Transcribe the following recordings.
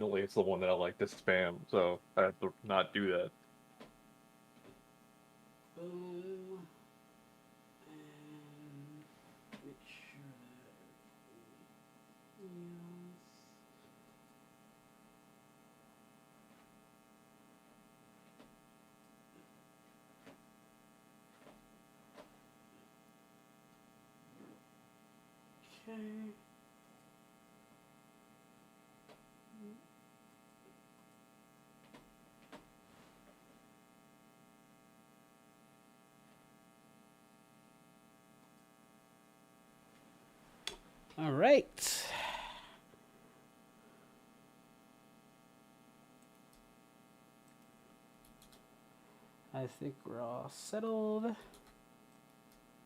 Unfortunately, it's the one that I like to spam, so I have to not do that. Boom. And make sure that yes. Okay. All right. I think we're all settled.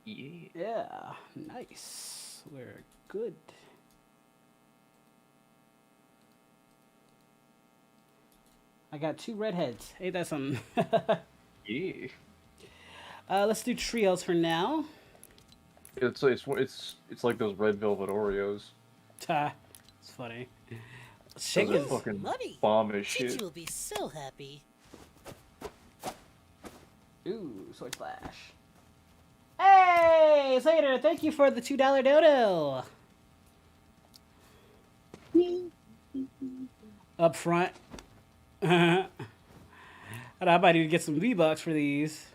Yeah. Yeah, nice. We're good. I got 2 redheads. Ain't that something? Yeah. Let's do trios for now. It's like those red velvet Oreos. It's funny. Those are Chickens. fucking Money. bomb as Gigi shit. will be so happy. Ooh, sword slash. Hey, Slater, thank you for the $2 dodo. Up front. I might need to get some V-Bucks for these.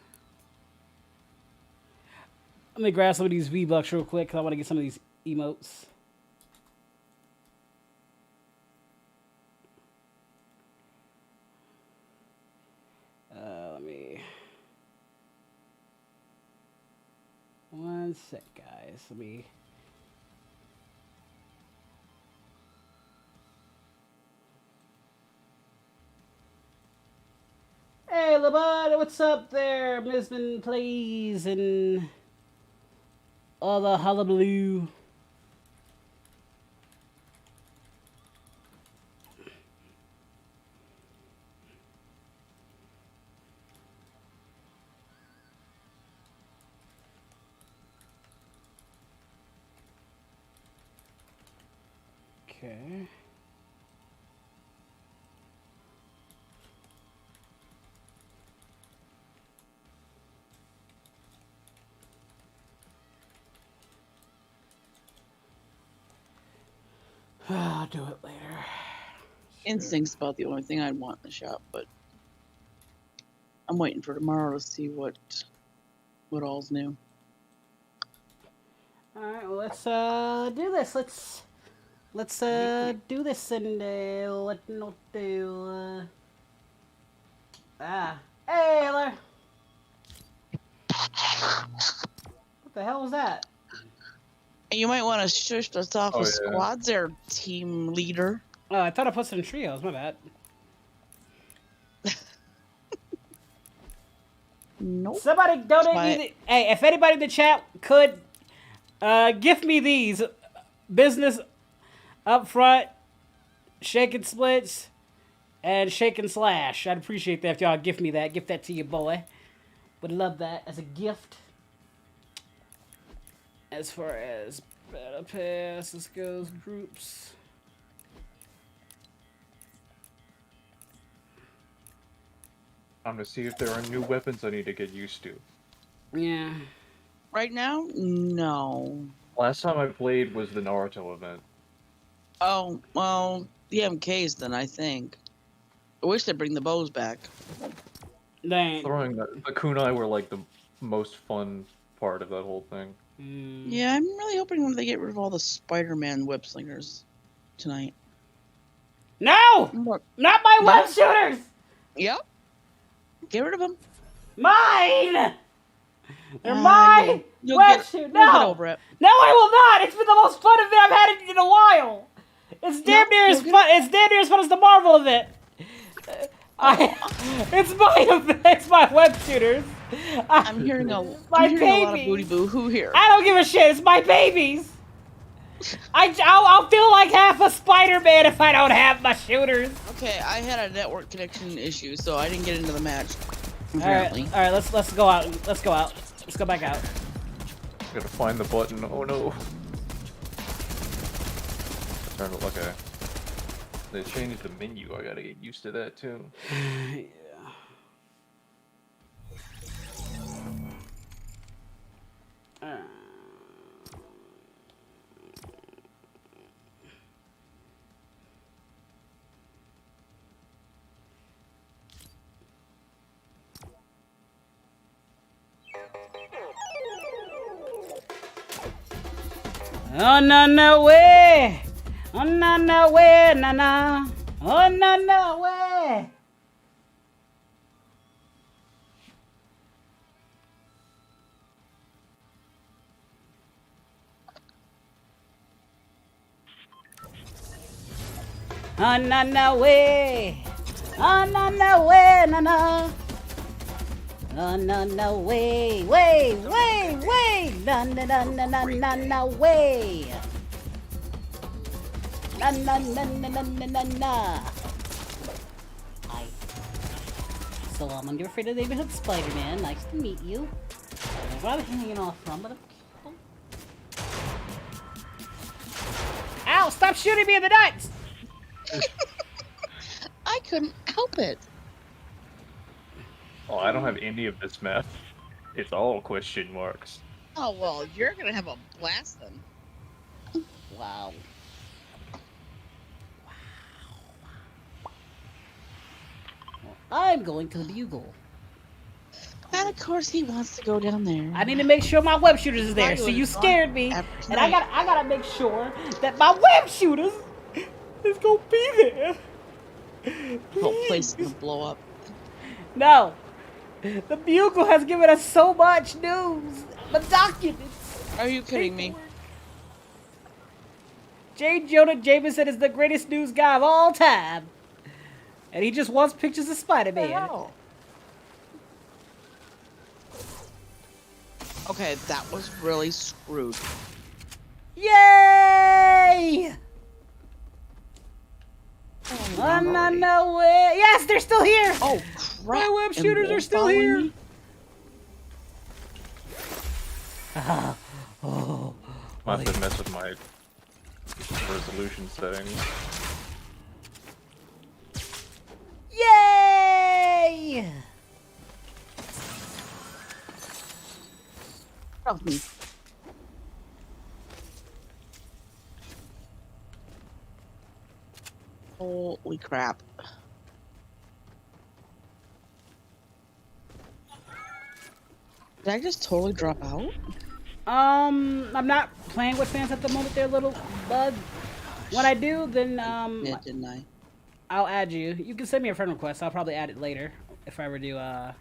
Let me grab some of these V-Bucks real quick because I want to get some of these emotes. Let me... One sec, guys. Let me... Hey, LeBud, what's up there? Misman Plays and all the hullabaloo. Okay. I'll do it later. Instinct's about the only thing I'd want in the shop, but I'm waiting for tomorrow to see what all's new. All right, well, let's do this. Let's do this and what not do. Hey, Eller. What the hell was that? You might want to shush us off Oh, with yeah. squads there, team leader. Oh, I thought I put some trios. My bad. Nope. Somebody donate Try me. Hey, if anybody in the chat could gift me these business up front, shake and splits, and shake and slash. I'd appreciate that if y'all gift me that. Gift that to your boy. Would love that as a gift. As far as battle pass, this goes groups. I'm gonna see if there are new weapons I need to get used to. Yeah. Right now, no. Last time I played was the Naruto event. Oh, well, the MKs then, I think. I wish they'd bring the bows back. Dang. Throwing the kunai were like the most fun part of that whole thing. Yeah, I'm really hoping they get rid of all the Spider-Man web slingers tonight. No! Not my web shooters! Yep. Get rid of them. Mine! They're mine! Web shoot! You'll get No! over it. No, I will not! It's been the most fun event I've had in a while! It's damn near as fun. It's damn near as fun as the Marvel event. It's my event. It's my web shooters. I'm hearing a lot of booty boo hoo here. I don't give a shit. It's my babies. I'll feel like half a Spider-Man if I don't have my shooters. Okay, I had a network connection issue, so I didn't get into the match. All right. Let's go out. Let's go out. Let's go back out. Gotta find the button. Oh no. Okay. They changed the menu. I gotta get used to that too. Yeah. Oh no no way! Oh no no way! No no! Oh no no way! Oh no no way! Oh no no way! No no! Oh no no way! Way way way! No no no no no no no way! No no no no no no no no! Hi. So I'm under afraid of the neighborhood Spider-Man. Nice to meet you. I don't know where I'm hanging off from, but I'm. Ow! Stop shooting me in the nuts! I couldn't help it. Oh, I don't have any of this map. It's all question marks. Oh, well, you're going to have a blast then. Wow. Well, I'm going to the Bugle. And of course he wants to go down there. I need to make sure my web shooters is there. I So would've you gone scared me, after and I tonight. gotta make sure that my web shooters is gonna be there. The whole place is gonna blow up. No, the Bugle has given us so much news, the documents. Are you kidding me? J. Jonah Jameson is the greatest news guy of all time, and he just wants pictures of Spider-Man. Wow. Okay, that was really screwed. Yay! Oh, Oh, no way! Yes, they're still here! Oh, crap. My web And shooters are Wolf still following here! me? Oh, I have to mess with my resolution settings. yay! Off me. Holy crap. Did I just totally drop out? I'm not playing with fans at the moment. They're little bug. When I do, then Yeah, didn't I? I'll add you. You can send me a friend request. I'll probably add it later if I ever do if I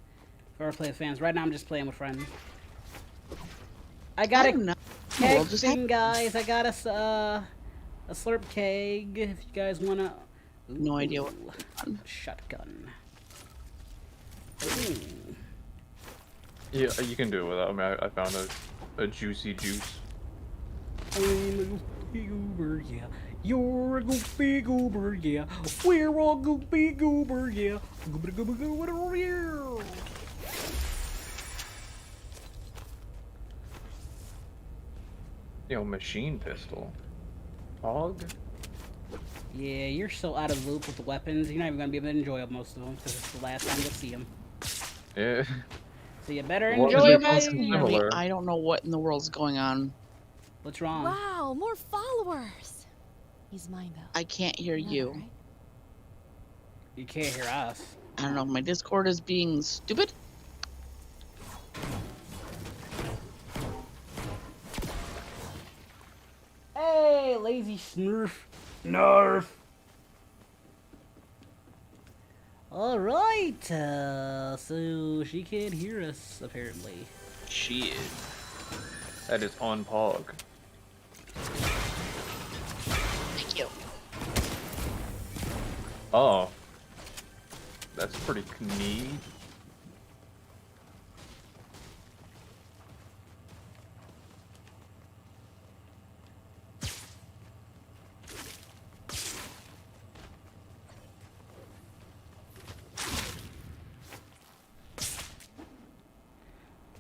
ever play with fans. Right now, I'm just playing with friends. I got I a don't know. keg Well, just thing, guys. I got us a slurp keg. If you guys wanna. No idea what. Shotgun. Ooh. Yeah, you can do it without me. I found a juicy juice. I'm a goofy goober, yeah. You're a goofy goober, yeah. We're all goofy goober, yeah. Goober, goober, goober, yeah. Machine pistol. Hog? Yeah, you're so out of the loop with the weapons. You're not even gonna be able to enjoy most of them because it's the last time you'll see them. Yeah. So you better What enjoy was them. it? Similar. I don't know what in the world's going on. What's wrong? Wow, more followers. He's mine though. I can't hear Yeah, you. right? You can't hear us. I don't know. My Discord is being stupid. Hey, lazy snurf. Nerf. Alright, so she can't hear us, apparently. Shit. That is on Pog. Thank you. Oh. That's pretty neat.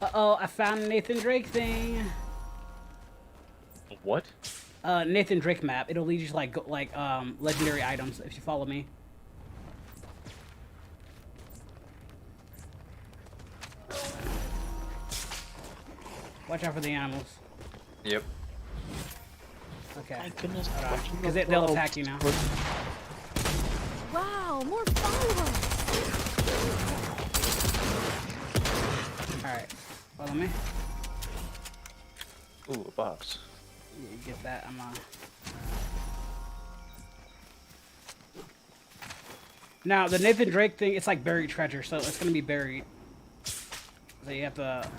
Uh-oh, I found a Nathan Drake thing. What? Nathan Drake map. It'll lead you to like legendary items if you follow me. Watch out for the animals. Yep. Okay. My goodness. Because they'll attack you now. Wow, more followers. Alright. Follow me. Ooh, a box. Yeah, you get that. I'm Now, the Nathan Drake thing, it's like buried treasure, so it's gonna be buried. So you have to...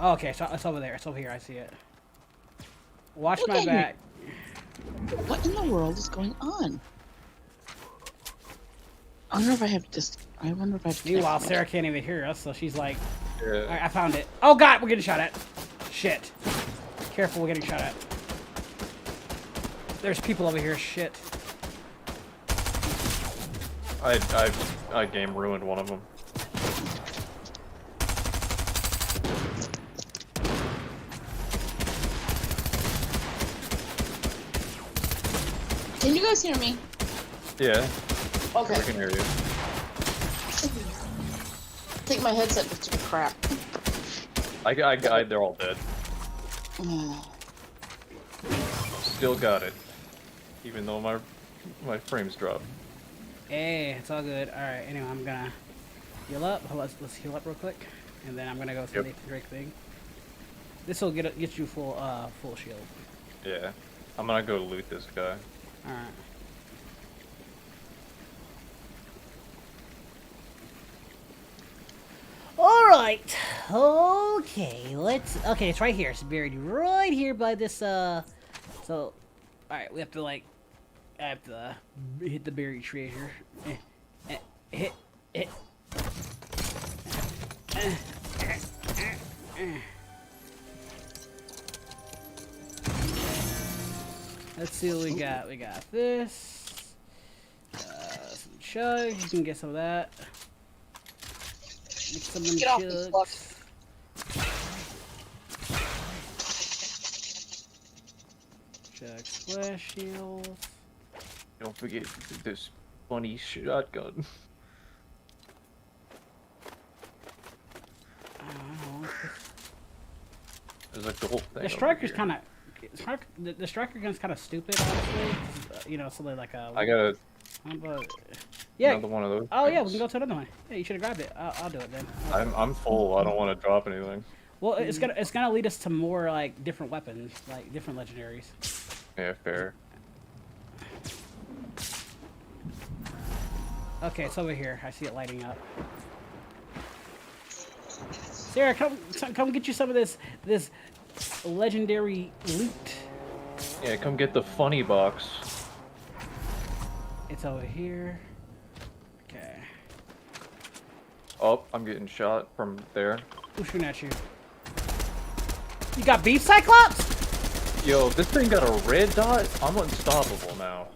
Oh, okay, so it's over there. It's over here. I see it. Watch Look my at back. What in the world is going on? I wonder if I have to. I wonder if I have to. Meanwhile, Sarah can't even hear us, so she's like... Yeah. Alright, I found it. Oh god, we're getting shot at. Shit. Careful, we're getting shot at. There's people over here. Shit. I game ruined one of them. Can you guys hear me? Yeah. Okay. I can hear you. I think my headset just took a crap. They're all dead. Still got it. Even though my frames dropped. Hey, it's all good. Alright, anyway, I'm gonna heal up. Let's heal up real quick. And then I'm gonna go through the Nathan Drake thing. This will get you full shield. Yeah. I'm gonna go loot this guy. Alright. Alright. Okay, okay, it's right here. It's buried right here by this so alright, we have to I have to hit the buried treasure. Hit. Let's see what we got. We got this. Some chugs. You can get some of that. Get some of them Get off this block. Chug splash shields. Don't forget this funny shotgun. There's a gold thing. The striker's kind of. The striker gun's kind of stupid, honestly. You know, something like a. I got yeah. another one of those. Oh yeah, we things. can go to another one. Yeah, you should have grabbed it. I'll do it then. I'm full. I don't want to drop anything. Well, it's gonna lead us to more like different weapons, like different legendaries. Yeah, fair. Okay, it's over here. I see it lighting up. Sarah, come get you some of this legendary loot. Yeah, come get the funny box. It's over here. Okay. Oh, I'm getting shot from there. Who's shooting at you? You got beef Cyclops? Yo, this thing got a red dot? I'm unstoppable now.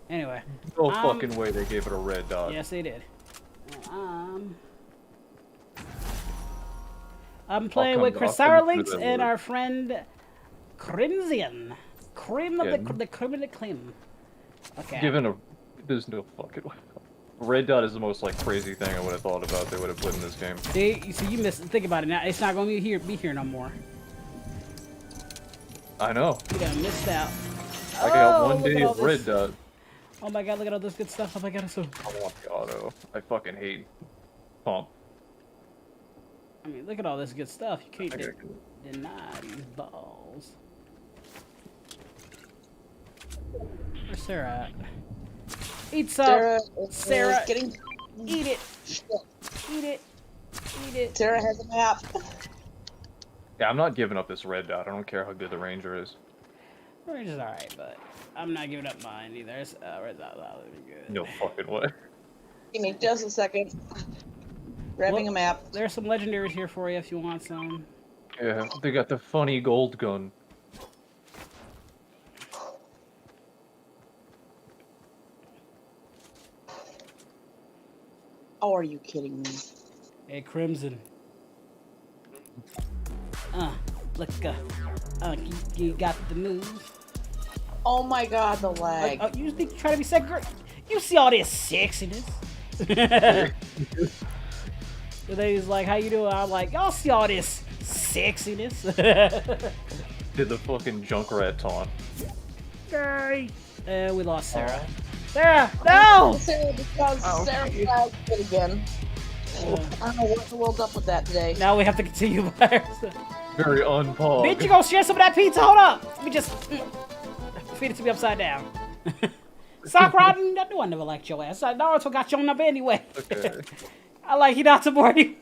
Anyway. No fucking way they gave it a red dot. Yes, they did. I'm playing with Crisaralinks and our friend Crimson. Cream of the cream of the cream. Okay. There's no fucking way. Red dot is the most like crazy thing I would have thought about they would have put in this game. See, you missed. Think about it now. It's not going to be here no more. I know. You done missed out. I got one day of red dot. Oh my god, look at all this good stuff. Oh my god, it's so... I want the auto. I fucking hate pump. I mean, look at all this good stuff. You can't deny these balls. Where's Sarah at? Eat some! Sarah! Getting... Eat it! Eat it! Eat it! Sarah has a map. Yeah, I'm not giving up this red dot. I don't care how good the ranger is. Ranger's alright, but I'm not giving up mine either. It's red dot would be good. No fucking way. Give me just a second. Grabbing a map. There's some legendaries here for you if you want some. Yeah, they got the funny gold gun. Oh, are you kidding me? Hey, Crimson. Look, you got the news Oh my god, the lag. Oh, you think you try to be second? You see all this sexiness? So they was like, "How you doing?" I'm like, "Y'all see all this sexiness?" Did the fucking Junkrat taunt. Yay! And we lost Sarah. Sarah, no! Sarah, because Sarah lagged it again. I don't know what the world's up with that today. Now we have to continue by ourselves. Very unpog. Bitch, you gonna share some of that pizza? Hold up. Let me just feed it to me upside down. Sakura, I knew I never liked your ass. Naruto got your number anyway. Okay. I like Hinata more anyway.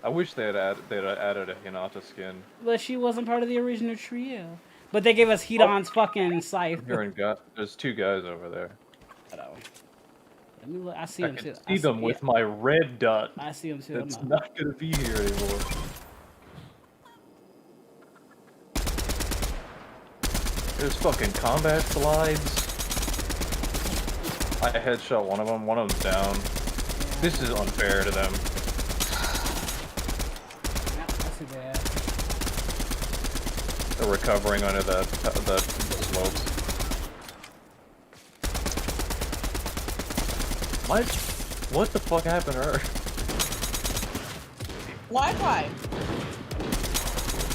I wish they'd added a Hinata skin. But she wasn't part of the original trio. But they gave us Hidan's fucking scythe. There's two guys over there. Let me look. I see I him can too. see them with my red dot. I see him too. That's not gonna be here anymore. There's fucking combat slides. I headshot one of them them's down. This is unfair to them. That's too bad. They're recovering under that smoke. What the fuck happened to her? Wi-Fi.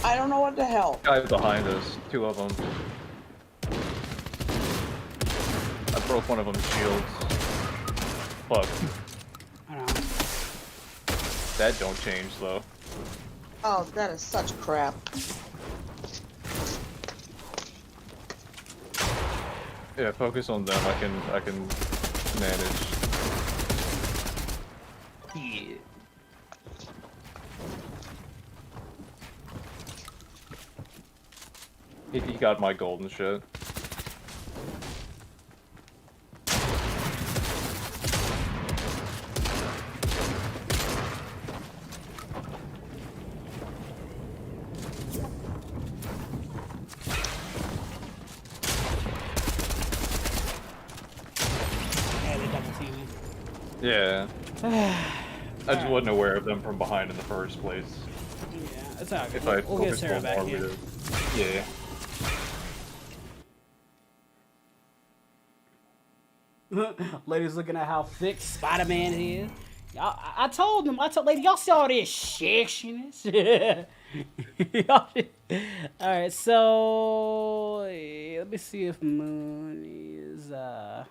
I don't know what the hell. Guys behind us, two of them. I broke one of them's shields. Fuck. I don't know. That don't change though. Oh, that is such crap. Yeah, focus on them. I can manage. Yeah. He got my golden shit. Yeah, they double teaming. Yeah. I just wasn't aware of them from behind in the first place. Yeah, it's all good. If I We'll get focused Sarah on back more, here. we'd have- Yeah. Lady's looking at how thick Spider-Man is. I told lady, y'all see all this sexiness. Alright, so let me see if Mooney is on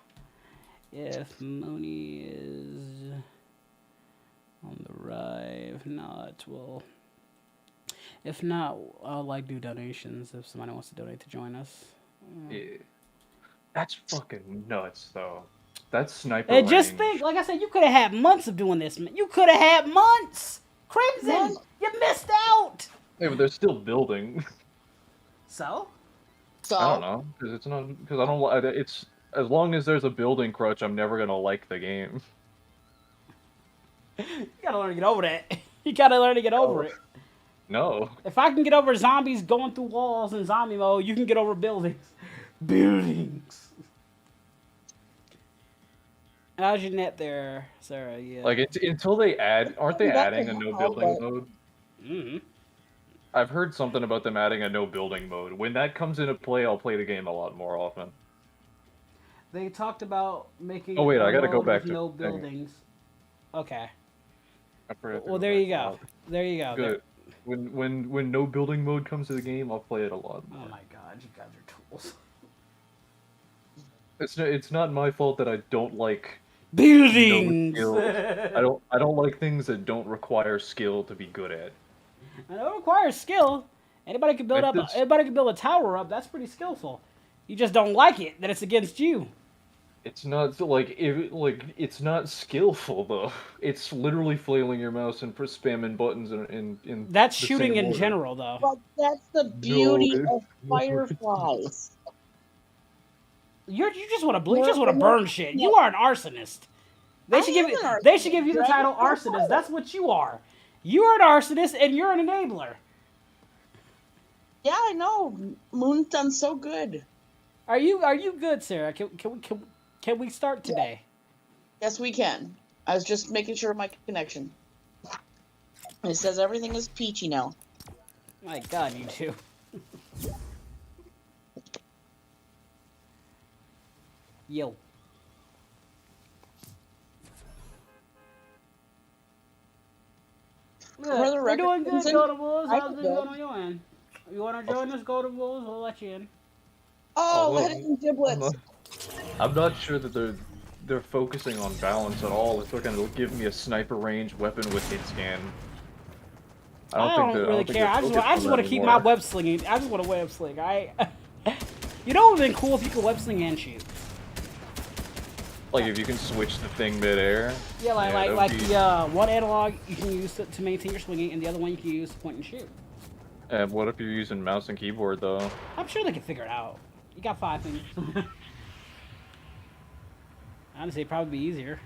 the right. If not, I'll like do donations if somebody wants to donate to join us. Yeah. That's fucking nuts, though. That's sniper And just range. think, like I said, you could have had months of doing this, man. You could have had months. Crimson, you missed out. Yeah, but they're still building. So? So, I don't know, because I don't. It's as long as there's a building crutch, I'm never gonna like the game. You gotta learn to get over that. You gotta learn to get over it. No. If I can get over zombies going through walls in zombie mode, you can get over buildings. Buildings. How's your net there, Sarah? Yeah. Like until they aren't they That adding a can no help, building but- mode? Mm-hmm. I've heard something about them adding a no building mode. When that comes into play, I'll play the game a lot more often. They talked about making. Oh, wait, a I gotta go mode back with to no the thing. buildings. Okay. I forgot to Well, go there back you to go. that. There you go. Good. When no building mode comes to the game, I'll play it a lot Oh more. my god, you guys are tools. It's not my fault that I don't like Buildings. no skill. I don't like things that don't require skill to be good at. And it requires skill. Anybody can build Like up. this- Anybody can build a tower up. That's pretty skillful. You just don't like it. That it's against you. It's not it's not skillful though. It's literally flailing your mouse and spamming buttons in That's the shooting same in order. general, though. but that's the beauty it- of fireflies. You just want to You just want to burn shit. You are an arsonist. They should give you. They should give you the title arsonist. That's what you are. You are an arsonist and you're an enabler. Yeah, I know. Moon's done so good. Are you good, Sarah? Can we start today? Yes, we can. I was just making sure of my connection. It says everything is peachy now. My God, you two. Yo. For the We're record, doing good, Vincent, Golden Wolves. I How's can it go. going on your end? You want to join us, Golden Wolves? We'll let you in. Oh, well, let it in giblets. I'm not sure that they're focusing on balance at all. If they're gonna give me a sniper range weapon with hit scan. I don't really care. I just want to keep my web slinging. I just want to web sling. You know, it would have been cool if you could web sling and shoot. Like if you can switch the thing midair. Yeah, that would like be- the one analog you can use to maintain your swinging, and the other one you can use to point and shoot. And what if you're using mouse and keyboard though? I'm sure they can figure it out. You got 5 fingers. Honestly, it'd probably be easier.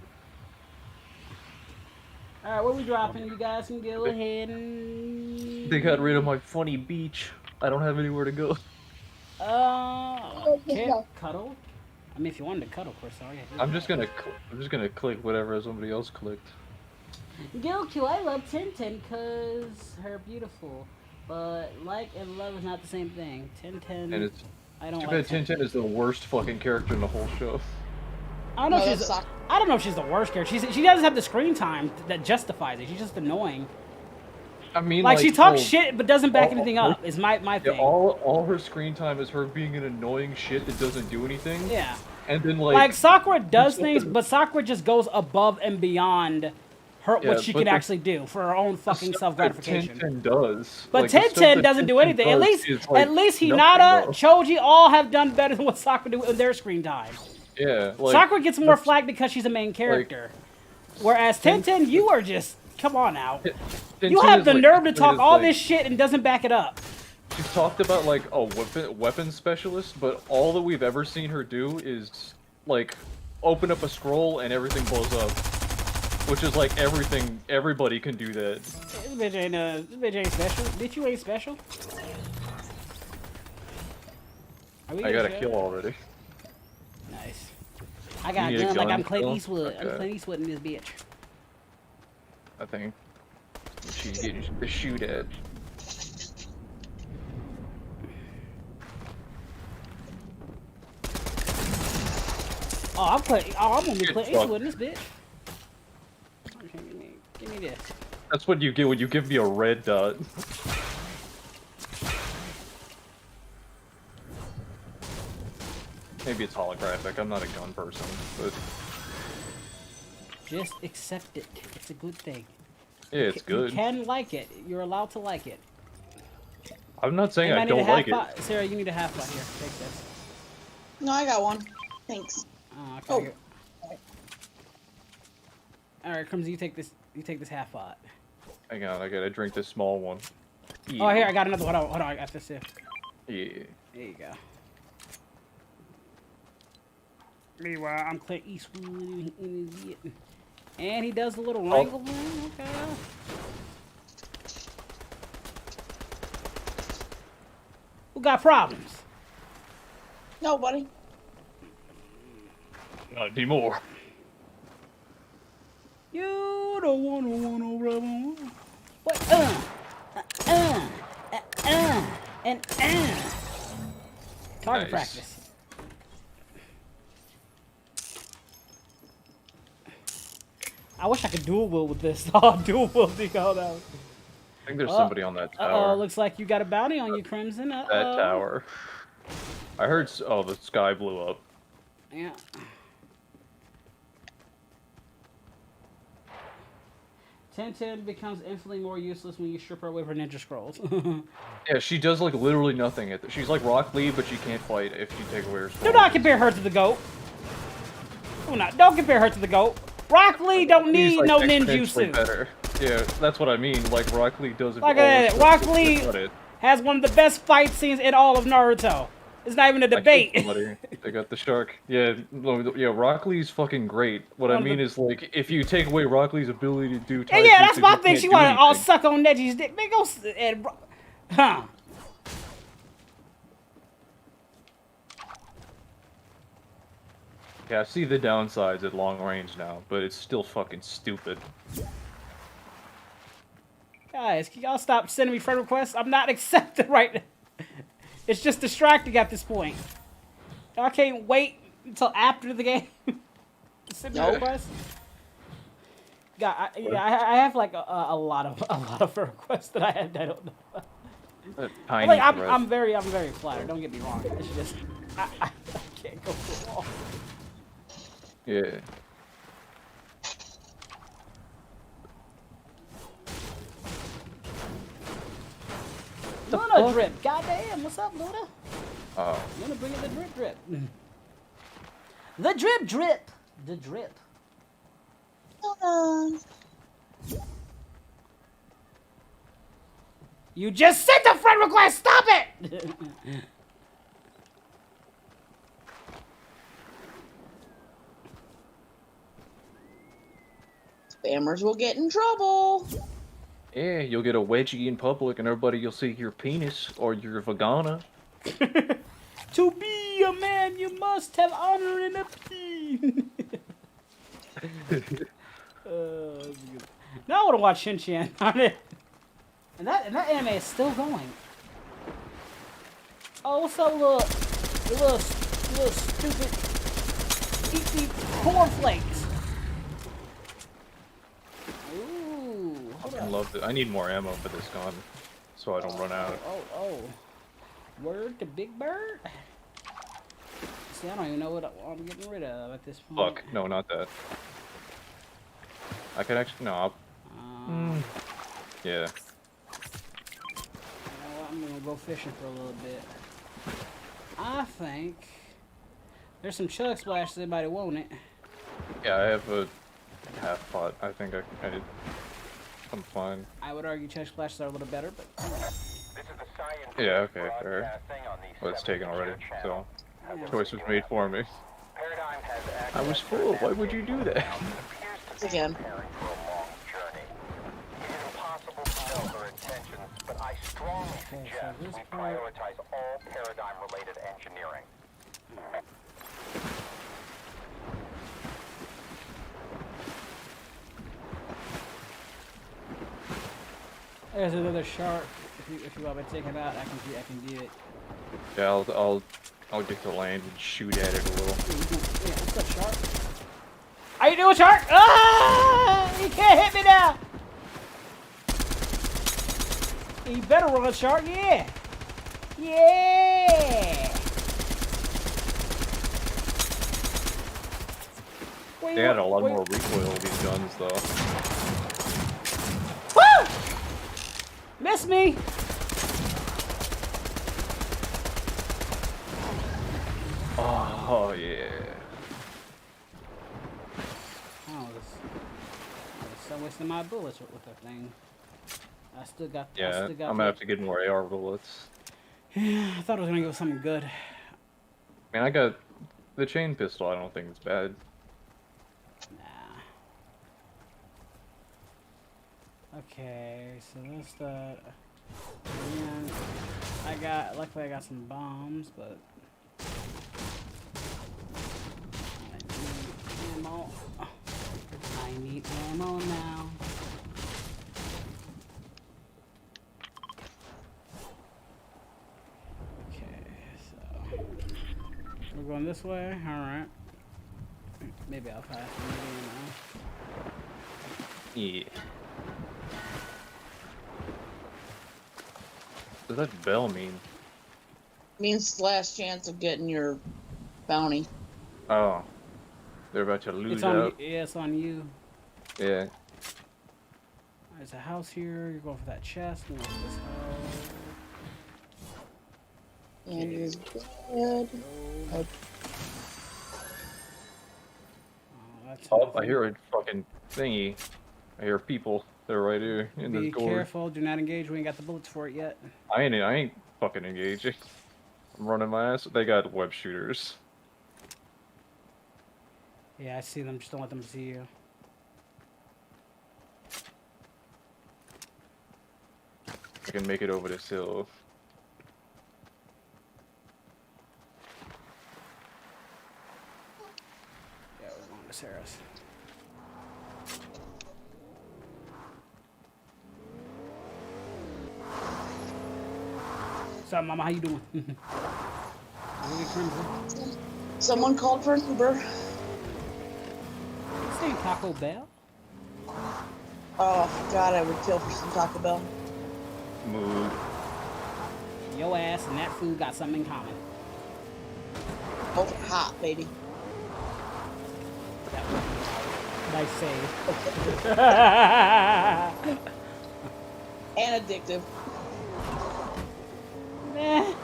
Alright, what we dropping? You guys can go ahead and... They got rid of my funny beach. I don't have anywhere to go. Can't cuddle? I mean, if you wanted to cuddle, of course, sorry. I'm just gonna click whatever somebody else clicked. Gilku, I love Tintin because her beautiful. But like and love is not the same thing. Tintin, And it's I don't too like bad Tintin is the worst fucking character in the whole show. I don't know No, if that she's. sucks. I don't know if she's the worst character. She doesn't have the screen time that justifies it. She's just annoying. I mean, Like she talks well, shit but doesn't back all- anything up. Is my Yeah, thing. all her screen time is her being an annoying shit that doesn't do anything. Yeah. And then Like Sakura does something- things, but Sakura just goes above and beyond her Yeah, what she but can the- actually do for her own fucking the self stuff that gratification. 1010 does. But Like, the stuff 1010 that doesn't do 1010 anything. does is, like, At least nothing, Hinata, though. Choji, all have done better than what Sakura do in their screen time. Yeah, like Sakura gets more flack because she's a main character. Whereas 1010, you are just come on now. 1010 You have is, the like, nerve to 1010 talk is, all like- this shit and doesn't back it up. She's talked about like a weapon specialist, but all that we've ever seen her do is like open up a scroll and everything blows up, which is like everything. Everybody can do that. This bitch ain't special. Bitch, you ain't special. Are we I got a good? kill already. Nice. I got a You need a gun like I'm gun Clint still? Eastwood. I'm Okay. Clint Eastwood in this bitch. I think she's getting the shoot at. I'm gonna be Good Clint fuck. Eastwood in this bitch. Okay, give me this. That's what you get when you give me a red dot. Maybe it's holographic. I'm not a gun person, but Just accept it. It's a good thing. yeah, it's good. You can like it. You're allowed to like it. I'm not saying Hey, I need a don't half like it. pot. Sarah, you need a half pot here. Take this. No, I got one. Thanks. Oh, okay. Oh. All right, Crimson, you take this. You take this half pot. Hang on, I gotta drink this small one. Oh, here I got another one. Hold on, I got this here. Yeah. There you go. Meanwhile, I'm Clint Eastwood in his yet. And he does the little wrangle thing. Okay. Who got problems? Nobody. Not anymore. You don't want no problem. What? And target Nice. practice. I wish I could dual wield with this. Oh, dual wielding. Oh, no. I think there's somebody on that tower. Uh-oh, looks like you got a bounty on you, Crimson. That tower. I heard. Oh, the sky blew up. Yeah. Tintin becomes infinitely more useless when you strip her away from ninja scrolls. Yeah, she does like literally nothing. She's like Rock Lee, but she can't fight if you take away her. Do scroll. not compare her to the goat. Don't compare her to the goat. Rock Lee don't He's, need like, no exponentially ninjutsu. better. Yeah, that's what I mean. Like Rock Lee doesn't. Look at that. Rock Lee Got it. has one of the best fight scenes in all of Naruto. It's not even a I killed debate. somebody. They got the shark. Yeah, no, yeah. Rock Lee's fucking great. What I One of mean the- is like, if you take away Rock Lee's ability to do. And yeah, that's taijutsu, my you thing. can't She do wanna all anything. suck on Neji's dick. Man, go and huh? Yeah, I see the downsides at long range now, but it's still fucking stupid. Guys, can y'all stop sending me friend requests? I'm not accepting right now. It's just distracting at this point. Y'all can't wait until after the game. Send me Nope. requests. I have like a lot of requests that I don't know. Tiny Like thread. I'm very flattered. Don't get me wrong. It's just I can't go through all. Yeah. Luna drip. Goddamn. What's up, Luna? Oh. Luna bringing the drip. The drip. The drip. You just sent a friend request. Stop it. Spammers will get in trouble. Yeah, you'll get a wedgie in public and everybody you'll see your penis or your vagina. To be a man, you must have honor and appeal. Now I want to watch Shin-Chan on it. And that anime is still going. Oh, what's up, little stupid eat cornflakes? Ooh, hold I up. love it. I need more ammo for this gun, so I don't run out. Oh. Word to Big Bird? See, I don't even know what I'm getting rid of at this point. Fuck, no, not that. I could actually, no, yeah. You know what, I'm gonna go fishing for a little bit. I think there's some chug splashes. Anybody want it? Yeah, I have a half pot. I think I'm fine. I would argue chug splashes are a little better, but Yeah, okay, fair. Well, it's taken already, so choice was made for me. I was full. Why would you do that? Again. this part. There's another shark. If you want me to take him out, I can do it. Yeah, I'll get to land and shoot at it a little. Yeah, what's up, shark? How you doing, shark? Ah! You can't hit me now. You better run, shark. Yeah. Yeah. They had a lot more recoil with these guns, though. Woo! Miss me. Oh yeah. Oh, this I'm wasting my bullets with that thing. I still got. I Yeah, still got I'm gonna have to get more AR bullets. Yeah, I thought I was gonna go with something good. Man, I got the chain pistol. I don't think it's bad. Nah. Okay, so that's the. And luckily I got some bombs, but. I need ammo. I need ammo now. Okay, so. We're going this way? Alright. Maybe I'll pass the Yeah. What does that bell mean? Means last chance of getting your bounty. Oh. They're about to lose It's on out. you. Yeah, it's on you. Yeah. There's a house here. You're going for that chest. You're going for this house. And it is good. Oh, that's Oh, I nothing. hear a fucking thingy. I hear people. They're right here in Be this door. careful. Do not engage. We ain't got the bullets for it yet. I ain't fucking engaging. I'm running my ass. They got web shooters. Yeah, I see them. Just don't let them see you. I can make it over this hill. Yeah, we're going to Sarah's. What's up, Mama? How you doing? Really crimson. Someone called for an Uber. This ain't Taco Bell. Oh God, I would kill for some Taco Bell. Move. Yo ass and that food got something in common. Both are hot, baby. That was nice save. And addictive. Meh.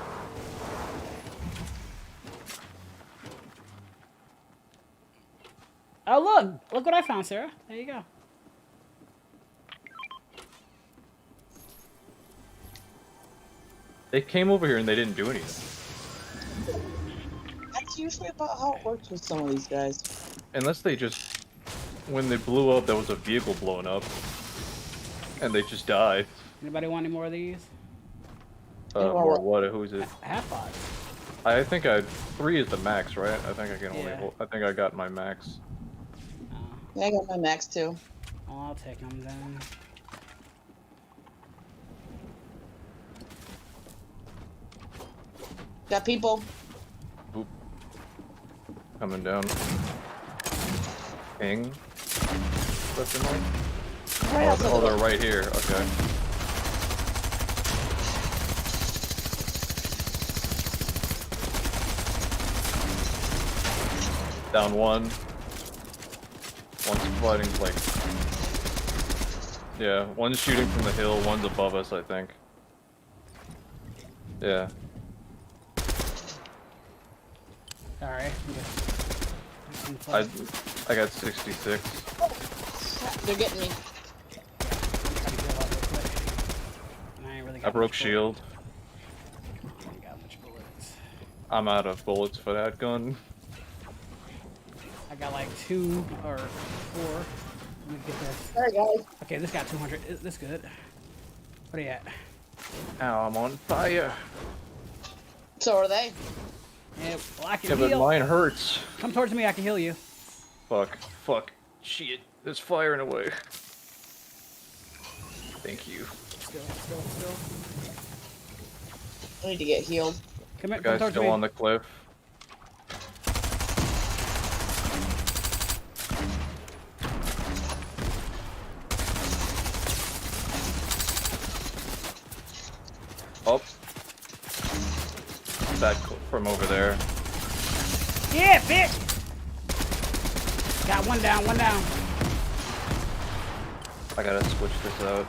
Oh look what I found, Sarah. There you go. They came over here and they didn't do anything. That's usually about how it works with some of these guys. Unless they just, when they blew up, there was a vehicle blowing up, and they just died. Anybody want any more of these? More what? Who's it? Half odds. I think 3 is the max, right? I think I can only Yeah. hold, I think I got my max. Yeah, I got my max too. Oh, I'll take them then. Got people. Boop. Coming down. Ping. Question mark? Right outside Oh, the they're door. right here. Okay. Down one. One's fighting like. Yeah, one's shooting from the hill, one's above us, I think. Yeah. Alright. I got 66. They're getting me. I broke shield. I ain't got much bullets. I'm out of bullets for that gun. I got like 2 or 4. Let me get this. Alright, guys. Okay, this got 200. Is this good? What are you at? Ow, I'm on fire. So are they. Yeah, well, I can Yeah, but heal. mine hurts. Come towards me, I can heal you. Fuck. Fuck. Shit. There's fire in the way. Thank you. Still. I need to get healed. Come here, The come guy's towards still me. on the cliff. Up. That from over there. Yeah, bitch! Got one down. I gotta switch this out.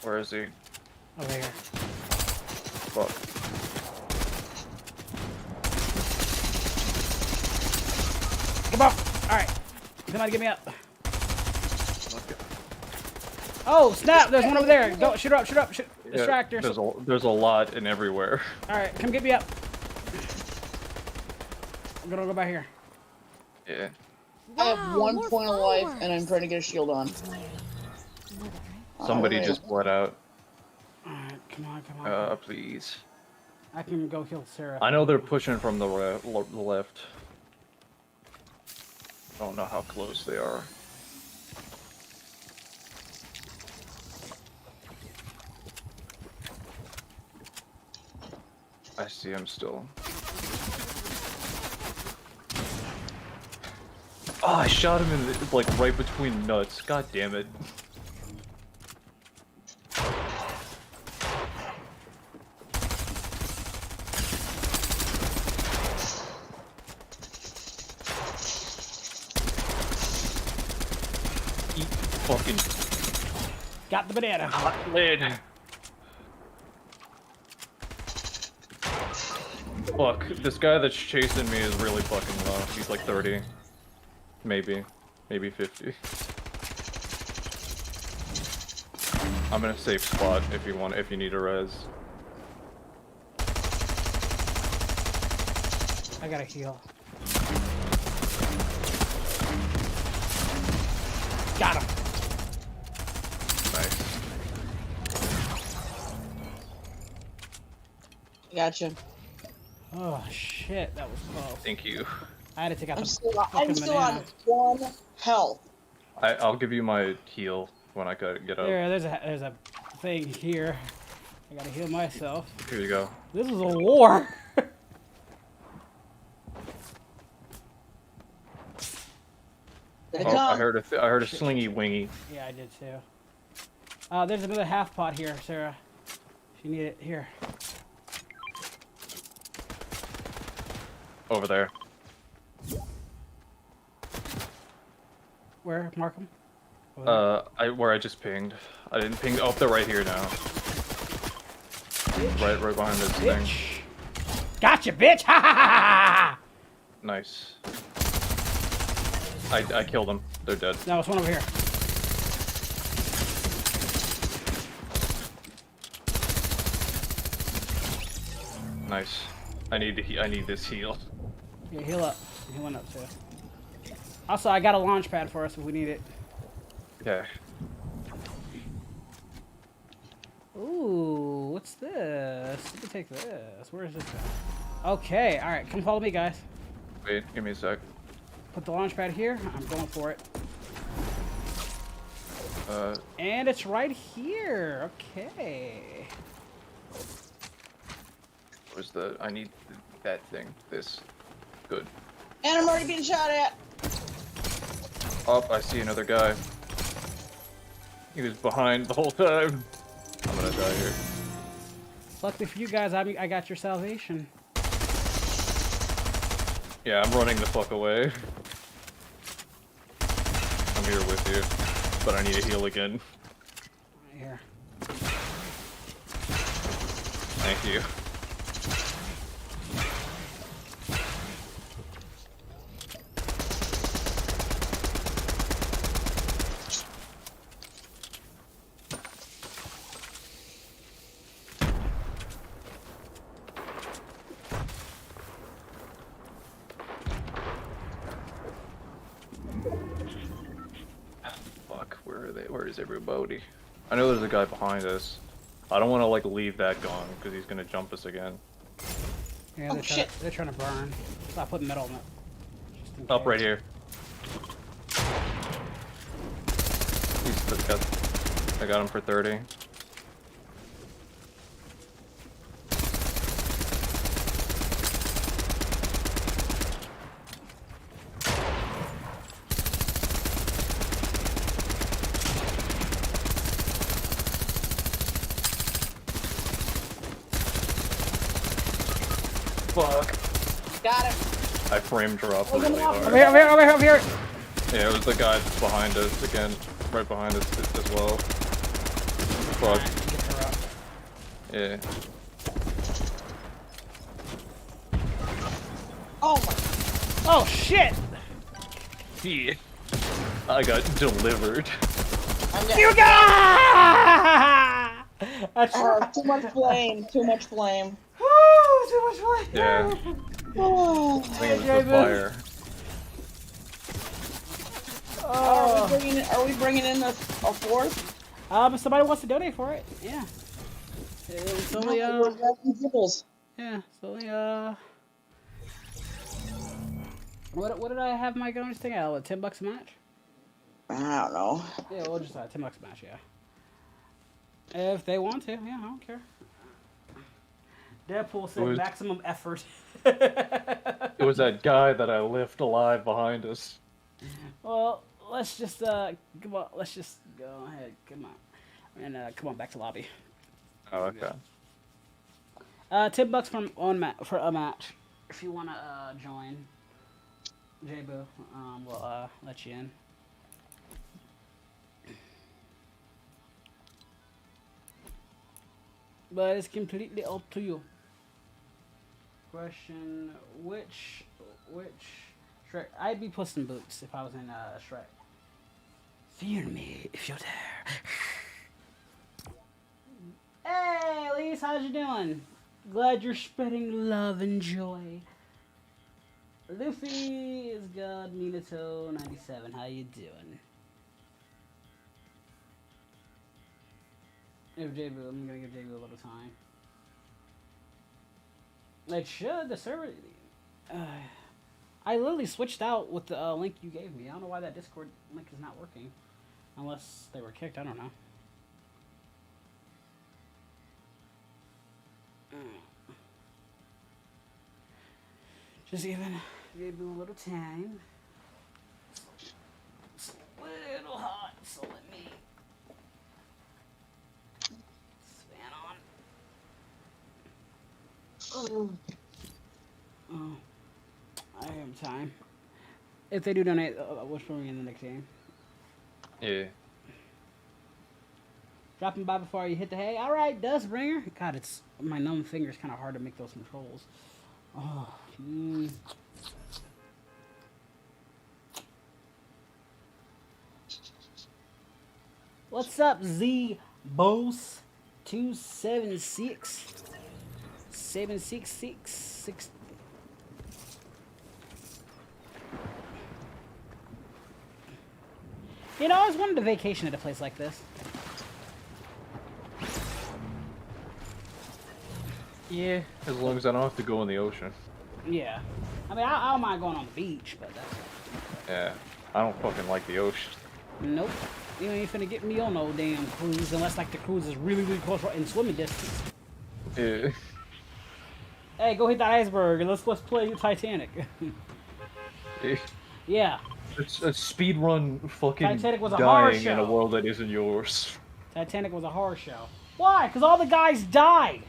Where is he? Over here. Fuck. Come on! Alright. Somebody get me up. Okay. Oh, snap! There's one over there. Go, shoot her up. Distract her. There's a lot and everywhere. Alright, come get me up. I'm gonna go back here. Yeah. I have Wow, 1 more point of life and I'm followers. trying to get a shield on. You know that, right? Somebody Alright. just bled out. Alright, come on. Please. I can go kill Sarah. I know they're pushing from the left. I don't know how close they are. I see him still. Oh, I shot him in the, like right between nuts. God damn it. Eat fucking Got the banana. hot lid. Fuck, this guy that's chasing me is really fucking low. He's like 30. Maybe 50. I'm in a safe spot if you need a res. I gotta heal. Got him. Nice. Gotcha. Oh shit, that was close. Thank you. I had to take out I'm the still fucking on banana. 1 health. I'll give you my heal when I get up. There's a thing here. I gotta heal myself. Here you go. This is a war. They Oh, come. I heard a slingy wingy. Yeah, I did too. There's another half pot here, Sarah. If you need it, here. Over there. Where? Markham? Where I just pinged. I didn't ping. Oh, they're right here now. Right behind this thing. Gotcha, bitch! Ha ha ha! Nice. I killed them. They're dead. No, it's one over here. Nice. I need this heal. Yeah, heal up. He went up too. Also, I got a launch pad for us if we need it. Okay. Ooh, what's this? Let me take this. Where is this at? Okay, alright, come follow me, guys. Wait, give me a sec. Put the launch pad here. I'm going for it. And it's right here. Okay. Where's the? I need that thing. This. Good. And I'm already being shot at. Oh, I see another guy. He was behind the whole time. I'm gonna die here. Luckily for you guys, I got your salvation. Yeah, I'm running the fuck away. I'm here with you, but I need a heal again. Right here. Thank you. Fuck, where are they? Where is everybody? I know there's a guy behind us. I don't want to like leave that gone because he's gonna jump us again. Yeah, Oh, they're trying to burn. Stop putting metal in it. Just in Up case. right here. I got him for 30. Fuck. Got him. I frame dropped really hard. Over here, over here, over here, over here! Yeah, it was the guy behind us again, right behind us as well. Fuck. Yeah. Oh my. Oh shit! Yeah. I got delivered. I'm dead. You got! Too much flame. Too much flame. Too much flame. Yeah. Oh. I think it was the fire. Are we bringing in a fourth? Somebody wants to donate for it. Yeah. It's only We're grabbing dribbles. yeah. It's only What did I have my bonus thing at? What, $10 a match? I don't know. Yeah, we'll just $10 a match. Yeah. If they want to, yeah, I don't care. Deadpool said was- maximum effort. It was that guy that I left alive behind us. Well, let's just come on. Let's just go ahead. Come on, and come on back to lobby. Oh, okay. $10 for a match. If you wanna join, J-Boo, we'll let you in. But it's completely up to you. Question: Which Shrek? I'd be Puss in Boots if I was in Shrek. Fear me if you dare. Hey, Elise, how's you doing? Glad you're spreading love and joy. Luffy is good. Minato 97. How you doing? If J-Boo, I'm gonna give J-Boo a little time. It should. The server. I literally switched out with the link you gave me. I don't know why that Discord link is not working. Unless they were kicked. I don't know. Just giving J-Boo a little time. Oh, I have time. If they do donate, we'll put me in the next game. Yeah. Dropping by before you hit the hay. All right, Dustbringer. God, it's my numb fingers. Kind of hard to make those controls. Oh. What's up, Z Bose 276 766 You know, I always wanted to vacation at a place like this. Yeah, as long as I don't have to go in the ocean. Yeah. I mean, I don't mind going on the beach, but that's... Yeah, I don't fucking like the ocean. Nope. You ain't finna get me on no damn cruise unless, like, the cruise is really, really close in swimming distance. Yeah. Hey, go hit that iceberg and let's play Titanic. Yeah. It's a speedrun fucking Titanic was a horror dying in a show. world that isn't yours. Titanic was a horror show. Why? Because all the guys died.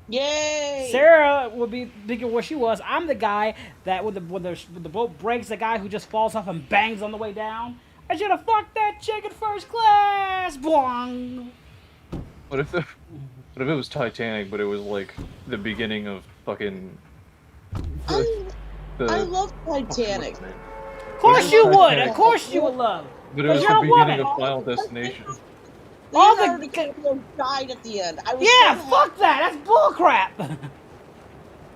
Yay! Sarah would be thinking what she was. I'm the guy that when the boat breaks, the guy who just falls off and bangs on the way down. I should have fucked that chick in first class. Boing. What if it was Titanic, but it was like the beginning of fucking... I love Titanic. Of course you would. Of course you would love. But it was You're the a beginning woman. of Final Destination. All Leonardo the DiCaprio died at the end. I was yeah, so fuck that. That's bullcrap.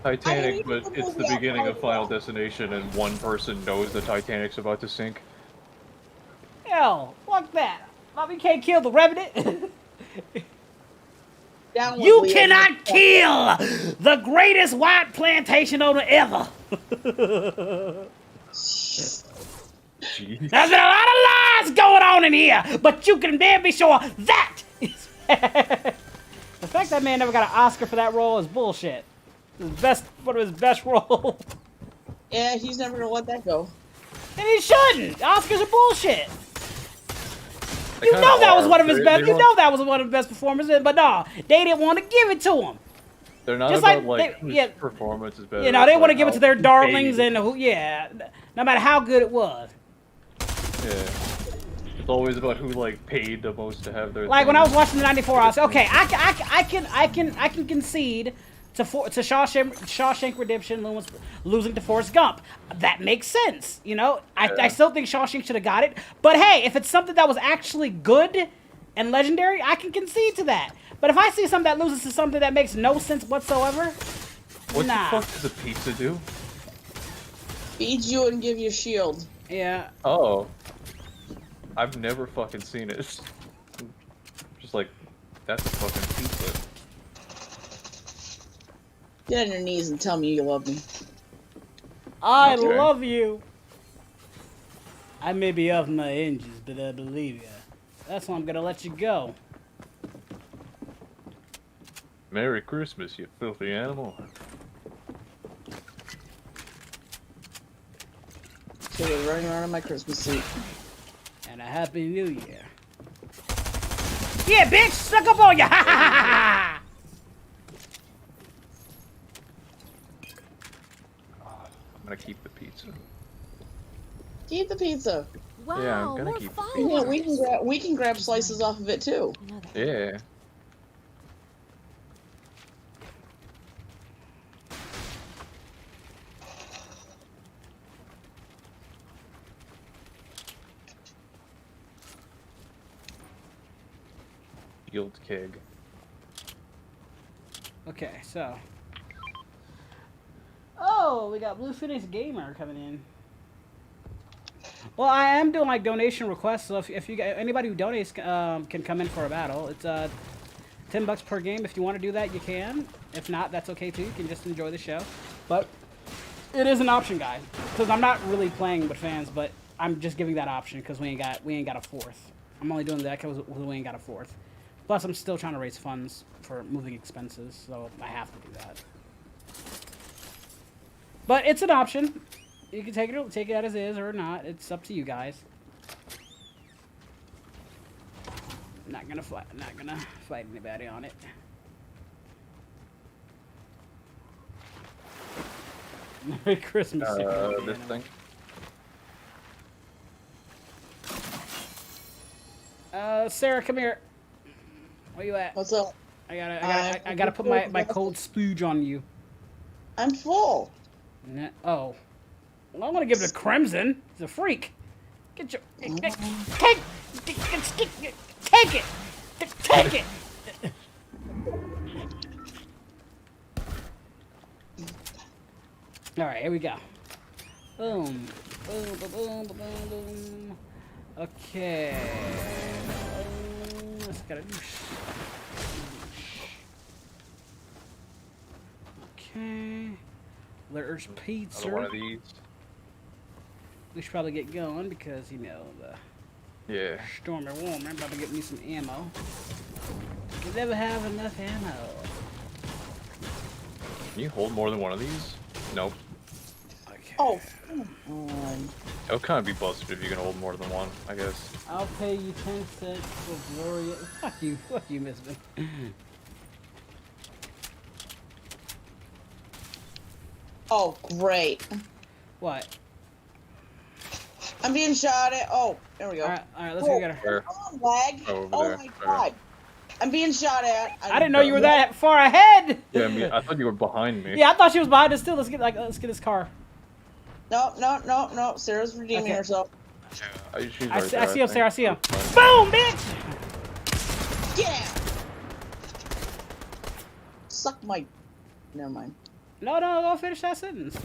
Titanic, even but know it's the that beginning of part Final well. Destination, and one person knows the Titanic's about to sink. Hell, fuck that. Bobby can't kill the Revenant. Down with You Leo. cannot kill the greatest white plantation owner ever. Jeez. There's been a lot of lies going on in here, but you can damn be sure that is the fact that man never got an Oscar for that role is bullshit. One of his best roles. Yeah, he's never gonna let that go. And he shouldn't. Oscars are bullshit. They You kinda know that was are. one of his They best. You don't- know that was one of the best performances, but no, they didn't want to give it to him. They're not just about like they- whose yeah. performance is better. You know, they it's want to like give it to how their paid darlings it and who, yeah, no matter how good it was. Yeah. It's always about who like paid the most to have their. Like when thing. I was watching the '94 Oscar, okay, I can concede to Shawshank Redemption losing to Forrest Gump. That makes sense, you know. I still think Shawshank should have got it, but hey, if it's something that was actually good and legendary, I can concede to that. But if I see something that loses to something that makes no sense whatsoever, What nah. the fuck does a pizza do? Feed you and give you a shield. Yeah. Oh. I've never fucking seen it. Just like, that's a fucking pizza. Get on your knees and tell me you love me. I Okay. love you. I may be off my hinges, but I believe you. That's why I'm gonna let you go. Merry Christmas, you filthy animal. So you're running around in my Christmas suit. And a happy new year. Yeah, bitch! Suck up on ya! Ha ha ha ha! I'm gonna keep the pizza. Keep the pizza. Wow, Yeah, I'm gonna more keep the followers. Yeah, we can grab slices off of it too. I know that. Yeah. Yield keg. Okay, so. Oh, we got Blue Phoenix Gamer coming in. Well, I am doing like donation requests, so if you anybody who donates can come in for a battle. It's $10 per game. If you want to do that, you can. If not, that's okay too. You can just enjoy the show. But it is an option, guys, because I'm not really playing with fans, but I'm just giving that option because we ain't got a fourth. I'm only doing that because we ain't got a fourth. Plus, I'm still trying to raise funds for moving expenses, so I have to do that. But it's an option. You can take it as is or not. It's up to you guys. Not gonna fight anybody on it. Merry Christmas. This thing. Sarah, come here. Where you at? What's up? I gotta put my cold splooge on you. I'm full. Oh. Well, I want to give it to Crimson. He's a freak. Get your take it. Take it. All right, here we go. Boom. Boom, boom, boom, boom, boom. Okay. Let's gotta do. Okay. There's pizza. Another one of these. We should probably get going because, you know, the Yeah. stormy warmer. I'm about to get me some ammo. You never have enough ammo. Can you hold more than one of these? Nope. Okay. Oh, come on. It would kind of be busted if you can hold more than one, I guess. I'll pay you 10 cents for Gloria. Fuck you, Miss Me. Oh, great. What? I'm being shot at. Oh, there we go. All right, let's go get her. Where? Come on, lag. Oh, over Oh there. my Okay. god. I'm being shot at. I didn't know you were that far ahead. Yeah, I mean, I thought you were behind me. Yeah, I thought she was behind us too. Let's get this car. No. Sarah's redeeming Okay. herself. She's I right see there, him, Sarah. I see him. think. Boom, bitch. Yeah. Suck my. Never mind. No, don't finish that sentence.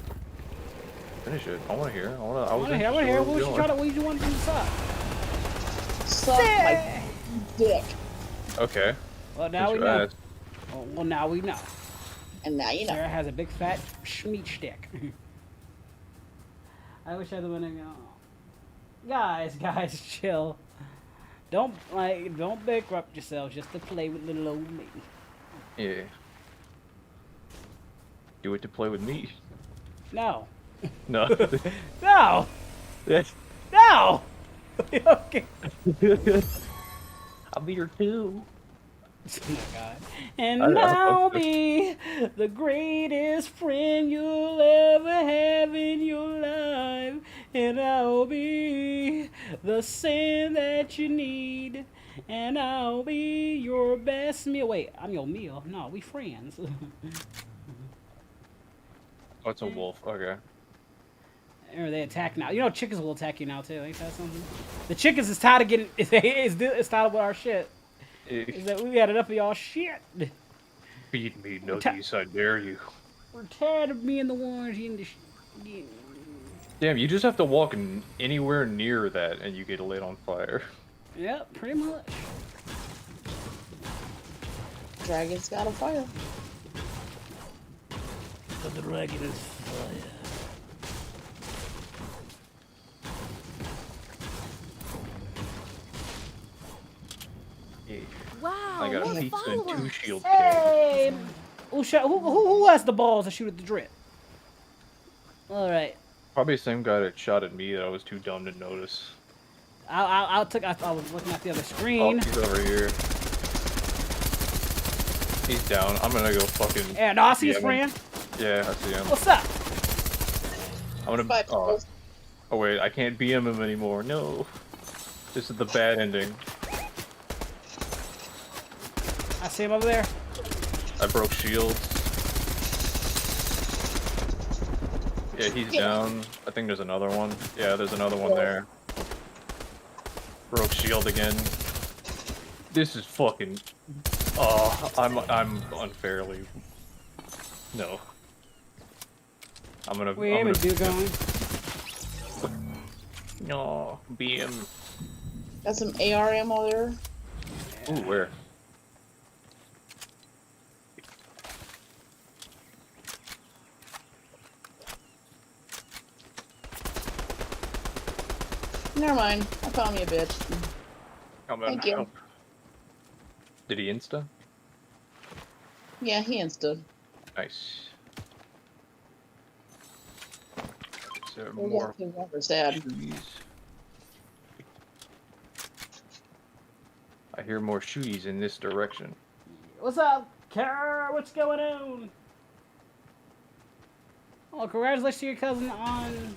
Finish it. I want to hear. I want I want to hear. What was you trying to? What did you want to suck? Suck my dick. Okay. Well, now we Get your know. ass. Well, now we know. And now you know. Sarah has a big fat schmeat stick. I wish I had the one to go. Guys, chill. Don't bankrupt yourselves just to play with little old me. Yeah. Do it to play with me. No. No. No. Yes. No. Okay. I'll be here too. Oh my god. And I I'll hope so. be the greatest friend you'll ever have in your life. And I'll be the sin that you need. And I'll be your best meal. Wait, I'm your meal. No, we friends. Oh, it's a wolf. Okay. Or they attack now. You know, chickens will attack you now too. Ain't that something? The chickens is tired of getting. It's tired of our shit. Is that we had enough of y'all shit. Feed me, Nuggies, I dare you. We're tired of being the ones in the. Damn, you just have to walk anywhere near that and you get lit on fire. Yep, pretty much. Dragon's got a fire. The dragon is fire. Yeah. Wow, I got more a pizza and 2 followers. shield Hey, who has the balls to shoot at the drip? All right, Probably the same guy that shot at me that I was too dumb to notice. I was looking at the other Oh, screen. he's over here. He's down. I'm gonna go fucking. And I see his BM him. friend. Yeah, I see him. What's up? I'm gonna. Bye, Oh, Pickles. oh wait, I can't BM him anymore. No. This is the bad ending. I see him over there. I broke shields. Yeah, he's down. I think there's another one. Yeah, there's another one there. Broke shield again. This is fucking. Oh, I'm unfairly. No. I'm gonna. We aim I'm a dude going. No, BM. Got some AR ammo there. Ooh, where? Never mind. I found me a bitch. Come on, Thank you. help. Did he insta? Yeah, he insta. Nice. Is there We'll more get to never sad. shooters? I hear more shooties in this direction. What's up, Kara? What's going on? Oh, congratulations to your cousin on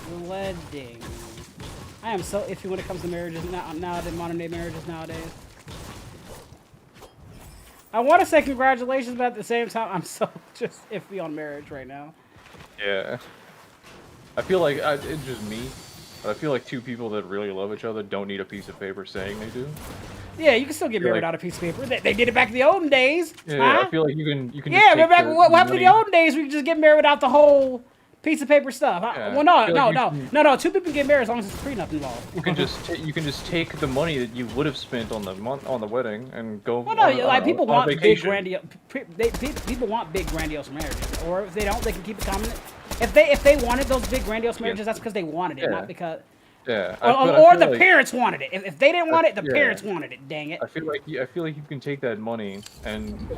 the wedding. I am so iffy when it comes to marriages nowadays, modern day marriages nowadays. I want to say congratulations, but at the same time, I'm so just iffy on marriage right now. Yeah. I feel like, it's just me, but I feel like two people that really love each other don't need a piece of paper saying they do. Yeah, you can still get married out of a piece of paper. They did it back in the olden days. Yeah, huh? I feel like you can Yeah, just remember take back what happened in the money. olden days? We could just get married without the whole piece of paper stuff. Yeah, Well, no, I feel no, like no, you no, no. Two people get married as long as there's a prenup involved. You can just take the money that you would have spent on the wedding and go. Well, no, on, like people on want big vacation. grandiose. People want big grandiose marriages, or if they don't, they can keep it common. If they wanted those big grandiose marriages, that's because they wanted it, not because. Yeah. Or the parents wanted it. If they didn't want it, the parents wanted it. Dang it. I feel like you can take that money and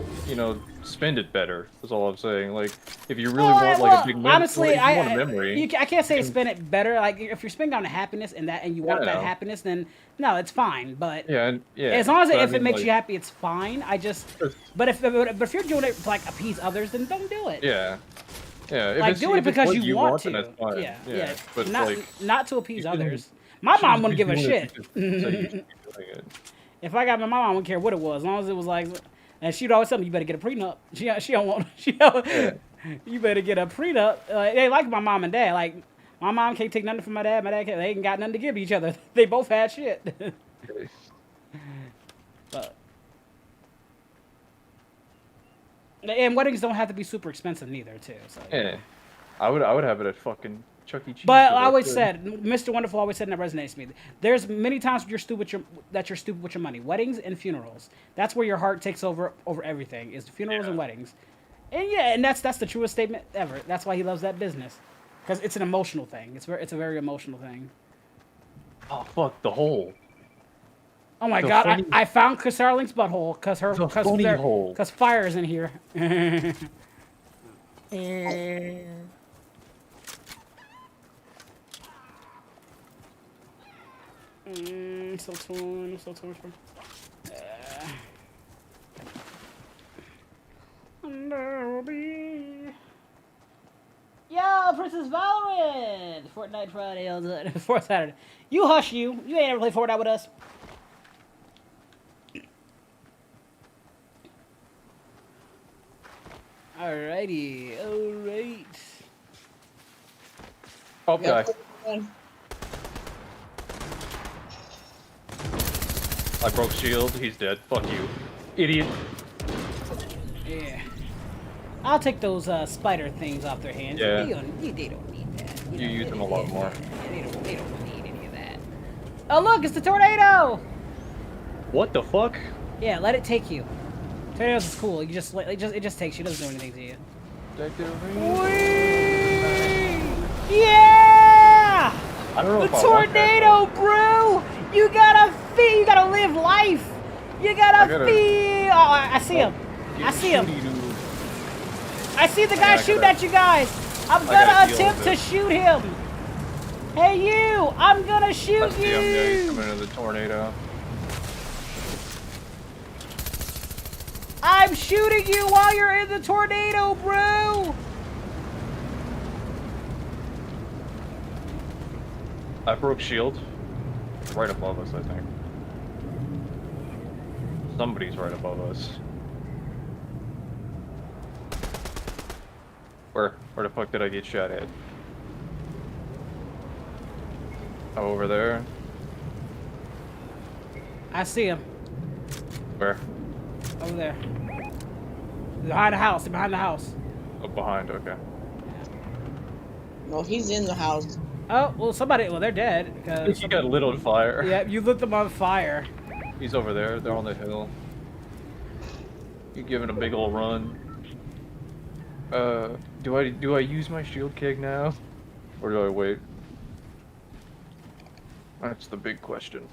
spend it better. That's all I'm saying. Like if you really want like a big memory, honestly, if you want a memory. I can't say spend it better. Like if you're spending on happiness and you want that happiness, then no, it's fine. But as long as if it makes you happy, it's fine. But if you're doing it to like appease others, then don't do it. Yeah. Yeah, if like do it because you want to. That's fine. Yeah. But not to appease others. My mom wouldn't give a shit. If I got my mom, I wouldn't care what it was, as long as it was like. And she'd always tell me, "You better get a prenup." She don't want. You better get a prenup. They like my mom and dad. Like my mom can't take nothing from my dad. My dad can't. They ain't got nothing to give each other. They both had shit. And weddings don't have to be super expensive neither, too. So. Yeah, I would have it at fucking Chuck E. Cheese. But I always said, Mr. Wonderful always said, and that resonates with me. There's many times you're stupid with your money. Weddings and funerals. That's where your heart takes over everything. Is funerals and weddings. And that's the truest statement ever. That's why he loves that business, because it's an emotional thing. It's a very emotional thing. Oh fuck the hole. Oh my god! I found Starlink's butthole because fire's in here. So torn. Yo, Princess Valorant! Fortnite Friday on the 4th Saturday. You hush you. You ain't ever played Fortnite with us. Alrighty. Alright. Okay. I broke shield. He's dead. Fuck you, idiot. Yeah. I'll take those spider things off their hands. Yeah. They don't need that. You use them a lot more. They don't need any of that. Oh look, it's the tornado! What the fuck? Yeah, let it take you. Tornadoes is cool. You just it just takes you. It doesn't do anything to you. Whee! Yeah! I don't know the tornado, bro! You gotta feel. You gotta live life. You gotta feel. Oh, I see him. I see him. I see the guy shooting at you guys. I'm gonna attempt to shoot him. Hey, you! I'm gonna shoot you. He's coming into the tornado. I'm shooting you while you're in the tornado, bro! I broke shield. Right above us, I think. Somebody's right above us. Where the fuck did I get shot at? Oh, over there. I see him. Where? Over there. Behind the house. Behind the house. Oh, behind. Okay. No, he's in the house. Oh, well, somebody... Well, they're dead. Because He got lit on fire. Yeah, you lit them on fire. He's over there. They're on the hill. You giving a big ol' run. Do I use my shield keg now? Or do I wait? That's the big question.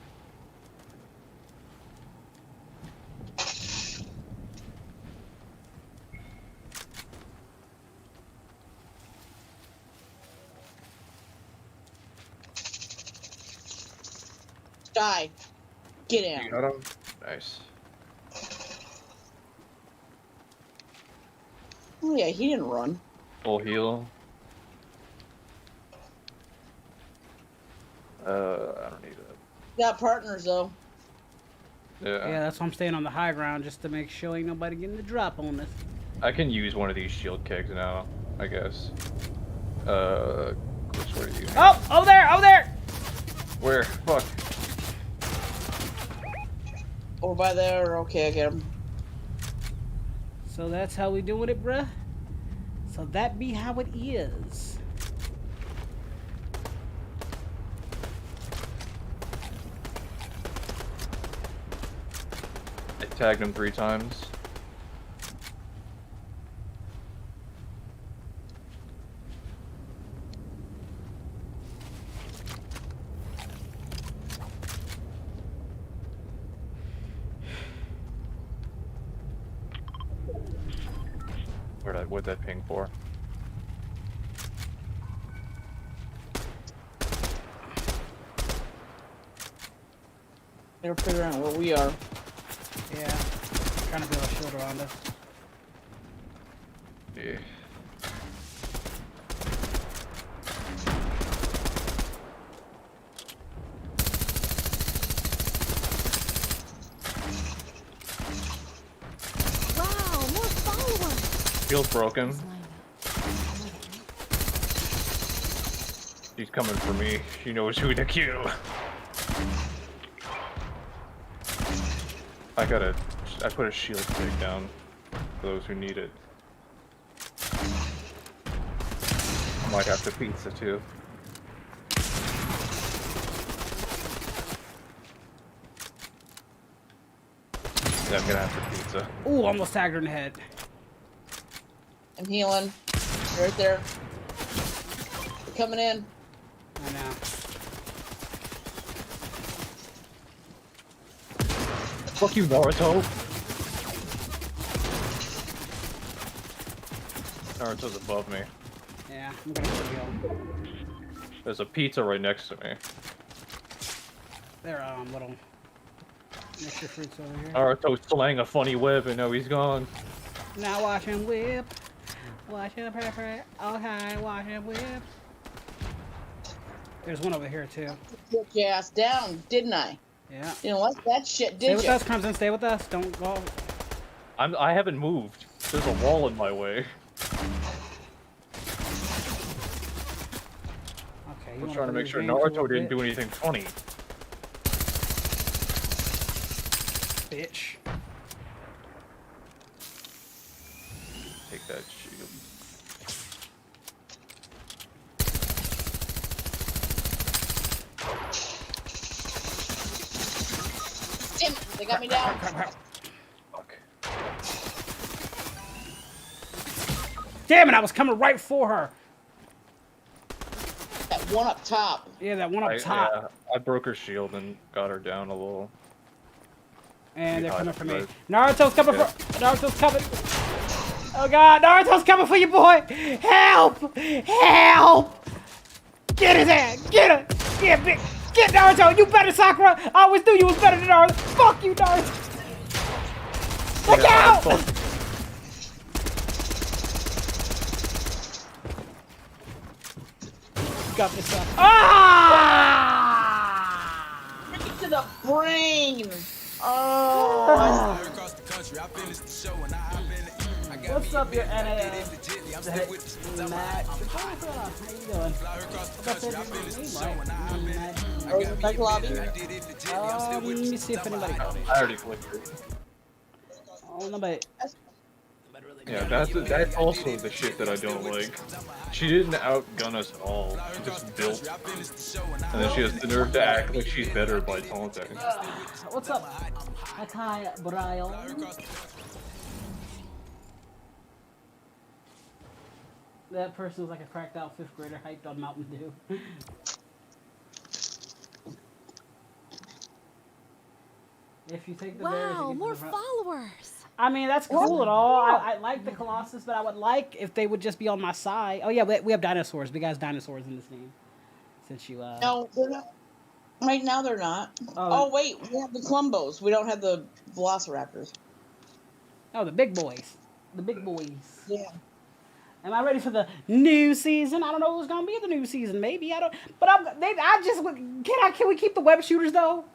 Die. Get You in. got him? Nice. Oh yeah, he didn't run. Full heal. I don't need it. Got partners though. Yeah, that's why I'm staying on the high ground just to make sure ain't nobody getting the drop on us. I can use one of these shield kegs now, I guess. Which way are you? Oh, over there, over there! Where? Fuck. Over by there. Okay, I get him. So that's how we doing it, bruh. So that be how it is. I tagged him 3 times. What'd that ping for? They're figuring out where we are. Yeah. Trying to build a shield around us. Yeah. Wow, more followers. Shield's broken. He's lined up. She's coming for me. She knows who to kill. I put a shield stick down for those who need it. I might have to pizza too. Yeah, I'm gonna have to pizza. Ooh, almost tagged her in the head. I'm healing. Right there. They're coming in. I know. Fuck you, Naruto! Naruto's above me. Yeah, I'm gonna heal. There's a pizza right next to me. They're little mixture fruits over here. Naruto's slaying a funny whip and now he's gone. Now watch him whip. Watch him pepper. Okay, watch him whip. There's one over here too. Put your ass down, didn't I? Yeah. You know what? That shit Stay did with you? us, Crimson. Stay with us. Don't go. I haven't moved. There's a wall in my way. Okay. I'm trying to make sure Naruto didn't do anything funny. Bitch. Take that shield. Damn it, they got me down. Fuck. Damn it! I was coming right for her. That one up top. Yeah, that one up top. Yeah, I broke her shield and got her down a little. And they're Hide coming for me. first. Naruto's coming Yeah. for. Naruto's coming. Oh god, Naruto's coming for you, boy! Help! Help! Get his ass! Get her! Get big! Get Naruto! You better, Sakura! I always knew you was better than Naruto! Fuck you, Naruto! Look Yeah, out! Got this up. Ah! Right to the brain. Oh. What's up, your NAS? Matt. What's going on? How you doing? That's it. Or back lobby. Let me see if anybody got it. I already clicked it. Oh, nobody. Yeah, that's also the shit that I don't like. She didn't outgun us at all. She just built. And then she has the nerve to act like she's better by taunting. What's up? Hi, Brian. That person was like a cracked out 5th grader hyped on Mountain Dew. If you take the bears, you Wow, get more the front. followers. I mean, that's cool and all. I like the Colossus, but I would like if they would just be on my side. Oh, yeah, we have dinosaurs. Big ass dinosaurs in this game. Since you, No, they're not. Right now they're not. Oh, wait, we have the Clumbos. We don't have the Velociraptors. Oh, the big boys. The big boys. Yeah. Am I ready for the new season? I don't know who's gonna be in the new season. Maybe I don't. But can we keep the web shooters though?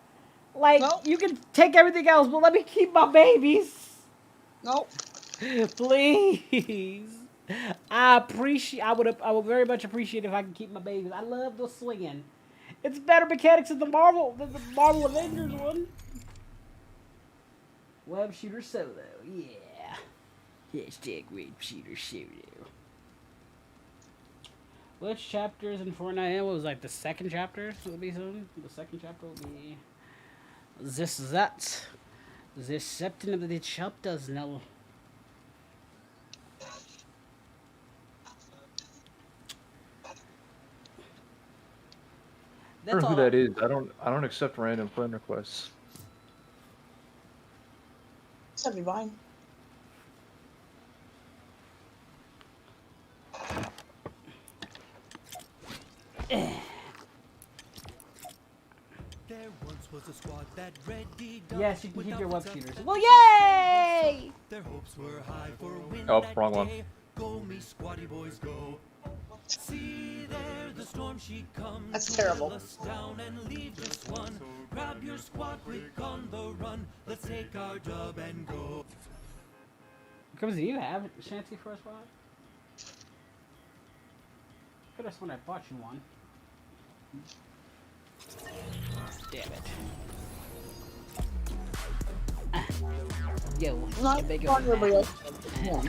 Like Nope. you can take everything else, but let me keep my babies. Nope. Please. I would very much appreciate if I could keep my babies. I love the swinging. It's better mechanics than the Marvel Avengers one. Web shooter solo, yeah. Hashtag web shooter solo. Which chapters in Fortnite? What was like the second chapter? Will be soon. The second chapter will be that. This septon of the chapters now. I don't know who that is. I don't accept random friend requests. That'd be fine. There once was a squad that ready. Yes, you can keep your web shooters. Well, yay! Their hopes were high for a win. Oh, that wrong one. day. Go me squatty boys go. See there the storm she comes. That's to terrible. pull us down and leave just one. Grab your squad quick on the run. Let's take our dub and go. What comes do you have? Shanty for a spot? Could have sworn I bought you one. Damn it. Yo, Not big fun, everybody else. Yeah.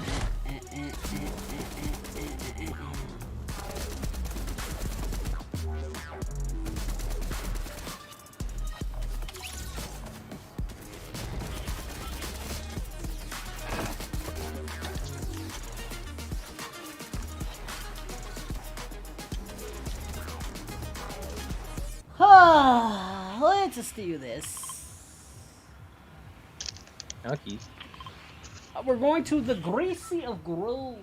Let's just do this. Okay. We're going to the Greasy of Grove.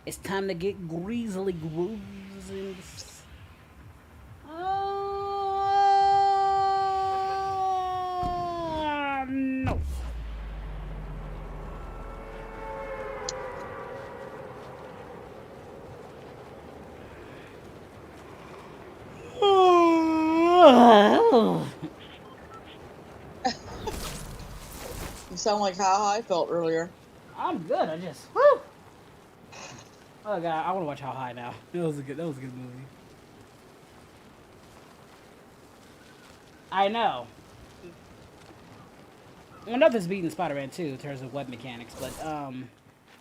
It's time to get greasily grooves in this. No. You sound like how I felt earlier. I'm good. I just woo. Oh god, I want to watch How High now. That was a good movie. I know. Well, nothing's beating Spider-Man 2 in terms of web mechanics, but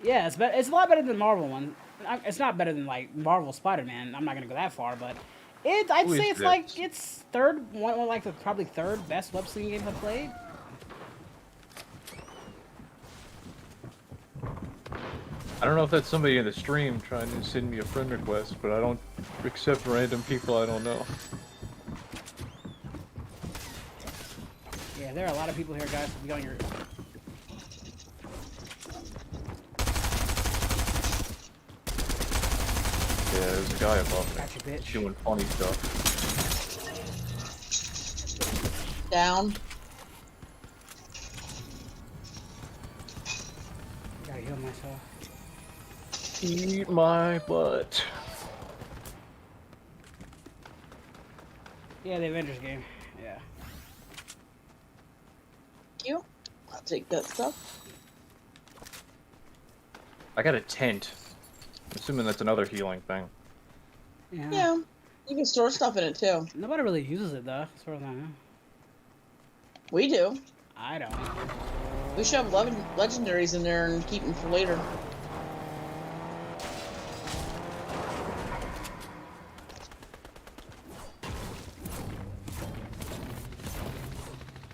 yeah, it's a lot better than the Marvel one. It's not better than like Marvel Spider-Man. I'm not gonna go that far, but I'd Who say is it's this? like it's one like the probably third best web slinging games I've played. I don't know if that's somebody in the stream trying to send me a friend request, but I don't accept random people I don't know. Yeah, there are a lot of people here, guys. Be on your. Yeah, there's a guy above me Gotcha, bitch. doing funny stuff. Down. Gotta heal myself. Eat my butt. Yeah, the Avengers game. Yeah. Thank you. I'll take that stuff. I got a tent. I'm assuming that's another healing thing. Yeah. Yeah. You can store stuff in it too. Nobody really uses it though. As far as I know. We do. I don't. We should have legendaries in there and keep them for later.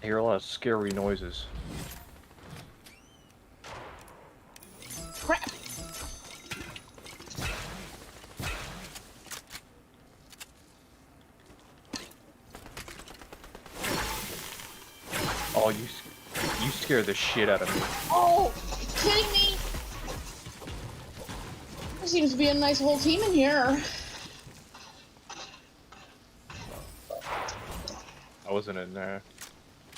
I hear a lot of scary noises. Crap. Oh, you scared the shit out of me. Oh, kidding me? There seems to be a nice whole team in here. I wasn't in there.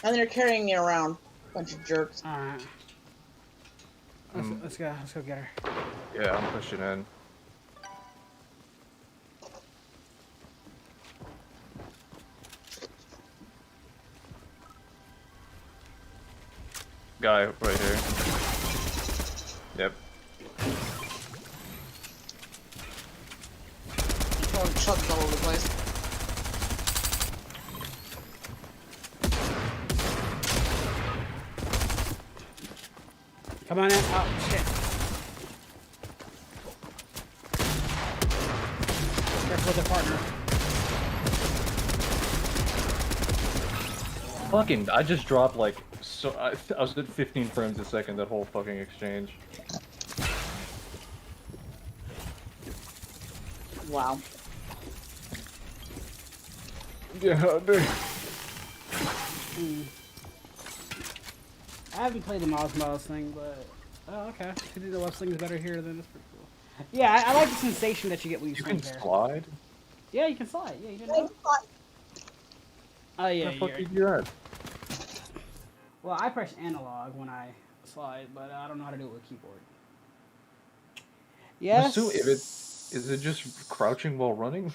And they're carrying me around. Bunch of jerks. Alright. Let's go. Let's go get her. Yeah, I'm pushing in. Guy right here. Yep. Throwing chucks all over the place. Come on in. Oh, shit. Careful with the partner. Fucking, I just dropped like, so I was at 15 frames a second that whole fucking exchange. Wow. Yeah, dude. I haven't played the Miles thing, but oh, okay. I think the left thing's better here than it's pretty cool. Yeah, I like the sensation that you get when you You swing can there. slide? Yeah, you can slide. Yeah, you didn't know? Oh yeah, Where the fuck yeah. did you at? Well, I press analog when I slide, but I don't know how to do it with keyboard. Yes. So if it is it just crouching while running?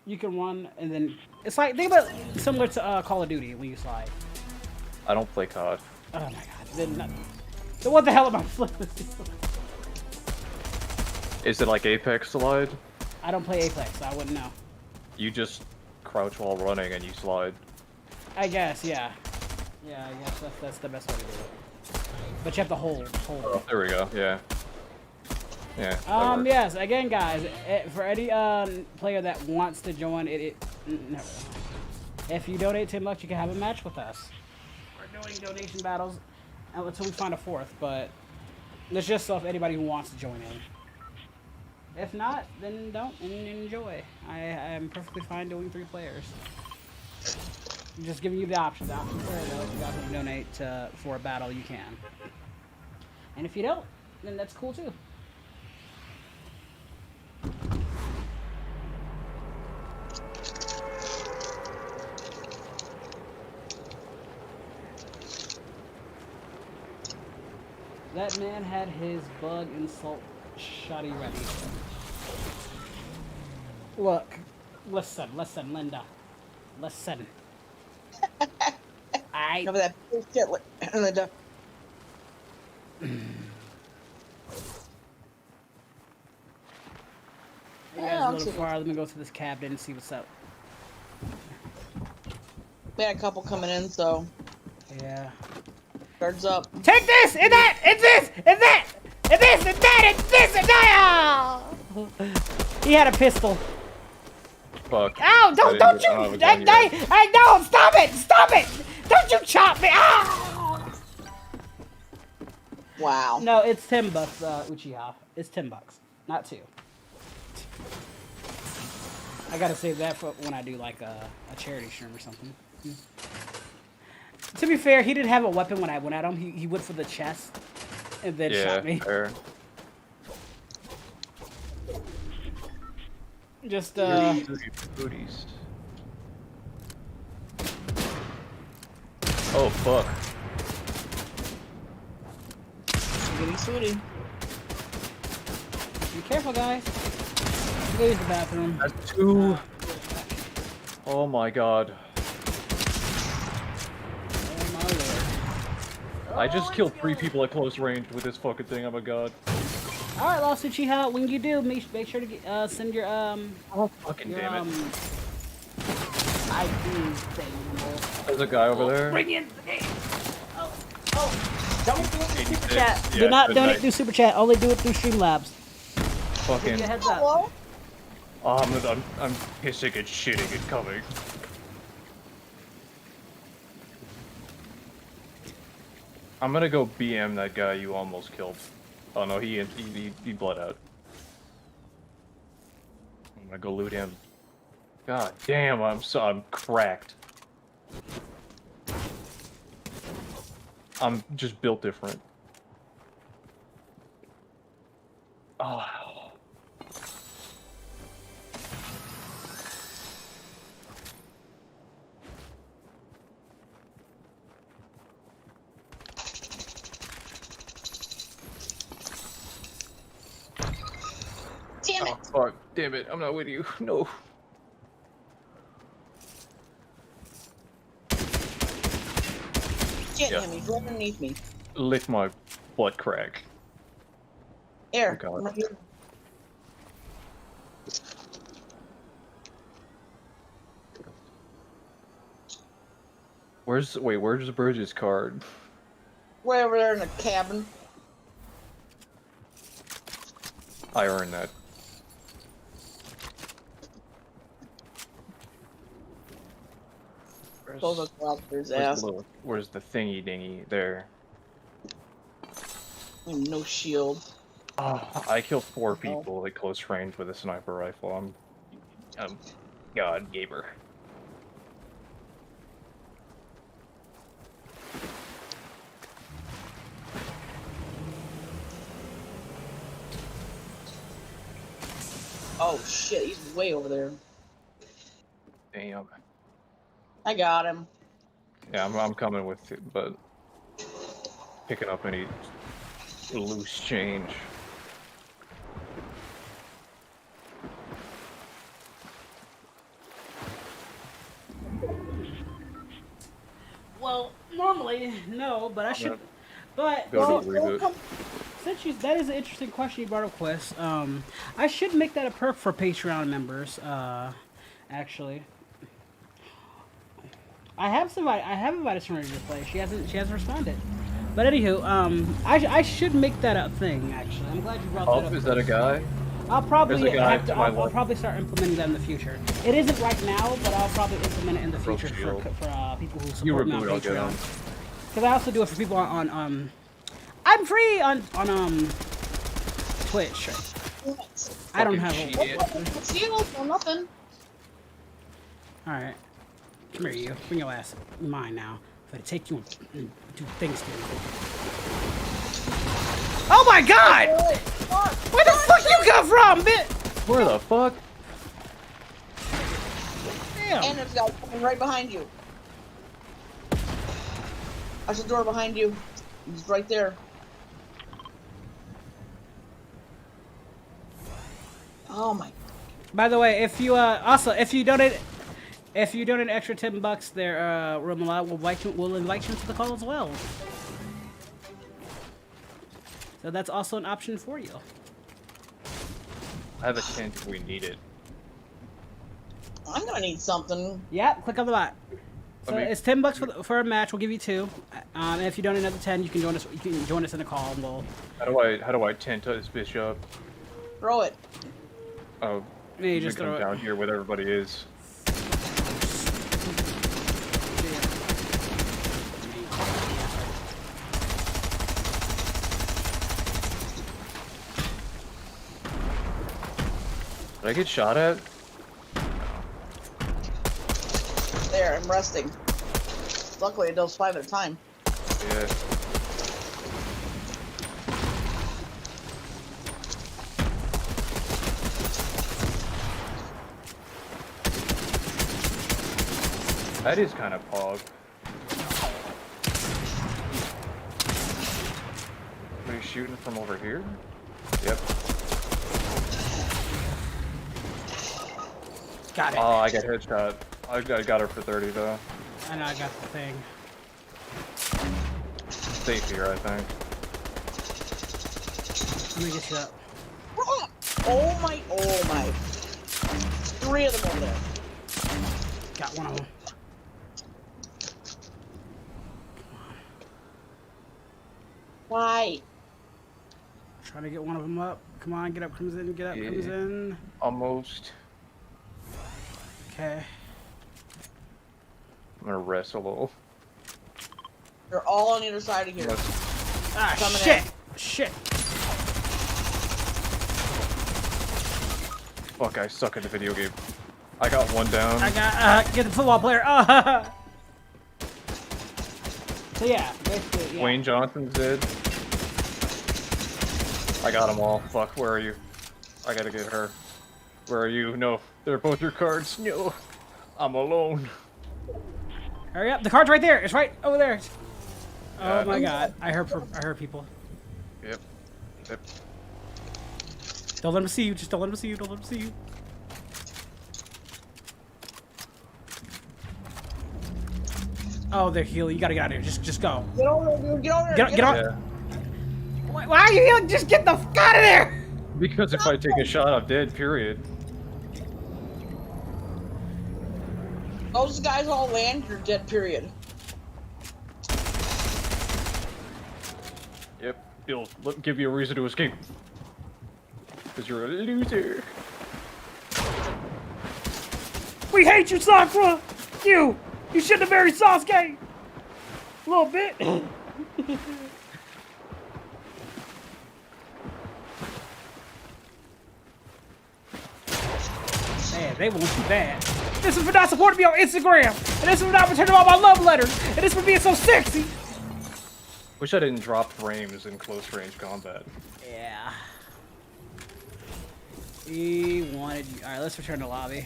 You can run and then it's like think about similar to Call of Duty when you slide. I don't play COD. Oh my god. Then what the hell am I flipping? Is it like Apex slide? I don't play Apex, so I wouldn't know. You just crouch while running and you slide. I guess, yeah. Yeah, I guess that's the best way to do it. But you have to hold. Oh, there we go. Yeah. Yeah. that works. Yes. Again, guys, for any player that wants to join, no. If you donate $10, you can have a match with us. We're doing donation battles until we find a fourth, but it's just so if anybody who wants to join in. If not, then don't and enjoy. I am perfectly fine doing 3 players. I'm just giving you the option. The option's there, though. If you guys want to donate for a battle, you can. And if you don't, then that's cool too. That man had his bug insult shoddy ready. Look, listen, Linda. Listen. Cover that shit, Linda. You guys a little far. Let me go to this cabinet and see what's up. We had a couple coming in, so Yeah. guards up. Take this and that and this and that and this and that and this and that. He had a pistol. Fuck. Ow! Don't you! I no! Stop it! Stop it! Don't you chop me! Ow! Wow. No, it's $10, Uchiha. It's $10, not 2. I gotta save that for when I do like a charity stream or something. To be fair, he didn't have a weapon when I went at him. He went for the chest and then shot me. Fair. Just Booties. Oh fuck. Getting sweaty. be careful, guys. Go use the bathroom. That's 2. Oh my god. Oh my lord. I just killed 3 people at close range with this fucking thing. I'm a god. All right, Lost Uchiha. When you do, make sure to get, send your Oh fucking your damn it. ID thing. There's a guy over there. Bring in the game. Oh, don't do it through 86. Super Chat. Yeah, Do not good donate night. through Super Chat. Only do it through Streamlabs. Fucking. Give you a heads up. Hello? Oh, I'm pissing and shitting and coming. I'm gonna go BM that guy you almost killed. Oh no, he bled out. I'm gonna go loot him. God damn, I'm cracked. I'm just built different. Oh. Damn Oh, it! fuck. Damn it. I'm not with you. No. Can't Yeah. hit me. He's right underneath me. Lick my butt crack. Air. Oh, God. I'm right here. Where's Bridges' card? Way over there in the cabin. I earned that. Those are Lobster's Where's ass. where's the thingy dingy there? No shield. Oh, I killed 4 No. people at close range with a sniper rifle. I'm God gamer. Oh shit, he's way over there. Damn. I got him. Yeah, I'm coming with it, but picking up any loose change. Well, normally no, but I should. But Go to the reboot. since that is an interesting question you brought up, Quest. I should make that a perk for Patreon members. Actually, I have invited Serenity to play. She hasn't responded. But anywho, I should make that a thing. Actually, I'm glad you brought that up. Is that a guy? I'll probably There's a guy have to. to my I'll left. probably start implementing that in the future. It isn't right now, but I'll probably implement it in the Broke future shield. for people who You support me on reboot, I'll get Patreon. on. Because I also do it for people on I'm free on Twitch. I don't have Fucking a. cheated. Shield or nothing. All right, come here, you. Bring your ass. Mine now. I'm gonna take you and do things to you. Oh my God! Where the fuck you come from, bitch? Where the fuck? Damn. And there's a guy coming right behind you. There's a door behind you. He's right there. Oh my. By the way, if you also if you donate an extra $10 there, Romola will invite you to the call as well. So that's also an option for you. I have a tent if we need it. I'm gonna need something. Yep, click on the bot. So Let me- it's $10 for a match. We'll give you 2. And if you donate another 10, you can join us. You can join us in the call, and we'll. How do I tent this bitch up? Throw it. Oh, Yeah, you you just come throw it. down here where everybody is. Did I get shot at? There, I'm resting. Luckily, it does 5 at a time. Yeah. That is kind of pog. Are you shooting from over here? Yep. Got it. Oh, I got headshot. I got her for 30 though. I know I got the thing. Safe here, I think. Let me get you up. Oh my. 3 of them over there. Got one of them. Why? Trying to get one of them up. Come on, get up, comes in, get up, comes Yeah. in. Almost. Okay. I'm gonna rest a little. They're all on either side of here. Ah, Coming shit! in. Shit! Fuck, I suck at the video game. I got one down. I got, get the football player. So yeah, basically, yeah. Wayne Johnson's dead. I got them all. Fuck, where are you? I gotta get her. Where are you? No, they're both your cards. No, I'm alone. Hurry up! The card's right there. It's right over there. Oh Yeah. my God! I heard people. Yep. Yep. Don't let him see you. Just don't let him see you. Don't let him see you. Oh, they're healing. You gotta get out of here. Just go. Get over there, dude. Get over there. Get on. Yeah. Why are you healing? Just get the fuck out of there. Because if I take a shot, I'm dead, period. Those guys all land, you're dead, period. Yep. It'll give you a reason to escape. Because you're a loser. We hate you, Sakura. You shouldn't have married Sasuke. A little bit. Man, they want you bad. This is for not supporting me on Instagram. And this is for not returning all my love letters. And this is for being so sexy. Wish I didn't drop frames in close range combat. Yeah. He wanted you. Alright, let's return to lobby.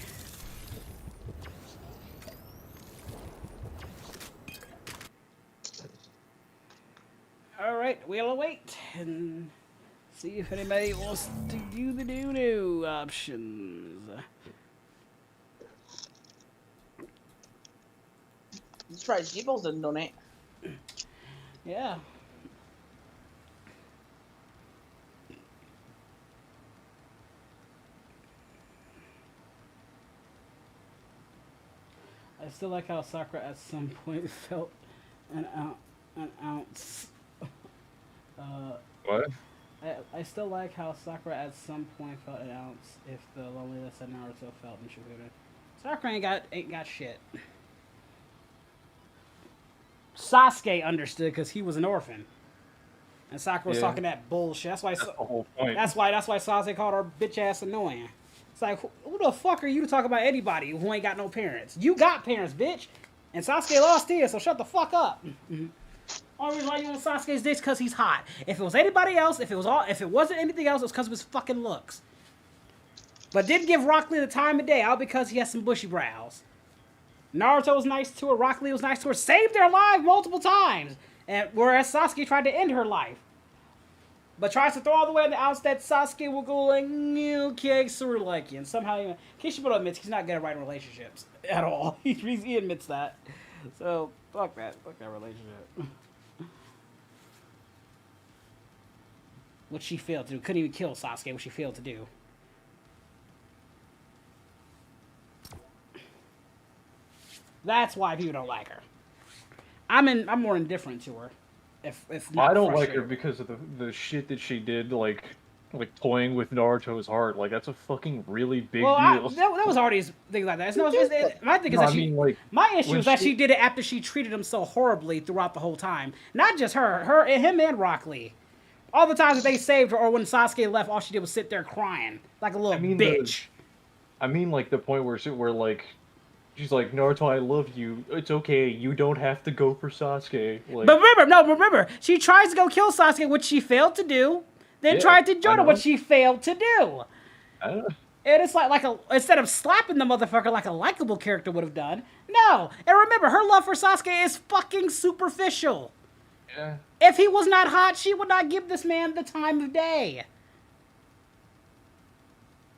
Alright, we'll await and see if anybody wants to do the doo-doo options. I'm surprised G-Balls didn't donate. Yeah. I still like how Sakura at some point felt an ounce. What? I still like how Sakura at some point felt an ounce if the loneliness that Naruto felt in Shippuden. Sakura ain't got shit. Sasuke understood because he was an orphan, and Sakura was talking that bullshit. That's why. That's the whole point. That's why Sasuke called her bitch ass annoying. It's like, who the fuck are you to talk about anybody who ain't got no parents? You got parents, bitch. And Sasuke lost his, so shut the fuck up. Only reason why you on Sasuke's dick is because he's hot. If it was anybody else, if it wasn't anything else, it was because of his fucking looks. But did give Rock Lee the time of day, all because he has some bushy brows. Naruto was nice to her, Rock Lee was nice to her, saved their life multiple times. And whereas Sasuke tried to end her life. But tries to throw all the way in the outs that Sasuke will go like, okay, Tsuruleki. And somehow, Kishimoto admits he's not good at writing relationships at all. He admits that. So, fuck that. Fuck that relationship. What she failed to do. Couldn't even kill Sasuke, what she failed to do. That's why people don't like her. I'm more indifferent to her. If not I don't like her frustrated. because of the shit that she did, like toying with Naruto's heart. Like, that's a fucking really big Well, deal. that was already things like that. My thing is No, that I mean, like, my issue when is that she- she did it after she treated him so horribly throughout the whole time. Not just her and him and Rock Lee. All the times that they saved her, or when Sasuke left, all she did was sit there crying like a little bitch. I mean, like, the point where like, she's like, Naruto, I love you. It's okay. You don't have to go for Sasuke. Like, But remember, she tries to go kill Sasuke, which she failed to do. Then Yeah, tried to I join him, know. which she failed to do. I don't know. And it's instead of slapping the motherfucker like a likable character would have done, no. And remember, her love for Sasuke is fucking superficial. Yeah. If he was not hot, she would not give this man the time of day.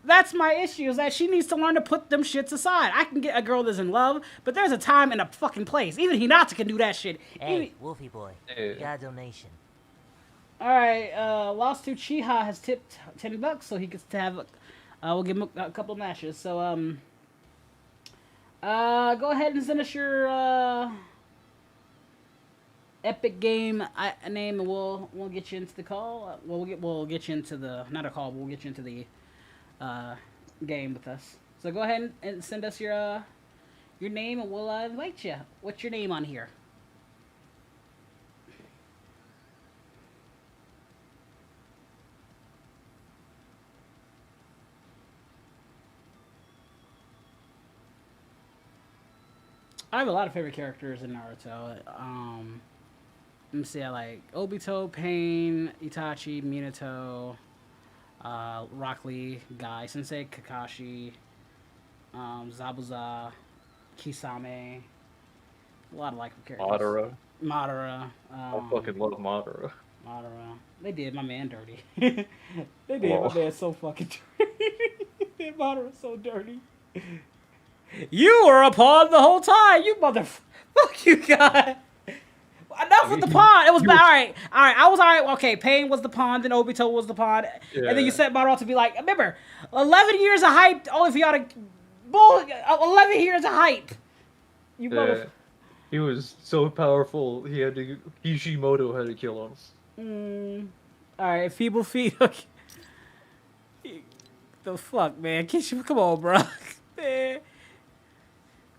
That's my issue, is that she needs to learn to put them shits aside. I can get a girl that's in love, but there's a time and a fucking place. Even Hinata can do that shit. Hey, Wolfie boy, Yeah. you got a donation. Alright, Lost to Chiha has tipped $10, so he gets to have, we'll give him a couple of matches. So, go ahead and send us your, Epic game name, and we'll get you into the call. We'll get you into the, not a call, but we'll get you into the game with us. So go ahead and send us your name, and we'll invite you. What's your name on here? I have a lot of favorite characters in Naruto. Let me see, I like Obito, Pain, Itachi, Minato, Rock Lee, Guy, Sensei, Kakashi, Zabuza, Kisame. A lot of likable characters. Madara. Madara. I fucking love Madara. Madara. They did my man dirty. They did my man so fucking dirty. Madara's so dirty. You were a pawn the whole time, you fuck you, God. Enough with the pawn. It was all right. I was all right. Okay, Pain was the pawn, then Obito was the pawn, and then you set Madara to be like, remember, 11 years of hype, only for y'all to 11 years of hype. You motherfucker. He was so powerful. Kishimoto had to kill him. All right, feeble feet. Okay. The fuck, man? Come on, bro. Man.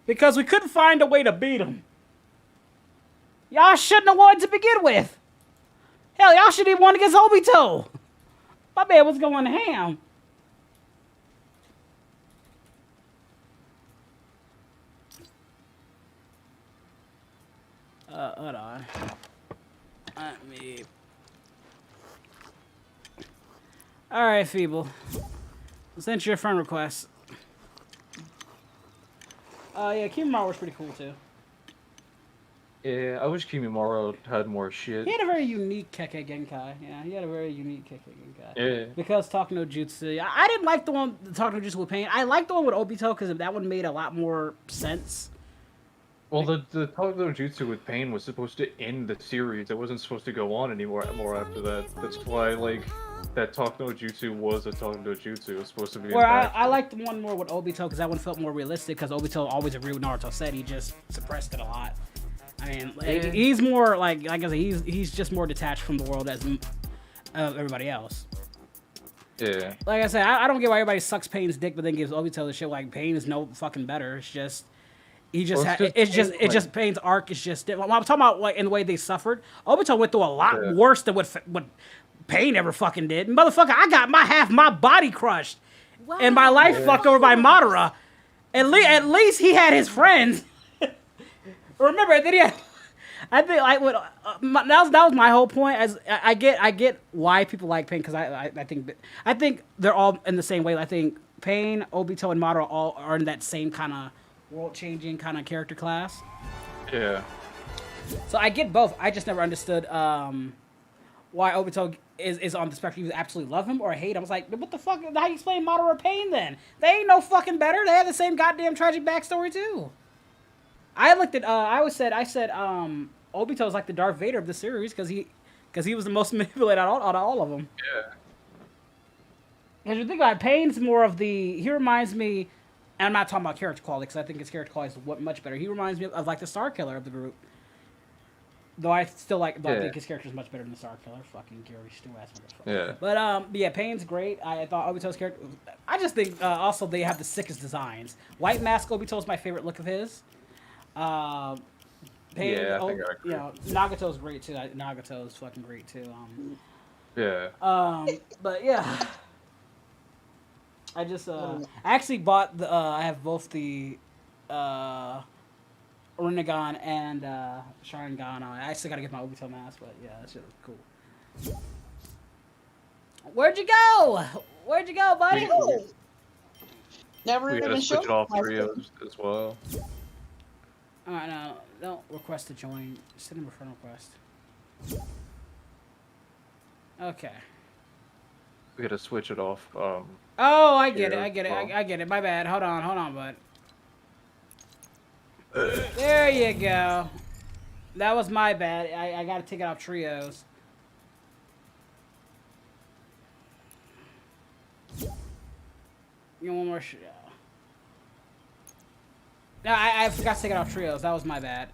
Because we couldn't find a way to beat him. Y'all shouldn't have won to begin with. Hell, y'all shouldn't even won against Obito. My man was going ham. Hold on. Let me... Alright, Feeble. Sent you a friend request. Yeah, Kimimaro was pretty cool, too. Yeah, I wish Kimimaro had more shit. He had a very unique Kekkei Genkai. Yeah, he had a very unique Kekkei Genkai. Yeah. Because Talk no Jutsu. I didn't like the one, Talk no Jutsu with Pain. I liked the one with Obito because that one made a lot more sense. Well, the Talk no Jutsu with Pain was supposed to end the series. It wasn't supposed to go on anymore after that. That's why, like, that Talk no Jutsu was a Talk no Jutsu. It was supposed to be. Where I liked the one more with Obito because that one felt more realistic because Obito always agreed with Naruto said. He just suppressed it a lot. I mean, like, he's more like I said, he's just more detached from the world as everybody else. Yeah. Like I said, I don't get why everybody sucks Pain's dick, but then gives Obito the shit. Like Pain is no fucking better. It's just it's just Pain's arc is just. I'm talking about like in the way they suffered. Obito went through a lot worse than what Pain ever fucking did. Motherfucker, I got half my body crushed and my life fucked over by Madara. At least he had his friends. Remember, then he had, I think like that was my whole point. As I get why people like Pain because I think they're all in the same way. I think Pain, Obito, and Madara all are in that same kind of world-changing kind of character class. Yeah. So I get both. I just never understood why Obito is on the spectrum. You absolutely love him or hate him. I was like, what the fuck? How do you explain Madara or Pain then? They ain't no fucking better. They have the same goddamn tragic backstory too. I looked at. I said Obito's like the Darth Vader of the series because he was the most manipulated out of all of them. Yeah. Because you think about it, Pain's more of the. He reminds me, and I'm not talking about character quality because I think his character quality is much better. He reminds me of like the Star Killer of the group. Though I still like. I think his character is much better than the Star Killer. Fucking Gary Stu ass motherfucker. Yeah. But yeah, Pain's great. I thought Obito's character. I just think also they have the sickest designs. White Mask Obito is my favorite look of his. Pain, yeah, I think I agree. You know, Nagato's great too. Nagato's fucking great too. Yeah. But yeah, I just I actually bought the. I have both the Rinnegan and Sharingan on. I still gotta get my Obito mask, but yeah, that shit was cool. Where'd you go? Where'd you go, buddy? Never We even gotta switch showed off trios as well. Alright, now, don't request to join. Send him a friend request. Okay. We gotta switch it off. Oh, I get it. I get it. My bad. Hold on, bud. There you go. That was my bad. I gotta take it off trios. You want one more shit? No, I forgot to take it off trios. That was my bad.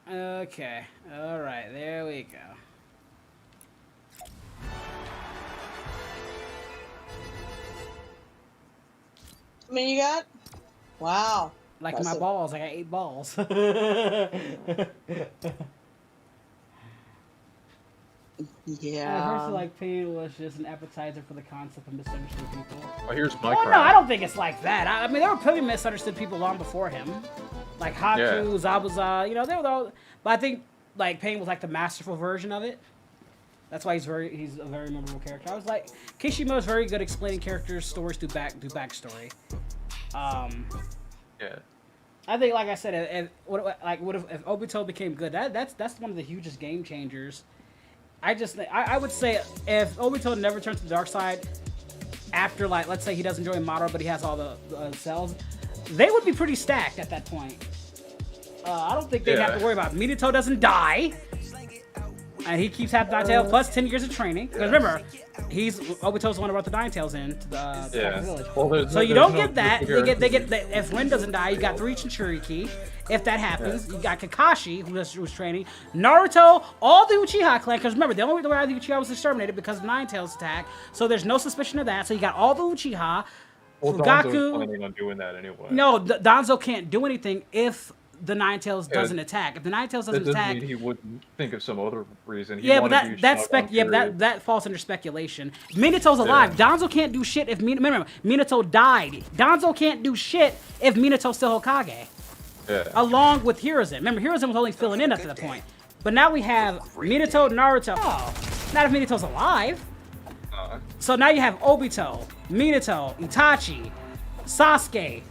Okay. Alright, there we go. How many you got? Wow. Like That's my balls. I got 8 balls. Yeah. I feel like Pain was just an appetizer for the concept of misunderstood people. Oh, here's my Oh, crown. no, I don't think it's like that. I mean, there were plenty of misunderstood people long before him. Like Haku, Zabuza, you know, they were all... But I think, like, Pain was like the masterful version of it. That's why he's a very memorable character. I was like, Kishimo's very good explaining characters' stories through backstory. Yeah. I think, like I said, if Obito became good, that's one of the hugest game changers. I would say if Obito never turns to the dark side after, like, let's say he doesn't join Madara, but he has all the cells, they would be pretty stacked at that point. I don't think they'd have to worry about Minato doesn't die. And he keeps having Ninetales plus 10 years of training. Because remember, Obito's the one who brought the Ninetales in to the village. Well, so you don't get that. If Rin doesn't die, you got 3 Jinchuriki. If that happens, you got Kakashi, who's training. Naruto, all the Uchiha clan. Because remember, the only way the Uchiha was exterminated because of the Ninetales attack. So there's no suspicion of that. So you got all the Uchiha. Well, Fugaku. Danzo's planning on doing that anyway. No, Danzo can't do anything if the Ninetales doesn't attack. If the Ninetales doesn't attack, mean he wouldn't think of some other reason. But that falls under speculation. Minato's alive. Danzo can't do shit if remember, Minato died. Danzo can't do shit if Minato's still Hokage. Yeah. Along with Hiruzen. Remember, Hiruzen was only filling in up to that point. But now we have Minato, Naruto. Oh, not if Minato's alive. So now you have Obito, Minato, Itachi, Sasuke,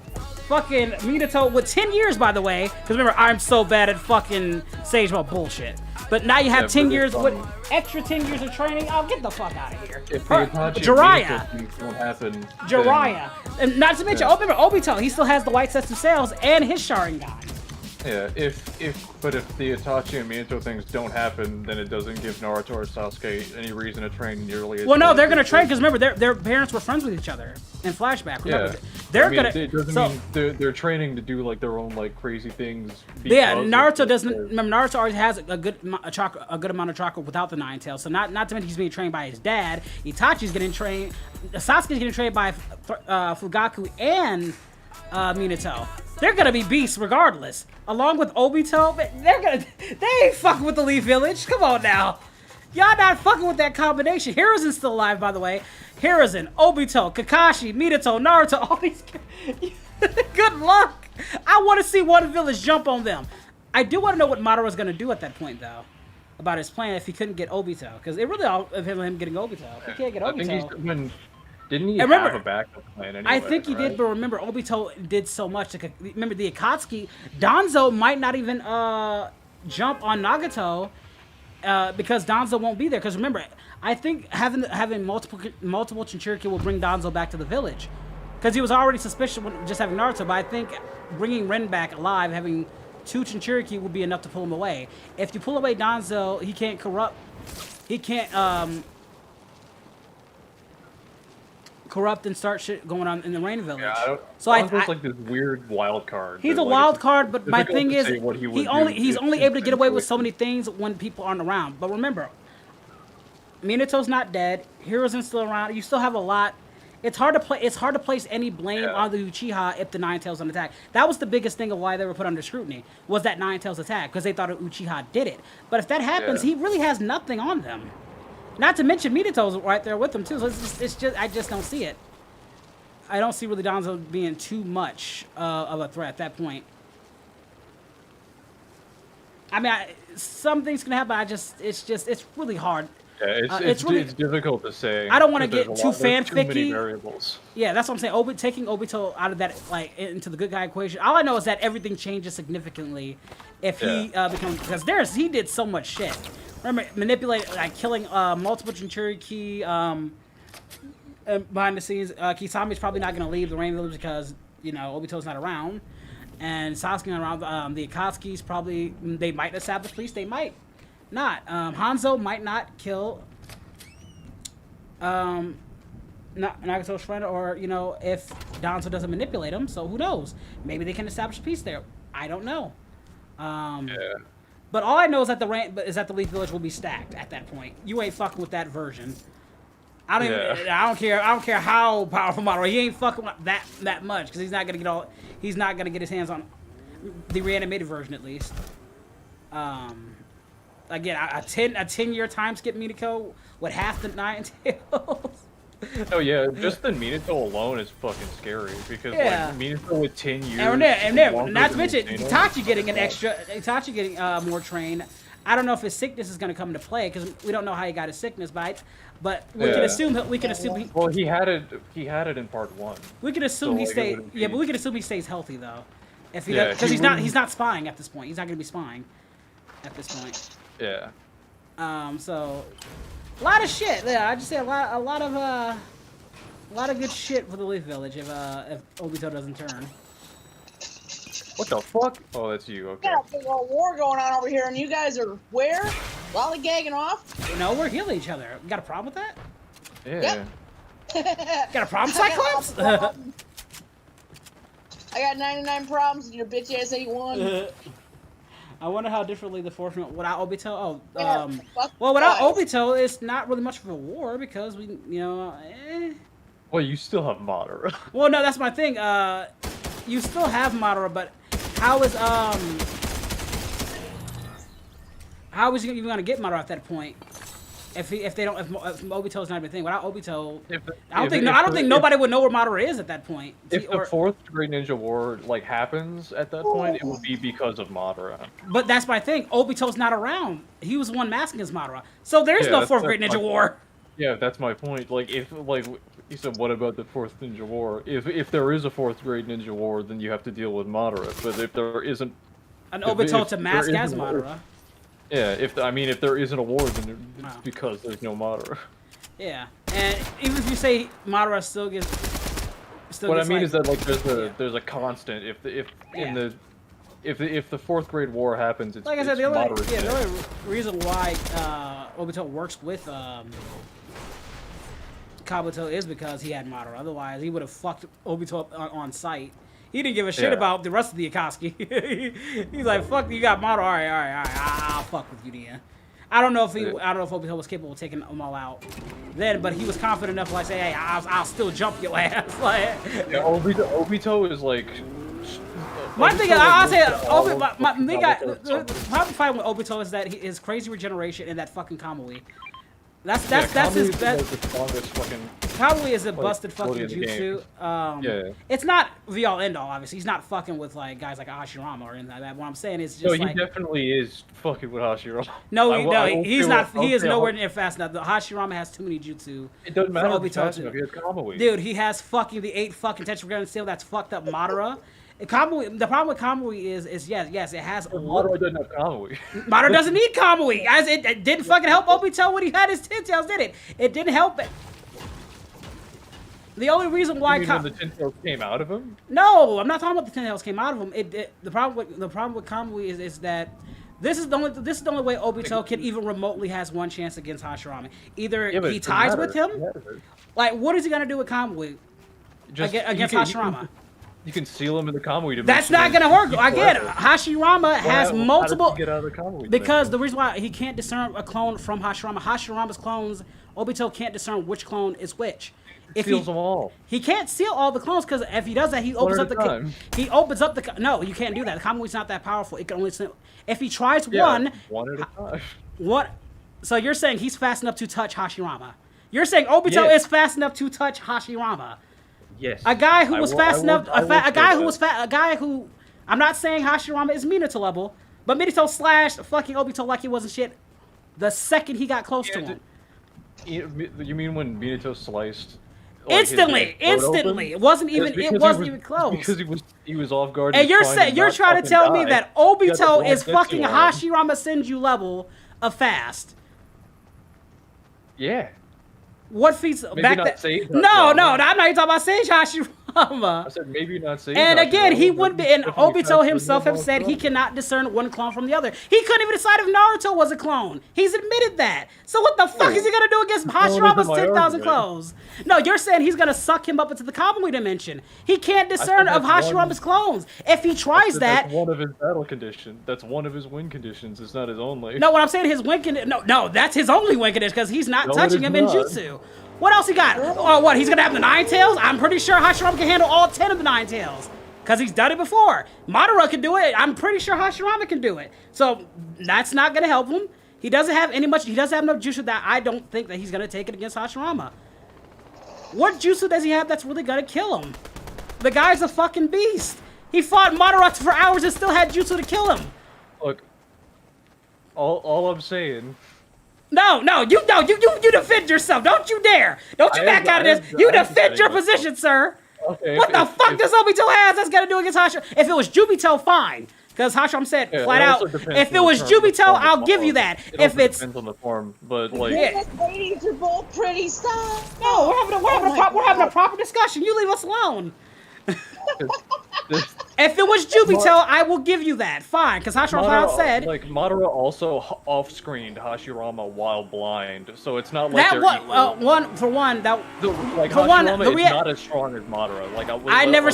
fucking Minato with 10 years, by the way. Because remember, I'm so bad at fucking Sage Mode bullshit. But now you have 10 years with extra 10 years of training. Oh, get the fuck out of here. If the Itachi Jiraiya. won't happen. Jiraiya. And not to mention, remember, Obito, he still has the White Setsu Cells and his Sharingan. Yeah, if the Itachi and Minato things don't happen, then it doesn't give Naruto or Sasuke any reason to train nearly as well, no, they're gonna train because remember, their parents were friends with each other in flashback. Remember, It doesn't mean they're training to do like their own like crazy things. Yeah, Naruto doesn't. Remember, Naruto already has a good amount of chakra without the Ninetales. So not to mention he's being trained by his dad. Itachi's getting trained. Sasuke's getting trained by Fugaku and Minato. They're gonna be beasts regardless. Along with Obito, they ain't fucking with the Leaf Village. Come on now. Y'all not fucking with that combination. Hiruzen's still alive, by the way. Hiruzen, Obito, Kakashi, Minato, Naruto, all these good luck. I want to see one village jump on them. I do want to know what Madara's gonna do at that point, though. About his plan if he couldn't get Obito. Because it really all of him getting Obito. If he can't get Obito. Didn't he have a backup plan anyway? I think he did, but remember, Obito did so much. Remember, the Akatsuki, Danzo might not even jump on Nagato because Danzo won't be there. Because remember, I think having multiple Jinchuriki will bring Danzo back to the village. Because he was already suspicious when just having Naruto, but I think bringing Ren back alive, having 2 Jinchuriki will be enough to pull him away. If you pull away Danzo, he can't corrupt and start shit going on in the Rain Village. Yeah, so Danzo's like this weird wild card. He's a wild card, but my thing is, he's only able to get away with so many things when people aren't around. But remember, Minato's not dead. Hiruzen's still around. You still have a lot. It's hard to place any blame on the Uchiha if the Ninetales don't attack. That was the biggest thing of why they were put under scrutiny, was that Ninetales attack, because they thought Uchiha did it. But if that happens, he really has nothing on them. Not to mention Minato's right there with them too. So it's just I just don't see it. I don't see really Danzo being too much of a threat at that point. I mean, some things can happen. It's really hard. Yeah, it's difficult to say. I don't want to get too fanficky. Too many variables. Yeah, that's what I'm saying. Taking Obito out of that, like, into the good guy equation. All I know is that everything changes significantly if he becomes, because he did so much shit. Remember, manipulating, like, killing multiple Jinchuriki behind the scenes. Kisami's probably not going to leave the Rain Village because, you know, Obito's not around. And Sasuke not around. The Akatsuki's probably, they might establish peace, they might not. Hanzo might not kill Nagato's friend, or, you know, if Danzo doesn't manipulate him, so who knows? Maybe they can establish peace there. I don't know. But all I know is that the Leaf Village will be stacked at that point. You ain't fucking with that version. I don't care how powerful Madara. He ain't fucking with that much because he's not gonna get his hands on the reanimated version at least. Again, a 10-year time skip Minako with half the Ninetales. Oh yeah, just the Minato alone is fucking scary because like Minato with 10 years. And then not to mention Itachi getting more trained. I don't know if his sickness is going to come into play because we don't know how he got his sickness, but we can assume Well, he had it in part 1. We can assume he but we can assume he stays healthy though. If he Yeah, because he he's not wouldn't- spying at this point. He's not gonna be spying at this point. Yeah. So a lot of shit. Yeah, I just say a lot of good shit for the Leaf Village if Obito doesn't turn. What the fuck? Oh, that's you. Okay. Got a big old war going on over here, and you guys are where? Lollygagging off? You know, we're healing each other. You got a problem with that? Yeah. Yep. Got a problem, Cyclops? I got 99 problems, and your bitch ass ain't one. I wonder how differently the force went without Obito. Oh, Yeah, fuck well, without guys. Obito, it's not really much of a war because we, Well, you still have Madara. Well, no, that's my thing. You still have Madara, but how is you even gonna get Madara at that point? If Obito's not even a thing, without Obito, I don't think nobody would know where Madara is at that point. If the fourth Great Ninja War like happens at that point, it would be because of Madara. But that's my thing. Obito's not around. He was the one masking his Madara. So there's no fourth Great Ninja War. Yeah, that's my point. Like if he said, what about the fourth Ninja War? If there is a fourth Great Ninja War, then you have to deal with Madara. But if there isn't an Obito to mask as Madara. Yeah, if there isn't a war, then it's because there's no Madara. Yeah, and even if you say Madara still gets, What I mean is that like there's a constant. If the fourth Great War happens, it's like I said, the Madara's only reason why Obito works with Kabuto is because he had Madara. Otherwise, he would have fucked Obito up on sight. He didn't give a shit about the rest of the Akatsuki. He's like, "Fuck, you got Madara. All right. I'll fuck with you then." I don't know if Obito was capable of taking them all out then, but he was confident enough to like say, "Hey, I'll still jump your ass." Like, yeah, Obito is like. My thing, I'll say, the problem fighting with Obito is that his crazy regeneration and that fucking Kamui. That's his best. The strongest fucking. Kamui is a busted fucking jutsu. Yeah. It's not the all end all, obviously. He's not fucking with like guys like Hashirama or anything like that. What I'm saying is just he definitely is fucking with Hashirama. He's not. He is nowhere near fast enough. The Hashirama has too many jutsu. It doesn't matter. Obito Fast enough. He has Kamui. Dude, he has fucking the 8 fucking Tetragram Steel that's fucked up Madara. Kamui, the problem with Kamui is yes, it has. Madara doesn't have Kamui. Madara doesn't need Kamui. Guys, it didn't fucking help Obito when he had his 10 tails, did it? It didn't help it. The only reason why when the 10 tails came out of him? No, I'm not talking about the 10 tails came out of him. The problem with Kamui is that this is the only way Obito can even remotely has one chance against Hashirama. Either he ties with him. Like, what is he gonna do with Kamui against Hashirama? You can seal him in the Kamui dimension. That's not gonna work. Again, Hashirama has multiple. Get out of the Kamui because the reason why he can't discern a clone from Hashirama's clones, Obito can't discern which clone is which. If seals them all. He can't seal all the clones because if he does that, he opens up the. No, you can't do that. The Kamui's not that powerful. It can only. If he tries one at a time. What? So you're saying he's fast enough to touch Hashirama? You're saying Obito is fast enough to touch Hashirama? Yes. A guy who was fast enough. A guy who. I'm not saying Hashirama is Minato level, but Minato slashed fucking Obito like he wasn't shit. The second he got close to him. You mean when Minato sliced? Instantly. It wasn't even close. Because he was off guard. And you're trying to tell me that Obito is fucking Hashirama Senju level of fast. Yeah. What feats maybe back not then? No, I'm not even talking about Sage Hashirama. I said maybe not Sage And again, Hashirama, he would be. And Obito himself have have said he cannot discern one clone from the other. He couldn't even decide if Naruto was a clone. He's admitted that. So what the fuck is he gonna do against Hashirama's 10,000 clones? No, you're saying he's gonna suck him up into the Kamui dimension. He can't discern of Hashirama's clones. If he tries that, that's one of his battle conditions. That's one of his win conditions. It's not his only. No, what I'm saying, his win condition. No, that's his only win condition because he's not touching him in jutsu. What else he got? Oh, what? He's gonna have the 9 tails? I'm pretty sure Hashirama can handle all 10 of the 9 tails. Because he's done it before. Madara can do it. I'm pretty sure Hashirama can do it. So that's not gonna help him. He doesn't have enough jutsu that I don't think that he's gonna take it against Hashirama. What jutsu does he have that's really gonna kill him? The guy's a fucking beast. He fought Madara for hours and still had jutsu to kill him. Look, all I'm saying. No, you defend yourself. Don't you dare. Don't you back out of this. You defend your position, sir. Okay, What the fuck does Obito has that's gonna do against Hashirama? If it was Jubito, fine. Because Hashirama said flat out, if it was Jubito, I'll give you that. If it's depends on the form, but like Yeah. Ladies are both pretty stuff. no, we're having a proper discussion. You leave us alone. this, If it was Jubito, I will give you that. Fine, because Hashirama flat out said like Madara also off-screened Hashirama while blind, so it's not like that they're one. equal. One for one, that Like for one, Hashirama the is not as strong as Madara. Like I never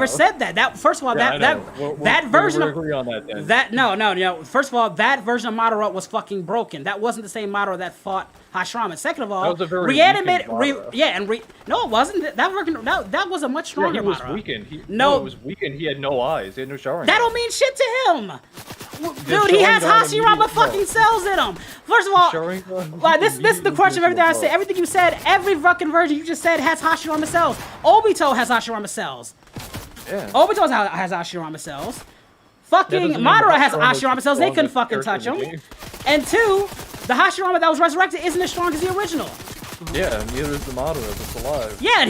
said that. That first of all, Yeah, I that know. that version we'll of agree on that then. that no. First of all, that version of Madara was fucking broken. That wasn't the same Madara that fought Hashirama. Second of all, That was a very reanimate. weakened Madara. No, it wasn't. That version that was a much Yeah, stronger he was Madara. weakened. No. It was weakened. He had no eyes. He had no Sharingan. That don't mean shit to him. Dude, he Sharingan has Hashirama immediately fucking broke. cells in him. First of all, Sharingan this is the crunch of everything I said. Everything you said, every fucking version you just said has Hashirama cells. Obito has Hashirama cells. Yeah. Obito has Hashirama cells. Fucking doesn't mean Madara has Hashirama's Hashirama cells. They couldn't strongest fucking touch character him. in And two, the Hashirama that was resurrected isn't as strong as the original. Yeah, neither is the Madara that's alive. Yeah, and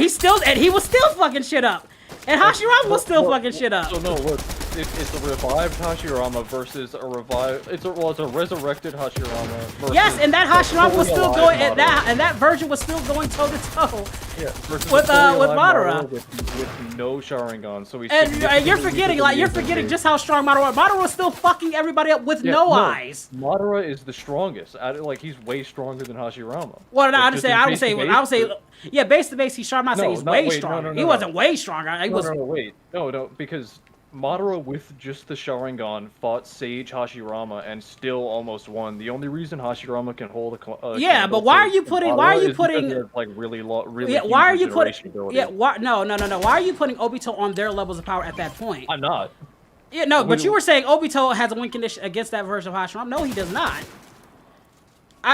he was still fucking shit up. And Hashirama was still fucking shit up. So no, look, it's a revived Hashirama versus a revived. It's a resurrected Hashirama. Versus Yes, and that Hashirama was still alive going, Madara. and that version was still going toe to toe. Yeah, versus with, a fully with alive Madara. with no Sharingan. So he's And you're significantly forgetting just how strong Madara was. Madara was still fucking everybody up with no eyes. Madara is the strongest. Like he's way stronger than Hashirama. Well, no, Like, I just would in say, base to base, yeah, base to base, he's strong. I'm not saying he's No, way wait, no, stronger. no, He no. wasn't way stronger. He was. No, wait. No, because Madara with just the Sharingan fought Sage Hashirama and still almost won. The only reason Hashirama can hold a Yeah, candle but why are to you putting? Madara Why are you is because putting? they have, like really Yeah, huge why are you putting? regeneration ability. Yeah, why? No. Why are you putting Obito on their levels of power at that point? I'm not. Yeah, no, but you were saying Obito has a win condition against that version of Hashirama. No, he does not.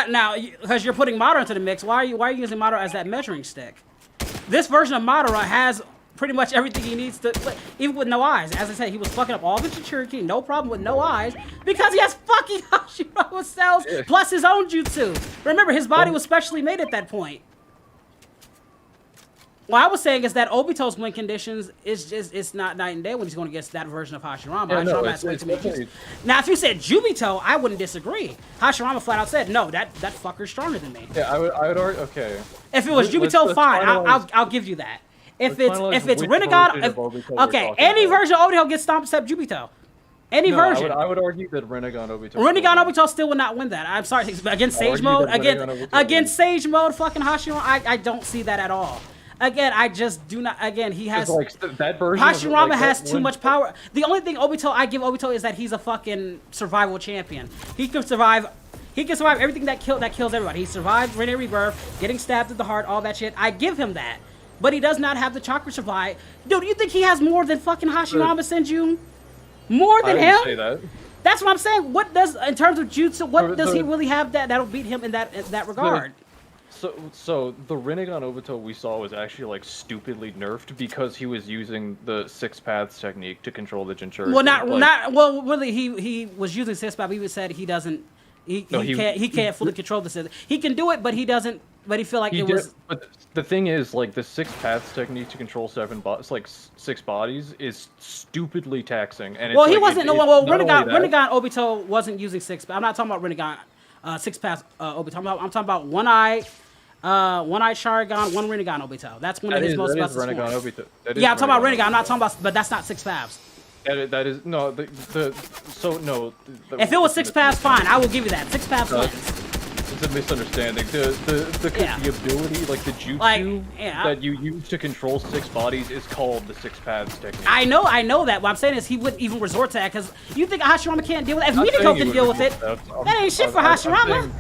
Now, because you're putting Madara into the mix, why are you using Madara as that measuring stick? This version of Madara has pretty much everything he needs to, even with no eyes. As I said, he was fucking up all the Jinchuriki, no problem with no eyes, because he has fucking Hashirama cells plus his own jutsu. Remember, his body was specially made at that point. What I was saying is that Obito's win conditions is just, it's not night and day when he's going against that version of Hashirama. Yeah, no, Hashirama has way it's too many definitely- jutsu. Now, if you said Jubito, I wouldn't disagree. Hashirama flat out said, no, that fucker's stronger than me. Yeah, I would argue. Okay. If it was Let's Jubito, fine, finalize- I'll give you that. If let's it's finalize which Rinnegan, version of Obito we're okay, talking any about. version of Obito gets stomped except Jubito. Any No, version. I would argue that Rinnegan Obito. Rinnegan Obito still would not win that. I'm sorry, against I'll Sage argue mode, that Rinnegan Obito against Sage mode, fucking Hashirama, I don't see that at all. Again, I just do not. Again, he has. Like that version. Hashirama like, has that too one- much power. The only thing I give Obito is that he's a fucking survival champion. He can survive. He can survive everything that kills everybody. He survived Rene Rebirth, getting stabbed in the heart, all that shit. I give him that. But he does not have the chakra survive. Dude, you think he has more than fucking Hashirama Senjun? More than I him? would say that. That's what I'm saying. What does, in terms of jutsu, what The- does he the- really have that'll beat him in that regard? So the Rinnegan Obito we saw was actually like stupidly nerfed because he was using the six paths technique to control the Jinchuriki. Well, really, he was using six paths. He said he doesn't. He can't fully control the system. He can do it, but he doesn't. But he feel like it was. But the thing is, like the six paths technique to control six bodies is stupidly taxing. And Well, it's he like, wasn't. not only that- Rinnegan Obito wasn't using six. I'm not talking about Rinnegan six paths Obito. I'm talking about one eye Sharingan, one Rinnegan Obito. That's one of his most that is special Rinnegan forms. Obito. That is Yeah, I'm talking about Rinnegan Rinnegan. I'm not talking about, but that's not six paths. That is no so no. If it was six paths, fine. I will give you that. Six paths No, wins. It's a misunderstanding. The ability, like the jutsu that you use to control six bodies is called the six paths technique. I know that. What I'm saying is he wouldn't even resort to that because you think Hashirama can't deal with it. If Minako can deal with it, that ain't shit for Hashirama.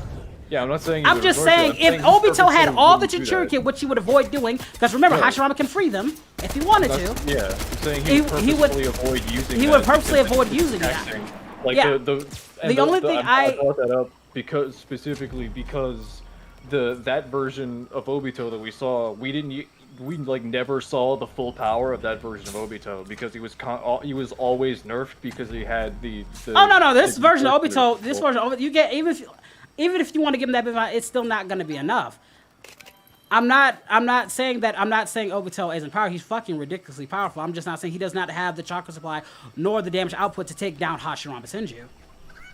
Yeah, I'm not saying. I'm just saying, if Obito had all the Jinchuriki, which he would avoid doing, because remember, Hashirama can free them if he wanted to. Yeah, I'm saying he would purposely avoid using. He would purposely avoid using that. Like Yeah. the only thing I brought that up because that version of Obito that we saw, we like never saw the full power of that version of Obito because he was always nerfed because he had the Oh no, this the version of Jinchuriki. Obito, you get even if you want to give him that bit, it's still not going to be enough. I'm not saying that. I'm not saying Obito isn't powerful. He's fucking ridiculously powerful. I'm just not saying he does not have the chakra supply nor the damage output to take down Hashirama Senju.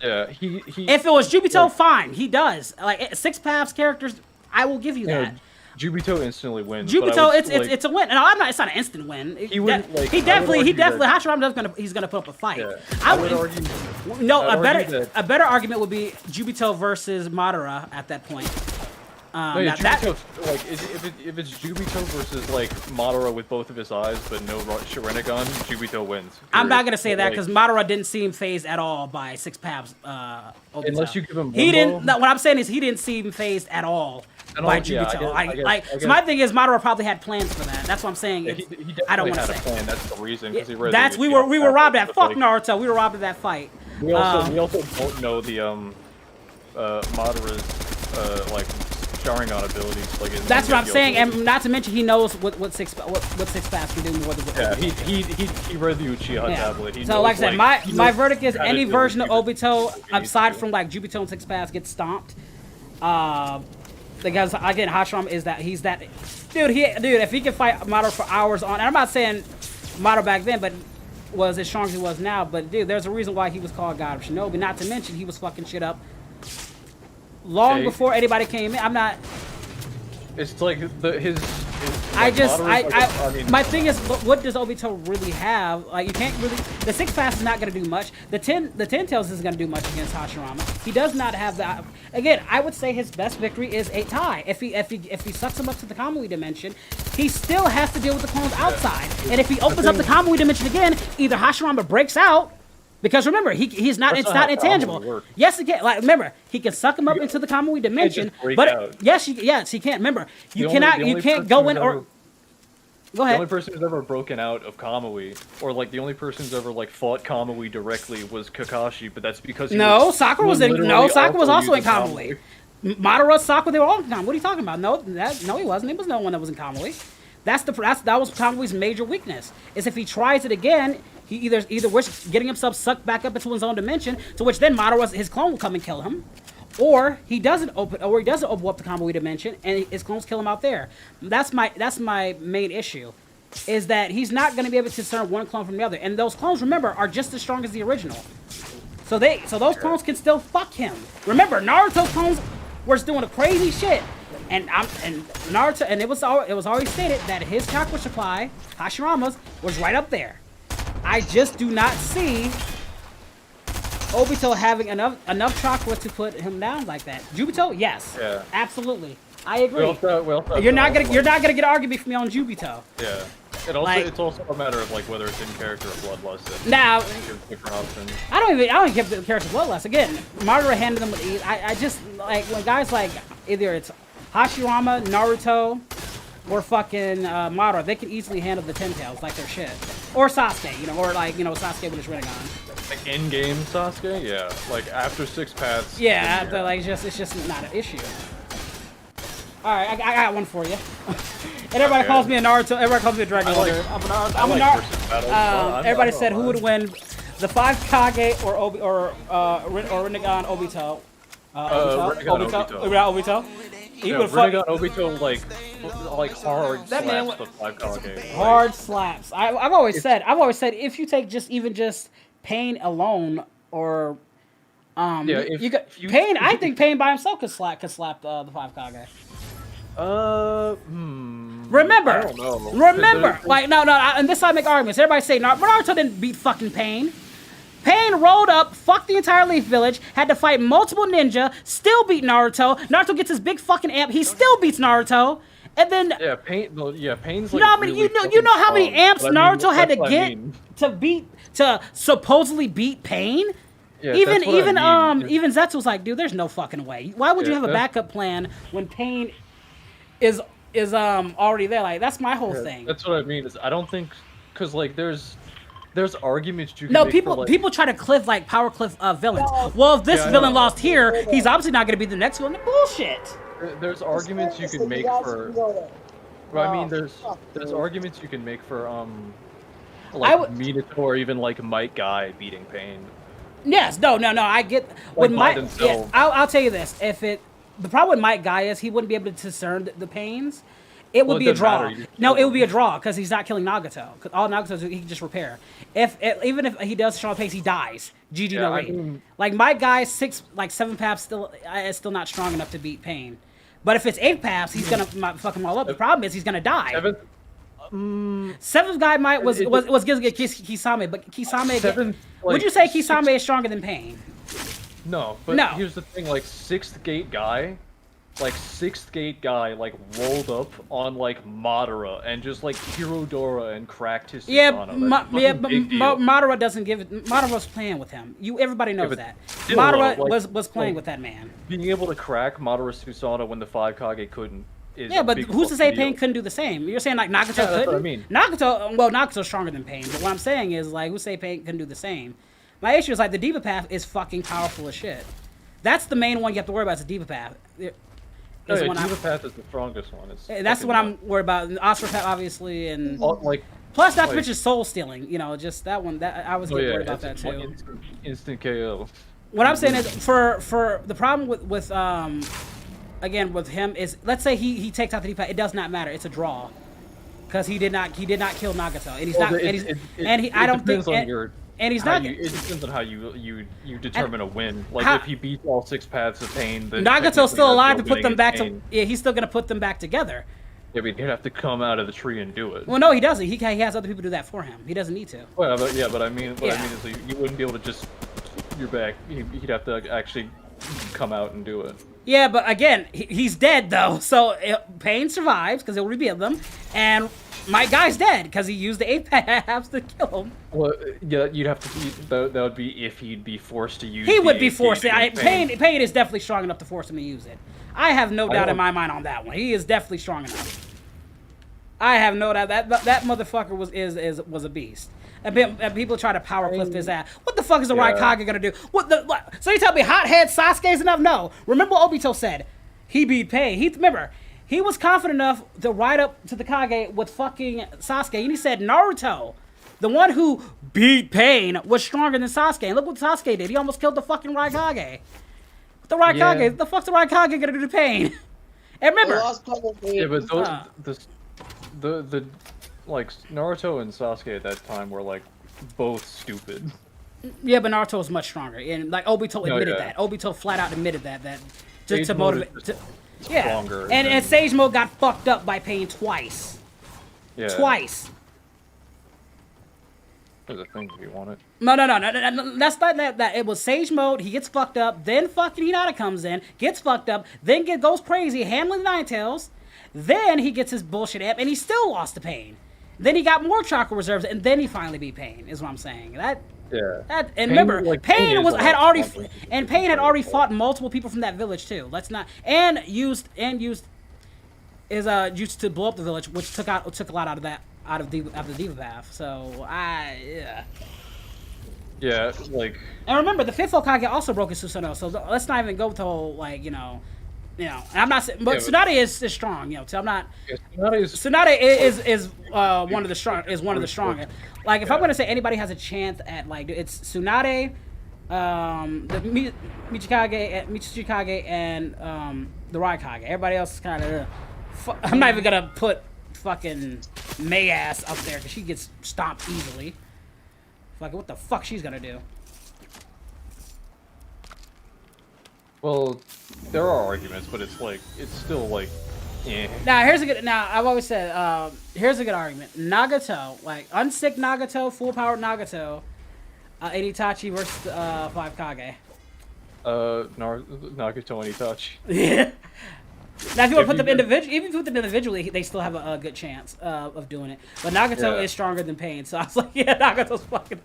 Yeah, he. If it was Jubito, like, fine, he does. Like Six Paths characters, I will give you that. Jubito instantly wins. but I Jubito, would, it's a win. No, I'm not. It's not an instant win. He wouldn't, like, he I would definitely argue that- Hashirama he's gonna put up a fight. Yeah, I would argue. No, I'd a better argue that- a better argument would be Jubito versus Madara at that point. No, yeah, now that- Jubito, like, if it's Jubito versus like Madara with both of his eyes but no Sharingan, Jubito wins. I'm not period. gonna say that Like, because Madara didn't seem phased at all by Six Paths. Obito. Unless you give him he didn't. Limbo. No, what I'm saying is he didn't seem phased at all by yeah, Jubito. I guess- So my thing is Madara probably had plans for that. That's what I'm saying. he It's- definitely I don't want had to a say. plan. That's the reason because he read. That's the we Uchiha were robbed of that. but, Fuck like, Naruto. We were robbed of that fight. We also don't know the Madara's like Sharingan abilities. Like That's what I'm saying, and not to mention he knows what Six Paths can do more than what. yeah, he read the Uchiha Yeah. tablet. He So knows, like I said, he my knows verdict is how to any do version of what Obito he needs aside to. from like Jubito and Six Paths gets stomped. Because again, Hashirama is that he's that dude. If he can fight Madara for hours on, and I'm not saying Madara back then, but was as strong as he was now. But dude, there's a reason why he was called God of Shinobi. Not to mention he was fucking shit up long Hey. before anybody came in. I'm not. It's like his I like, just, Madara's, I mean, my thing is, what does Obito really have? Like, you can't really, the Six Paths is not going to do much. The Ten Tails isn't going to do much against Hashirama. He does not have that. Again, I would say his best victory is a tie. If he sucks him up to the Kamui dimension, he still has to deal with the clones outside. And if he opens up the Kamui dimension again, either Hashirama breaks out. Because remember, he's not. That's It's not not how intangible. Kamui works. Yes, he can. Like remember, he can suck him up into the Kamui dimension. just break But out. yes, he can. Remember, you The cannot. only You can't person go who's in or. ever- Go The ahead. only person who's ever broken out of Kamui, or like the only person who's ever like fought Kamui directly was Kakashi, but that's because he No, Sakura was in. literally No, Sakura was also in using Kamui. Madara, Sakura, they were all in Kamui. What are you talking about? No, he wasn't. He was no one that was in Kamui. That was Kamui's major weakness. Is if he tries it again, he either wishes getting himself sucked back up into his own dimension, to which then Madara, his clone will come and kill him, or he doesn't open up the Kamui dimension and his clones kill him out there. That's my main issue, is that he's not going to be able to discern one clone from the other, and those clones, remember, are just as strong as the original. So those clones can still fuck him. Remember, Naruto clones were doing a crazy shit. And Naruto, and it was already stated that his chakra supply, Hashirama's, was right up there. I just do not see Obito having enough chakra to put him down like that. Jubito, yes, Yeah. absolutely, I agree. Well, You're not gonna get argument from me on Jubito. Yeah. It's also a matter of like whether it's in character or bloodlust. Now, Different options. I don't give the character bloodlust. Again, Madara handled them with ease. I just like when guys like either it's Hashirama, Naruto, or fucking Madara, they can easily handle the Ten Tails like their shit. Or Sasuke, or Sasuke with his Rinnegan. Like in-game Sasuke, yeah. Like after Six Paths. Yeah, then, it's just not an issue. All right, I got one for you. And everybody calls me a Naruto. Everybody calls me a Dragon Lord. I'm a Naruto. Everybody said who would win, the 5 Kage or Rinnegan Obito. Obito. He would fuck Rinnegan Obito like hard That man slaps the 5 Kage. hard slaps. I've always said if you take just Pain alone, or Pain. I think Pain by himself could slap the 5 Kage. Remember, I don't know. remember, and this I make arguments. Everybody say Naruto didn't beat fucking Pain. Pain rolled up, fucked the entire Leaf Village, had to fight multiple ninja, still beat Naruto. Naruto gets his big fucking amp, he still beats Naruto. And then Pain's like you know how many amps Naruto had to that's what I get mean. to supposedly beat Pain? Yeah, even that's what I mean. even Zetsu's like, dude, there's no fucking way. Why would you have a backup plan when Pain is already there? Like, that's my whole thing. That's what I mean. Is I don't think, because like there's arguments you can No, make people for, like, people try to power cliff villains. Well, if this villain lost here, he's obviously not going to be the next one. Bullshit. There's arguments you can make for. Well, I mean, there's arguments you can make for Minato or even like Might Guy beating Pain. Yes, no. I get Like when by my themselves. I'll tell you this: if the problem with Mike Guy is he wouldn't be able to discern the pains. It would Well, it be a doesn't draw. matter, you just No, kill it would be a him. draw because he's not killing Nagato. 'Cause all Nagato he can just repair. Even if he does strong pace, he dies. GG Yeah, no I rate. mean- Like my guy 7 paths still is still not strong enough to beat Pain. But if it's 8 paths, he's gonna fuck him all up. The problem is he's gonna die. Seventh guy was Kisame, but Kisame. Seventh, Would like, you say Kisame is stronger than Pain? No, but No. here's the thing, like, 6th gate guy, like, rolled up on, like, Madara and just, like, Hirodora and cracked his Yeah, Susanoo. That's a yeah, fucking but big deal. Madara doesn't give it. Madara's playing with him. Everybody knows but that. still, Madara like- was playing like- with that man. Being able to crack Madara Susanoo when the 5 Kage couldn't is Yeah, a but big who's to say fucking Pain deal. couldn't do the same? You're saying like Nagato Yeah, that's couldn't? what I mean. Nagato's stronger than Pain. But what I'm saying is like, who say Pain couldn't do the same? My issue is like the Diva Path is fucking powerful as shit. That's the main one you have to worry about. Is the Diva Path. No, Is yeah, one Diva I'm- Path is the strongest one. It's That's fucking what I'm worried about. Oscar Path, obviously, and like, plus not to like- mention soul stealing. You know, just that one. That I was oh getting yeah, worried about that it's too. instant KO. What I'm saying is, for the problem with again with him is, let's say he takes out the D-pad, it does not matter. It's a draw, because he did not kill Nagato, and he's Well, not, it- and he's, it- and he, it I don't think, depends on and, your- and he's how not. it depends on how you determine a win. Like How- if he beats all 6 paths of Pain, then Nagato's technically still that's alive to still put them winning back against to. Pain. Yeah, he's still gonna put them back together. Yeah, but he'd have to come out of the tree and do it. Well, no, he doesn't. He has other people do that for him. He doesn't need to. Well, but I mean, what I Yeah. mean is like, you wouldn't be able to just you're back. He'd have to actually come out and do it. Yeah, but again, he's dead though, so Pain survives because he'll reveal them, and my guy's dead because he used the 8 paths to kill him. Well, yeah, you'd have to be that would be if he'd be forced to use. He the would be 8 forced. against Pain is definitely strong enough to force him to use it. I have no doubt in don't- my mind on that one. He is definitely strong enough. I have no doubt that motherfucker was a beast. And people try to power clip his ass. What the fuck is the Yeah. Raikage gonna do? What? So you tell me hothead Sasuke's enough? No. Remember what Obito said? He beat Pain. Remember, he was confident enough to ride up to the Kage with fucking Sasuke, and he said Naruto, the one who beat Pain, was stronger than Sasuke. And look what Sasuke did. He almost killed the fucking Raikage. The Raikage, Yeah. the fuck's the Raikage gonna do to Pain? And remember, Yeah, but those, Uh. the like Naruto and Sasuke at that time were like both stupid. yeah, but Naruto was much stronger, and like Obito admitted yeah. that. Obito flat out admitted that Sage to mode motivate. is To, just yeah, stronger and than- Sage Mode got fucked up by Pain twice. Yeah, Twice. There's a thing if you want it. No. That's not that. It was Sage Mode. He gets fucked up. Then fucking Hinata comes in, gets fucked up. Then goes crazy, handling the Ninetales. Then he gets his bullshit amp, and he still lost to Pain. Then he got more chakra reserves, and then he finally beat Pain. Is what I'm saying. Yeah. And Pain, remember, like, Pain Pain is was a had lot already stronger. and Pain had already fought multiple people from that village too. Let's not and used used to blow up the village, which took a lot out of the Diva Path. So Yeah, like and remember the fifth Hokage also broke his Susanoo. So let's not even go with the whole like and I'm not saying, but Yeah, but- Tsunade is strong. So I'm not. Tsunade is Tsunade is one of the strong stronger. Like if I'm gonna say anybody has a chance at like it's Tsunade, the Michikage, and the Raikage. Everybody else is kind of. I'm not even gonna put fucking May ass up there because she gets stomped easily. Fucking what the fuck she's gonna do? Well, there are arguments, but it's still like, eh. Now I've always said here's a good argument. Nagato, like unsick Nagato, full powered Nagato, and Itachi versus 5 Kage. Nagato and Itachi. Yeah. Now if you want to put them you- individually, even if you put them individually, they still have a good chance of doing it. But Nagato Yeah. is stronger than Pain, so I was like, yeah, Nagato's fucking.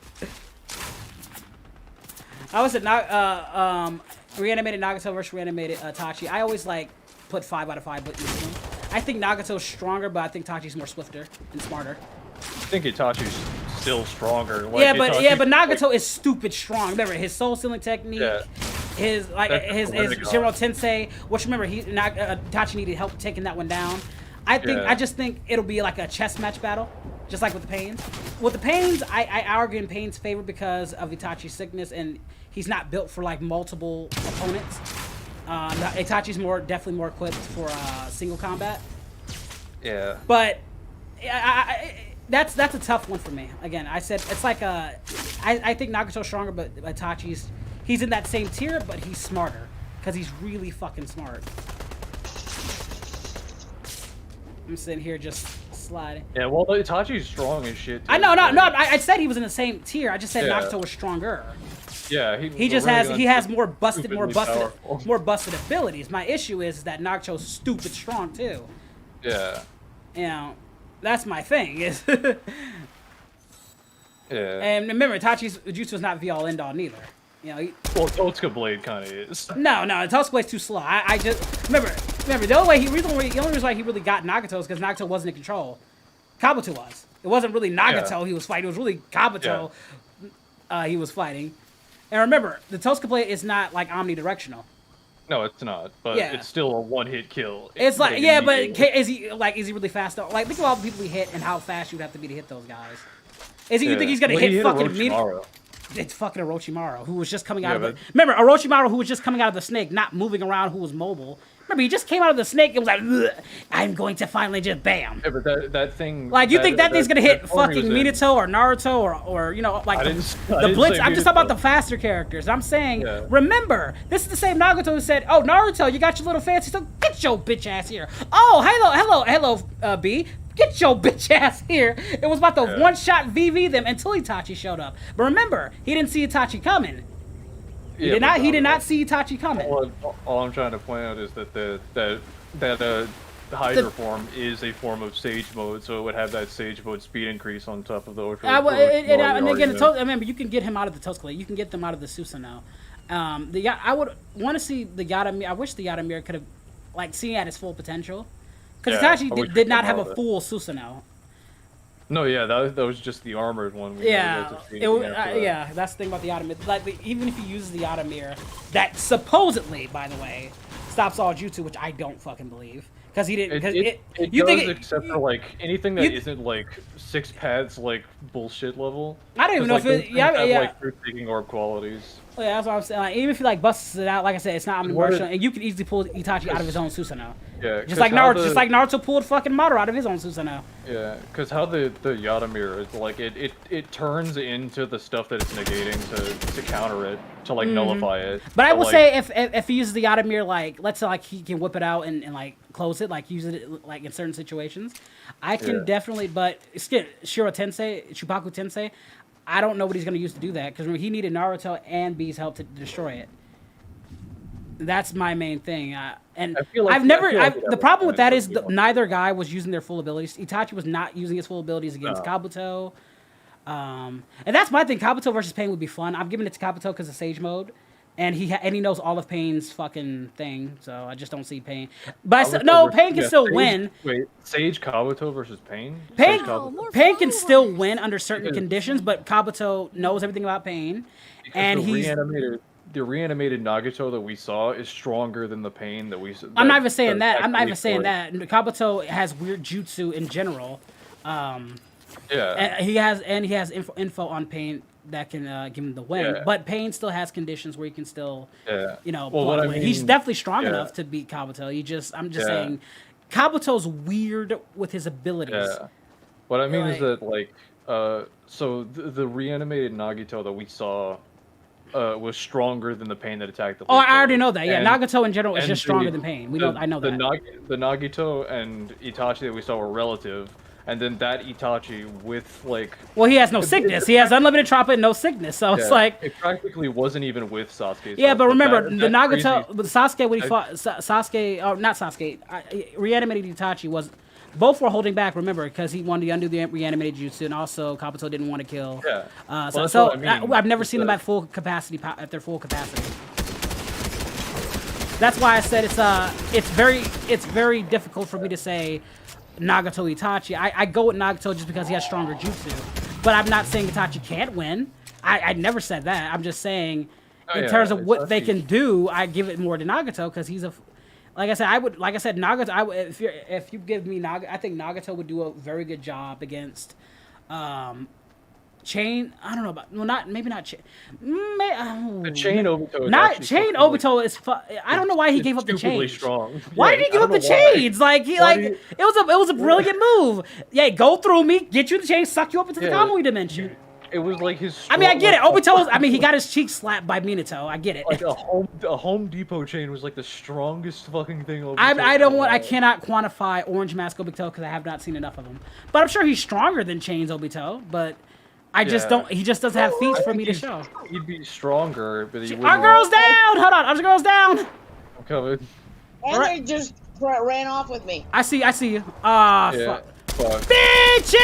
I was at reanimated Nagato versus reanimated Tachi. I always like put 5 out of 5, but easily. I think Nagato's stronger, but I think Tachi's more swifter and smarter. I think Itachi's still stronger. Like, But Itachi's, Nagato like, is stupid strong. Remember his soul stealing technique, Yeah. his That's political. Shiro Tensei. Which remember Tachi needed help taking that one down. I just think it'll be like a chess match battle, just like with the Pains. With the Pains, I argue in Pain's favor because of Itachi's sickness and he's not built for like multiple opponents. Itachi's definitely more equipped for single combat. Yeah. But that's a tough one for me. Again, I said it's like I think Nagato's stronger, but he's in that same tier, but he's smarter because he's really fucking smart. I'm sitting here just sliding. Yeah, well, Itachi's strong as shit. Too, I know, no. I said he was in the same tier. I just said Nagato was stronger. Yeah, he just has more busted powerful. more busted abilities. My issue is that Nagato's stupid strong too. Yeah. You know, that's my thing. Is yeah. And remember, Itachi's jutsu is not be all end all neither. You know. Well, Totsuka Blade kind of is. No, Totsuka Blade's too slow. I just remember the only reason why he really got Nagato is because Nagato wasn't in control. Kabuto was. It wasn't really Nagato he was fighting. It was really Kabuto he was fighting. And remember, the Totsuka Blade is not like omnidirectional. No, it's not. But it's still a one-hit kill. It's like but is he really fast though? Like think of all the people he hit and how fast you'd have to be to hit those guys. You think he's gonna hit fucking immediately? It's fucking Orochimaru, who was just coming out of the... Remember, Orochimaru, who was just coming out of the snake, not moving around, who was mobile. Remember, he just came out of the snake and was like, ugh, I'm going to finally just bam. Yeah, but that thing... Like, you think that thing's going to hit fucking Minato or Naruto or you know, like the Blitz? I'm just talking about the faster characters. I'm saying, remember, this is the same Nagato who said, oh, Naruto, you got your little fancy stuff. Get your bitch ass here. Oh, hello, B. Get your bitch ass here. It was about to one-shot VV them until Itachi showed up. But remember, he didn't see Itachi coming. He did not see Itachi coming. All I'm trying to point out is that the Hydra form is a form of Sage Mode, so it would have that Sage Mode speed increase on top of the Ultra. And again, remember, you can get him out of the Totsuka. You can get them out of the Susanoo. I would want to see the Yaramir. I wish the Yaramir could have seen at his full potential. Because Itachi did not have a full Susanoo. No, that was just the armored one. That's the thing about the Yaramir. Even if he uses the Yaramir, that supposedly, by the way, stops all jutsu, which I don't fucking believe. Because he didn't. Except for anything that isn't six paths bullshit level. I don't even know if it. Truth taking orb qualities. Oh, yeah, that's what I'm saying. Even if he busts it out, like I said, it's not omnidirectional, and you can easily pull Itachi out of his own Susanoo. Yeah, just like Naruto pulled fucking Madara out of his own Susanoo. Yeah, because how the Yaramir is it turns into the stuff that it's negating to counter it, to nullify it. But I will say if he uses the Yaramir let's say he can whip it out and close it, use it in certain situations, I can definitely. But Shupaku Tensei, I don't know what he's gonna use to do that because he needed Naruto and B's help to destroy it. That's my main thing. And the problem with that is neither guy was using their full abilities. Itachi was not using his full abilities against Kabuto. And that's my thing. Kabuto versus Pain would be fun. I'm giving it to Kabuto because of Sage Mode. And he knows all of Pain's fucking thing, so I just don't see Pain. But Pain can still win. Wait, Sage Kabuto versus Pain? Pain can still win under certain conditions, but Kabuto knows everything about Pain. Because and the reanimated Nagato that we saw is stronger than the Pain that we saw. I'm not even saying that. Kabuto has weird jutsu in general. And he has info on Pain that can give him the win. But Pain still has conditions where he can still, he's definitely strong enough to beat Kabuto. I'm just saying, Kabuto's weird with his abilities. Yeah. What I mean is that so the reanimated Nagato that we saw was stronger than the Pain that attacked the. Oh, I already know that. Yeah, Nagato in general is just stronger than Pain. I know that. The Nagato and Itachi that we saw were relative. And then that Itachi with well, he has no sickness. He has unlimited choppa and no sickness. So it's it practically wasn't even with Sasuke. Yeah, but remember the Nagato with Sasuke when he fought Sasuke, or not Sasuke, reanimated Itachi was. Both were holding back, remember, because he wanted to undo the reanimated jutsu, and also Kabuto didn't want to kill. Yeah. I've never seen them at full capacity, at their full capacity. That's why I said it's very difficult for me to say Nagato Itachi. I go with Nagato just because he has stronger jutsu, but I'm not saying Itachi can't win. I never said that. I'm just saying, in terms of what they can do, I give it more to Nagato because he's a. Like I said, Nagato. If you give me Nagato, I think Nagato would do a very good job against Chain. I don't know about. Well, maybe not chain. The chain Obito. Is Not actually chain fucking, like, Obito is. I don't know why he gave up the stupidly chains. strong. Why Yeah, did he I give up don't the know why. chains? Like he Why like do you- it was a brilliant move. Yeah, go through me, get you the chains, suck you up into the Yeah, Kamui dimension. It was like his. I mean, I get it. like, Obito was. I mean, he got his cheek slapped by Minato. I get it. Like a Home Depot chain was like the strongest fucking thing. Obito I don't want. I ever had. cannot quantify Orange Mask Obito because I have not seen enough of him. But I'm sure he's stronger than Chains Obito. But I just Yeah. don't. He just doesn't have feats I for think me to he's- show. He'd be stronger, but he wouldn't. Our girl's down. Hold on. Our girl's down. I'm coming. And Alright. they just ran off with me. I see you. Ah, Yeah. fuck. Fuck. Bitchy!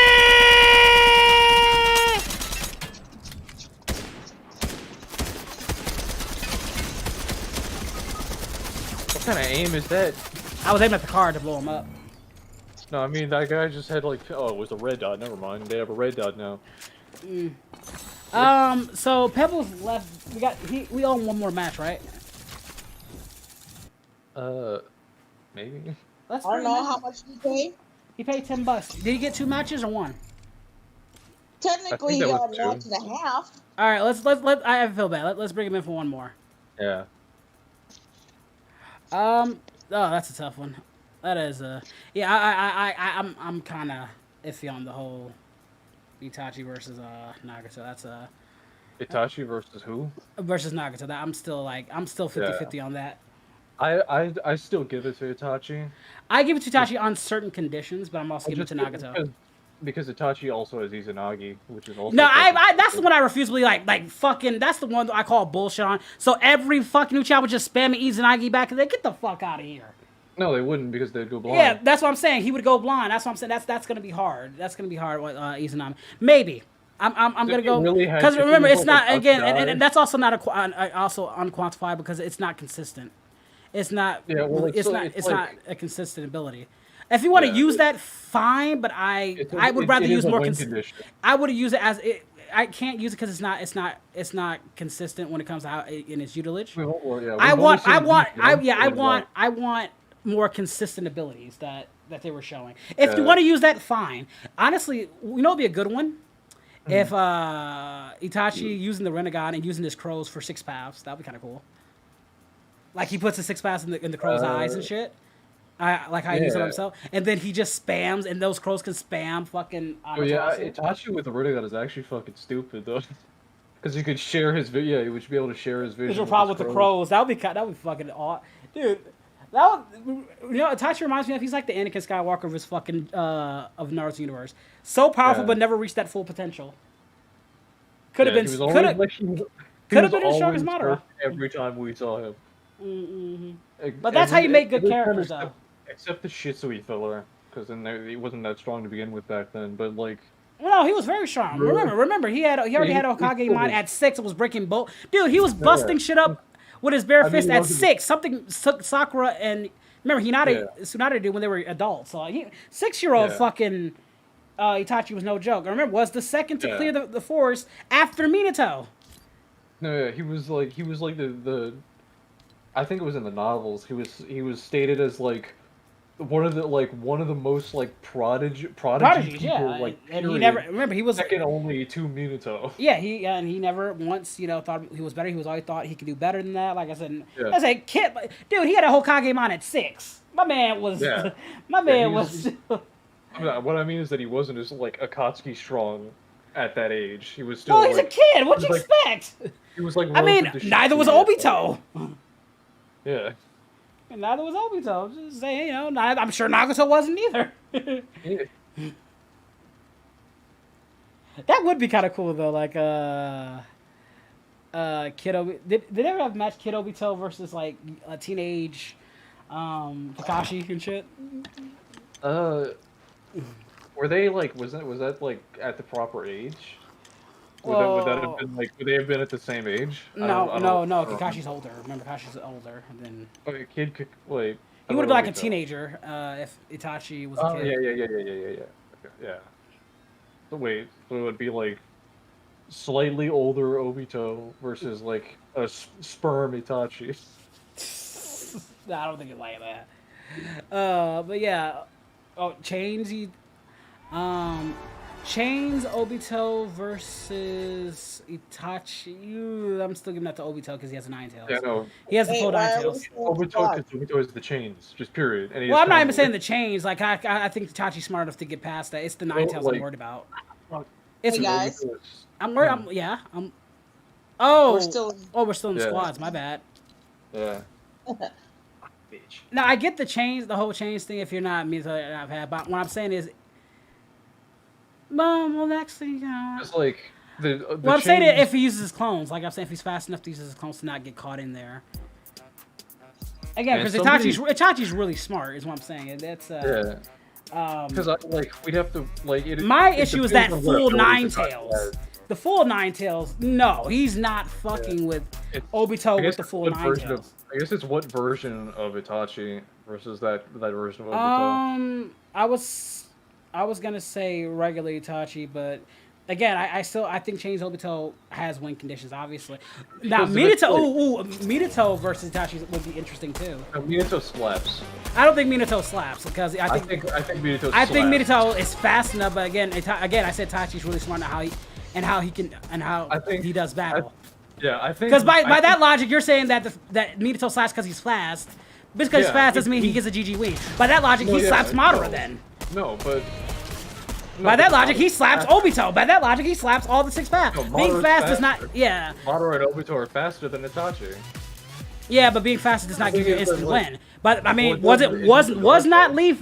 What kind of aim is that? I was aiming at the car to blow him up. No, I mean that guy just had like. Oh, it was a red dot. Never mind. They have a red dot now. So Pebbles left. We own one more match, right? Maybe. Let's I don't bring know him in. how much you pay. He paid $10. Did he get 2 matches or 1? Technically, that he was had two. a match and a half. All right, I feel bad. Let's bring him in for one more. Yeah. Oh, that's a tough one. That is yeah. I'm kind of iffy on the whole Itachi versus Nagato. That's Itachi versus who? versus Nagato. That I'm still 50-50 on that. I still give it to Itachi. I give it to Itachi on certain conditions, but I'm also giving it to Nagato. Because Itachi also has Izanagi, which is also. No, I that's the one I refuse to believe. Like fucking, that's the one that I call bullshit on. So every fucking new child would just spam Izanagi back and they get the fuck out of here. No, they wouldn't because they'd go blind. Yeah, that's what I'm saying. He would go blind. That's what I'm saying. That's gonna be hard. That's gonna be hard with Izanami. Maybe. I'm gonna go really had- because if remember he it's was not about to again, die- and that's also not also unquantifiable because it's not consistent. It's not. Yeah, well, it's not. it's It's like- not a consistent ability. If you want to Yeah, use that, fine. But I would rather use more. I would use it as it. I can't use it because it's not consistent when it comes to how in its utilage. Well, yeah, I we've only want seen more consistent abilities that they were showing. If you want to use that, fine. Honestly, you know, it'd be a good one if Itachi using the Renegade and using his crows for 6 paths. That'd be kind of cool. Like he puts the 6 paths in the crow's eyes and shit. Like how he uses it yeah. himself, and then he just spams, and those crows can spam fucking. Oh yeah, Amaterasu. Itachi with the Rinnegan is actually fucking stupid though, because you could share his video. Yeah, you would be able to share his There's vision. no problem with the crows. That would be fucking aw, dude. That would, you know, Itachi reminds me of he's like the Anakin Skywalker of his fucking of Naruto universe. So powerful, Yeah. but never reached that full potential. Could have Yeah, been. he was Could always, have. like, he was could have been his always strongest Madara. first every time we saw him. But that's how you make good Every time characters, though. Except the Shitsui filler, because then he wasn't that strong to begin with back then. But like, Well, no, he was very strong. Remember, he already had Hokage mind at 6 and was breaking bolt. Dude, he was busting shit up with his bare fist he at wasn't- 6. Something Sakura and remember Tsunade did when they were adults. So 6-year-old Yeah. fucking Itachi was no joke. I remember was the second to Yeah. clear the forest after Minato. no, yeah, he was like the. I think it was in the novels. He was stated as like one of the most like prodigy Prodigies, people, yeah. like, And he period. never remember he was Second only to Minato. Yeah, he never once thought he was better. He was always thought he could do better than that. Like I said, Yeah. as a kid, dude, he had a Hokage mind at 6. My man was, Yeah. my man he was. What I mean is that he wasn't as like Akatsuki strong at that age. He was still. Oh, he's a like, kid. What'd he you was, like, expect? He was like. I mean, relative to neither was Shitsui. Obito. Yeah. And neither was Obito. Just saying, I'm sure Nagato wasn't either. Yeah. That would be kind of cool though. Like, Kid did they ever have match Kid Obito versus like a teenage Kakashi and shit? Were they like? Was that like at the proper age? Would that have been like? Would they have been at the same age? No. I don't Kakashi's older. Remember, Kakashi's older than. Okay, kid could wait. He would have been like a teenager if Itachi was a Oh kid. yeah. Okay, yeah. So wait, so it would be like slightly older Obito versus like a sperm Itachi. No, I don't think it's like that. But yeah. Oh, Chains. Chains Obito versus Itachi. I'm still giving that to Obito because he has 9 tails. Yeah, no. He has the Hey, full why 9 are tails. we Obito, because Obito is the chains, just period. And he Well, has I'm not even combos. saying the chains. Like I think Itachi's smart enough to get past that. It's the 9 Well, tails I'm like- worried about. Fuck. It's Hey, guys. Obito is- I'm worried. I'm. Oh, We're still. we're still in the Yeah. squads. My bad. Yeah. Now I get the chains, the whole chains thing. If you're not me, I've had. But what I'm saying is, well, actually, you know. It's like the Well, I'm saying it chains- if he uses his clones. Like I'm saying, if he's fast enough to use his clones to not get caught in there. Again, And because somebody- Itachi's really smart, is what I'm saying. That's Yeah. Because we'd have to like. my it issue is depends that on what full abilities 9 Itachi tails. has. The full 9 tails. No, he's not fucking with It's- Obito I guess with the it's full what 9 version tails. I guess it's what version of Itachi versus that version of Obito. I was gonna say regular Itachi, but again, I think Chains Obito has win conditions, obviously. Now Because if it's Minato, Minato versus Itachi would be interesting too. No, Minato slaps. I don't think Minato slaps because I think Minato slaps. I think Minato is fast enough, but again, I said Itachi's really smart on how he does battle. I think Because by that logic, you're saying that that Minato slaps because he's fast. Because he's Yeah, fast doesn't mean he gets a GG win. By that logic, Well, he yeah, slaps Madara no. then. No, but By that logic, he slaps Obito. By that logic, he slaps all the 6 fast. No, Being Madara's fast does not, faster. yeah, Madara and Obito are faster than Itachi. yeah, but being fast does not give you an think it's instant like- win. But I mean, Well, was not Leaf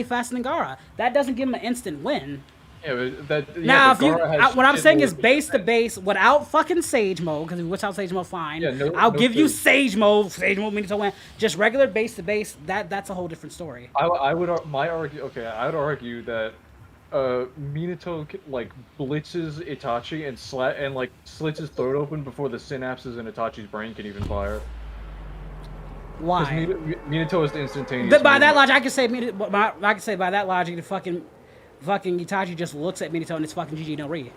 faster than Gaara? That doesn't give him an instant win. Yeah, but that. Now, if but you, Gaara has what I'm shit saying more is than base to that. base without fucking Sage Mode, because without Sage Mode, fine. Yeah, I'll no give you Sage. Sage Mode Minato win. Just regular base to base, that's a whole different story. I would argue that Minato like blitzes Itachi and like slits his throat open before the synapses in Itachi's brain can even fire. Why? Minato is the instantaneous. By that movement. logic, I can say by that logic, the fucking Itachi just looks at Minato and it's fucking GG no Ri.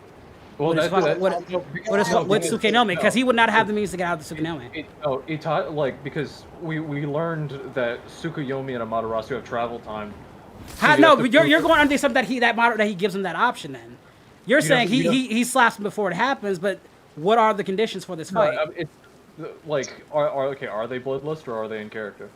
Well, What is Tsukenome? Because he would not have the means to get out of the Tsukenome. Because we learned that Tsukuyomi and Amaterasu have travel time. How, you no, have to but you're prove- going under something that he gives him that option. Then you're saying you don't- he slaps him before it happens, but what are the conditions for this fight? It's like are they bloodlust or are they in character?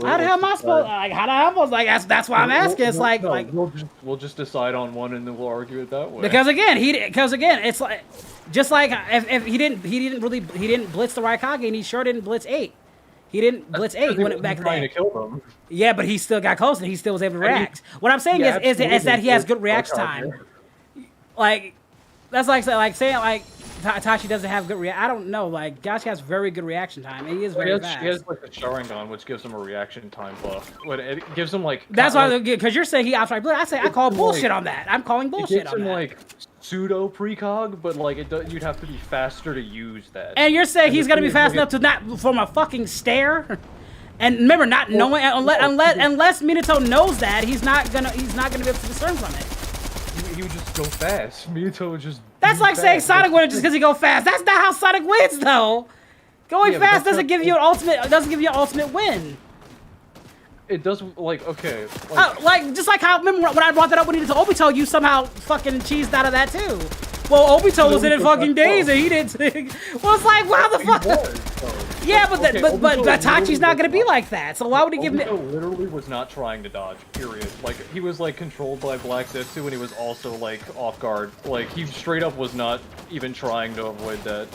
How the hell am I supposed? Like, how the hell am I supposed? Like, that's why I'm asking. It's like we'll just decide on one and then we'll argue it that way. because again, it's like just like if he didn't blitz the Raikage and he sure didn't blitz 8. He didn't blitz 8 when it back trying then. to kill them. Yeah, but he still got close and he still was able to react. What I'm saying Yeah, is that absolutely. he has good Like, reaction time. Like that's like saying like Itachi doesn't have good reaction. I don't know. Like Itachi has very good reaction time, and he is very fast. He has like a Sharingan, which gives him a reaction time buff. But it gives him like That's like, why, because you're saying he outright blitz. I call bullshit on that. I'm calling it bullshit gives on him that. like pseudo precog, but like you'd have to be faster to use that. And you're saying And he's the gonna be thing is, fast like, enough to not from a fucking stare. And remember, not knowing unless Minato knows that he's not gonna be able to discern from it. He would just go fast. Minato would just. That's be like saying fast. Sonic wins just because he go fast. That's not how Sonic wins, though. Going Yeah, but fast that's doesn't not- give you an ultimate win. It does like okay. Like, Like just like how remember when I brought that up when he did to Obito, you somehow fucking cheesed out of that too. Well, Obito was in it fucking days and he didn't. Well, it's like wow the he fuck. was, though. Yeah, but Okay, but Obito Itachi's literally not gonna was be not- like that. So why would he give me? Obito literally was not trying to dodge. Period. Like he was like controlled by Black Zetsu, and he was also like off guard. Like he straight up was not even trying to avoid that.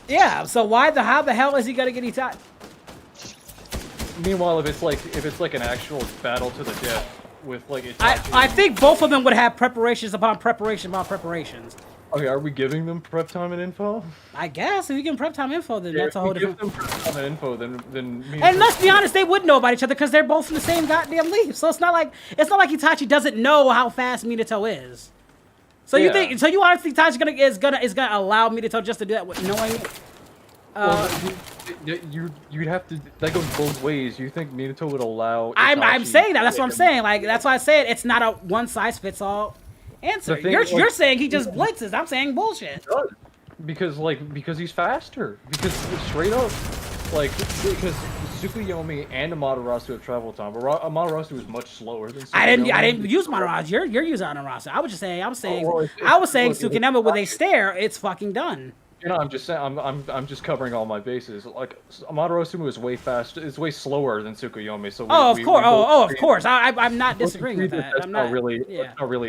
Yeah. So how the hell is he gonna get Itachi? Meanwhile, if it's like an actual battle to the death with like Itachi. I think both of them would have preparations upon preparation upon preparations. Okay, are we giving them prep time and info? I guess if you give prep time info, then Yeah, that's a if whole we different. give them prep time and info, then me And let's be honest, they would know about each other because they're both in the same goddamn league. So it's not like Itachi doesn't know how fast Minato is. So you Yeah. think honestly Itachi is gonna allow Minato just to do that with knowing? You'd have to. That goes both ways. You think Minato would allow? I'm Itachi saying that. That's to what I'm him- saying. Like that's why I said it's not a one size fits all answer. The thing You're is, like- saying he just blitzes. I'm saying bullshit. Because he's faster. Because straight up, like because Tsukuyomi and Amaterasu have travel time, but Amaterasu is much slower than Tsukuyomi. I didn't use Amaterasu. You're using Amaterasu. I was just saying. I was saying well, Tsukunema with a stare. It's fucking done. You know, I'm just saying, I'm just covering all my bases. Like, Amaterasu is way faster, it's way slower than Tsukuyomi. So Of course. I'm not disagreeing with that. That's not really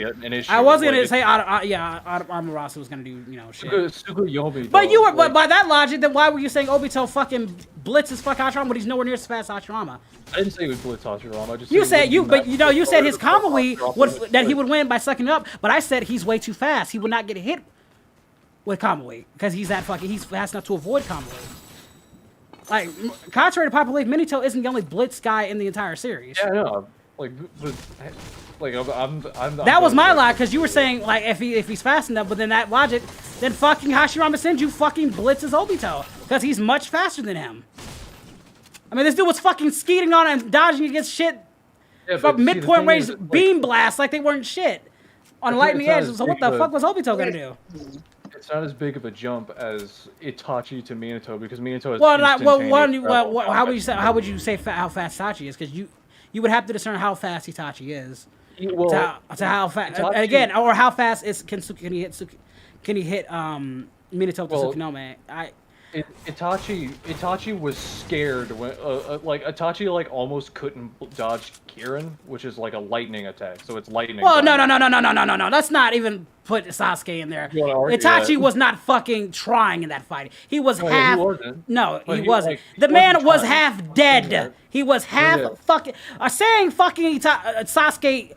an issue. I wasn't gonna say, Amaterasu was gonna do, shit. Tsukuyomi. But you were, but by that logic, then why were you saying Obito fucking blitzes fuck Hashirama when he's nowhere near as fast as Hashirama? I didn't say he would blitz Hashirama. I just You said you said his combo that he would win by sucking it up. But I said he's way too fast. He would not get hit with Kamui because he's fast enough to avoid Kamui. Like, contrary to popular belief, Minato isn't the only blitz guy in the entire series. Yeah, I know. That was my lie, because you were saying, like, if he's fast enough, but then that logic, then fucking Hashirama Senju fucking blitzes Obito, because he's much faster than him. I mean, this dude was fucking skeeting on and dodging against shit from midpoint range beam blasts like they weren't shit on lightning edge. So what the fuck was Obito gonna do? It's not as big of a jump as Itachi to Minato, because Minato has how would you say how fast Itachi is? Because you would have to discern how fast Itachi is. To how fast, and again, or how fast can he hit Minato to Tsukunome? Itachi was scared when Itachi almost couldn't dodge Kirin, which is like a lightning attack. So it's lightning. Well, no. Let's not even put Sasuke in there. Itachi was not fucking trying in that fight. He was half. He wasn't. No, he wasn't. The man was half dead. He was half fucking. Saying fucking Sasuke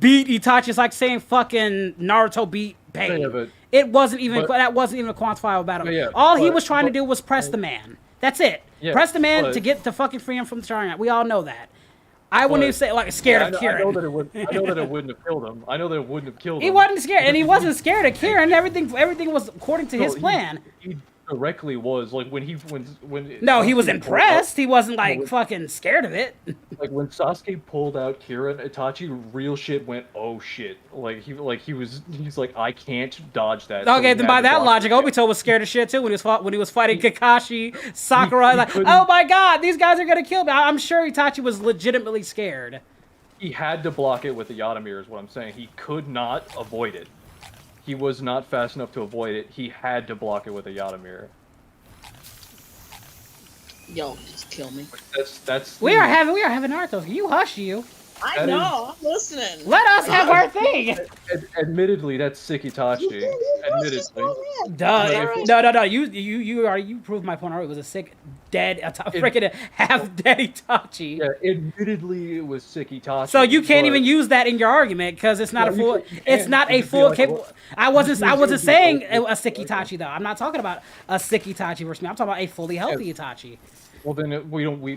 beat Itachi is like saying fucking Naruto beat Pain. Yeah, it wasn't even that wasn't even a quantifiable battle. All he was trying to do was press the man. That's it. Yeah, press the man to fucking free him from the Sharingan. We all know that. I wouldn't even say like scared of Kirin. I know that it wouldn't have killed him. I know that it wouldn't have killed him. He wasn't scared, and he wasn't scared of Kirin. Everything was according to his plan. He directly was like when he was impressed. He wasn't like fucking scared of it. Like when Sasuke pulled out Kirin, Itachi real shit went, oh shit. He's like, I can't dodge that. Okay, then by that logic, Obito was scared of shit too when he was fighting Kakashi, Sakura. Like, oh my god, these guys are gonna kill me. I'm sure Itachi was legitimately scared. He had to block it with the Yatamir is what I'm saying. He could not avoid it. He was not fast enough to avoid it. He had to block it with a Yatamir. Yo, just kill me. That's. We are having art though. You hush you. I know. I'm listening. Let us have our thing. Admittedly, that's sick Itachi. Admittedly. No. You proved my point already. It was a sick, dead, freaking half dead Itachi. Yeah, admittedly, it was sick Itachi. So you can't even use that in your argument because it's not a full. It's not a full capable. I wasn't saying a sick Itachi though. I'm not talking about a sick Itachi versus me. I'm talking about a fully healthy Itachi. Well, then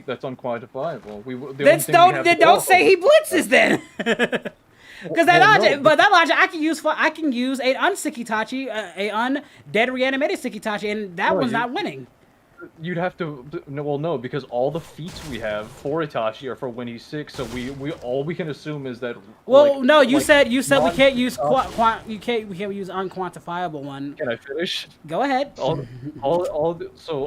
that's unquantifiable. Then don't say he blitzes then. Because that logic, I can use a unsick Itachi, a undead reanimated sick Itachi, and that one's not winning. You'd have to no, because all the feats we have for Itachi are for when he's sick. So all we can assume is that. Well, no, you said we can't use we can't use unquantifiable one. Can I finish? Go ahead. So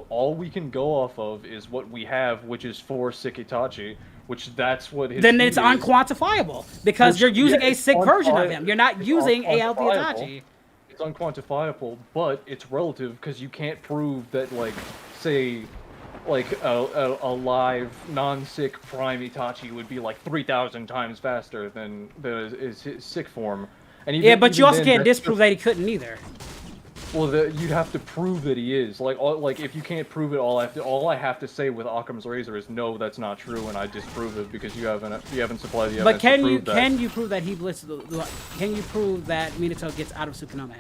all we can go off of is what we have, which is for sick Itachi. Which that's what his. Then it's unquantifiable because you're using a sick version of him. You're not using a healthy Itachi. It's unquantifiable, but it's relative because you can't prove that say a live non-sick prime Itachi would be 3,000 times faster than his sick form. And but you also can't disprove that he couldn't either. Well, you'd have to prove that he is. If you can't prove it, all I have to say with Occam's razor is no, that's not true, and I disprove it because you haven't supplied the evidence. But can you prove that he blitzes? Can you prove that Minato gets out of Tsukunome?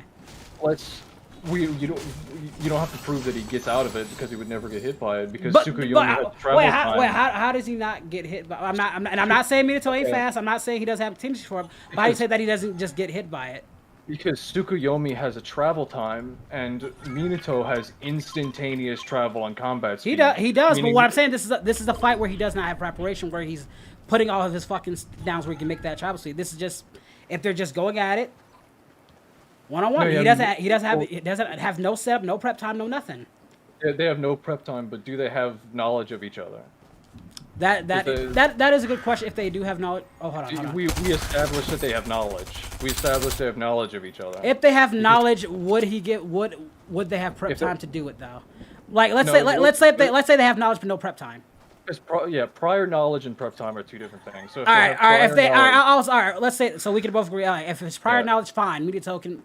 You don't have to prove that he gets out of it because he would never get hit by it because Tsukuyomi had travel time. How does he not get hit by? I'm not saying Minato ain't fast. I'm not saying he doesn't have potential for it. But how do you say that he doesn't just get hit by it? Because Tsukuyomi has a travel time, and Minato has instantaneous travel on combat speed. He does. But what I'm saying, this is a fight where he does not have preparation, where he's putting all of his fucking downs where he can make that travel speed. This is just if they're just going at it one-on-one. He doesn't have no setup, no prep time, no nothing. They have no prep time, but do they have knowledge of each other? That is a good question. If they do have knowledge, oh hold on. We established that they have knowledge. We established they have knowledge of each other. If they have knowledge, would they have prep time to do it though? Like let's say they have knowledge but no prep time. Prior knowledge and prep time are two different things. So all right. Let's say so we can both agree. All right, if it's prior knowledge, fine. Minato can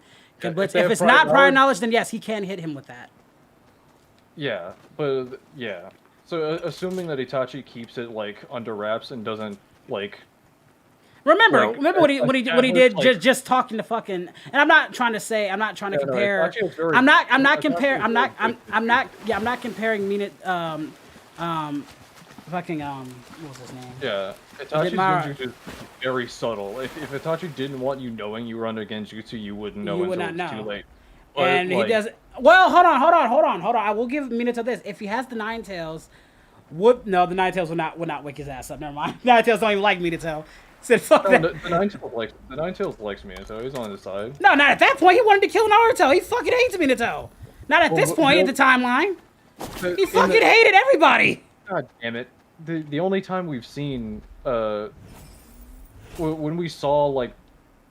blitz. If it's not prior knowledge, then yes, he can hit him with that. Yeah, but yeah. So assuming that Itachi keeps it like under wraps and doesn't like. Remember what he did just talking to fucking. And I'm not trying to compare. I'm not comparing Minato. Fucking what was his name? Yeah, Itachi's genjutsu is very subtle. If Itachi didn't want you knowing you were under genjutsu, you wouldn't know until it's too late. But, and he does. Well, hold on. I will give Minato this. If he has the Nine Tails, the Nine Tails would not wake his ass up. Never mind. Nine Tails don't even like Minato. Said fuck that. The Nine Tails likes Minato. He's on his side. No, not at that point. He wanted to kill Naruto. He fucking hates Minato. Not at this point in the timeline. He fucking hated everybody. God damn it. The only time we've seen when we saw like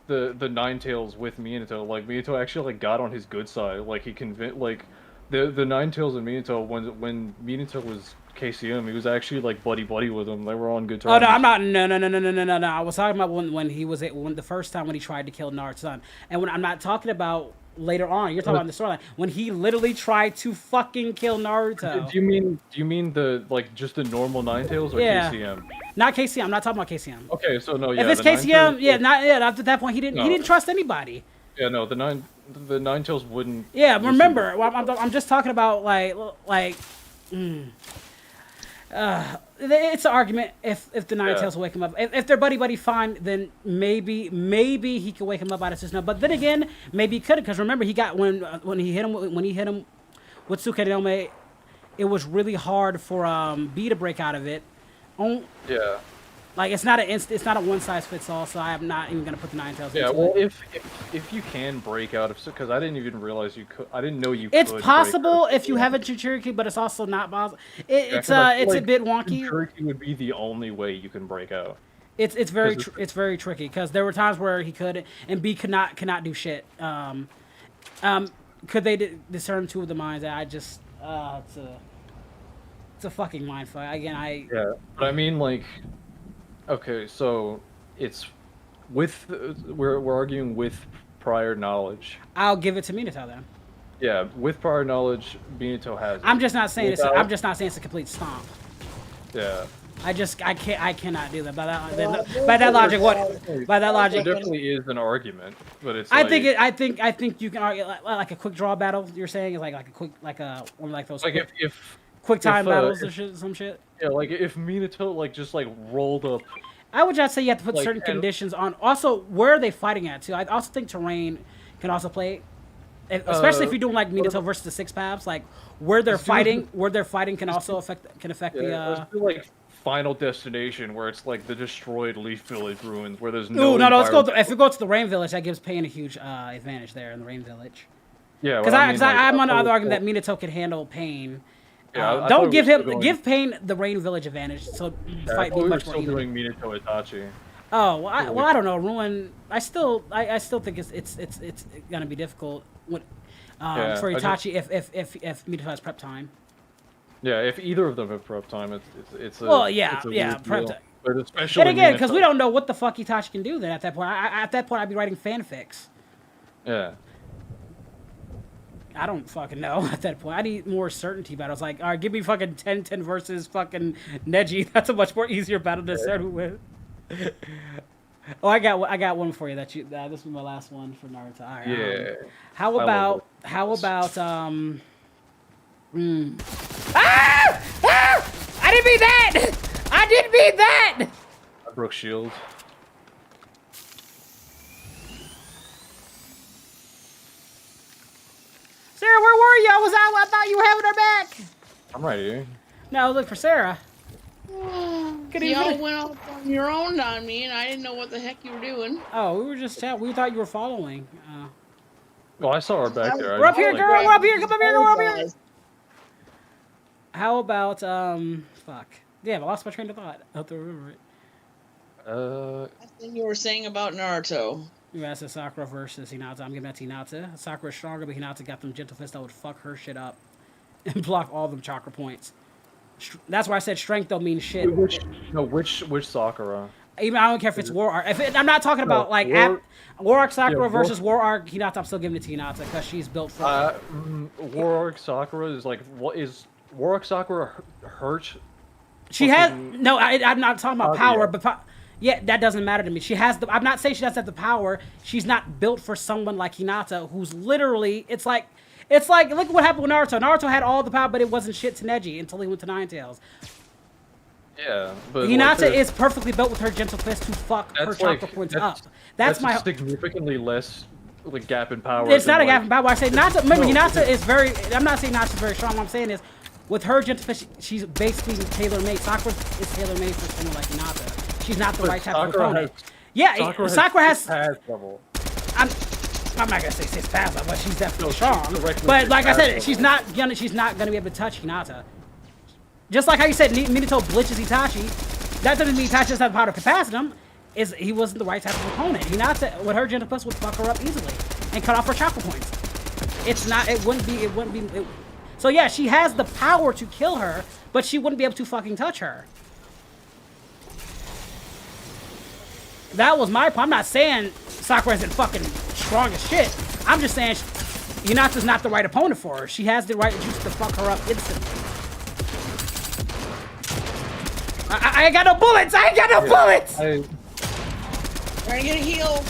the Nine Tails with Minato, like Minato actually like got on his good side. Like he convinced like the Nine Tails and Minato when Minato was KCM, he was actually like buddy with him. They were on good terms. Oh no, I'm not. No. I was talking about when the first time when he tried to kill Naruto's son, and when I'm not talking about later on. You're talking about the storyline when he literally tried to fucking kill Naruto. Do you mean the like just the normal Nine Tails or KCM? Not KCM. I'm not talking about KCM. Okay, so no, yeah. If it's KCM, not at that point he didn't trust anybody. Yeah, no, the Nine Tails wouldn't. Yeah, remember, I'm just talking about it's an argument if the Nine Tails will wake him up. If they're buddy fine, then maybe he could wake him up out of his snow. But then again, maybe he couldn't, because remember he got when he hit him with Tsukenome, it was really hard for B to break out of it. Yeah. Like it's not a one size fits all. So I'm not even gonna put the Nine Tails. Yeah, into well, it. if you can break out of, because I didn't even realize you could. I didn't know you. It's could possible if you have a Jinchuriki, but it's also not possible. It's a bit wonky. Jinchuriki would be the only way you can break out. It's very tricky because there were times where he could and B could not do shit. Could they discern two of the minds? I just it's a fucking mind fuck. Again, but I mean like. Okay, so it's with we're arguing with prior knowledge. I'll give it to Minato then. Yeah, with prior knowledge, Minato has it. I'm just not saying it's a complete stomp. Yeah. I cannot do that. By that logic, It definitely is an argument, but it's. I think you can argue like a quick draw battle. You're saying is like a quick one like those. Like if quick time battles or some shit. Yeah, like if Minato like just like rolled up. I would just say you have to put certain conditions on. Also, where are they fighting at too? I also think terrain can also play, especially if you're doing like Minato versus the Six Paths. Like where they're fighting can also affect the. Like Final Destination, where it's like the destroyed Leaf Village ruins, where there's no. Let's go. If we go to the Rain Village, that gives Pain a huge advantage there in the Rain Village. Yeah, because I'm on the other argument that Minato can handle Pain. Yeah, don't give Pain the Rain Village advantage, so fight be much more even. Doing Minato Itachi. Oh well, I don't know. Ruin. I still think it's gonna be difficult for Itachi if Minato has prep time. Yeah, if either of them have prep time, it's a prep time. But especially and again, because we don't know what the fuck Itachi can do then at that point. At that point, I'd be writing fanfics. Yeah. I don't fucking know at that point. I need more certainty battles. Like, all right, give me fucking 10 versus fucking Neji. That's a much more easier battle to start with. Oh, I got one for you. This is my last one for Naruto. All right. Yeah. How about I didn't mean that. I didn't mean that. I broke shield. Sarah, where were you? I thought you were having her back. I'm right here. No, look for Sarah. Y'all went off on your own on me, and I didn't know what the heck you were doing. Oh, we were just chatting. We thought you were following. Well, I saw her back there. We're up here, girl. We're up here. Come up here. We're up here. How about fuck? Yeah, but I lost my train of thought. I have to remember it. That thing you were saying about Naruto. You asked Sakura versus Hinata. I'm giving that to Hinata. Sakura's stronger, but Hinata got them gentle fists that would fuck her shit up and block all them chakra points. That's why I said strength don't mean shit. Which Sakura? Even I don't care if it's War Arc. I'm not talking about like War Arc Sakura versus War Arc Hinata. I'm still giving it to Hinata because she's built for. War Arc Sakura is like what is War Arc Sakura hurt? She has no. I'm not talking about power, but yeah, that doesn't matter to me. She has the. I'm not saying she doesn't have the power. She's not built for someone like Hinata, who's literally. It's like look at what happened with Naruto. Naruto had all the power, but it wasn't shit to Neji until he went to Nine Tails. Yeah, but Hinata is perfectly built with her gentle fist to fuck her chakra points up. That's my significantly less like gap in power. It's not a gap in power. I say Hinata. Remember, Hinata is very. I'm not saying Hinata's very strong. What I'm saying is, with her gentle fist, she's basically tailor-made. Sakura is tailor-made for someone like Hinata. She's not the right type of opponent. Sakura has. I'm not gonna say 6 pass level, but she's definitely strong. But like I said, she's not gonna be able to touch Hinata. Just like how you said Minato glitches Itachi, that doesn't mean Itachi doesn't have the power to capacitate him. He wasn't the right type of opponent. Hinata, with her gentle fist, would fuck her up easily and cut off her chakra points. It wouldn't be. So yeah, she has the power to kill her, but she wouldn't be able to fucking touch her. That was my point. I'm not saying Sakura isn't fucking strong as shit. I'm just saying Hinata's not the right opponent for her. She has the right juice to fuck her up instantly. I ain't got no bullets! I ain't got no bullets! Trying to get a heal.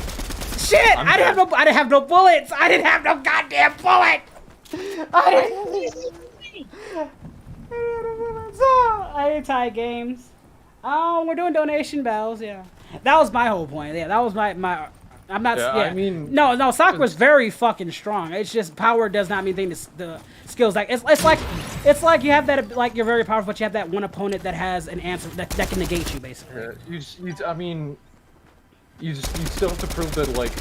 Shit! I didn't have no bullets! I didn't have no goddamn bullet! I didn't tie games. Oh, we're doing donation bells, yeah. That was my whole point. Yeah, that was my I'm not. Yeah, I mean, no. Sakura's very fucking strong. It's just power does not mean the skills. Like it's like you have that, like you're very powerful, but you have that one opponent that has an answer that can negate you basically. Yeah, you still have to prove that like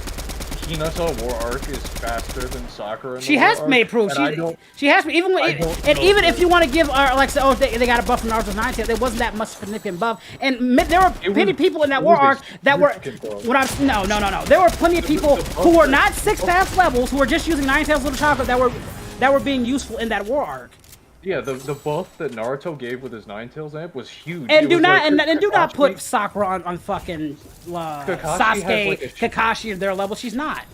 Hinata War Arc is faster than Sakura. She has made proof. She has even if you want to give like say, oh they got a buff from Naruto's 9 tail, there wasn't that much significant buff. And there were plenty of people in that War Arc that were no. There were plenty of people who were not 6 fast levels who were just using 9 tails little chocolate that were being useful in that War Arc. Yeah, the buff that Naruto gave with his 9 tails amp was huge. And do not put Sakura on fucking Sasuke, Kakashi at their level. She's not.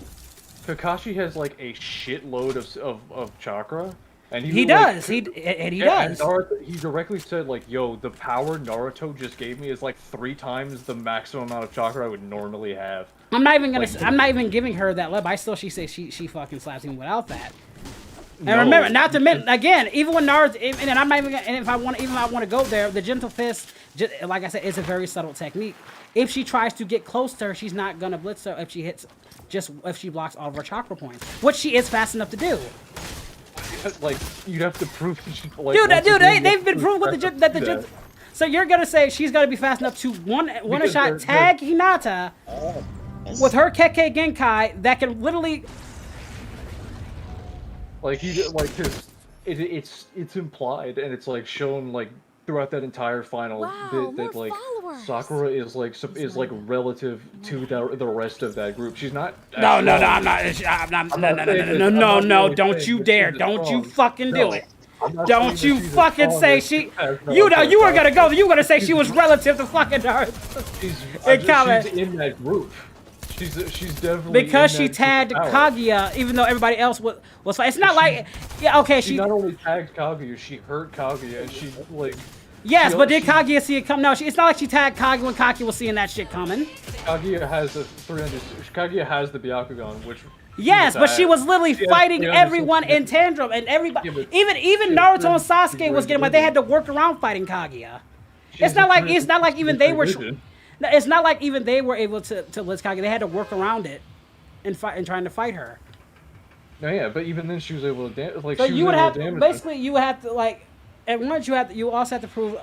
Kakashi has like a shitload of chakra, and he does. He does. Naruto, he directly said like, "Yo, the power Naruto just gave me is like 3 times the maximum amount of chakra I would normally have." I'm not even giving her that level. She says she fucking slaps him without that. And remember, not to mention again, even when Naruto, and I'm not even, and if I want to go there, the gentle fist, like I said, is a very subtle technique. If she tries to get close to her, she's not gonna blitz her if she blocks all of her chakra points, which she is fast enough to do. Like you'd have to prove that she, like, they've been proved with the So you're gonna say she's gonna be fast enough to one shot tag Hinata with her Kekkei Genkai that can literally. Like it's implied and it's like shown like throughout that entire final bit that like Sakura is like relative to the rest of that group. She's not. I'm not. No! Don't you dare! Don't you fucking do it! Don't you fucking say she. You were gonna go. You were gonna say she was relative to fucking her. She's in that group. She's definitely because she tagged Kaguya, even though everybody else was fine. It's not like she not only tagged Kaguya, she hurt Kaguya, and she like. Yes, but did Kaguya see it come? No, it's not like she tagged Kaguya when Kaguya was seeing that shit coming. Kaguya has a 300. Kaguya has the Byakugan, which. Yes, but she was literally fighting everyone in tandem, and everybody, even Naruto and Sasuke was getting, but they had to work around fighting Kaguya. It's not like even they were. It's not like even they were able to blitz Kaguya. They had to work around it and trying to fight her. No, yeah, but even then she was able to So you would have basically you would have to like, and once you also have to prove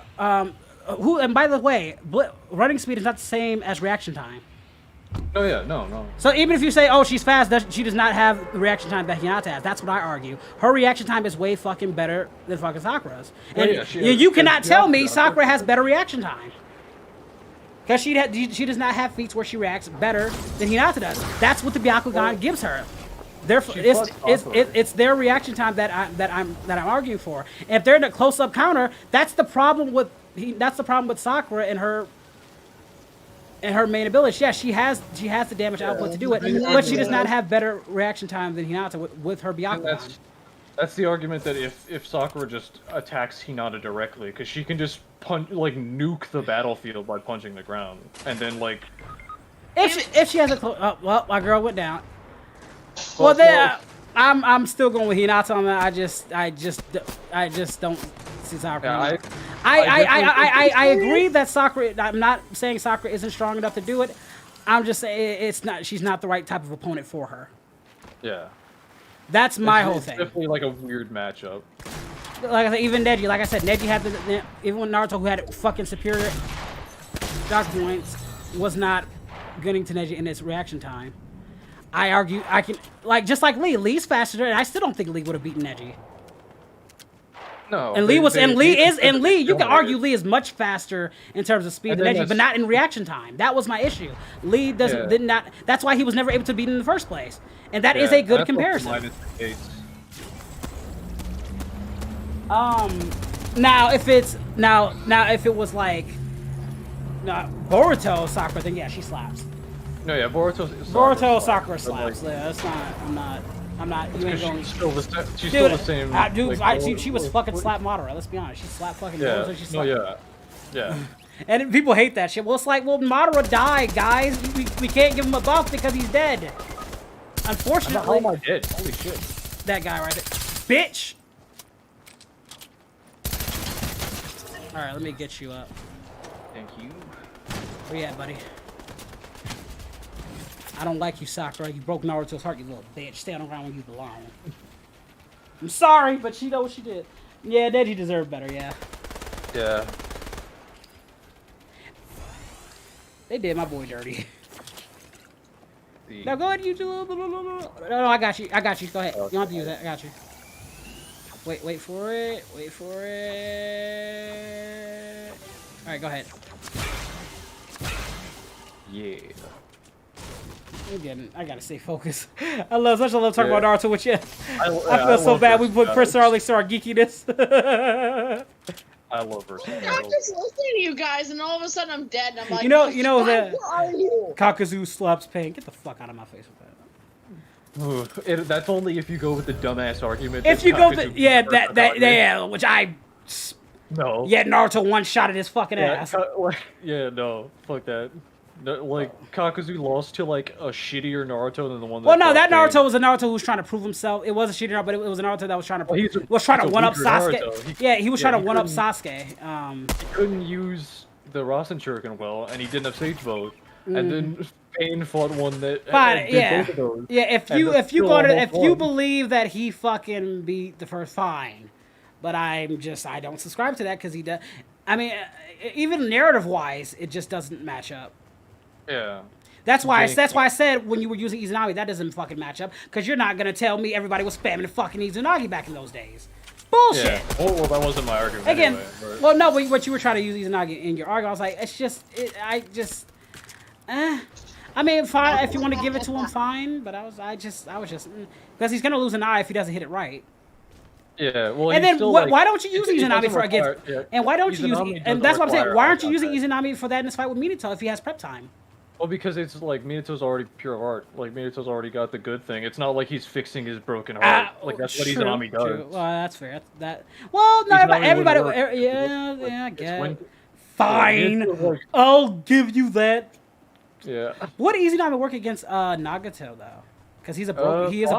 who. And by the way, running speed is not the same as reaction time. No, yeah, no. So even if you say, oh, she's fast, she does not have the reaction time that Hinata has. That's what I argue. Her reaction time is way fucking better than fucking Sakura's. And you cannot tell me Sakura has better reaction time. Because she does not have feats where she reacts better than Hinata does. That's what the Byakugan gives her. Therefore, it's their reaction time that I'm arguing for. And if they're in a close-up counter, that's the problem with Sakura and her main ability. Yeah, she has the damage output to do it, but she does not have better reaction time than Hinata with her Byakugan. That's the argument that if Sakura just attacks Hinata directly, because she can just nuke the battlefield by punching the ground, and then if she has a well, my girl went down. Well, then I'm still going with Hinata on that. I just don't see Sakura. Yeah, I agree that Sakura. I'm not saying Sakura isn't strong enough to do it. I'm just saying it's not. She's not the right type of opponent for her. Yeah. That's my whole it's thing. Definitely like a weird matchup. Like I said, even Neji. Like I said, Neji had even when Naruto, who had fucking superior dodge points, was not getting to Neji in its reaction time. I argue I can just like Lee. Lee's faster, and I still don't think Lee would have beaten Neji. No. And Lee you can argue Lee is much faster in terms of speed than Neji, but not in reaction time. That was my issue. Lee did not. That's why he was never able to beat him in the first place. And that is a good comparison. Now if it was like Boruto Sakura, then yeah, she slaps. No, yeah, Boruto Sakura slaps. Yeah, that's not. I'm not. You ain't going. She's still the same. Dude, she was fucking slap Madara. Let's be honest. She slapped fucking Boruto. She slapped. Yeah. And people hate that shit. Well, it's like, Madara died, guys. We can't give him a buff because he's dead. Unfortunately. How am I dead? Holy shit. That guy right there. Bitch! Alright, let me get you up. Thank you. Where you at, buddy? I don't like you, Sakura. You broke Naruto's heart, you little bitch. Stay on the ground when you belong. I'm sorry, but she knows what she did. Yeah, Neji deserved better, yeah. Yeah. They did my boy dirty. Now go ahead, use your little... No, I got you. Go ahead. You don't have to use that. I got you. Wait for it. Alright, go ahead. Yeah. Again, I gotta stay focused. I love talking about Naruto with you. I feel so bad we put Chris Early to our geekiness. I love her. I'm just listening to you guys, and all of a sudden I'm dead, and I'm like, you know that where are you? Kakazu slaps pain. Get the fuck out of my face with that. That's only if you go with the dumbass argument. If you go with which I. No. Yeah, Naruto one-shotted his fucking ass. No, fuck that. No, Kakazu lost to a shittier Naruto than the one that. Well, no, that Naruto was a Naruto who was trying to prove himself. It was a shittier Naruto, but it was a Naruto that was trying to one up Sasuke. He was trying to one up Sasuke. He couldn't use the Rasen Shuriken well, and he didn't have Sage Vote. And then Pain fought one that did both of those. Yeah, if you believe that he fucking beat the first, fine. But I don't subscribe to that because he does. I mean, even narrative-wise, it just doesn't match up. Yeah. That's why I said when you were using Izanagi, that doesn't fucking match up. Because you're not going to tell me everybody was spamming the fucking Izanagi back in those days. Bullshit. Yeah. Well, that wasn't my argument again. Anyway, but... Well, no, but what you were trying to use Izanagi in your argument, I was like, it's just, I mean, fine, if you want to give it to him, fine. But I was just, because he's going to lose an eye if he doesn't hit it right. Yeah, well, and then why don't you use Izanami for against? Yeah. And why don't you use? And that's what I'm saying. Why aren't you using Izanami for that in this fight with Minato if he has prep time? Well, because it's Minato's already pure heart. Minato's already got the good thing. It's not like he's fixing his broken heart. That's what Izanami does. True. Well, that's fair. Well, no, everybody. Yeah, I guess. Fine, I'll give you that. Yeah. Would Izanami work against Nagato though? Because he's a broken. He is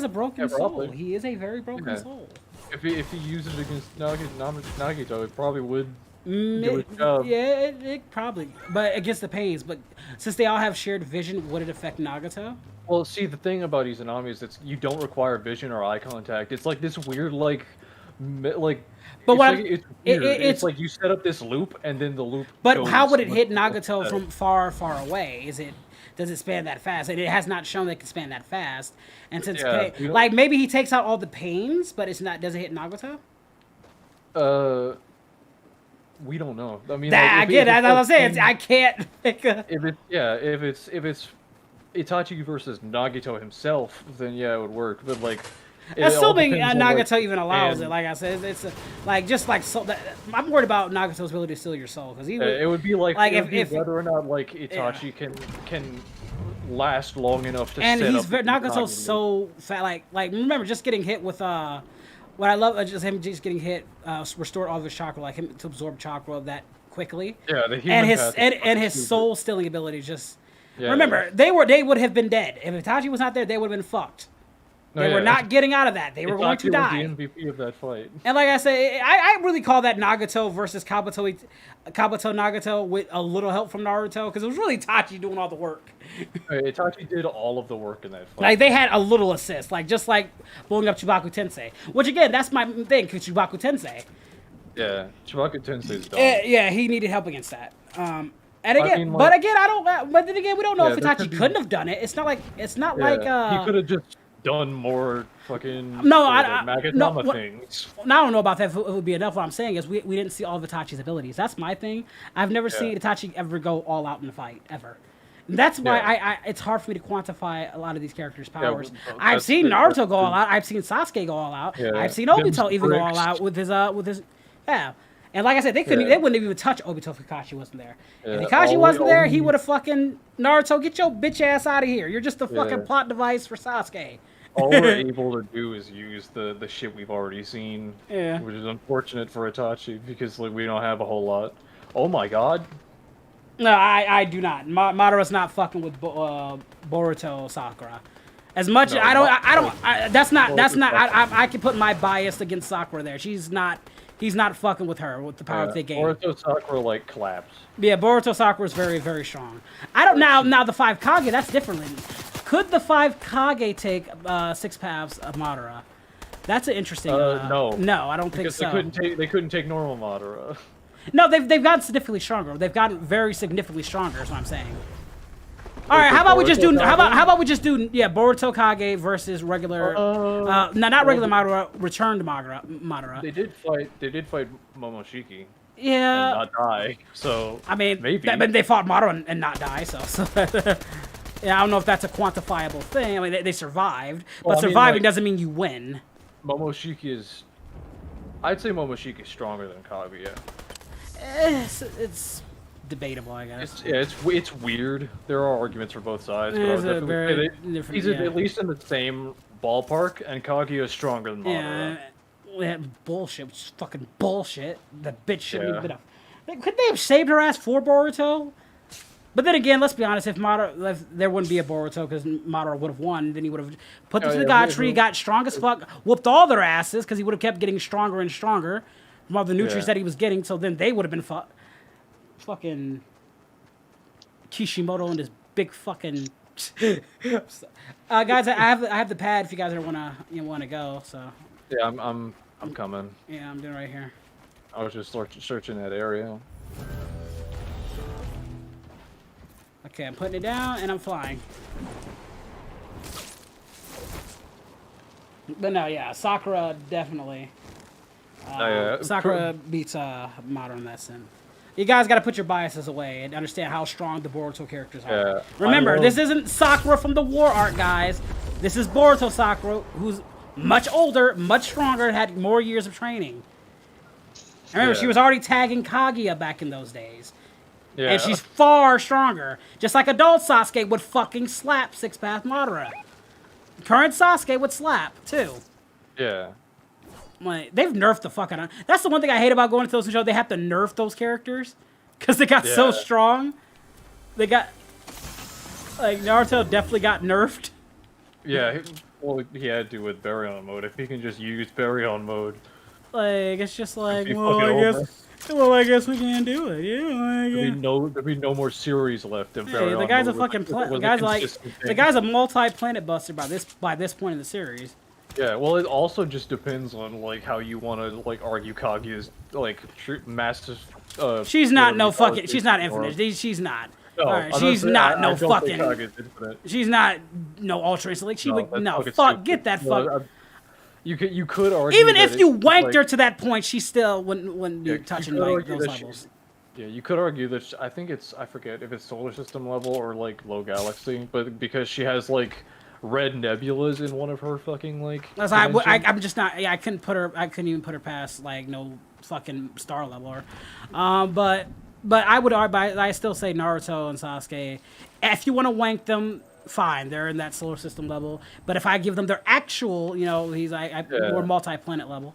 a broken soul. He is a very broken soul. If he uses it against Nagito, it probably would. It probably. But against the Pains. But since they all have shared vision, would it affect Nagato? Well, see, the thing about Izanami is that you don't require vision or eye contact. It's like this weird, But it's like you set up this loop and then the loop. But how would it hit Nagato from far, far away? does it span that fast? And it has not shown that it can span that fast. And since Yeah, we don't- like maybe he takes out all the pains, but it's not doesn't hit Nagato. We don't know. I mean, That, like, again, that's what I'm like, saying. I can't pick a... if it's Itachi versus Nagito himself, then yeah, it would work. But like, it all Assuming depends on, like, Nagato even allows and- it, like I said, it's like just like so. I'm worried about Nagato's ability to steal your soul because he would. It would be like, Like, it would if- be whether or not like Itachi can last long enough to And set he's up very, the Nagato's Ukagi so fat. Like remember just getting hit with what I love just him just getting hit restored all of his chakra, like him to absorb chakra that quickly. Yeah, the human And his path is and fucking his stupid. soul stealing ability just. Yeah, Remember, they would have been dead if Itachi was not there. They would have been fucked. No, They were yeah. not getting out of that. They were going to Itachi was die. the MVP of that fight. And like I said, I really call that Nagato versus Kabuto Nagato with a little help from Naruto because it was really Itachi doing all the work. Itachi did all of the work in that fight. Like they had a little assist, like just like blowing up Chibaku Tensei. Which again, that's my thing, because Chibaku Tensei. Yeah, Chibaku Tensei's dumb. Yeah, he needed help against that. And again, mean, but like- again, I don't. But then again, we don't know Yeah, if there Itachi could be- couldn't have done it. It's not like he like. could have just done more fucking No, Magatama what- things. Now, I don't know about that. If it would be enough. What I'm saying is we didn't see all of Itachi's abilities. That's my thing. I've never seen Itachi ever go all out in a fight ever. And that's why Yeah. it's hard for me to quantify a lot of these characters' powers. well, I've that's seen the- Naruto that's go all the- out. I've seen Sasuke go all out. Yeah. I've seen Them's Obito even go all bricks. out with his yeah. And like I said, they couldn't. Yeah. They wouldn't even touch Obito if Kakashi wasn't there. Yeah, If Kakashi all wasn't we- there, all he we- would have fucking Naruto. Get your bitch ass out of here. You're just a fucking Yeah. plot device for Sasuke. All we're able to do is use the shit we've already seen, Yeah. which is unfortunate for Itachi because like we don't have a whole lot. Oh my god! No, I do not. Madara's not fucking with Boruto Sakura. As much No, that's not Boruto's I can put my bias against Sakura there. He's not fucking with her with the power that they gain. Boruto Sakura like claps. Yeah, Boruto Sakura is very, very strong. I don't now the 5 Kage, that's different. Could the 5 Kage take 6 paths of Madara? That's an interesting No. No, I don't think Because so. they couldn't take normal Madara. No, they've gotten significantly stronger. They've gotten very significantly stronger, is what I'm saying. All right, how about we just do Boruto Kage versus regular no, not regular Madara, returned Madara. They did fight Momoshiki and Yeah. not die. So I mean, maybe they fought Madara and not die, so yeah, I don't know if that's a quantifiable thing. I mean, they survived, Well, but I mean, surviving like- doesn't mean you win. Momoshiki is. I'd say Momoshiki is stronger than Kaguya. It's debatable, I guess. It's weird. There are arguments for both sides, but I would It's a definitely very say that different- he's yeah. at least in the same ballpark, and Kaguya is stronger than Madara. Yeah, bullshit. Which is fucking bullshit. The bitch shouldn't Yeah. have been a. Couldn't they have saved her ass for Boruto? But then again, let's be honest. If there wouldn't be a Boruto because Madara would have won, then he would have put them Oh, to the yeah, god tree, got strong as fuck, whooped all their asses because he would have kept getting stronger and stronger from all the nutrients Yeah. that he was getting. So then they would have been fucking Kishimoto and his big fucking. Guys, I have the pad if you guys ever wanna go. So Yeah, I'm coming. yeah, I'm doing it right here. I was just searching that area. Okay, I'm putting it down and I'm flying. But no, yeah, Sakura definitely. Yeah, Sakura beats Madara in that sense. You guys got to put your biases away and understand how strong the Boruto characters are. Yeah, Remember, I know- this isn't Sakura from the War Arc, guys. This is Boruto Sakura, who's much older, much stronger, had more years of training. And remember, she Yeah. was already tagging Kaguya back in those days. Yeah, And she's far stronger. Just like adult Sasuke would fucking slap 6-path Madara. Current Sasuke would slap, too. yeah. Like, they've nerfed the fuck out of. That's the one thing I hate about going to those shows. They have to nerf those characters. Because they got so Yeah. strong. They got... Like, Naruto definitely got nerfed. Yeah, he had to with Baryon mode. If he can just use Baryon mode, Like, it's just like, be well, fucking I over. guess... Well, I guess we can't do it. Yeah, there'd be no more series left of Hey, Baryon the guy's a mode, fucking... which was The a guy's like... consistent The thing. guy's a multi-planet buster by this point in the series. Yeah, well, it also just depends on like how you want to like argue Kaguya's like massive. She's not whatever no you call fucking. it, She's not or- infinite. She's not. No, All right, I'm she's saying- not I no don't fucking. think Kaga's infinite. She's not no ultra instant. Like she would that's no fucking fuck. stupid. Get that No, fuck. You could argue Even that if you it's wanked like- her to that point, she still wouldn't be Yeah, touching you could like argue those that she- levels. Yeah, you could argue that I think it's I forget if it's solar system level or like low galaxy, but because she has like red nebulas in one of her fucking like. That's dimensions. I'm just not. Yeah, I couldn't put her. I couldn't even put her past like no fucking star level. But I would argue. I still say Naruto and Sasuke. If you want to wank them, fine. They're in that solar system level. But if I give them their actual, he's more multi-planet level.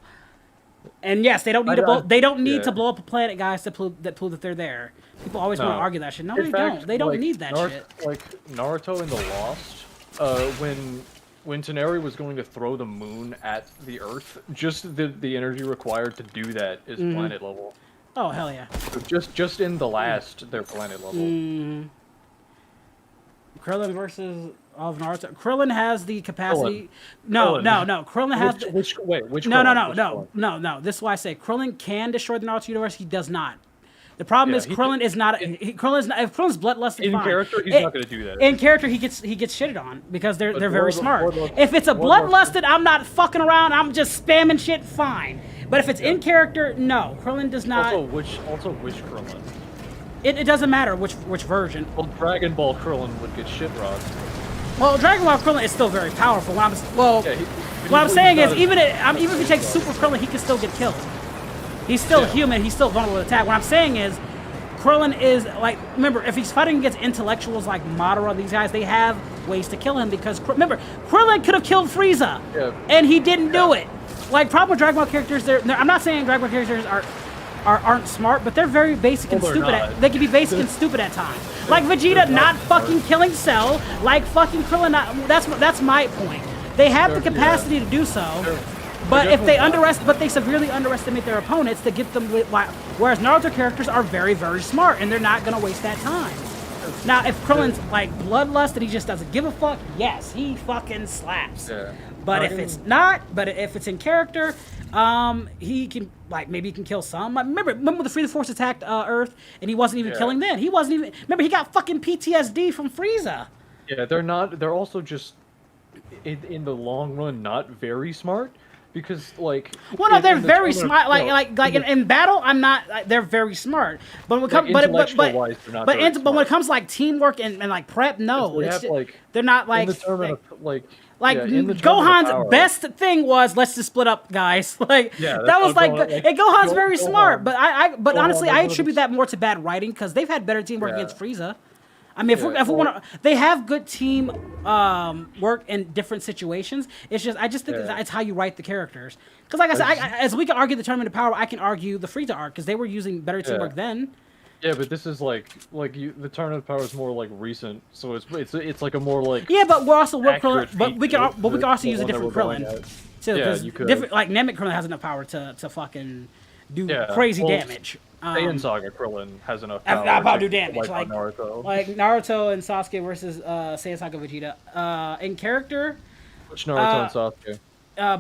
And yes, they don't need they don't need to blow up a planet, guys, to prove that they're there. People always want to argue that shit. No, In they fact, don't. They don't like, need that shit. Like Naruto in the Lost, when Tenari was going to throw the moon at the Earth, just the energy required to do that is planet level. Oh hell yeah. So just in the last, they're planet level. Krillin versus of Naruto. Krillin has the capacity. Krillin. No. Krillin. Krillin has. Which Krillin? Which one? No. This is why I say Krillin can destroy the Naruto universe. He does not. The problem is Krillin is not. Krillin is. If Krillin's bloodlusted, In fine. character, he's not going to do that. In character, he gets shitted on because they're very smart. Bloodlusted- If it's a bloodlusted, I'm not fucking around. I'm just spamming shit. Fine. But if it's in character, no. Krillin does not. Also, which Krillin? It doesn't matter which version. Well, Dragon Ball Krillin would get shit rocked. Well, Dragon Ball Krillin is still very powerful. What I'm he's saying not is, a- even if you take Super Krillin, he can still get killed. He's still human. He's still vulnerable to attack. What I'm saying is, Krillin is like, remember, if he's fighting against intellectuals like Madara, these guys, they have ways to kill him because remember, Krillin could have killed Frieza, and he didn't do it. Like problem with Dragon Ball characters, I'm not saying Dragon Ball characters aren't smart, but they're very basic and stupid. They can be basic and stupid at times. Like Vegeta not fucking killing Cell, like fucking Krillin not. That's my point. They have the capacity to do so, but if they severely underestimate their opponents to get them. Whereas Naruto characters are very, very smart, and they're not gonna waste that time. Now, if Krillin's like bloodlust and he just doesn't give a fuck, yes, he fucking slaps. Yeah. But if it's not, if it's in character, he can maybe he can kill some. Remember when the Frieza Force attacked Earth and he wasn't even killing then. He wasn't even. Remember he got fucking PTSD from Frieza. Yeah, they're not. They're also just in the long run not very smart because like. Well, no, they're very smart. In battle, I'm not. They're very smart. But when it comes, but when it comes to like teamwork and like prep, no, they're not like. In the tournament of, Gohan's best thing was let's just split up, guys. That was and Gohan's very smart. But honestly, I attribute that more to bad writing because they've had better teamwork against Frieza. I mean, if we want to, they have good team work in different situations. It's just I just think it's how you write the characters. Because like I said, as we can argue the Tournament of Power, I can argue the Frieza arc because they were using better teamwork then. Yeah, but this is the Tournament of Power is more like recent, so it's like a more like. Yeah, but we're also Krillin, but we can also use a different Krillin. Too, yeah, you could. Different Namek Krillin has enough power to fucking do crazy damage. Saiyan Saga Krillin has enough power to do damage, like Naruto. Like Naruto and Sasuke versus Saiyan Saga Vegeta. In character, Which Naruto and Sasuke?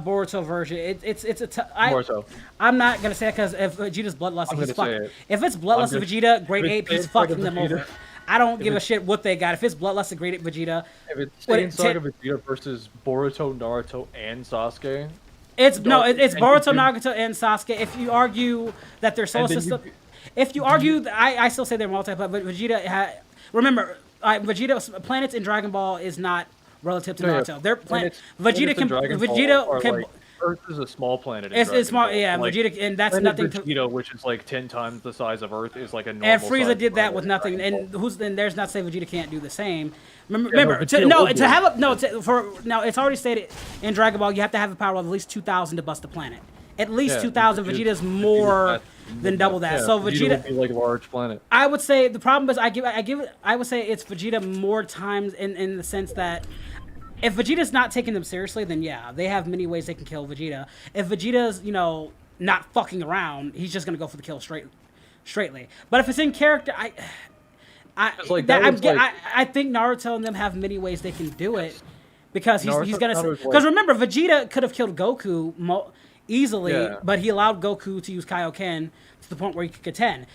Boruto version. Boruto. I'm not gonna say it because if Vegeta's bloodlusted, he's fucking. If it's bloodlusted Vegeta, grade 8, he's fucking them over. I don't give a shit what they got. If it's bloodlusted, grade 8 Vegeta. If it's Saiyan Saga Vegeta versus Boruto, Naruto, and Sasuke. It's Boruto, Naruto, and Sasuke. If you argue that their solar system, I still say they're multiplayer. But Vegeta, remember, Vegeta's planets in Dragon Ball is not relative to Naruto. Their planet, Vegeta can. Earth is a small planet. It's small, yeah. Vegeta, and that's nothing. Vegeta, which is like 10 times the size of Earth, is like a normal. And Frieza did that with nothing. And there's not saying Vegeta can't do the same. Remember, it's already stated in Dragon Ball you have to have a power of at least 2,000 to bust the planet. At least 2,000. Vegeta's more than double that. So Vegeta would be like a large planet. I would say the problem is I would say it's Vegeta more times in the sense that if Vegeta's not taking them seriously, then yeah, they have many ways they can kill Vegeta. If Vegeta's not fucking around, he's just gonna go for the kill straightly. But if it's in character, I think Naruto and them have many ways they can do it because he's gonna. Because remember, Vegeta could have killed Goku easily, but he allowed Goku to use Kaioken to the point where he could contend.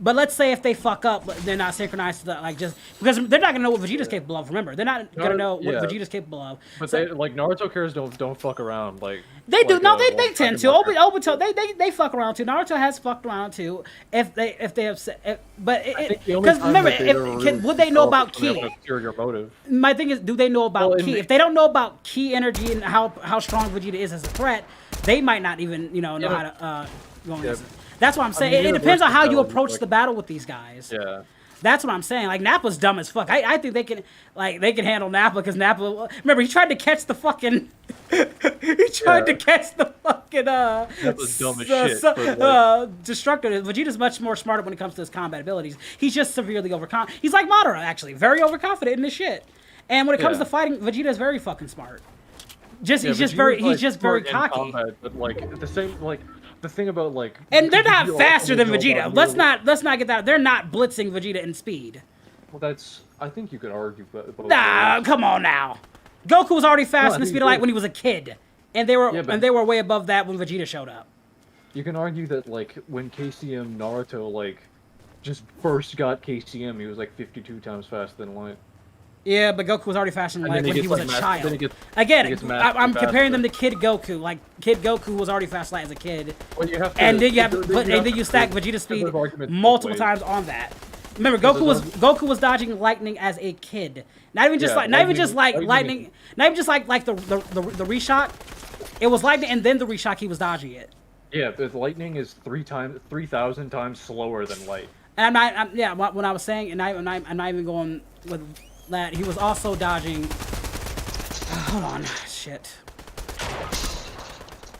But let's say if they fuck up, they're not synchronized to the, like, just because they're not gonna know what Vegeta's capable of. Remember, they're not gonna know what Vegeta's capable of. But So, they, like Naruto characters don't fuck around. Like they do. like, No, they tend to. Obito. They fuck around too. Naruto has fucked around too. If they upset, but Because because remember, would they know about ki? Ulterior motive. My thing is, do they know about Well, ki? If they don't know about ki energy and how strong Vegeta is as a threat, they might not even know how to go on this. That's what I'm saying. I mean, it depends on how you universal approach like- the battle with these guys. Yeah. That's what I'm saying. Like Nappa's dumb as fuck. I think they can handle Nappa because Nappa. Remember, he tried to catch the fucking. he tried to catch the fucking. Nappa's dumb as shit. Destructor. Vegeta's much more smarter when it comes to his combat abilities. He's just severely overconfident. He's like Madara, actually, very overconfident in this shit. And when it comes to fighting, Vegeta is very fucking smart. He's just very cocky. Combat, but like at the same like. The thing about like, and they're not faster than Vegeta. Let's not get that. They're not blitzing Vegeta in speed. Well, I think you could argue about Nah, come on now. Goku was already fast in the speed of light when he was a kid, and they were way above that when Vegeta showed up. You can argue that like when KCM Naruto like just first got KCM, he was like 52 times faster than light. Yeah, but Goku was already faster than light when he was a child. Again, I'm comparing them to Kid Goku. Like Kid Goku was already fast light as a kid, well, you have to, and then you stack Vegeta's speed multiple times on that. Remember, Goku was dodging lightning as a kid. Not even just lightning, not even just like the reshock. It was lightning and then the reshock he was dodging it. Yeah, the lightning is 3,000 times slower than light. And when I was saying, and I'm not even going with that, he was also dodging. Hold on, shit.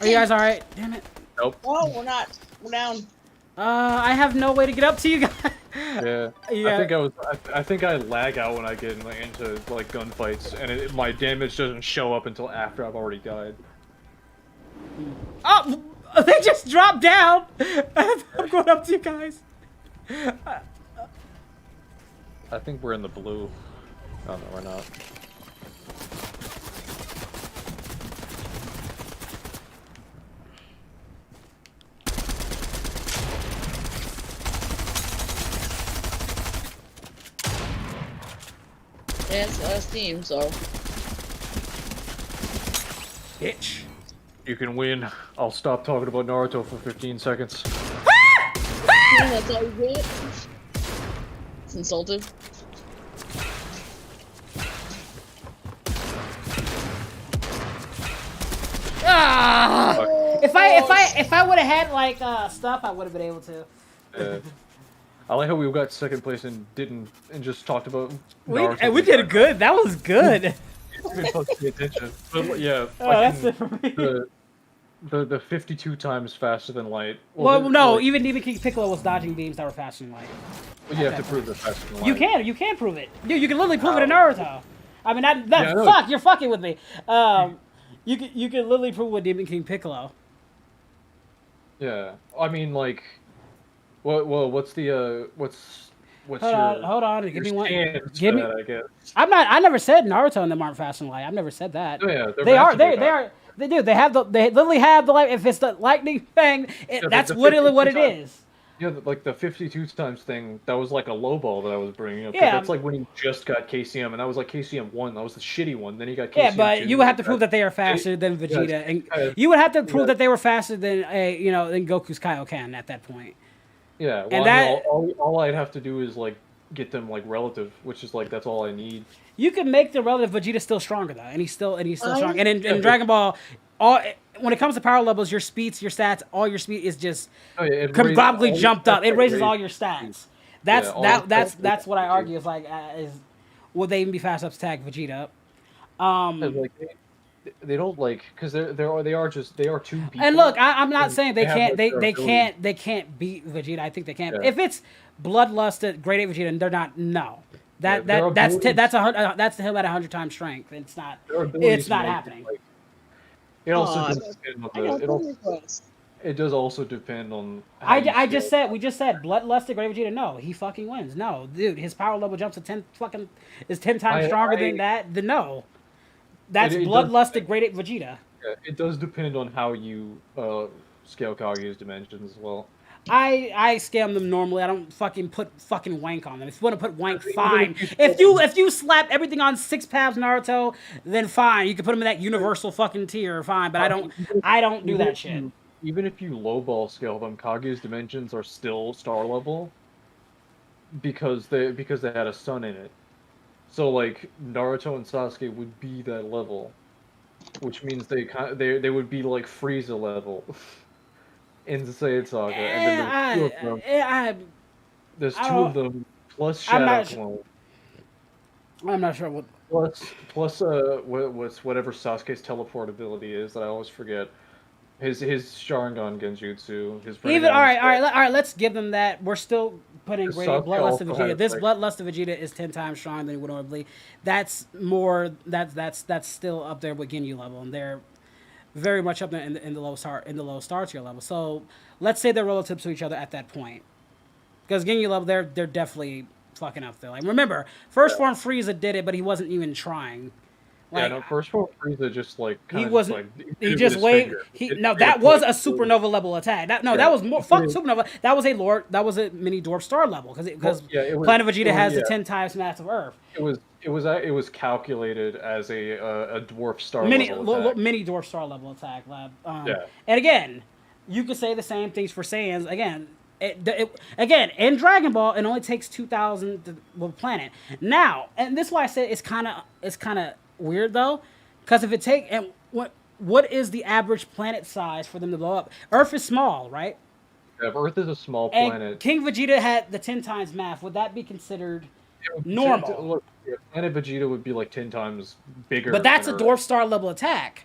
Are you guys all right? Damn it. Nope. Oh, we're not. We're down. I have no way to get up to you guys. Yeah. Yeah. I think I lag out when I get into like gunfights, and my damage doesn't show up until after I've already died. Oh, they just dropped down. I'm going up to you guys. I think we're in the blue. Oh no, we're not. Yeah, it's us team, so. Bitch. You can win. I'll stop talking about Naruto for 15 seconds. Yeah, that's all you get. It's insultive. Ah! If I would have had like stuff, I would have been able to. I like how we got second place and just talked about Naruto. And we did good. That was good. You're supposed to pay attention. But yeah, that's it for me. The 52 times faster than light. Well, no, even King Piccolo was dodging beams that were faster than light. Well, you have to prove they're faster than light. You can prove it. Dude, you can literally prove it in Naruto. I mean, you're fucking with me. You can literally prove with Demon King Piccolo. Yeah, I mean, like, what's Hold on, give me one. Give me. I guess. I never said Naruto and them aren't faster than light. I've never said that. Oh, yeah, they are. They do. They literally have the light. If it's the lightning thing, that's literally what it is. Yeah, like the 52 times thing, that was like a low ball that I was bringing up. Yeah. That's like when he just got KCM, and that was like KCM 1. That was the shitty one. Then he got KCM 2. Yeah, but you would have to prove that they are faster than Vegeta, and you would have to prove that they were faster than than Goku's Kaioken at that point. Yeah, well, and that all I'd have to do is like get them like relative, which is like that's all I need. You can make the relative Vegeta's still stronger though, and he's still strong. And in Dragon Ball, when it comes to power levels, your speeds, your stats, all your speed is just conglobally jumped up. It raises all your stats. That's what I argue is like would they even be fast up to tag Vegeta? Like they don't like because they are two people. And look, I'm not saying they can't beat Vegeta. I think they can. Yeah. If it's bloodlusted Grade 8 Vegeta, and they're not. No, that's him at 100 times strength. It's not. It's not happening. Like, it also does depend on it does also depend on. We just said bloodlusted Grade Vegeta. No, he fucking wins. No, dude, his power level jumps to 10 times stronger than that. Then no. That's bloodlusted Grade 8 Vegeta. Yeah, it does depend on how you scale Kaguya's dimensions as well. I scam them normally. I don't fucking put fucking wank on them. If you want to put wank, fine. If you slap everything on 6 paths Naruto, then fine. You can put them in that universal fucking tier, fine. But I don't do that shit. Even if you lowball scale them, Kaguya's dimensions are still star level because they had a sun in it. So like Naruto and Sasuke would be that level, which means they would be like Frieza level in the Saiyan Saga. And then there's two of them plus Shadow Clone. I'm not sure what. Plus whatever Sasuke's teleport ability is that I always forget. His Sharingan Genjutsu. All right. Let's give them that. We're still putting great Bloodlust of Vegeta. This Bloodlust of Vegeta is 10 times stronger than he would normally. That's more. That's still up there with Ginyu level, and they're very much up there in the low star tier level. So let's say they're relative to each other at that point, because Ginyu level they're definitely fucking up there. Like remember, first form Frieza did it, but he wasn't even trying. Like, first form Frieza just like he wasn't. He just waved. That was a supernova level attack. That was more fuck supernova. That was a Lord. That was a mini dwarf star level because Planet Vegeta has the 10 times mass of Earth. It was calculated as a dwarf star mini level dwarf star level attack. And again, you could say the same things for Saiyans. Again, in Dragon Ball, it only takes 2,000 to planet. Now, and this is why I said it's kind of weird though, because if it what is the average planet size for them to blow up? Earth is small, right? Yeah, Earth is a small and planet. King Vegeta had the 10 times math. Would that be considered normal? Planet Vegeta would be like 10 times bigger. But that's a dwarf star level attack.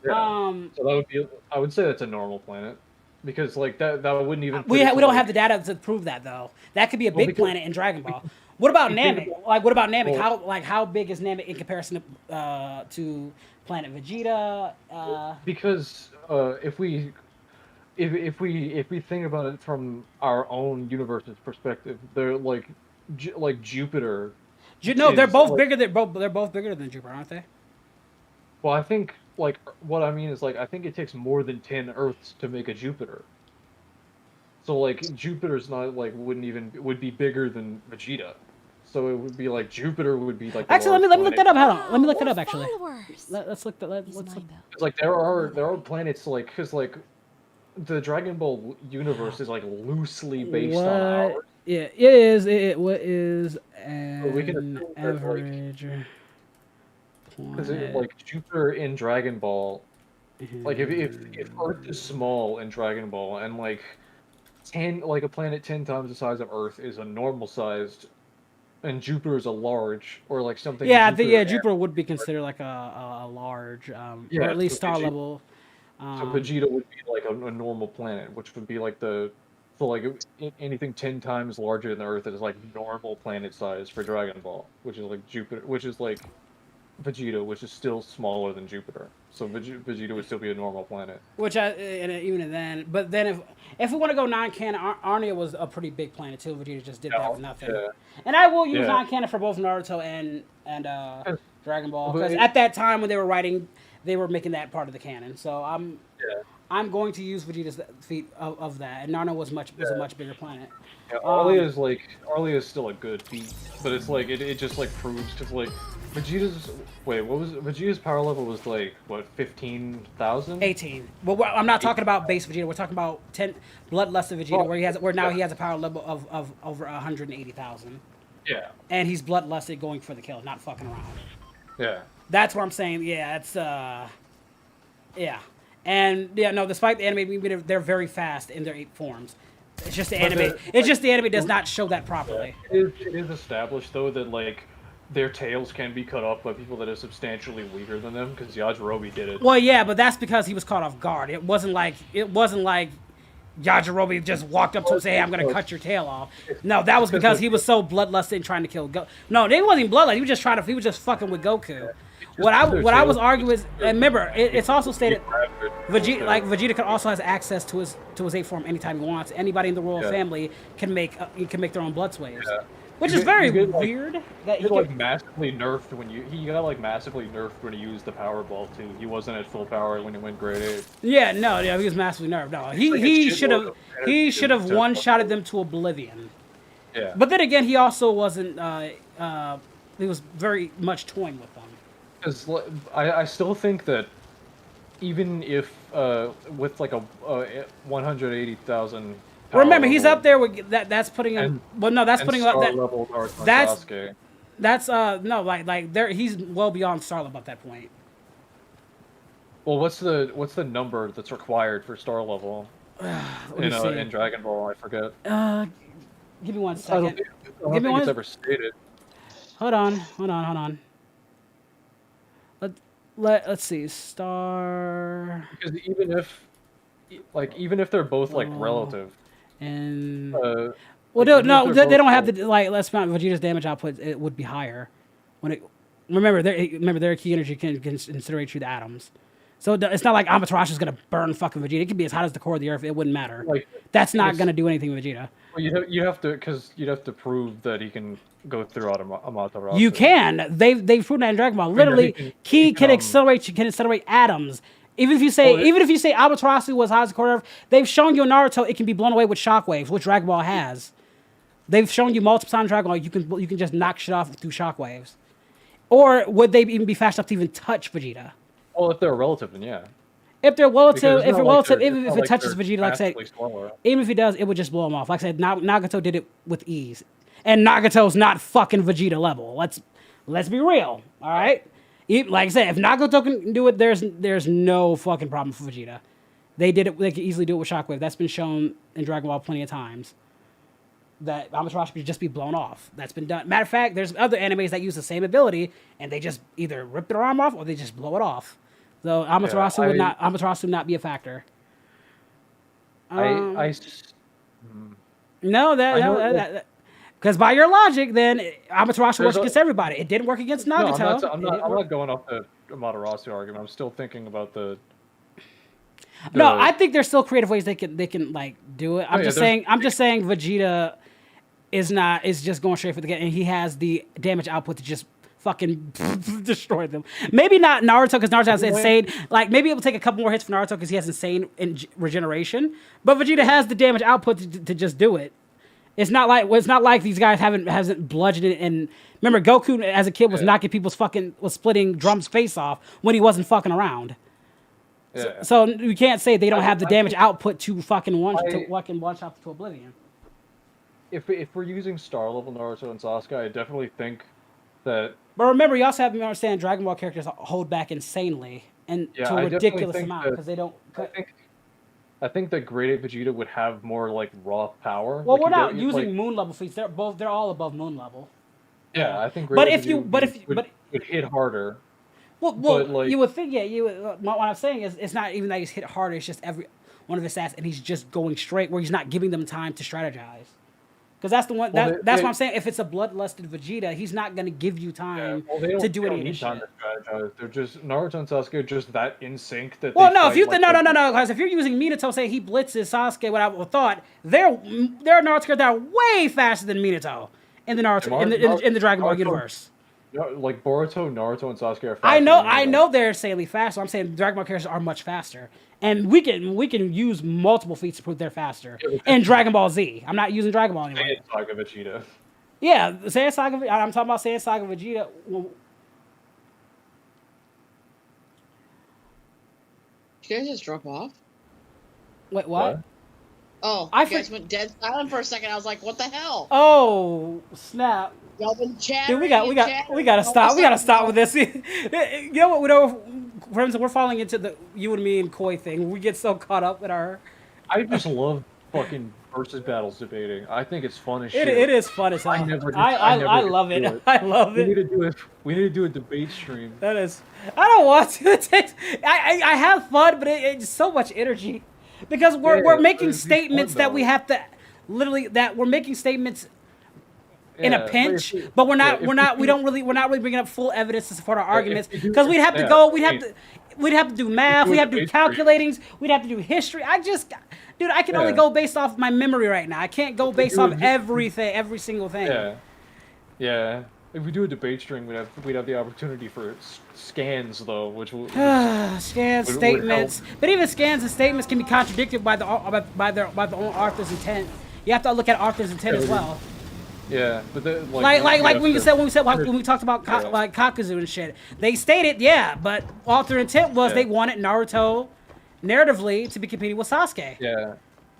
Yeah. So that would be. I would say that's a normal planet. Because like that wouldn't even. We don't have the data to prove that though. That could be a big planet in Dragon Ball. What about Namek? What about Namek? How big is Namek in comparison to Planet Vegeta? Because if we think about it from our own universe's perspective, they're like Jupiter. They're both bigger. They're both bigger than Jupiter, aren't they? Well, I think what I mean is I think it takes more than 10 Earths to make a Jupiter. So like Jupiter's not would be bigger than Vegeta. So it would be like Jupiter would be like. Actually, let me look that up. Hold on, let me look that up. Actually, let's look. Let's look. It's like there are planets because the Dragon Ball universe is like loosely based on ours. Yeah, it is. What is an average? Because like Jupiter in Dragon Ball, like if Earth is small in Dragon Ball and like a planet 10 times the size of Earth is a normal sized, and Jupiter is a large or like something. Yeah, Jupiter would be considered like a large, or at least star level. So Vegeta would be like a normal planet, which would be like anything 10 times larger than the Earth is like normal planet size for Dragon Ball, which is like Jupiter, which is like Vegeta, which is still smaller than Jupiter. So Vegeta would still be a normal planet. Even then, but then if we want to go non-canon, Arnia was a pretty big planet too. Vegeta just did that with nothing. Yeah. And I will use non-canon for both Naruto and Dragon Ball, because at that time when they were writing, they were making that part of the canon. So I'm going to use Vegeta's feat of that, and Narnia was a much bigger planet. Yeah, Arlia is still a good feat, but it's like it just like proves because like Vegeta's power level was like what 15,000? 18. Well, I'm not talking about base Vegeta. We're talking about 10 Bloodlust of Vegeta, where now he has a power level of over 180,000. Yeah. And he's bloodlusted, going for the kill, not fucking around. Yeah. That's where I'm saying, it's yeah. And despite the anime, they're very fast in their 8 forms. It's just the anime does not show that properly. It is established though that like their tails can be cut off by people that are substantially weaker than them, because Yajirobe did it. Well, yeah, but that's because he was caught off guard. It wasn't like Yajirobe just walked up to him and said, "Hey, I'm gonna cut your tail off." No, that was because he was so bloodlusted and trying to kill Goku. No, they wasn't bloodlust. He was just fucking with Goku. What I was arguing is, remember, it's also stated Vegeta could also has access to his 8 form anytime he wants. Anybody in the royal family can make their own blood swaves. Which You is get- very you get, like- weird that He he got could, massively nerfed when he got like massively nerfed when he used the Powerball too. He wasn't at full power when he went grade 8. yeah, no, yeah, he was massively nerfed. No, like he a should shitload have of energy to- one-shotted them to oblivion. Yeah. But then again, he also wasn't. He was very much toying with them. Because I still think that even if with like a 180,000. Remember, he's up there with that. That's putting him. Well, no, that's putting him. Star That, level Naruto that's- Sasuke. that's no, like there. He's well beyond Star level at that point. Well, what's the number that's required for star level Let me see. in Dragon Ball? I forget. Give me one I don't second. think, I don't Give me think one- it's ever stated. Hold on. Let's see. Star Because even if they're both like Oh. relative, and well, well, no, they don't have the like. Let's not. Vegeta's damage output it would be higher when it. Remember, their key energy can incinerate you to atoms. So it's not like Amaterasu's gonna burn fucking Vegeta. It could be as hot as the core of the earth. It wouldn't matter. Like, That's not it's- gonna do anything with Vegeta. Well, you'd have to because you'd have to prove that he can go throughout Amaterasu. You can. They've proven that in Dragon Ball. no, Literally, he can can, accelerate atoms. Even if you say Amaterasu was hot as the core of Earth, they've shown you in Naruto it can be blown away with shockwaves, which Dragon Ball has. They've shown you multiple times in Dragon Ball you can just knock shit off through shockwaves. Or would they even be fast enough to even touch Vegeta? Well, if they're a relative, then yeah. If they're Because relative, it's not like they're- even it's if not it touches they're Vegeta, like I said, massively slower. even if he does, it would just blow him off. Like I said, Nagato did it with ease, and Nagato's not fucking Vegeta level. Let's be real, all right? Like I said, if Nagato can do it, there's no fucking problem for Vegeta. They did it. They could easily do it with Shockwave. That's been shown in Dragon Ball plenty of times. That Amaterasu could just be blown off. That's been done. Matter of fact, there's other animes that use the same ability, and they just either rip their arm off or they just blow it off. So Amaterasu would not be a factor. Because by your logic, then Amaterasu works against everybody. It didn't work against Nagato. No, I'm not going off the Amaterasu argument. I'm still thinking about the. No, I think there's still creative ways they can like do it. I'm just saying Vegeta is just going straight for the game, and he has the damage output to just fucking destroy them. Maybe not Naruto, because Naruto has insane. Like maybe it will take a couple more hits for Naruto because he has insane regeneration. But Vegeta has the damage output to just do it. It's not like these guys hasn't bludgeoned it. And remember, Goku as a kid was knocking was splitting Drum's face off when he wasn't fucking around. Yeah. So you can't say they don't have the damage output to fucking one shot to oblivion. If we're using star level Naruto and Sasuke, I definitely think that. But remember, you also have to understand Dragon Ball characters hold back insanely and to a ridiculous amount because they don't. I think that Grade 8 Vegeta would have more like raw power. Well, like, we're not using moon level feats. They're all above moon level. Yeah, I think. But Grade if 8 you Vegeta would hit harder. Well, you would think, what I'm saying is, it's not even that he's hit harder. It's just every one of his stats, and he's just going straight where he's not giving them time to strategize. Because that's the one. That's what I'm saying. If it's a bloodlusted Vegeta, he's not going to give you time to do any of this shit. To strategize. They're just Naruto and Sasuke are just that in sync that. Well, no, no. Because if you're using Minato, say he blitzes Sasuke without a thought, there are Naruto characters that are way faster than Minato in the Naruto in the Dragon Ball universe. Like Boruto, Naruto, and Sasuke are faster. I know they're insanely fast. So I'm saying Dragon Ball characters are much faster, and we can use multiple feats to prove they're faster. In Dragon Ball Z, I'm not using Dragon Ball anymore. Saiyan Saga Vegeta. Yeah, Saiyan Saga. I'm talking about Saiyan Saga Vegeta. Did you guys just drop off? Wait, what? Oh, I you guys went dead silent for a second. I was like, what the hell? Oh, snap. Y'all been chatting. Dude, we gotta stop. We gotta stop with this. You know what? We're falling into the you and me and Koi thing. We get so caught up in our. I just love fucking versus battles debating. I think it's fun as shit. It is fun as hell. I love it. I love it. We need to do a debate stream. That is. I don't want to. I have fun, but it's so much energy because we're making statements that we have to literally we're making statements. In a pinch, but we're not really bringing up full evidence to support our arguments because we'd have to do math, we have to do calculatings, we'd have to do history. I can only go based off my memory right now. I can't go based off every single thing. Yeah. Yeah. If we do a debate stream, we'd have the opportunity for scans though, which will Scans, would statements, help. but even scans and statements can be contradicted by the own author's intent. You have to look at author's intent as well. Yeah, but then, Like when we talked about Yeah. like Kakuzu and shit, they stated but author intent was they wanted Naruto narratively to be competing with Sasuke. Yeah,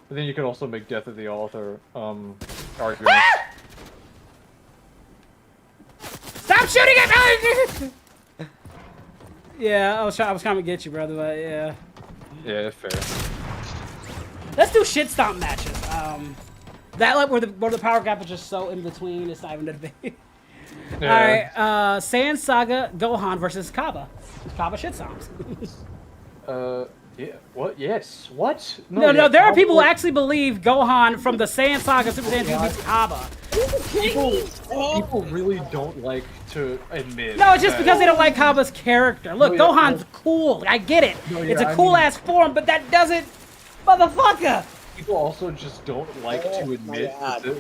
but then you could also make death of the author argument. Stop shooting at me! Yeah, I was trying to get you, brother, but yeah. Yeah, fair. Let's do shit stomp matches. That like where the power gap is just so in between, it's not even a debate. Yeah. Alright, Saiyan Saga Gohan versus Kaba. Kaba shit stomps. Yeah. What? Yes. What? No, yeah, there are people who Kaba- actually believe Gohan from the Saiyan Saga Super Saiyan 2 beats Kaba. People really don't like to admit. No, it's just that- because they don't like Kaba's character. Look, No, yeah, Gohan's cool. I get it. No, yeah, it's a I cool mean- ass form, but that doesn't, motherfucker. People also just don't like to admit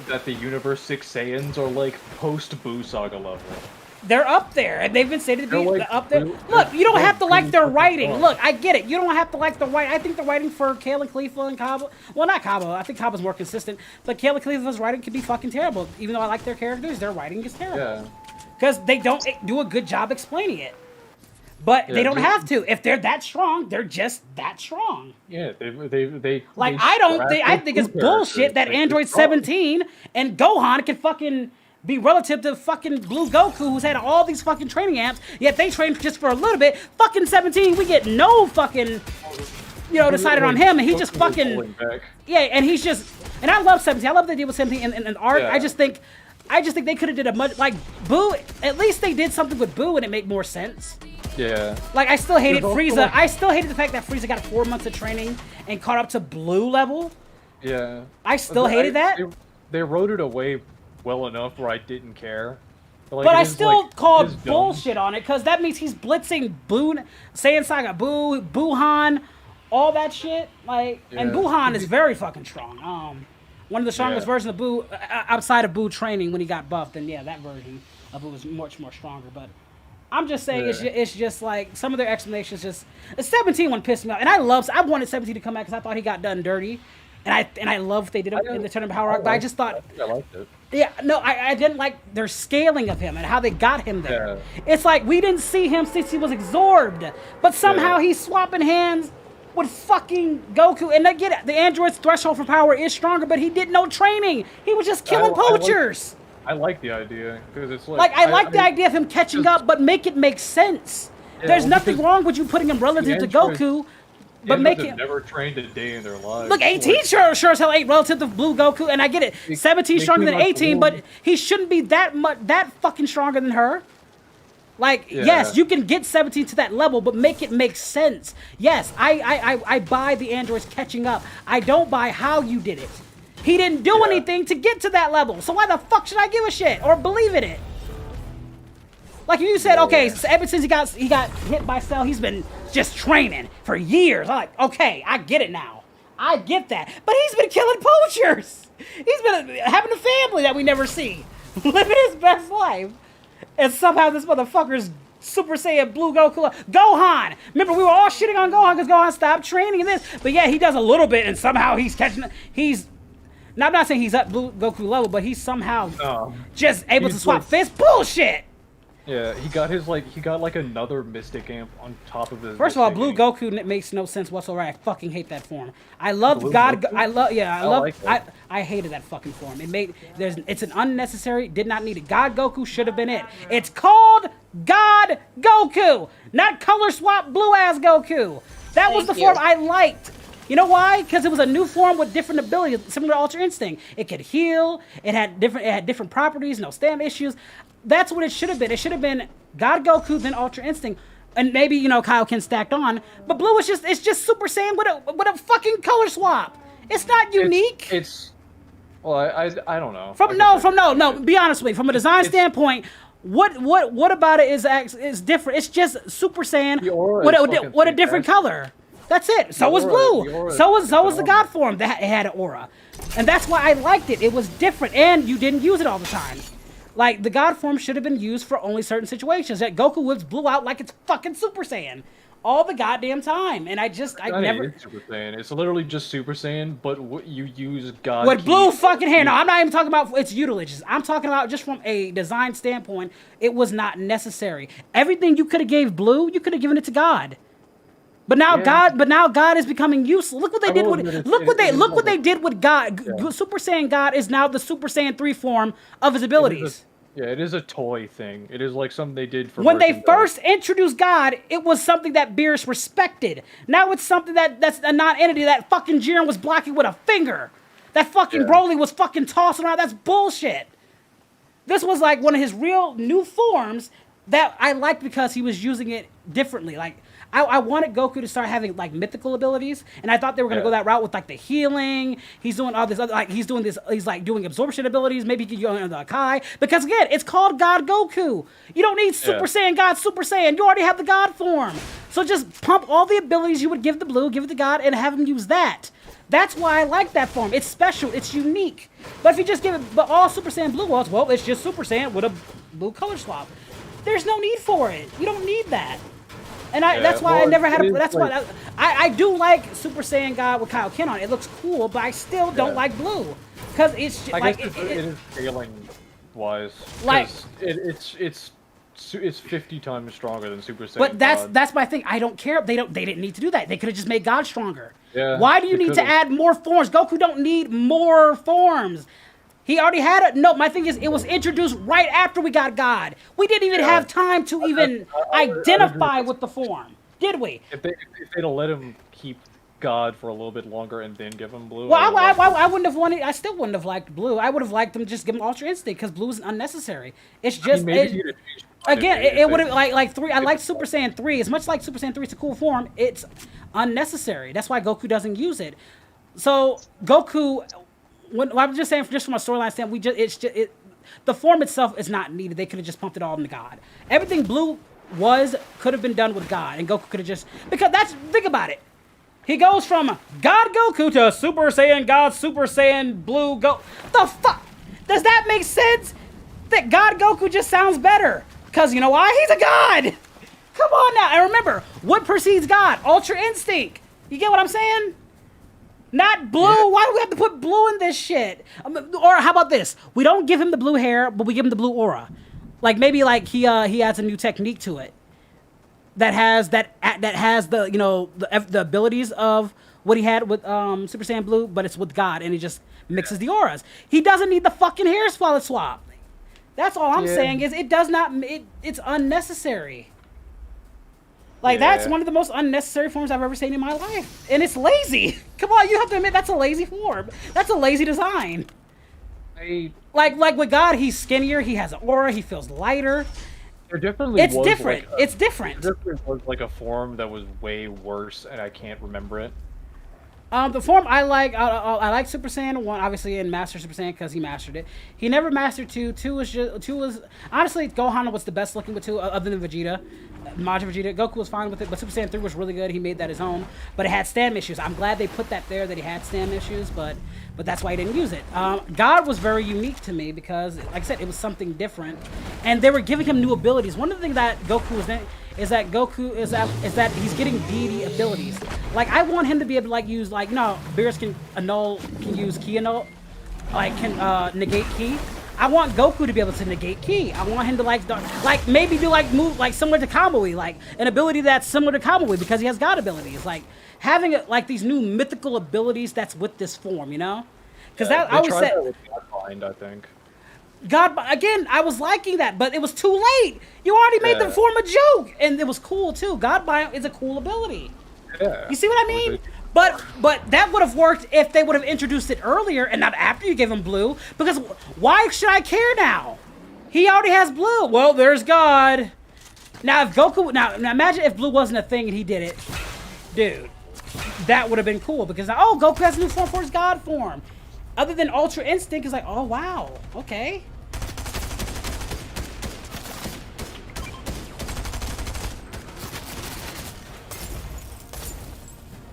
that the Universe 6 Saiyans are like post-Boo Saga level. They're up there, and they've been stated to be They're, like, up there. really- Look, you don't they're have to like really their fucking writing. strong. Look, I get it. You don't have to like the writing. I think the writing for Kale and Khalifa and Kaba, well, not Kaba. I think Kaba's more consistent. But Kale and Khalifa's writing can be fucking terrible. Even though I like their characters, their writing is terrible. Yeah. Because they don't do a good job explaining it. But they Yeah, don't they- have to. If they're that strong, they're just that strong. Yeah, they Like, they I think it's scrap their bullshit that characters. Like, Android they're strong. 17 and Gohan can fucking be relative to fucking Blue Goku, who's had all these fucking training amps, yet they train just for a little bit. Fucking 17, we get no fucking, decided on him, and he just fucking, yeah, and he's just, and I love 17. I love the deal with 17 and art. Yeah. I just think they could have did a much, like, Boo, at least they did something with Boo and it made more sense. Yeah. Like, I still hated There's also, Frieza. like- I still hated the fact that Frieza got 4 months of training and caught up to Blue level. Yeah. I still hated that. They wrote it away well enough where I didn't care. Like, But it I is, still like, it is called dumb. bullshit on it, because that means he's blitzing Boo, Saiyan Saga Boo, Buhan, all that shit. Like, and Yeah. Buhan is very fucking strong. One of the strongest Yeah. versions of Boo, outside of Boo training when he got buffed, and yeah, that version of Boo was much more stronger. But I'm just saying, Yeah. it's just like, some of their explanations just, the 17 one pissed me off. And I wanted 17 to come back because I thought he got done dirty. And I love what they did in the Tournament Power Arc, but I just thought, I liked it. yeah, no, I didn't like their scaling of him and how they got him there. Yeah. It's like, we didn't see him since he was absorbed, but somehow Yeah. he's swapping hands with fucking Goku. And I get it, the android's threshold for power is stronger, but he did no training. He was just killing poachers. I like the idea because it's Like, I like the idea of him catching up, but make it make sense. Yeah, There's well, nothing because wrong with you putting him relative to androids- Goku, but make Androids it... have never trained a day in their lives. Look, 18 sure as hell ain't relative to Blue Goku, and I get it. 17 they stronger than came out 18, the but womb. he shouldn't be that fucking stronger than her. Like, Yeah. yes, you can get 17 to that level, but make it make sense. Yes, I buy the androids catching up. I don't buy how you did it. He didn't do Yeah. anything to get to that level, so why the fuck should I give a shit or believe in it? Like you said, okay, so ever since he got hit by Cell, he's been just training for years. I'm like, okay, I get it now. I get that. But he's been killing poachers. He's been having a family that we never see. Living his best life. And somehow this motherfucker's Super Saiyan Blue Goku. Gohan! Remember, we were all shitting on Gohan because Gohan stopped training and this. But yeah, he does a little bit and somehow he's catching... Now, I'm not saying he's at Blue Goku level, but he's somehow just able to he's swap like- fists. Bullshit! Yeah, he got another Mystic Amp on top of his. First of all, Mystic Blue Amp. Goku makes no sense whatsoever. I fucking hate that form. I love Blue God. Goku? I love. like that. I hated that fucking form. It's an unnecessary. Did not need it. God Goku should have been it. It's called God Goku, not color swap blue ass Goku. That was the Thank you. form I liked. You know why? Because it was a new form with different abilities, similar to Ultra Instinct. It could heal. It had different properties. No stamina issues. That's what it should have been. It should have been God Goku, then Ultra Instinct, and maybe Kaioken stacked on. But Blue is just Super Saiyan with a fucking color swap. It's not unique. Well, I don't know. Be honest with me. From a design standpoint, what about it is different? It's just Super Saiyan The aura with is a fucking different fantastic. color. That's it. So was The Blue. aura is So was the phenomenal. God form. That it had an aura, and that's why I liked it. It was different, and you didn't use it all the time. Like, the God form should have been used for only certain situations. That Goku whips Blue out like it's fucking Super Saiyan. All the goddamn time. And I never... It's Super Saiyan. It's literally just Super Saiyan, but what you use God With key- Blue fucking hair. No, I'm not even talking about its utilities. I'm talking about just from a design standpoint, it was not necessary. Everything you could have gave Blue, you could have given it to God. But now God is becoming useless. Look what they did with look what they did with God. Yeah. Super Saiyan God is now the Super Saiyan 3 form of his abilities. It is a toy thing. It is like something they did for When they merchandise. first introduced God, it was something that Beerus respected. Now it's something that's a non-entity that fucking Jiren was blocking with a finger. That fucking Broly was fucking tossing around. That's bullshit. This was like one of his real new forms that I liked because he was using it differently. Like, I wanted Goku to start having like mythical abilities, and I thought they were gonna go that route with like the healing. He's doing all this other, like he's like doing absorption abilities. Maybe he could go into the Kai, because again, it's called God Goku. You don't need Super Saiyan God Super Saiyan. You already have the God form. So just pump all the abilities you would give the Blue, give it to God, and have him use that. That's why I like that form. It's special. It's unique. But if you just give it, but all Super Saiyan Blue was, well, it's just Super Saiyan with a blue color swap. There's no need for it. You don't need that. And that's why I never had a. That's why I do like Super Saiyan God with Kaioken on it. It looks cool, but I still don't like Blue because it's just, I guess it is scaling wise. Like it's 50 times stronger than Super Saiyan. But God. that's my thing. I don't care. They didn't need to do that. They could have just made God stronger. Yeah, Why do you need to add more forms? Goku don't need more forms. He already had it. No, my thing is, it was introduced right after we got God. We didn't even have time to even identify with the form, did we? If they'd have let him keep God for a little bit longer and then give him Blue. Well, I wouldn't have wanted. I still wouldn't have liked Blue. I would have liked them to just give him Ultra Instinct because Blue is unnecessary. It's just again, it would have like 3. I like Super Saiyan 3 as much. Like Super Saiyan 3, it's a cool form. It's unnecessary. That's why Goku doesn't use it. So Goku. I'm just saying, just from a storyline standpoint, the form itself is not needed. They could have just pumped it all into God. Everything Blue could have been done with God, and Goku could have just think about it. He goes from God Goku to Super Saiyan God, Super Saiyan Blue Go. The fuck? Does that make sense? That God Goku just sounds better. Cause you know why? He's a god. Come on now, and remember what precedes God? Ultra Instinct. You get what I'm saying? Not Blue. Yeah. Why do we have to put Blue in this shit? Or how about this? We don't give him the blue hair, but we give him the blue aura. Like maybe like he adds a new technique to it that has the abilities of what he had with Super Saiyan Blue, but it's with God, and he just mixes the auras. He doesn't need the fucking hair swap. That's all I'm saying is it does not. It's unnecessary. Like, that's one of the most unnecessary forms I've ever seen in my life. And it's lazy. Come on, you have to admit that's a lazy form. That's a lazy design. Like with God, he's skinnier, he has an aura, he feels lighter. There definitely it's different. It's different. There definitely was like a form that was way worse, and I can't remember it. The form I like Super Saiyan 1, obviously, and Master Super Saiyan because he mastered it. He never mastered 2. 2 was honestly, Gohan was the best looking with 2, other than Vegeta. Majin Vegeta. Goku was fine with it, but Super Saiyan 3 was really good. He made that his own, but it had stamina issues. I'm glad they put that there, that he had stamina issues, but that's why he didn't use it. God was very unique to me because, like I said, it was something different, and they were giving him new abilities. One of the things that Goku was in is that he's getting deity abilities. Like, I want him to be able to like use Beerus can use ki annul, like can negate ki. I want Goku to be able to negate ki. I want him to maybe do move similar to Kamui, like an ability that's similar to Kamui because he has God abilities. Like having these new mythical abilities that's with this form, you know? Because I always said that with Godbind, I think. God, again, I was liking that, but it was too late. You already made the form a joke, and it was cool too. Godbind is a cool ability. Yeah. You see what I mean? But that would have worked if they would have introduced it earlier and not after you gave him Blue. Because why should I care now? He already has Blue. Well, there's God. Now if Goku, now imagine if Blue wasn't a thing and he did it, dude. That would have been cool because Goku has a new form for his God form. Other than Ultra Instinct, is like, oh wow, okay.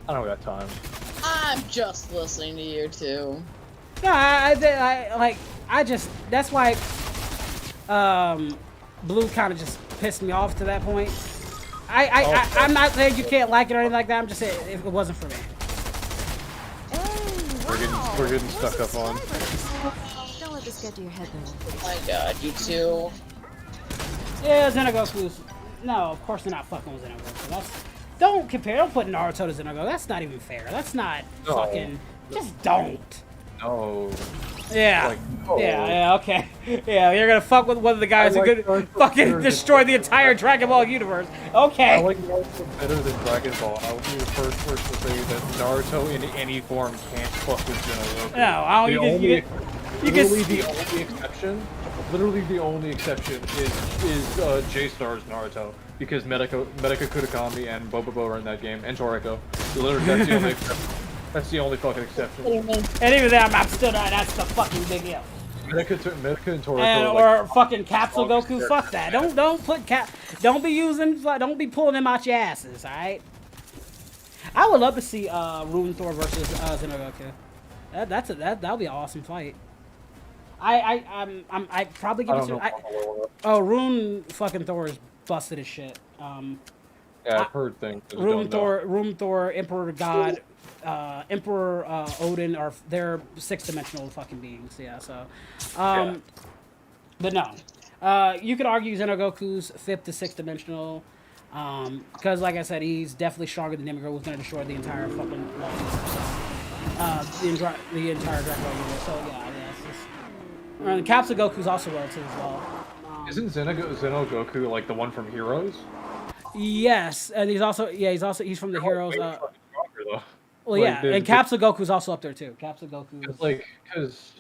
I don't got time. I'm just listening to you two. No, that's why Blue kind of just pissed me off to that point. I'm not saying you can't like it or anything like that. I'm just saying it wasn't for me. Hey, We're getting stuck up on. Don't let this get to your head, though. Oh my god, you two. Yeah, Xenogoku's. No, of course they're not fucking with Xenogoku. Don't compare. Don't put Naruto to Xenogoku. That's not even fair. That's not fucking. Just don't. No. Yeah. Like, oh. Yeah, okay. Yeah, you're gonna fuck with one of the guys who could fucking destroy the entire Dragon Ball universe. Okay. I like Naruto better than Dragon Ball. I would be the first person to say that Naruto in any form can't fuck with Xenogoku. No, I don't. Literally the only exception is J-Star's Naruto, because Medaka Kutakami and Bobobo are in that game, and Toriko. Literally, that's the only exception. That's the only fucking exception. And even then, I'm still not. That's the fucking big if. Medaka and Toriko. And, are or like, fucking Capsule Goku. Fuck that. Don't be pulling them out your asses. All right. I would love to see Rune Thor versus Xenogoku. That'll be an awesome fight. I probably give it to. Rune fucking Thor is busted as shit. Yeah, I've heard things. Rune Thor, Emperor God, Emperor Odin they're 6-dimensional fucking beings. Yeah, so. But no, you could argue Xenogoku's 5th to 6-dimensional. Because like I said, he's definitely stronger than Demigod, who's gonna destroy the entire fucking the entire Dragon Ball universe. So yeah, it's just. Capsule Goku's also relative as well. Isn't Xenogoku like the one from Heroes? Yes, and he's from the Heroes. Stronger, though. Well, like, yeah, and Capsule Goku's also up there too. Capsule Goku. Because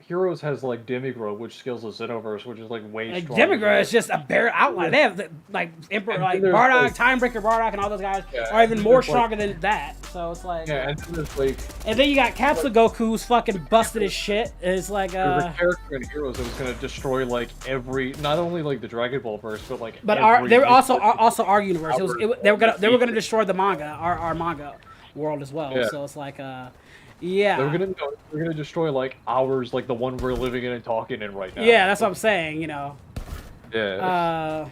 Heroes has like Demigod, which scales the Xenoverse, which is like way like stronger. Demigod is just a bare outline. They have like Emperor, like Bardock, Timebreaker Bardock, and all those guys are even more stronger than that. So it's like and there's like, and then you got Capsule Goku, who's fucking busted as shit. It's like there's a character in Heroes that was gonna destroy like not only like the Dragon Ball verse, but like. But they were also our universe. They were gonna destroy the manga, our manga world as well. Yeah. So it's like yeah. They're gonna destroy like ours, like the one we're living in and talking in right now. Yeah, that's what I'm saying. You know. Yeah.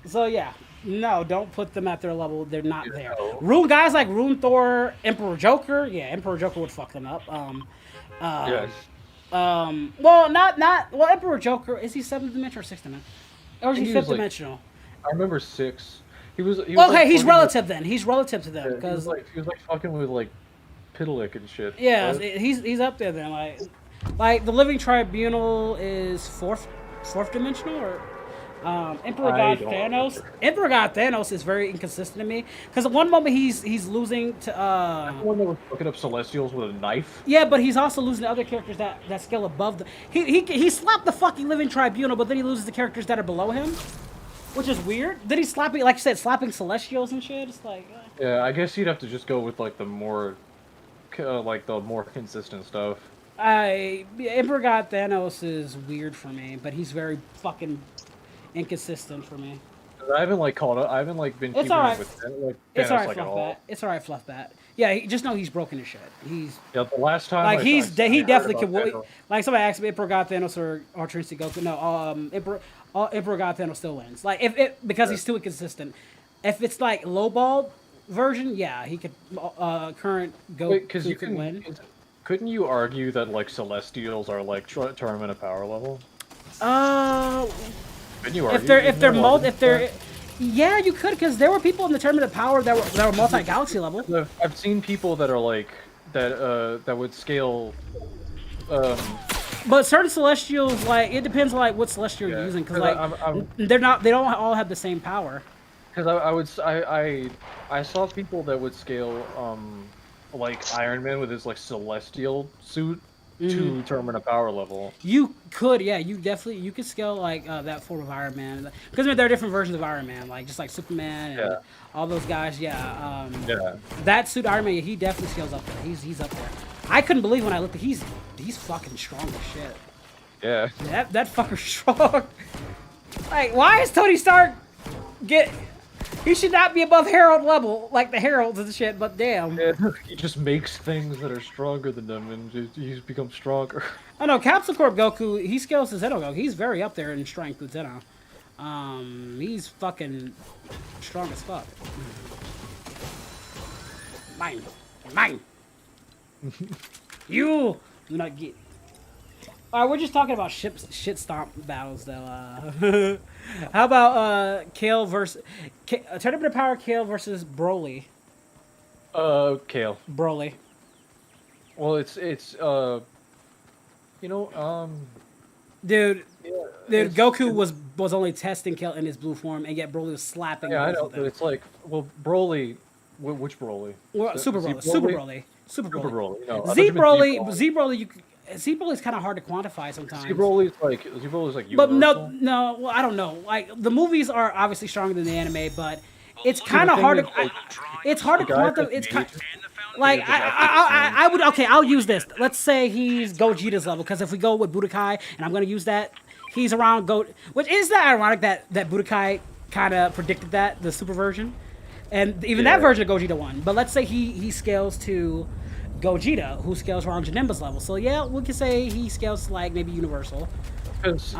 So yeah, no, don't put them at their level. They're not there. Rune guys like Rune Thor, Emperor Joker. Yeah, Emperor Joker would fuck them up. Yes. Well, Emperor Joker, is he 7th dimension or 6th dimension? Or is he 5th dimensional? I remember 6. He was okay, like, he's relative then. He's relative to them because he was like fucking with like Pitalik and shit. Yeah, he's up there then. Like the Living Tribunal is 4th dimensional, or Emperor God Thanos. Emperor God Thanos is very inconsistent to me because at one moment he's losing to the one that was fucking up Celestials with a knife. Yeah, but he's also losing to other characters that scale above the. He slapped the fucking Living Tribunal, but then he loses the characters that are below him, which is weird. Then he's slapping, like you said, slapping Celestials and shit. It's like. Yeah, I guess you'd have to just go with like the more consistent stuff. Emperor God Thanos is weird for me, but he's very fucking inconsistent for me. I haven't like caught up. I haven't like been. It's alright. Thanos, It's alright, like, Fluffbat. It's alright, Fluffbat. Yeah, just know he's broken as shit. The last time. Like he definitely could. Like somebody asked me, Emperor God Thanos or Trinity Goku. No, Emperor God Thanos still wins. Like because he's too inconsistent. If it's like lowball version, yeah, he could. Current Goku could win. Couldn't you argue that like Celestials are like tournament of power level? Couldn't you argue? If they're yeah, you could, because there were people in the tournament of power that were multi-galaxy level. I've seen people that are like that would scale. But certain Celestials, like it depends on like what Celestial you're using, because like they don't all have the same power. Because I saw people that would scale like Iron Man with his like Celestial suit to tournament of power level. You could, yeah, you could scale like that form of Iron Man, because there are different versions of Iron Man, like just like Superman and all those guys. Yeah, that suit Iron Man, he definitely scales up there. He's up there. I couldn't believe when I looked at he's fucking strong as shit. Yeah. That fucker's strong. Like, why is Tony Stark He should not be above Herald level, like the Heralds and shit, but damn. Yeah, he just makes things that are stronger than them, and he's become stronger. Oh no, Capsule Corp Goku, he scales to Zeno Goku. He's very up there in strength with Zeno. He's fucking strong as fuck. Mine. Mine. You do not get. Alright, we're just talking about shit stomp battles though. How about Kale versus Tournament of Power Kale versus Broly? Kale. Broly. Well, it's you know, Dude, yeah, Goku was only testing Kale in his blue form, and yet Broly was slapping. Yeah, I both know, of them. but it's like, well, Broly, which Broly? Well, Super Broly. Super Broly. Super Super Broly. Broly. No, I thought Z you meant Broly. Z Broly. Z Broly's kind of hard to quantify sometimes. Z Broly's like universal. But no. Well, I don't know. Like the movies are obviously stronger than the anime, but it's kind of hard to. It's hard to quantify. It's kind. Like I would okay. I'll use this. Let's say he's Gogeta's level, because if we go with Budokai, and I'm gonna use that, he's around Which is that ironic that Budokai kind of predicted that the super version, and even that version of Gogeta won. But let's say he scales to Gogeta, who scales around Janemba's level. So yeah, we could say he scales to like maybe Universal. Because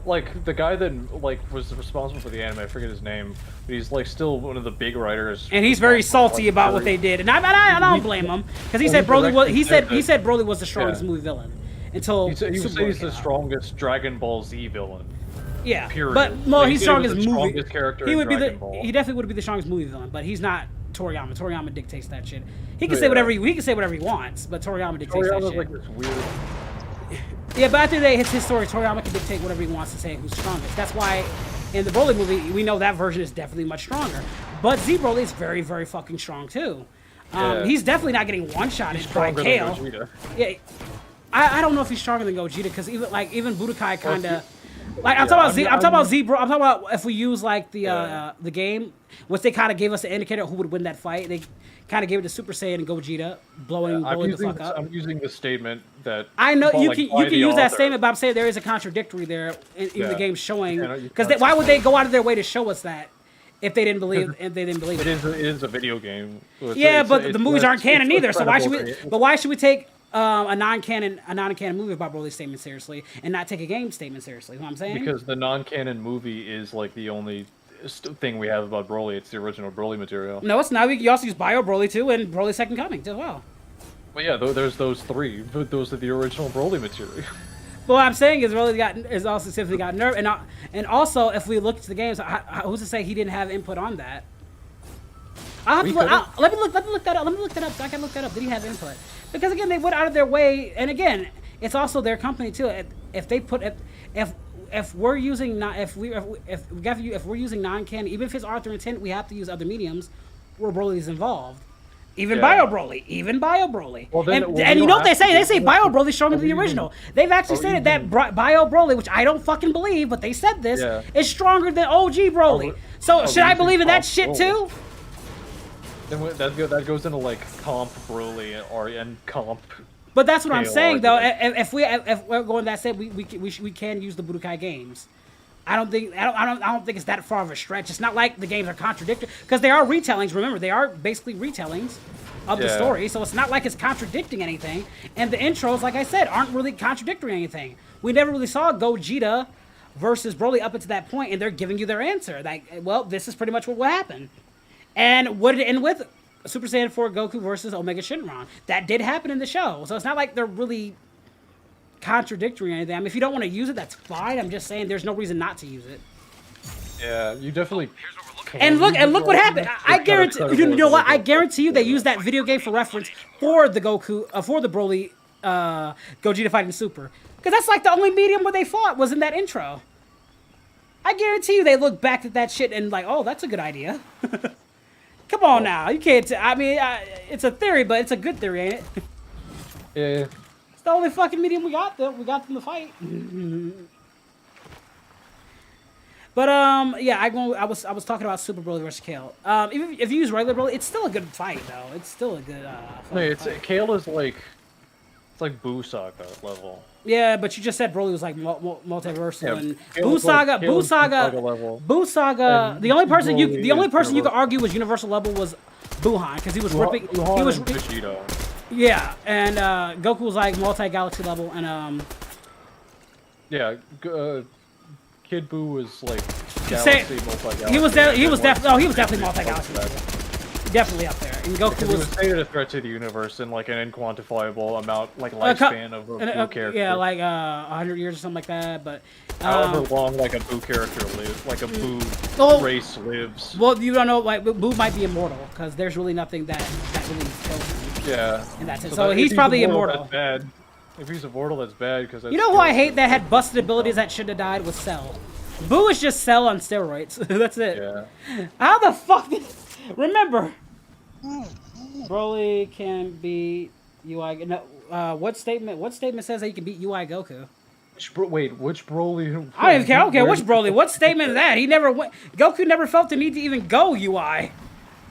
like the guy that like was responsible for the anime, I forget his name, but he's like still one of the big writers. And he's very salty about what they did, and I don't blame him, because he said Broly was he said Broly was the strongest movie villain until he said he's the strongest Dragon Ball Z villain. Yeah, Period. but well, he's strongest movie. Strongest character He would be Dragon Ball. he definitely would be the strongest movie villain, but he's not Toriyama. Toriyama dictates that shit. He can say whatever he can say whatever he wants, but Toriyama dictates that shit. Like this weird. Yeah, but at the end of the day, it's his story. Toriyama can dictate whatever he wants to say who's strongest. That's why in the Broly movie, we know that version is definitely much stronger. But Z Broly is very, very fucking strong too. He's definitely not getting one-shotted by Kale. Yeah, I don't know if he's stronger than Gogeta, because even Budokai kind of. Like I'm talking about Z. I'm talking about if we use like the game, which they kind of gave us an indicator of who would win that fight. They kind of gave it to Super Saiyan and Gogeta, blowing the fuck up. I'm using the statement that I know you can use that statement, but I'm saying there is a contradictory there in the game showing, because why would they go out of their way to show us that if they didn't believe it? It is a video game. But the movies aren't canon either. So why should we? But why should we take a non-canon movie about Broly's statement seriously and not take a game statement seriously? You know what I'm saying? Because the non-canon movie is like the only thing we have about Broly. It's the original Broly material. No, it's not. You also use Bio Broly too, and Broly's Second Coming as well. Well, yeah, there's those three. Those are the original Broly material. But what I'm saying is Broly also simply got nerfed, and also if we look at the games, who's to say he didn't have input on that? Let me look that up. Let me look that up. I can look that up. Did he have input? Because again, they went out of their way, and again, it's also their company too. If we're using non-canon, even if it's Arthur intent, we have to use other mediums where Broly is involved. Even Bio Broly. Well, and you know what they say? They say Bio Broly's stronger than the original. They've actually stated that Bio Broly, which I don't fucking believe, but they said this, is stronger than OG Broly. So should I believe in that shit too? Then that goes into like comp Broly and comp. But that's what I'm saying though. If we're going that said, we can use the Budokai games. I don't think it's that far of a stretch. It's not like the games are contradictory, because they are retellings. Remember, they are basically retellings of the story, so it's not like it's contradicting anything. And the intros, like I said, aren't really contradicting anything. We never really saw Gogeta versus Broly up until that point, and they're giving you their answer. Like, well, this is pretty much what happened. And what did it end with? Super Saiyan 4 Goku versus Omega Shenron. That did happen in the show, so it's not like they're really contradictory or anything. I mean, if you don't want to use it, that's fine. I'm just saying there's no reason not to use it. Yeah, you definitely. And look what happened. I guarantee you know what? I guarantee you they used that video game for reference for the for the Broly Gogeta fighting Super, because that's like the only medium where they fought was in that intro. I guarantee you they look back at that shit and like, oh, that's a good idea. Come on now, you can't. I mean, it's a theory, but it's a good theory, ain't it? Yeah. It's the only fucking medium we got them to fight. But yeah, I was talking about Super Broly versus Kale. Even if you use regular Broly, it's still a good fight though. It's still a good. Kale is like, it's like Busaka level. Yeah, but you just said Broly was like multiversal Yeah, and Caleb was like- Caleb was Saga level. Boo Saga. And The only person you Broly could argue was universal level was Buhan because he was ripping. Wuhan He was and Vegeta. yeah, and Goku was like multi-galaxy level, and Yeah, Kid Buu was like Say- galaxy, multi-galaxy. he was he was and definitely multi-galaxy level. Definitely up there. And Goku Because he was was stated a threat to the universe in like an inquantifiable amount, like lifespan of a Buu character. yeah, like 100 years or something like that. But however long like a Buu character lives, like a Buu Oh. race lives. well, you don't know. Like Boo might be immortal because there's really nothing that really kills him. Yeah. And that's it. that So if he's probably immortal. That's bad. If he's immortal, that's bad because You know who I hate that had busted abilities that shouldn't have died was Cell. Boo is just Cell on steroids. That's it. Yeah. How the fuck did... Remember. Broly can beat UI... No, what statement says that he can beat UI Goku? Which Broly? I don't even care. I don't care which Broly. What statement is that? He never went... Goku never felt the need to even go UI.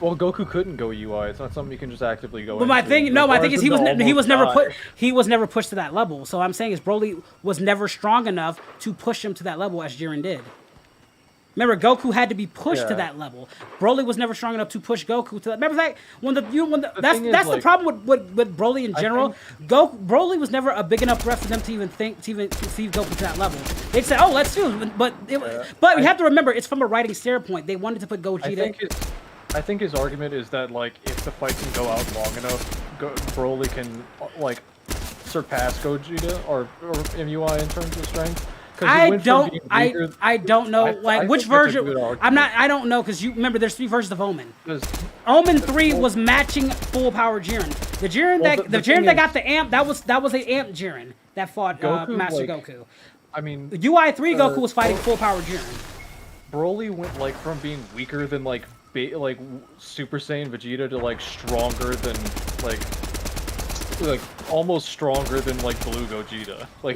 Well, Goku couldn't go UI. It's not something you can just actively go. But my into. thing, no, my thing is he was never put. he was never pushed to that level. So I'm saying is Broly was never strong enough to push him to that level as Jiren did. Remember, Goku had to be pushed to Yeah. that level. Broly was never strong enough to push Goku to that. Remember that that's thing is, the like, problem with Broly in general. Broly was never a big enough threat for them to even see Goku to that level. They said, "Oh, let's do it," but you have to remember it's from a writing standpoint. They wanted to put Gogeta. I think his argument is that like if the fight can go out long enough, Broly can like surpass Gogeta or MUI in terms of strength. I don't know which version. I don't know because you remember there's 3 versions of Omen. Omen 3 was matching full power Jiren. The Jiren that got the amp that was the amp Jiren that fought Goku, Master like, Goku. I mean, UI 3 Goku was fighting full power Jiren. Broly went like from being weaker than like Super Saiyan Vegeta to like stronger than like almost stronger than like Blue Gogeta. Like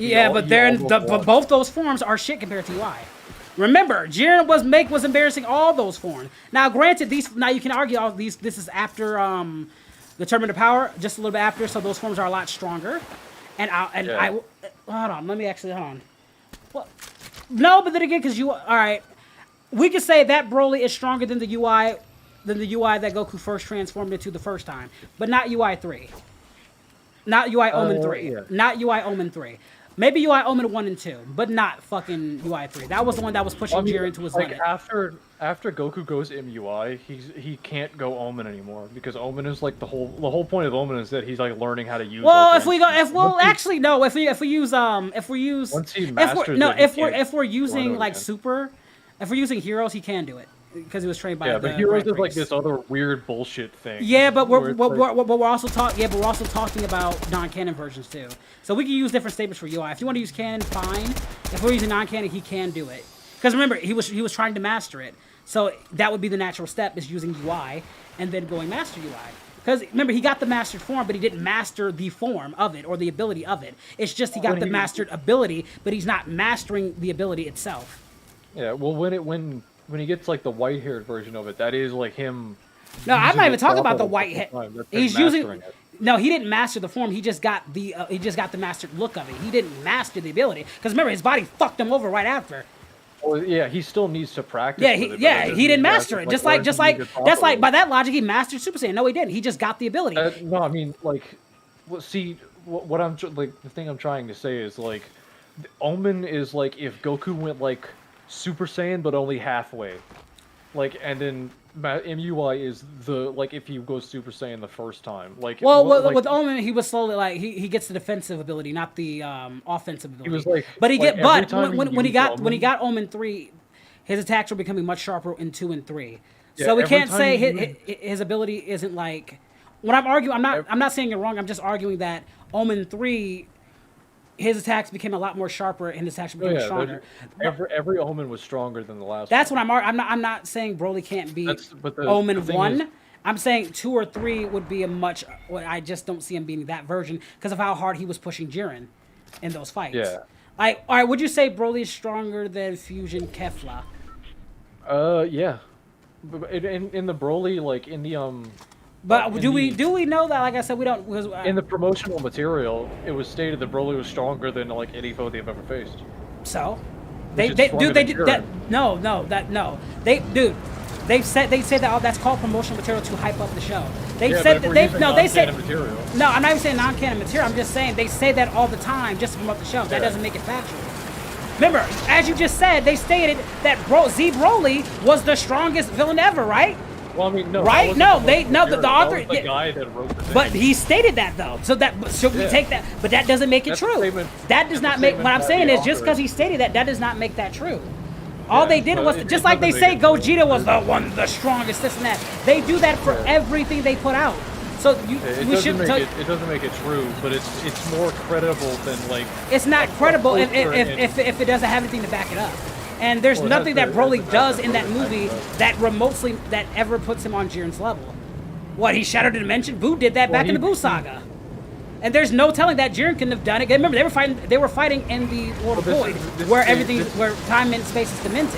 but both those forms are shit compared to UI. Remember, Jiren was embarrassing all those forms. Now, granted, now you can argue all these. This is after the Tournament of Power, just a little bit after, so those forms are a lot stronger. Hold on, let me actually hold on. Well, no, but then again, because all right. We could say that Broly is stronger than the UI that Goku first transformed into the first time, but not UI 3. Not UI Omen 3. Yeah. Not UI Omen 3. Maybe UI Omen 1 and 2, but not fucking UI 3. That was the one that was pushing Jiren to his limit. After Goku goes MUI, he can't go Omen anymore because Omen is like the whole point of Omen is that he's like learning how to use. Well, if we're using heroes, he can do it because he was trained by. Yeah, but heroes is like this other weird bullshit thing. Yeah, but we're also talking about non-canon versions too. So we can use different statements for UI. If you want to use canon, fine. If we're using non-canon, he can do it. Because remember, he was trying to master it. So that would be the natural step is using UI and then going master UI. Because remember, he got the mastered form, but he didn't master the form of it or the ability of it. It's just he got the mastered ability, but he's not mastering the ability itself. Yeah, well, when he gets like the white-haired version of it, that is like him. No, I'm not even talking about the white hair. He's using it. No, he didn't master the form. He just got the mastered look of it. He didn't master the ability because remember his body fucked him over right after. Well, yeah, he still needs to practice. Yeah, he didn't master it. Just like that's like by that logic, he mastered Super Saiyan. No, he didn't. He just got the ability. No, I mean like, what I'm like the thing I'm trying to say is like, Omen is like if Goku went like Super Saiyan but only halfway, like, and then MUI is the like if he goes Super Saiyan the first time, like. Well, with Omen, he was slowly like he gets the defensive ability, not the offensive ability. He was like, but when he got Omen, Omen 3, his attacks were becoming much sharper in 2 and 3. Yeah, so we can't say his ability isn't like. When I'm arguing, I'm not saying you're wrong. I'm just arguing that Omen 3. His attacks became a lot more sharper, and his attacks became stronger. Every Omen was stronger than the last. That's one. what I'm not saying Broly can't beat Omen 1. I'm saying 2 or 3 would be a much. I just don't see him beating that version because of how hard he was pushing Jiren in those fights. Yeah. Like, all right, would you say Broly is stronger than Fusion Kefla? Yeah. In the Broly, like in the But in do we the- know that? Like I said, we don't. Because, In the promotional material, it was stated that Broly was stronger than like any foe they've ever faced. so Which is they stronger dude they than did that. Jiren. No they dude. They said that that's called promotional material to hype up the show. They Yeah, said but if that we're they using no they said non-canon material. no. I'm not even saying non-canon material. I'm just saying they say that all the time just to promote the show. That Yeah. doesn't make it factual. Remember, as you just said, they stated that Z Broly was the strongest villain ever, right? Well, I mean, no. Right? that No, wasn't they- no, promotional the material. author- That was the yeah. guy that wrote the thing. But he stated that though, so that should we Yeah. take that? But that doesn't make it That's a true. statement- That does that's a not make. What statement I'm by saying the is, just author. because he stated that, that does not make that true. All Yeah, they did but was it just like they doesn't say make it true. Gogeta was the strongest, this and that. They do that for Yeah. everything they put out. So It we doesn't should. make So it doesn't make it true, but it's more credible than like. it's not a credible if poster and- it doesn't have anything to back it up. And there's Well, it has nothing to- that it Broly has to does back in that up. movie that ever puts him on Jiren's level. What, he shattered the dimension? Boo did that back in the Boo saga. And there's no telling that Jiren couldn't have done it. Remember, they were fighting in the World of Well, Void, this where is- everything, this- where time and space is demented.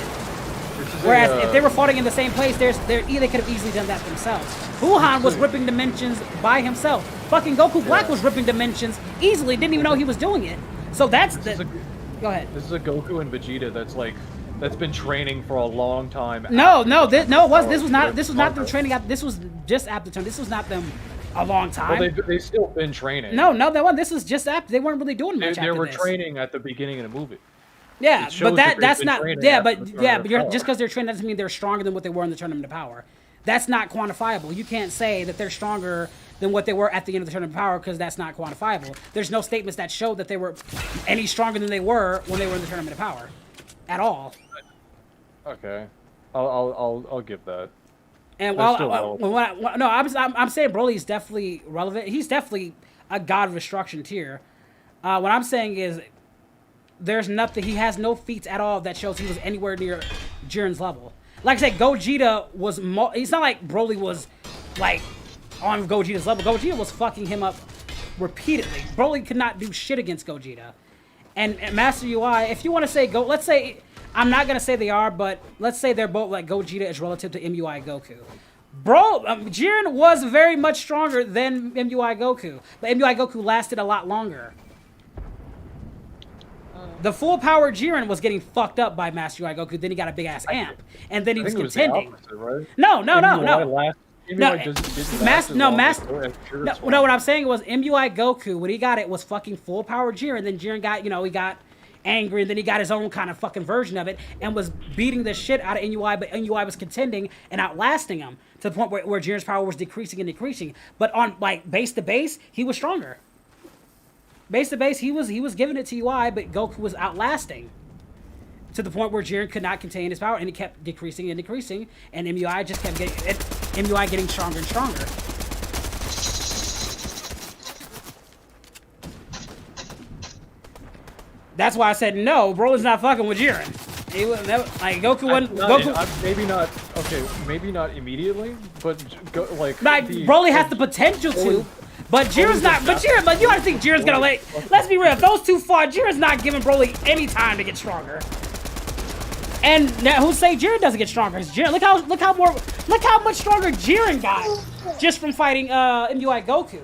This is Whereas a, if they were fighting in the same place, they could have easily done that themselves. Wuhan was ripping dimensions by himself. Fucking Goku Black was ripping dimensions easily, didn't even know he was doing it. So that's This is the. a- Go ahead. This is a Goku and Vegeta that's been training for a long time. No, after no, the this was not them Conquer. training out. This was just after the turn. This was not them a long time. Well, they've still been training. No, that one. This was just after. They weren't really doing much they after were this. training at the beginning of the movie. Yeah, It shows but that they've that's been not. training Yeah, after but the yeah, Tournament but of you're, Power. just because they're training doesn't mean they're stronger than what they were in the Tournament of Power. That's not quantifiable. You can't say that they're stronger than what they were at the end of the Tournament of Power because that's not quantifiable. There's no statements that show that they were any stronger than they were when they were in the Tournament of Power, at all. Okay, I'll give that. And They're while still relevant. no, I'm saying Broly's definitely relevant. He's definitely a god of destruction tier. What I'm saying is, there's nothing. He has no feats at all that shows he was anywhere near Jiren's level. Like I said, Gogeta was. It's not like Broly was like on Gogeta's level. Gogeta was fucking him up repeatedly. Broly could not do shit against Gogeta. And Master UI, if you want to say let's say. I'm not gonna say they are, but let's say they're both like Gogeta is relative to MUI Goku. Bro, Jiren was very much stronger than MUI Goku, but MUI Goku lasted a lot longer. The full power Jiren was getting fucked up by Master UI Goku. Then he got a big ass amp, and then he I was think it was contending. the opposite, right? No. No, What I'm saying was MUI Goku, when he got it, was fucking full power Jiren. Then Jiren got, he got angry, and then he got his own kind of fucking version of it and was beating the shit out of NUI, but NUI was contending and outlasting him to the point where Jiren's power was decreasing and decreasing. But on like base to base, he was stronger. Base to base, he was giving it to UI, but Goku was outlasting to the point where Jiren could not contain his power, and he kept decreasing and decreasing, and MUI just kept getting stronger and stronger. That's why I said no. Broly's not fucking with Jiren. He was never, like Goku wasn't. Maybe not. Okay, maybe not immediately, but Broly has the potential to, but Jiren's not. But you don't think Jiren's gonna let? Let's be real. If those two fought, Jiren's not giving Broly any time to get stronger. And now, who say Jiren doesn't get stronger? It's Jiren. Look how much stronger Jiren got just from fighting MUI Goku,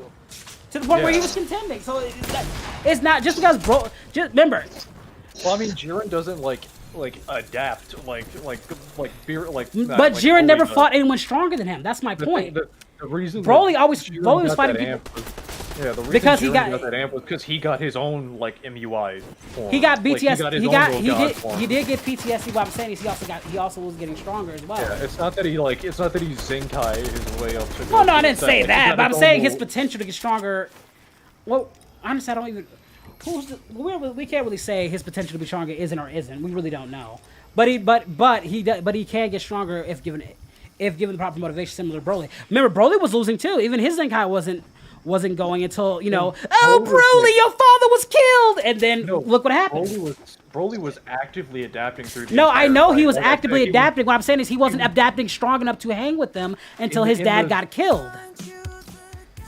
to the point where he was contending. So it's not just because Just remember. Well, I mean, Jiren doesn't like adapt But Jiren Jiren never fought anyone stronger than him. That's my point. The reason Broly was got fighting that people. amp was, the reason Because he Jiren got that amp was because he got his own MUI form. He got Like, BTS. form. He did get PTSD. What I'm saying is he also was getting stronger as well. Yeah, it's not that he Zenkai his way up to. Well, no, I didn't say Like, that, he but I'm got saying his his potential to get stronger. Well, honestly, I don't even. We can't really say his potential to be stronger isn't or isn't. We really don't know. But he can get stronger if given the proper motivation, similar to Broly. Remember, Broly was losing too. Even his Zenkai wasn't going until Broly, your father was killed, and then look what happened. Broly was actively adapting through. No, I know he was actively adapting. What I'm saying is he wasn't adapting strong enough to hang with them until his dad got killed.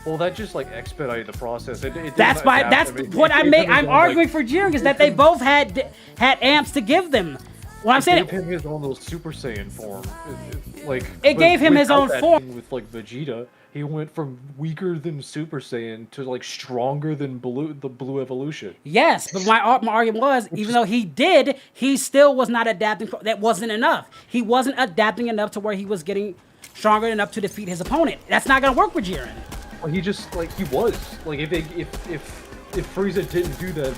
Well, that just expedited the process. That's what I'm arguing for Jiren is that they both had amps to give them. What I'm saying, it gave him his own little Super Saiyan form. It gave him his own form with Vegeta. he went from weaker than Super Saiyan to like stronger than the Blue Evolution. Yes, but my argument was, even though he did, he still was not adapting. That wasn't enough. He wasn't adapting enough to where he was getting stronger enough to defeat his opponent. That's not gonna work with Jiren. Well, he just like he was like if Frieza didn't do that,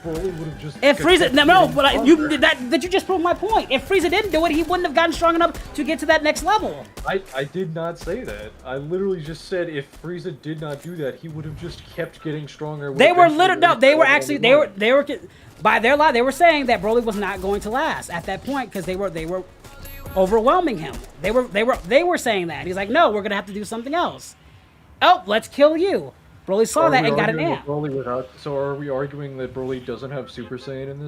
Broly would have just. If Frieza, no, getting but stronger. that you just proved my point. If Frieza didn't do it, he wouldn't have gotten strong enough to get to that next level. I did not say that. I literally just said if Frieza did not do that, he would have just kept getting stronger. They were literally no. They were actually they were by their lie. They were saying that Broly was not going to last at that point because they were overwhelming him. They were saying that. He's like, no, we're gonna have to do something else. Oh, let's kill you. Broly saw that and got an amp. So are we arguing that Broly doesn't have Super Saiyan in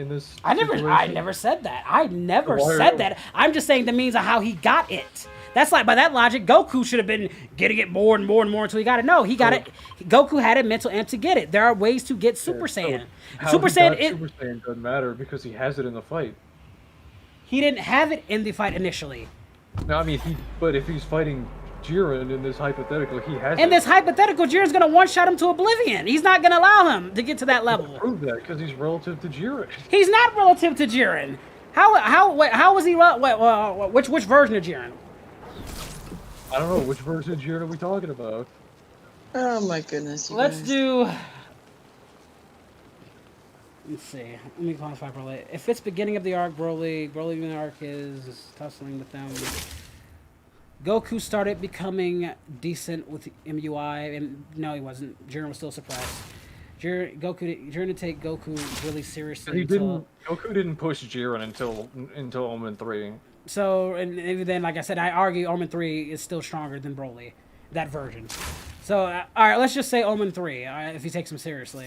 this? I never said that. I never said that. I'm just saying the means of how he got it. That's like by that logic, Goku should have been getting it more and more and more until he got it. No, he got it. Goku had a mental amp to get it. There are ways to get Super Saiyan. Super Saiyan doesn't matter because he has it in the fight. He didn't have it in the fight initially. No, I mean but if he's fighting Jiren in this hypothetical, he has. In this hypothetical, Jiren's gonna one-shot him to oblivion. He's not gonna allow him to get to that level. Prove that because he's relative to Jiren. He's not relative to Jiren. How was he? Which version of Jiren? I don't know which version of Jiren are we talking about. Oh my goodness. Let's do. Let's see. Let me quantify Broly. If it's beginning of the arc, Broly in the arc is tussling with them. Goku started becoming decent with MUI, and no, he wasn't. Jiren was still surprised. Jiren to take Goku really seriously. Goku didn't push Jiren until Omen 3. So, and even then, like I said, I argue Omen 3 is still stronger than Broly, that version. So, all right, let's just say Omen 3, if he takes him seriously.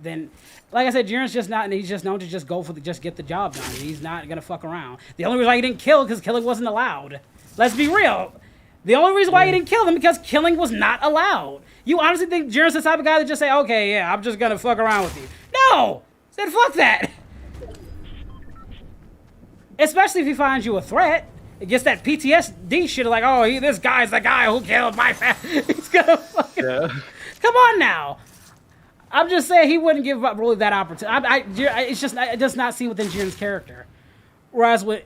Then, like I said, Jiren's just not, and he's just known to just go for just get the job done. He's not gonna fuck around. The only reason why he didn't kill because killing wasn't allowed. Let's be real. The only reason why he didn't kill them because killing was not allowed. You honestly think Jiren's the type of guy that just say, okay, yeah, I'm just gonna fuck around with you? No! Said fuck that. Especially if he finds you a threat. It gets that PTSD shit of like, oh, this guy's the guy who killed my family. He's gonna fucking... Yeah. Come on now. I'm just saying he wouldn't give up really that opportunity. It does not seem within Jiren's character. Whereas with...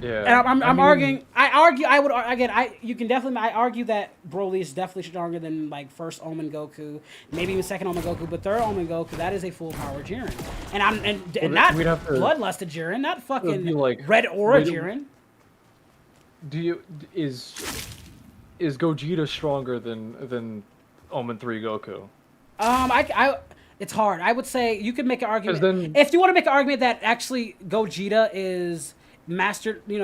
Yeah. And I'm arguing. I would argue that Broly is definitely stronger than like first Omen Goku, maybe even second Omen Goku, but third Omen Goku, that is a full power Jiren. And not bloodlusted Jiren, not fucking like, red aura Jiren. Is Gogeta stronger than Omen 3 Goku? It's hard. I would say you could make an argument. If you want to make an argument that actually Gogeta is mastered. There's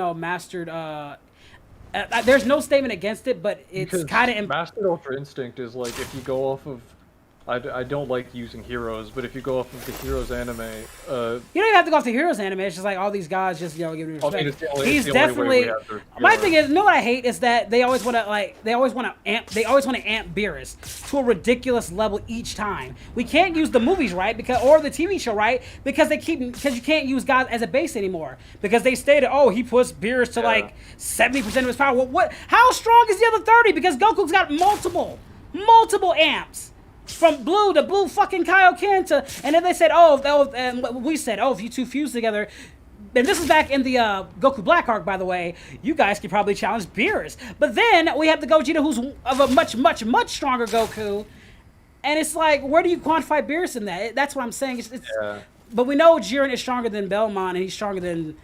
no statement against it, but it's kind of Mastered Ultra Instinct is like if you go off of. I don't like using heroes, but if you go off of the Heroes anime, you don't even have to go off the Heroes anime. It's just like all these guys just giving respect. I mean, He's definitely. My thing is, what I hate is that they always want to amp Beerus to a ridiculous level each time. We can't use the movies right or the TV show right because you can't use guys as a base anymore because they stated, oh, he puts Beerus to like 70% of his power. Well, how strong is the other 30? Because Goku's got multiple amps. From blue to blue fucking Kaioken to, and then they said, and we said, if you two fuse together, and this is back in the Goku Black arc, by the way, you guys could probably challenge Beerus. But then we have the Gogeta who's of a much, much, much stronger Goku, and it's like, where do you quantify Beerus in that? That's what I'm saying. But we know Jiren is stronger than Belmont, and he's stronger than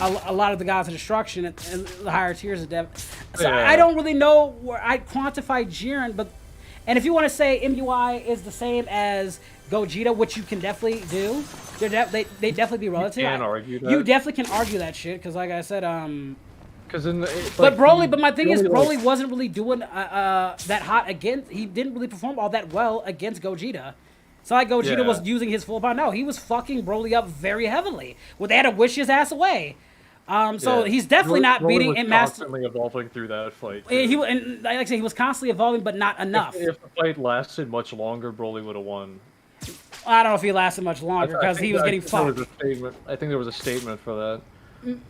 a lot of the gods of destruction and the higher tiers of death. So I don't really know where I'd quantify Jiren, but. And if you want to say MUI is the same as Gogeta, which you can definitely do, they definitely be relative. You can argue that. You definitely can argue that shit, because like I said, but my thing is, Broly wasn't really doing that hot against. He didn't really perform all that well against Gogeta. It's not like Gogeta was using his full power. No, he was fucking Broly up very heavily. Well, they had to wish his ass away. So he's definitely not beating in Master. Constantly evolving through that fight. And like I said, he was constantly evolving, but not enough. If the fight lasted much longer, Broly would have won. I don't know if he lasted much longer because he was getting fucked. I think there was a statement for that.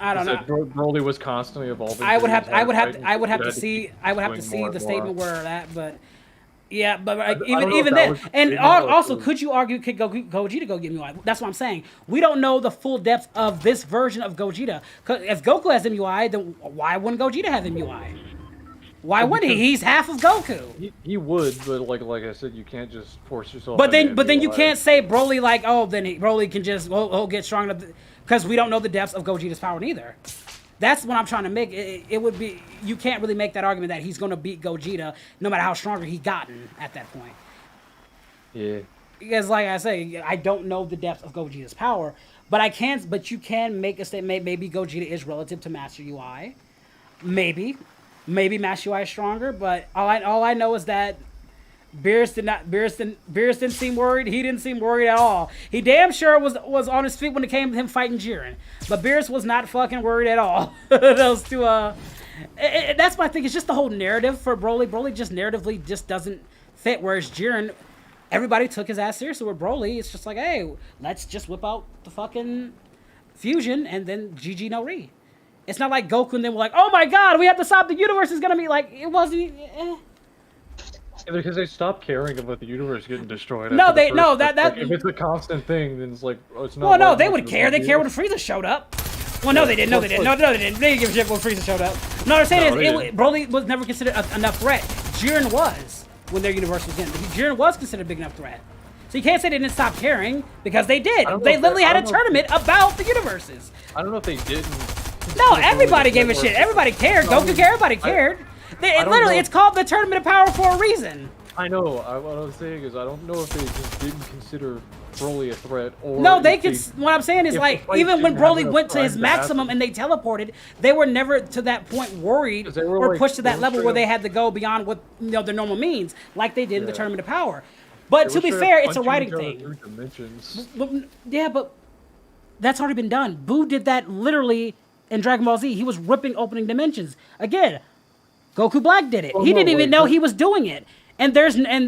I don't know. Broly was constantly evolving. I would have through his to height, see doing the more. statement where that, but yeah, but I don't know even if that then, was the and statement or also, if it could you argue could Gogeta go get MUI? That's what I'm saying. We don't know the full depth of this version of Gogeta. 'Cause if Goku has MUI, then why wouldn't Gogeta have MUI? Why wouldn't he? He's half of Goku. He would, but like I said, you can't just force yourself. But into then you MUI. can't say Broly like, oh, then Broly can just he'll get strong enough because we don't know the depths of Gogeta's power neither. That's what I'm trying to make. It would be, you can't really make that argument that he's going to beat Gogeta no matter how stronger he gotten at that point. Yeah. Because like I say, I don't know the depth of Gogeta's power, but you can make a statement. Maybe Gogeta is relative to Master UI. Maybe Master UI is stronger. But all I know is that Beerus didn't seem worried. He didn't seem worried at all. He damn sure was on his feet when it came to him fighting Jiren. But Beerus was not fucking worried at all. Those two, that's my thing. It's just the whole narrative for Broly. Broly just narratively just doesn't fit. Whereas Jiren, everybody took his ass seriously. With Broly, it's just like, hey, let's just whip out the fucking fusion and then GG no Re. It's not like Goku and then we're like, oh my god, we have to stop. The universe is gonna be like, it wasn't. Yeah, because they stopped caring about the universe getting destroyed. No, after the first that like, if it's a constant thing, then it's like, oh, it's not. Well, no, like they much would of a care. They big care deal. when Frieza showed up. Well, no, they didn't. No, they didn't. No, they didn't. They didn't give a shit when Frieza showed up. No, what I'm saying is, Broly was never considered enough threat. Jiren was when their universe was in. Jiren was considered a big enough threat. So you can't say they didn't stop caring because they did. They literally had a tournament about the universes. I don't know if they didn't. No, everybody gave a shit. Everybody cared. Goku cared. Everybody cared. It's called the Tournament of Power for a reason. I know. What I was saying is, I don't know if they just didn't consider Broly a threat, or no, they could. What I'm saying is, like, even when didn't have Broly enough went to his time to maximum happen. and they teleported, they were never to that point worried They were, or like, pushed to that they were level straight where they up- had to go beyond what their normal means, like they did in the Yeah. Tournament of Power. But They to were be straight fair, up it's a punching writing each other thing. through dimensions. Yeah, but that's already been done. Boo did that literally in Dragon Ball Z. He was ripping opening dimensions. Again, Goku Black did it. Oh, He no, didn't even like, know that- he was doing it. And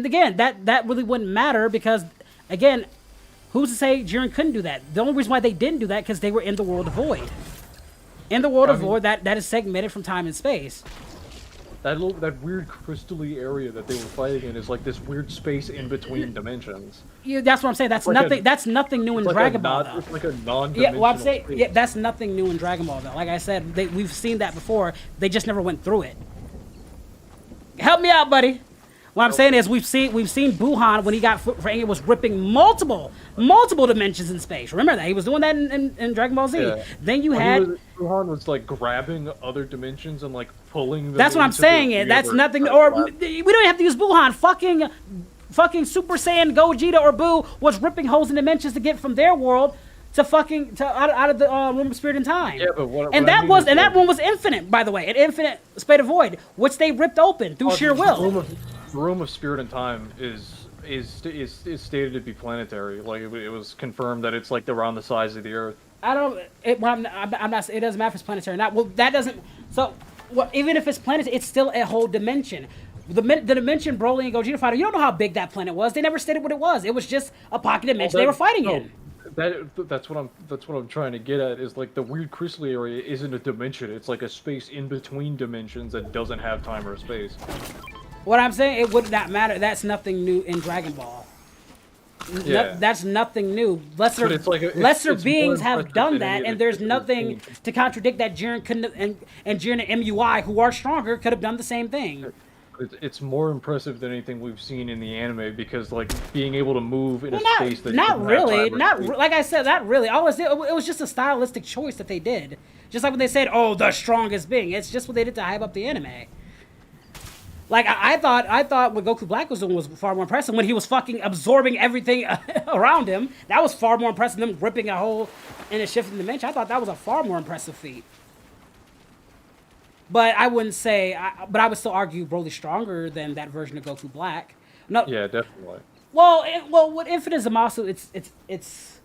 again, that really wouldn't matter because, again, who's to say Jiren couldn't do that? The only reason why they didn't do that because they were in the world of Void. In the world of Void, that is segmented from time and space. That weird crystally area that they were fighting in is like this weird space in between dimensions. Yeah, that's what I'm saying. That's like nothing. That's nothing new in Dragon Ball, though. It's like a non-dimensional Yeah, well, I'm saying, space. yeah, that's nothing new in Dragon Ball, though. Like I said, we've seen that before. They just never went through it. Help me out, buddy. What I'm saying is we've seen Buhan when he got Fang was ripping multiple dimensions in space. Remember that he was doing that in Dragon Ball Z. Yeah. Then you When had. Wuhan was like grabbing other dimensions and like pulling them. That's what I'm into the saying. That's universe. nothing. Or we don't have to use Buhan. Fucking Super Saiyan Gogeta or Boo was ripping holes in dimensions to get from their world to out of the room of spirit and time. Yeah, but what and I that mean was is, and like- that one was infinite, by the way, an infinite spade of void, which they ripped open through sheer will. The room of spirit and time is stated to be planetary. Like it was confirmed that it's like around the size of the Earth. I don't. I'm not. It doesn't matter if it's planetary or not. Well, that doesn't. So, even if it's planetary, it's still a whole dimension. The dimension Broly and Gogeta fighter. You don't know how big that planet was. They never stated what it was. It was just a pocket dimension they were fighting in. That's what I'm trying to get at. Is like the weird crystal area isn't a dimension. It's like a space in between dimensions that doesn't have time or space. What I'm saying, it would not matter. That's nothing new in Dragon Ball. Yeah. That's nothing new. Lesser it's beings more have impressive done than that, any and of there's the nothing things. to contradict that Jiren couldn't have, and Jiren and MUI, who are stronger, could have done the same thing. It's more impressive than anything we've seen in the anime because like being able to move in a Well, space that not doesn't have really, time or space. like I said, not really. It was just a stylistic choice that they did. Just like when they said, "Oh, the strongest being," it's just what they did to hype up the anime. Like I thought what Goku Black was doing was far more impressive when he was fucking absorbing everything around him. That was far more impressive than them ripping a hole in a shifting dimension. I thought that was a far more impressive feat. But I wouldn't say. But I would still argue Broly's stronger than that version of Goku Black. No. Yeah, definitely. Well, with Infinite Zamasu, it's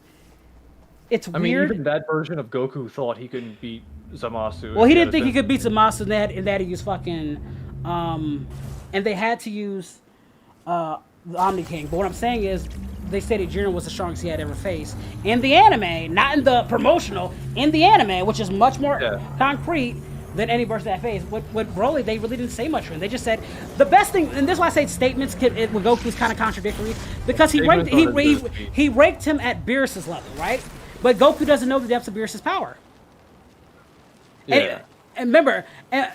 I mean, weird. even that version of Goku thought he couldn't beat Zamasu. Well, he didn't think he could beat Zamasu, and they had to use fucking, and they had to use the Omni King. But what I'm saying is, they stated Jiren was the strongest he had ever faced in the anime, not in the promotional. In the anime, which is much more concrete than any version that faced. With Broly, they really didn't say much for him. They just said the best thing, and this is why I say statements with Goku is kind of contradictory because he raked him at Beerus's level, right? But Goku doesn't know the depths of Beerus's power. Yeah. And remember,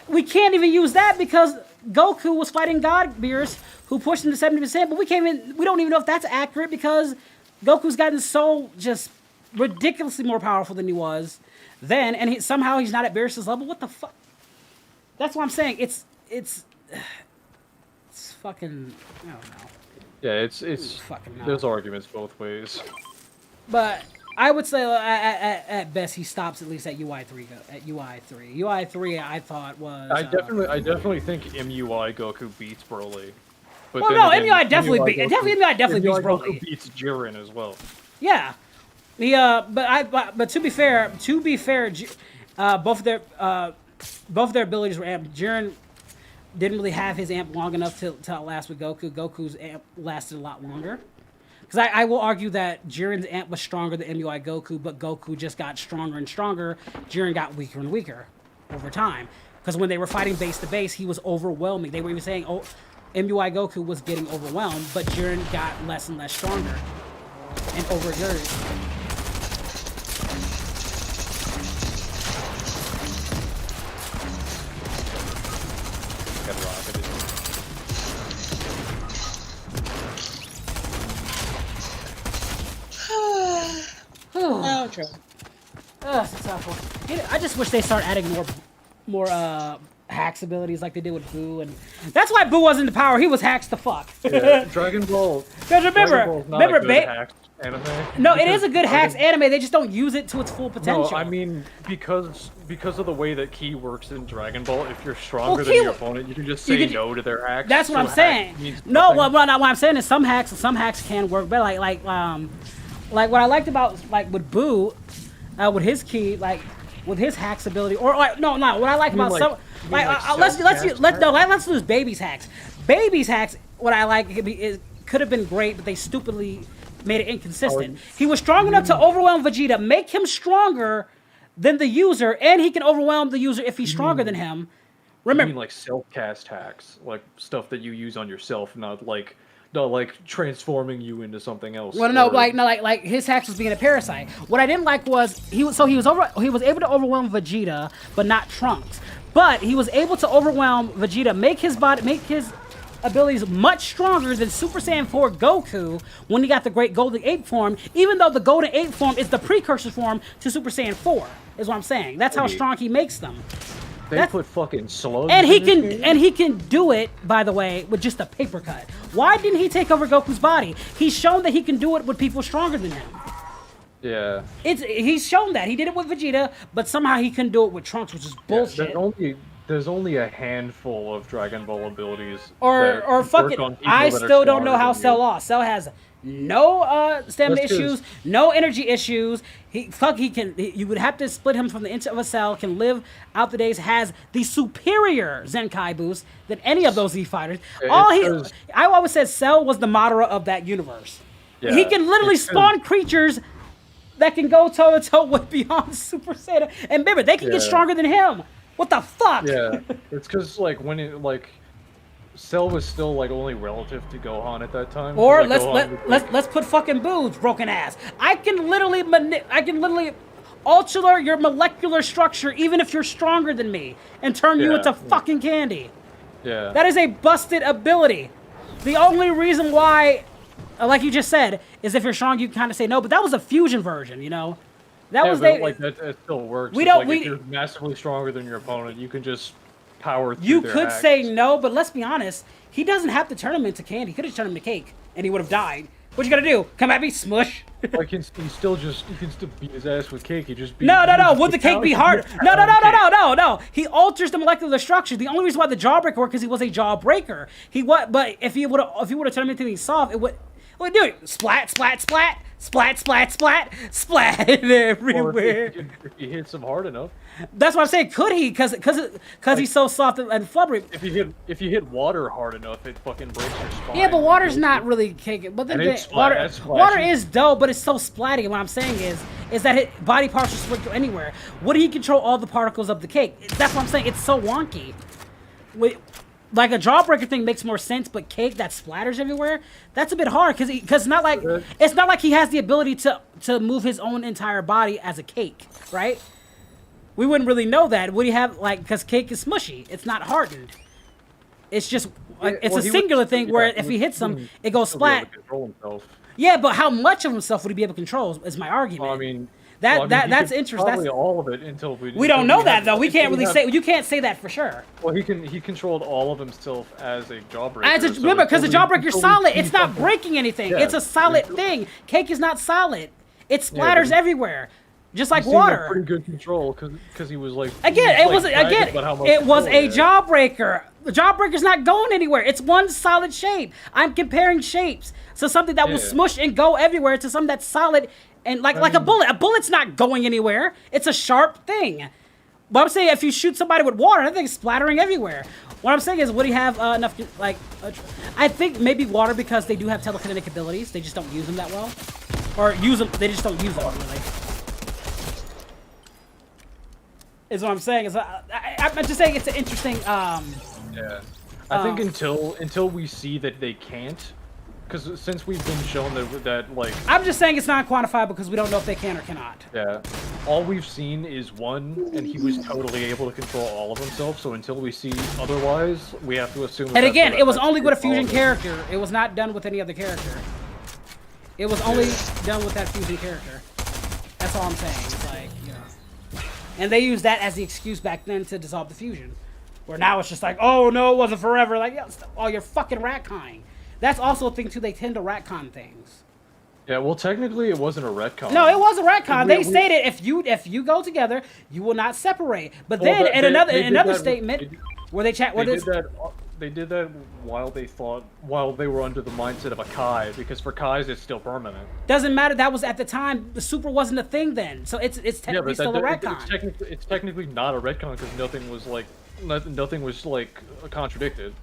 we can't even use that because Goku was fighting God Beerus, who pushed him to 70%. But we don't even know if that's accurate because Goku's gotten so just ridiculously more powerful than he was then, and somehow he's not at Beerus's level. What the fuck? That's what I'm saying. It's fucking, I don't know. Yeah, it's fucking there's arguments both ways. But I would say at best he stops at least at UI3. UI3 I thought was. I definitely think MUI Goku beats Broly. But well, no, MUI definitely beats Broly. Goku beats Jiren as well. Yeah, but to be fair, both their abilities were amped. Jiren didn't really have his amp long enough to outlast with Goku. Goku's amp lasted a lot longer. Because I will argue that Jiren's amp was stronger than MUI Goku, but Goku just got stronger and stronger. Jiren got weaker and weaker over time. Because when they were fighting base to base, he was overwhelming. They were even saying, oh, MUI Goku was getting overwhelmed, but Jiren got less and less stronger and overexerted. Got rocketed. I'll try. It's a tough one. I just wish they start adding more hacks abilities like they did with Boo, and that's why Boo wasn't the power. He was hacks the fuck. Yeah, Dragon Ball. Because remember, hacks anime. No, it is a good hacks anime. They just don't use it to its full potential. No, I mean because of the way that Ki works in Dragon Ball. If you're stronger than your opponent, you can just say no to their hacks. That's what I'm saying. No, what I'm saying is some hacks can work better. Like what I liked about with Boo, with his Ki, like with his hacks ability, or what I like about some. Let's lose Baby's hacks. Baby's hacks, what I like, could have been great, but they stupidly made it inconsistent. He was strong enough to overwhelm Vegeta, make him stronger than the user, and he can overwhelm the user if he's stronger than him. Remember, you mean like self-cast hacks, like stuff that you use on yourself, not like transforming you into something else. Well, like his hacks was being a parasite. What I didn't like was he was able to overwhelm Vegeta, but not Trunks. But he was able to overwhelm Vegeta, make his abilities much stronger than Super Saiyan 4 Goku when he got the Great Golden Ape form. Even though the Golden Ape form is the precursor form to Super Saiyan 4, is what I'm saying. That's how strong he makes them. They put fucking slugs. And he can do it, by the way, with just a paper cut. Why didn't he take over Goku's body? He's shown that he can do it with people stronger than him. Yeah. He's shown that. He did it with Vegeta, but somehow he couldn't do it with Trunks, which is bullshit. There's only a handful of Dragon Ball abilities. Or fucking, I still don't know how Cell lost. Cell has no stamina issues, no energy issues. You would have to split him from the inside of a cell. Can live out the days. Has the superior Zenkai boost than any of those Z fighters. I always said Cell was the Madara of that universe. Yeah, he can literally spawn creatures that can go toe to toe with beyond Super Saiyan. And remember, they can get stronger than him. What the fuck? Yeah, it's because Cell was still only relative to Gohan at that time. Or let's put fucking Boo's broken ass. I can literally alter your molecular structure even if you're stronger than me and turn you into fucking candy. Yeah. That is a busted ability. The only reason why, like you just said, is if you're strong you can kind of say no, but that was a fusion version, you know. That still works. If you're massively stronger than your opponent, you can just power through You their could hacks. say no, but let's be honest. He doesn't have to turn him into candy. He could have turned him to cake, and he would have died. What you gotta do? Come at me, smush. You can still beat his ass with cake. No. Would the cake be hard? No. He alters the molecular structure. The only reason why the jawbreaker worked is he was a jawbreaker. But if he would have turned him into something soft, it would. Well, dude, splat. Splat, splat, splat, splat everywhere. If he hits him hard enough. That's what I'm saying. Could he? Because he's so soft and flubbery. If you hit water hard enough, it fucking breaks your spine. Yeah, but water's not really kicking. But then water is dope, but it's so splatty. What I'm saying is that his body parts are split through anywhere. Would he control all the particles of the cake? That's what I'm saying. It's so wonky. Like a jawbreaker thing makes more sense, but cake that splatters everywhere, that's a bit hard because it's not like he has the ability to move his own entire body as a cake, right? We wouldn't really know that. Would he have because cake is smushy, it's not hardened. It's just it's a singular thing where if he hits him, it goes splat. Yeah, but how much of himself would he be able to control? Is my argument. Well, I mean. That's interesting. Probably all of it until we don't know that though. We can't really say. You can't say that for sure. Well, he controlled all of himself as a jawbreaker. Remember, because the jawbreaker's solid. It's not breaking anything. Yeah, it's a solid thing. Cake is not solid. It splatters everywhere, just like water. Pretty good control because he was like. It was a jawbreaker. The jawbreaker's not going anywhere. It's one solid shape. I'm comparing shapes. So something that will smush and go everywhere to something that's solid. And like a bullet. A bullet's not going anywhere. It's a sharp thing. But I'm saying if you shoot somebody with water, that thing's splattering everywhere. What I'm saying is, would he have enough, I think maybe water because they do have telekinetic abilities. They just don't use them that well. Or use them, they just don't use them, really. Is what I'm saying. I'm just saying it's an interesting, Yeah. I think until we see that they can't, because since we've been shown that I'm just saying it's not quantifiable because we don't know if they can or cannot. Yeah. All we've seen is one, and he was totally able to control all of himself, so until we see otherwise, we have to assume And again, it was only with a fusion character. It was not done with any other character. It was only done with that fusion character. That's all I'm saying. It's like, you know. And they used that as the excuse back then to dissolve the fusion. Where now it's just like, oh no, it wasn't forever. Like, oh, you're fucking retconning. That's also a thing too. They tend to retcon things. Yeah, well, technically, it wasn't a retcon. No, it was a retcon. They stated if you go together, you will not separate. But then in another statement, where they did that while they were under the mindset of a Kai, because for Kais it's still permanent. Doesn't matter. That was at the time. The super wasn't a thing then, so it's technically still a retcon. It's technically not a retcon because nothing was contradicted.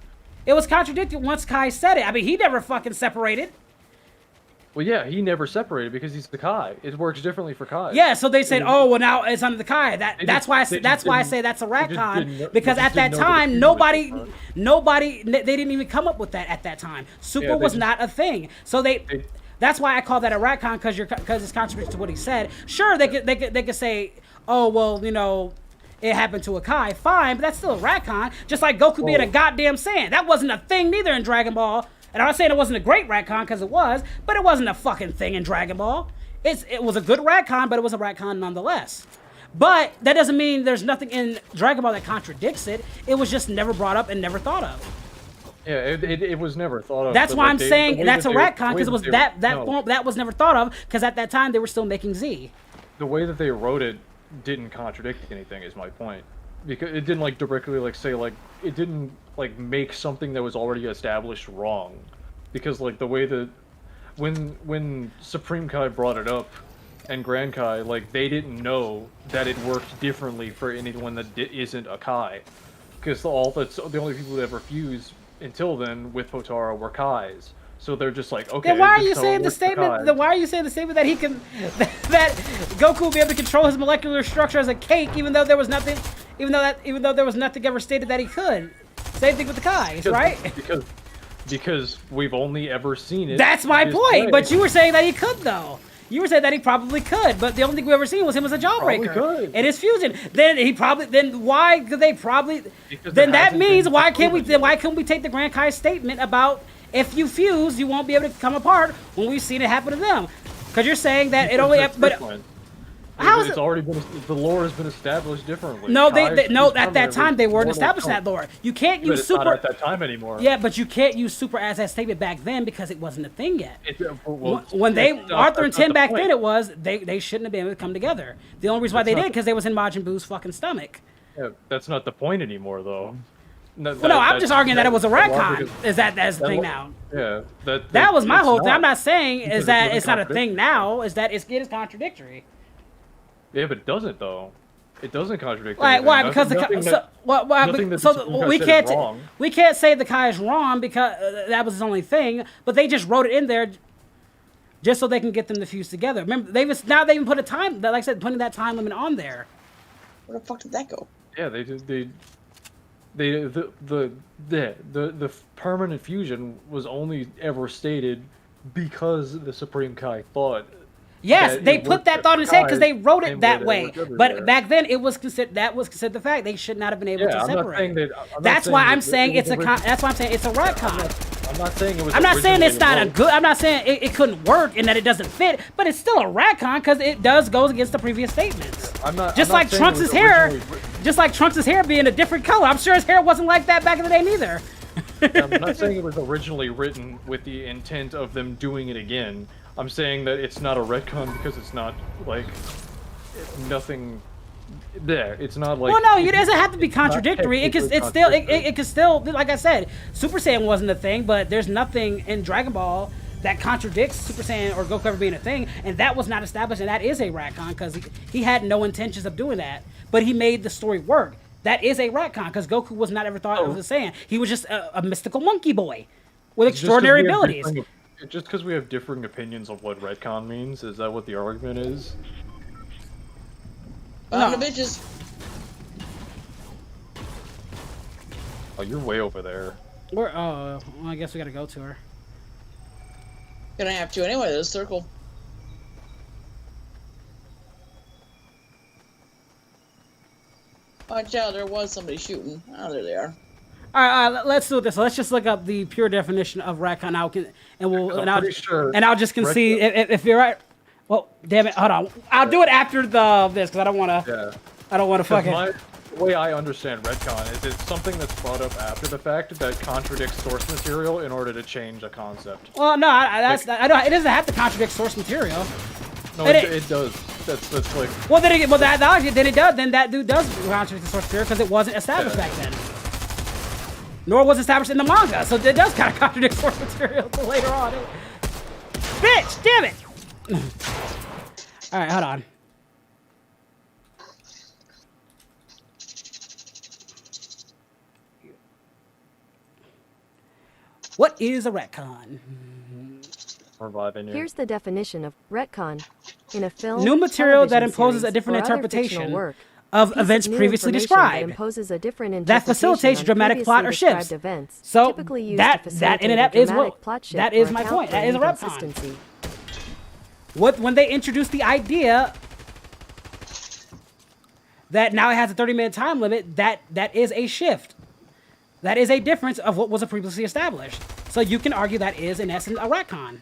It was contradicted once Kai said it. I mean, he never fucking separated. Well, yeah, he never separated because he's the Kai. It works differently for Kai. Yeah, so they said, oh, well, now it's under the Kai. That's why I say that's a retcon, because at that time, nobody, they didn't even come up with that at that time. Super was not a thing. So that's why I call that a retcon, because it's contradictory to what he said. Sure, they could say, oh, well, you know, it happened to a Kai, fine, but that's still a retcon. Just like Goku being a goddamn Saiyan. That wasn't a thing neither in Dragon Ball. And I'm not saying it wasn't a great retcon, because it was, but it wasn't a fucking thing in Dragon Ball. It was a good retcon, but it was a retcon nonetheless. But that doesn't mean there's nothing in Dragon Ball that contradicts it. It was just never brought up and never thought of. Yeah, it was never thought of. That's why I'm saying that's a retcon, because it was that was never thought of, because at that time they were still making Z. The way that they wrote it didn't contradict anything, is my point, because it didn't directly say it didn't make something that was already established wrong, because the way that when Supreme Kai brought it up and Grand Kai, they didn't know that it worked differently for anyone that isn't a Kai, because the only people that ever fused until then with Potara were Kais. So they're just like, okay. Then why are you saying the statement? Then why are you saying the statement that he can, that Goku will be able to control his molecular structure as a cake, even though there was nothing, even though there was nothing ever stated that he could. Same thing with the Kais, right? Because we've only ever seen it. That's my point. But you were saying that he could, though. You were saying that he probably could, but the only thing we ever seen was him as a jawbreaker. Could. And his fusion. Then why could they probably? Because then that means why couldn't we take the Grand Kai statement about, if you fuse, you won't be able to come apart, when we've seen it happen to them? Because you're saying that it only. But how is it? It's already been, the lore has been established differently. No, at that time they weren't established that lore. You can't use super. Not at that time anymore. Yeah, but you can't use super as that statement back then because it wasn't a thing yet. When Arthur and Tim back then, it was they shouldn't have been able to come together. The only reason why they did because they was in Majin Buu's fucking stomach. Yeah, that's not the point anymore, though. No, Well, no, I'm just arguing that it was a well, retcon. because- Is that's the that thing wa- now? Yeah, That was my it's whole thing. I'm not. not saying Because is that it it's not a contradicts thing now. Is that it is contradictory. Yeah, but it doesn't though. It doesn't contradict. Like anything. why? Because nothing so, that- why, nothing that so the Supreme Court we said can't is wrong. we can't say the Kai is wrong because that was his only thing. But they just wrote it in there just so they can get them to fuse together. Remember, they even put a time. Like I said, putting that time limit on there. Where the fuck did that go? Yeah, they did. The permanent fusion was only ever stated because the Supreme Kai thought. Yes, that they it put worked that at thought in his head because Kai they wrote same it that that way. worked everywhere. But back then, it was considered the fact they should not have been able Yeah, to I'm not separate. saying that. I'm not That's why that I'm saying it was that's why I'm saying it's a retcon. I'm not saying it was. I'm not saying it's originally not a wrote. good. I'm not saying it couldn't work and that it doesn't fit, but it's still a retcon because it goes against the previous statements. I'm not. Just I'm not like saying it was Trunks' hair, originally written. just like Trunks' hair being a different color. I'm sure his hair wasn't like that back in the day neither. I'm not saying it was originally written with the intent of them doing it again. I'm saying that it's not a retcon because it's not like nothing. There, it's not like. Well, no, it doesn't have to be contradictory. It technically can, it's still, contradictory. it can still, like I said, Super Saiyan wasn't a thing, but there's nothing in Dragon Ball that contradicts Super Saiyan or Goku ever being a thing, and that was not established, and that is a retcon because he had no intentions of doing that, but he made the story work. That is a retcon because Goku was not ever thought of as a Saiyan. He was just a mystical monkey boy with extraordinary abilities. Just because we have differing opinions of what retcon means, is that what the argument is? On No. the bitches. Oh, you're way over there. Well, I guess we gotta go to her. Gonna have to anyway. This circle. Watch out! There was somebody shooting. Oh, there they are. All right, let's do this. Let's just look up the pure definition of retcon now, I'm pretty sure and I'll just concede if you're right. Well, damn it, hold on. I'll do it after this because I don't want to. Yeah. I don't want to 'Cause fucking. the way I understand retcon is it's something that's brought up after the fact that contradicts source material in order to change a concept. Well, no, I don't. It doesn't have to contradict source material. No, And it does. That's like. Well, then it does. Then that dude does contradict the source material because it wasn't established back then. Nor was established in the manga, so it does kind of contradict source material till later on. Bitch, damn it! All right, hold on. What is a retcon? Reviving you. Here's the definition of retcon. In a film, New material that television imposes a series, different or other interpretation fictional work, of piece events new previously information described that imposes a different that interpretation facilitates on dramatic plot or previously shifts. described events, So typically used that to in and facilitate that a is dramatic what plot shift that is or my account point. for That is a retcon. inconsistency. When they introduced the idea that now it has a 30-minute time limit, that is a shift. That is a difference of what was previously established. So you can argue that is in essence a retcon.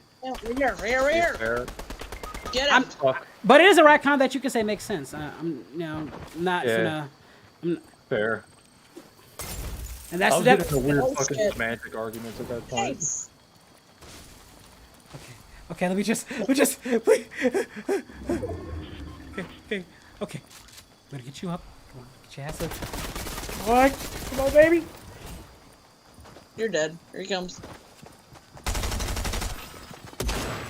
Here. Fair. Get him. Fuck. But it is a retcon that you can say makes sense. I'm not Yeah. gonna. Fair. And that's I was that. getting a weird Oh, fucking shit. semantic arguments at that point. Thanks. Okay, let me just. Okay. I'm gonna get you up. Come on, get your ass up. Come on, baby. You're dead. Here he comes.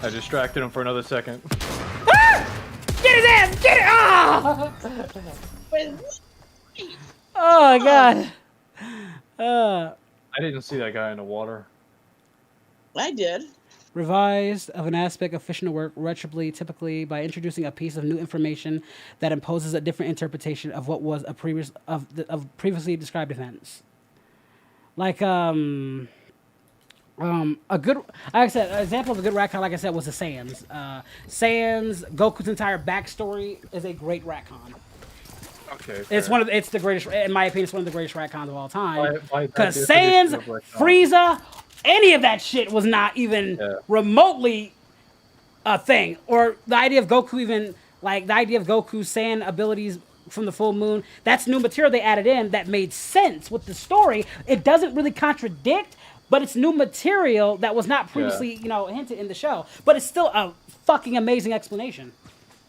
I distracted him for another second. Get his ass! Get it! Ah! Oh my god. I didn't see that guy in the water. I did. Revised of an aspect of fictional work retroactively, typically by introducing a piece of new information that imposes a different interpretation of what was a previously described events. Like a good, like I said, an example of a good retcon, like I said, was the Saiyans. Saiyans, Goku's entire backstory is a great retcon. Okay. It's fair. it's the greatest, in my opinion, it's one of the greatest retcons of all time. By Because that definition Saiyans, of retcon. Frieza, any of that shit was not even remotely a thing. Or the idea of Goku even, like the idea of Goku Saiyan abilities from the full moon, that's new material they added in that made sense with the story. It doesn't really contradict, but it's new material that was not previously, hinted in the show. But it's still a fucking amazing explanation.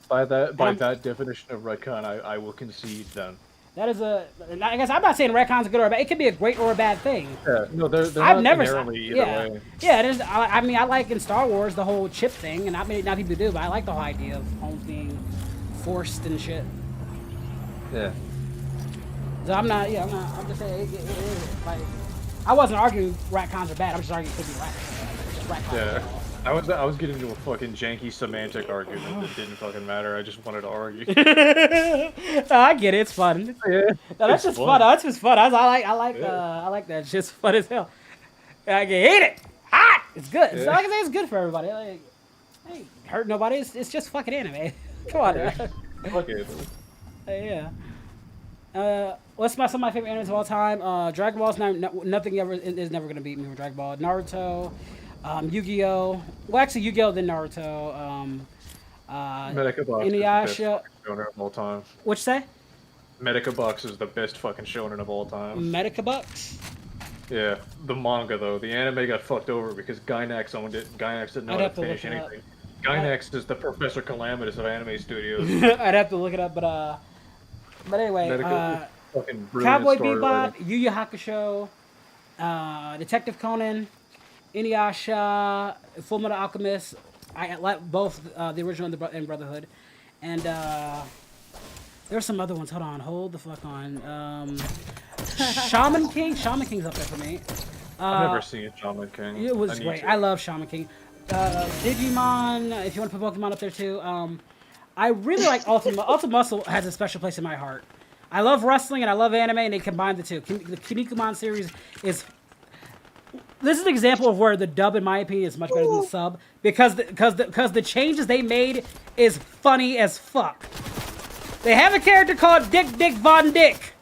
By that definition of retcon, I will concede then. That is a. I guess I'm not saying retcon's a good or a bad. It could be a great or a bad thing. Yeah, no, they're I've not never inherently either yeah, way. yeah. There's. I mean, I like in Star Wars the whole chip thing, and not many not people do, but I like the whole idea of homes being forced and shit. Yeah. So I'm not. Yeah, I'm not. I'm just saying. It is like. I wasn't arguing retcons are bad. I'm just arguing it could be retcons. Just retcons. Yeah. I was getting into a fucking janky semantic argument that didn't fucking matter. I just wanted to argue. I get it. It's fun. Yeah, No, that's just fun. That's just fun. I like that. It's just fun as hell. I can eat it. Hot. It's good. So like I say, it's good for everybody. Like, ain't hurt nobody. It's just fucking anime. Come on. Fuck it. Yeah. What's some of my favorite animes of all time? Dragon Ball's nothing ever is never gonna beat me with Dragon Ball. Naruto, Yu-Gi-Oh. Well, actually, Yu-Gi-Oh then Naruto. Medica Box Inuyasha. is the best fucking shonen of all time. What'd you say? Medica Box is the best fucking shonen of all time. Medica Bucks. Yeah, the manga though. The anime got fucked over because Gainax owned it. Gainax didn't know I'd how have to to finish look it up. anything. Gainax is the Professor Calamitous of anime studios. I'd have to look it up, but anyway, Medica fucking brilliant Cowboy story Bebop, writing. Yu Yu Hakusho, Detective Conan, Inuyasha, Full Metal Alchemist. I like both the original and Brotherhood, and there's some other ones. Hold the fuck on. Shaman King. Shaman King's up there for me. I've never seen Shaman King. It was great. I love Shaman King. Digimon, if you want to put Pokemon up there too. I really like Ultimate. Ultimate Muscle has a special place in my heart. I love wrestling and I love anime, and they combine the two. The Kinnikuman series is. This is an example of where the dub, in my opinion, is much better than the sub because the changes they made is funny as fuck. They have a character called Dick Von Dick.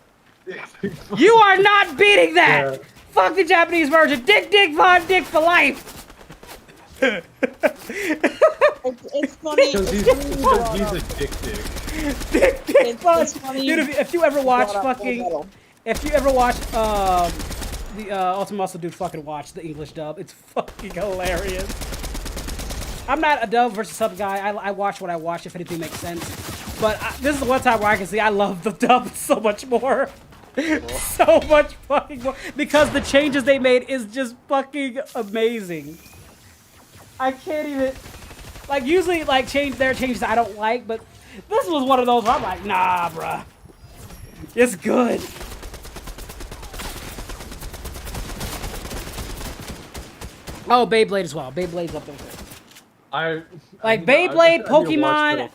You are not beating that. Yeah. Fuck the Japanese version. Dick Von Dick for life. It's funny. Because he's a dick. Dick Von. It's funny. Dude, if you ever watch Brought up Full fucking, Metal. if you ever watch the Ultimate Muscle, dude, fucking watch the English dub. It's fucking hilarious. I'm not a dub versus sub guy. I watch what I watch if anything makes sense. But this is the one time where I can see I love the dub so much more. So much fucking more. Because the changes they made is just fucking amazing. I can't even... Like, usually, like, there are changes I don't like, but this was one of those where I'm like, nah, bruh. It's good. Oh, Beyblade as well. Beyblade's up there too. Beyblade, Pokemon.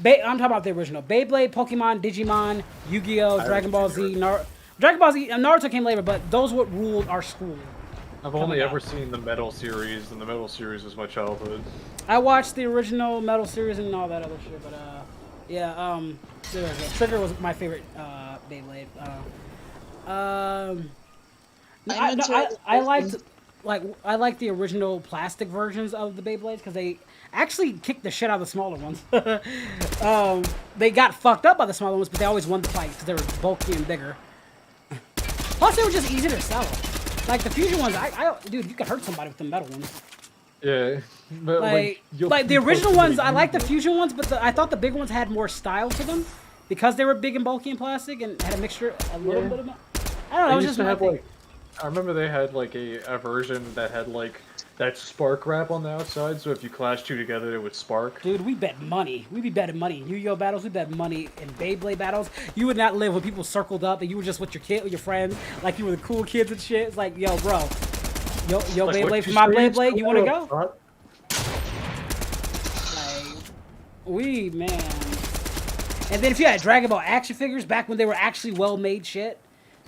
I'm talking about the original. Beyblade, Pokemon, Digimon, Yu-Gi-Oh, Dragon Ball Z, Dragon Ball Z, Naruto came later, but those what ruled our school. I've only ever seen the Metal series, and the Metal series was my childhood. I watched the original Metal series and all that other shit, but yeah, there we go. Trigger was my favorite Beyblade. I liked the original plastic versions of the Beyblades because they actually kicked the shit out of the smaller ones. They got fucked up by the smaller ones, but they always won the fight because they were bulky and bigger. Plus, they were just easier to sell. Like the fusion ones, dude, you could hurt somebody with the metal ones. Yeah, but like the original ones, I like the fusion ones, but I thought the big ones had more style to them because they were big and bulky and plastic and had a mixture, a little bit of. I don't know. It was just my thing. I remember they had like a version that had like that spark wrap on the outside, so if you clash two together, it would spark. Dude, we bet money. We be betting money. Yu-Gi-Oh battles, we bet money. In Beyblade battles, you would not live when people circled up and you were just with your friends, like you were the cool kids and shit. It's like, yo, bro, yo, like, Beyblade for my Beyblade, you want to go? Like, man. And then if you had Dragon Ball action figures back when they were actually well-made shit,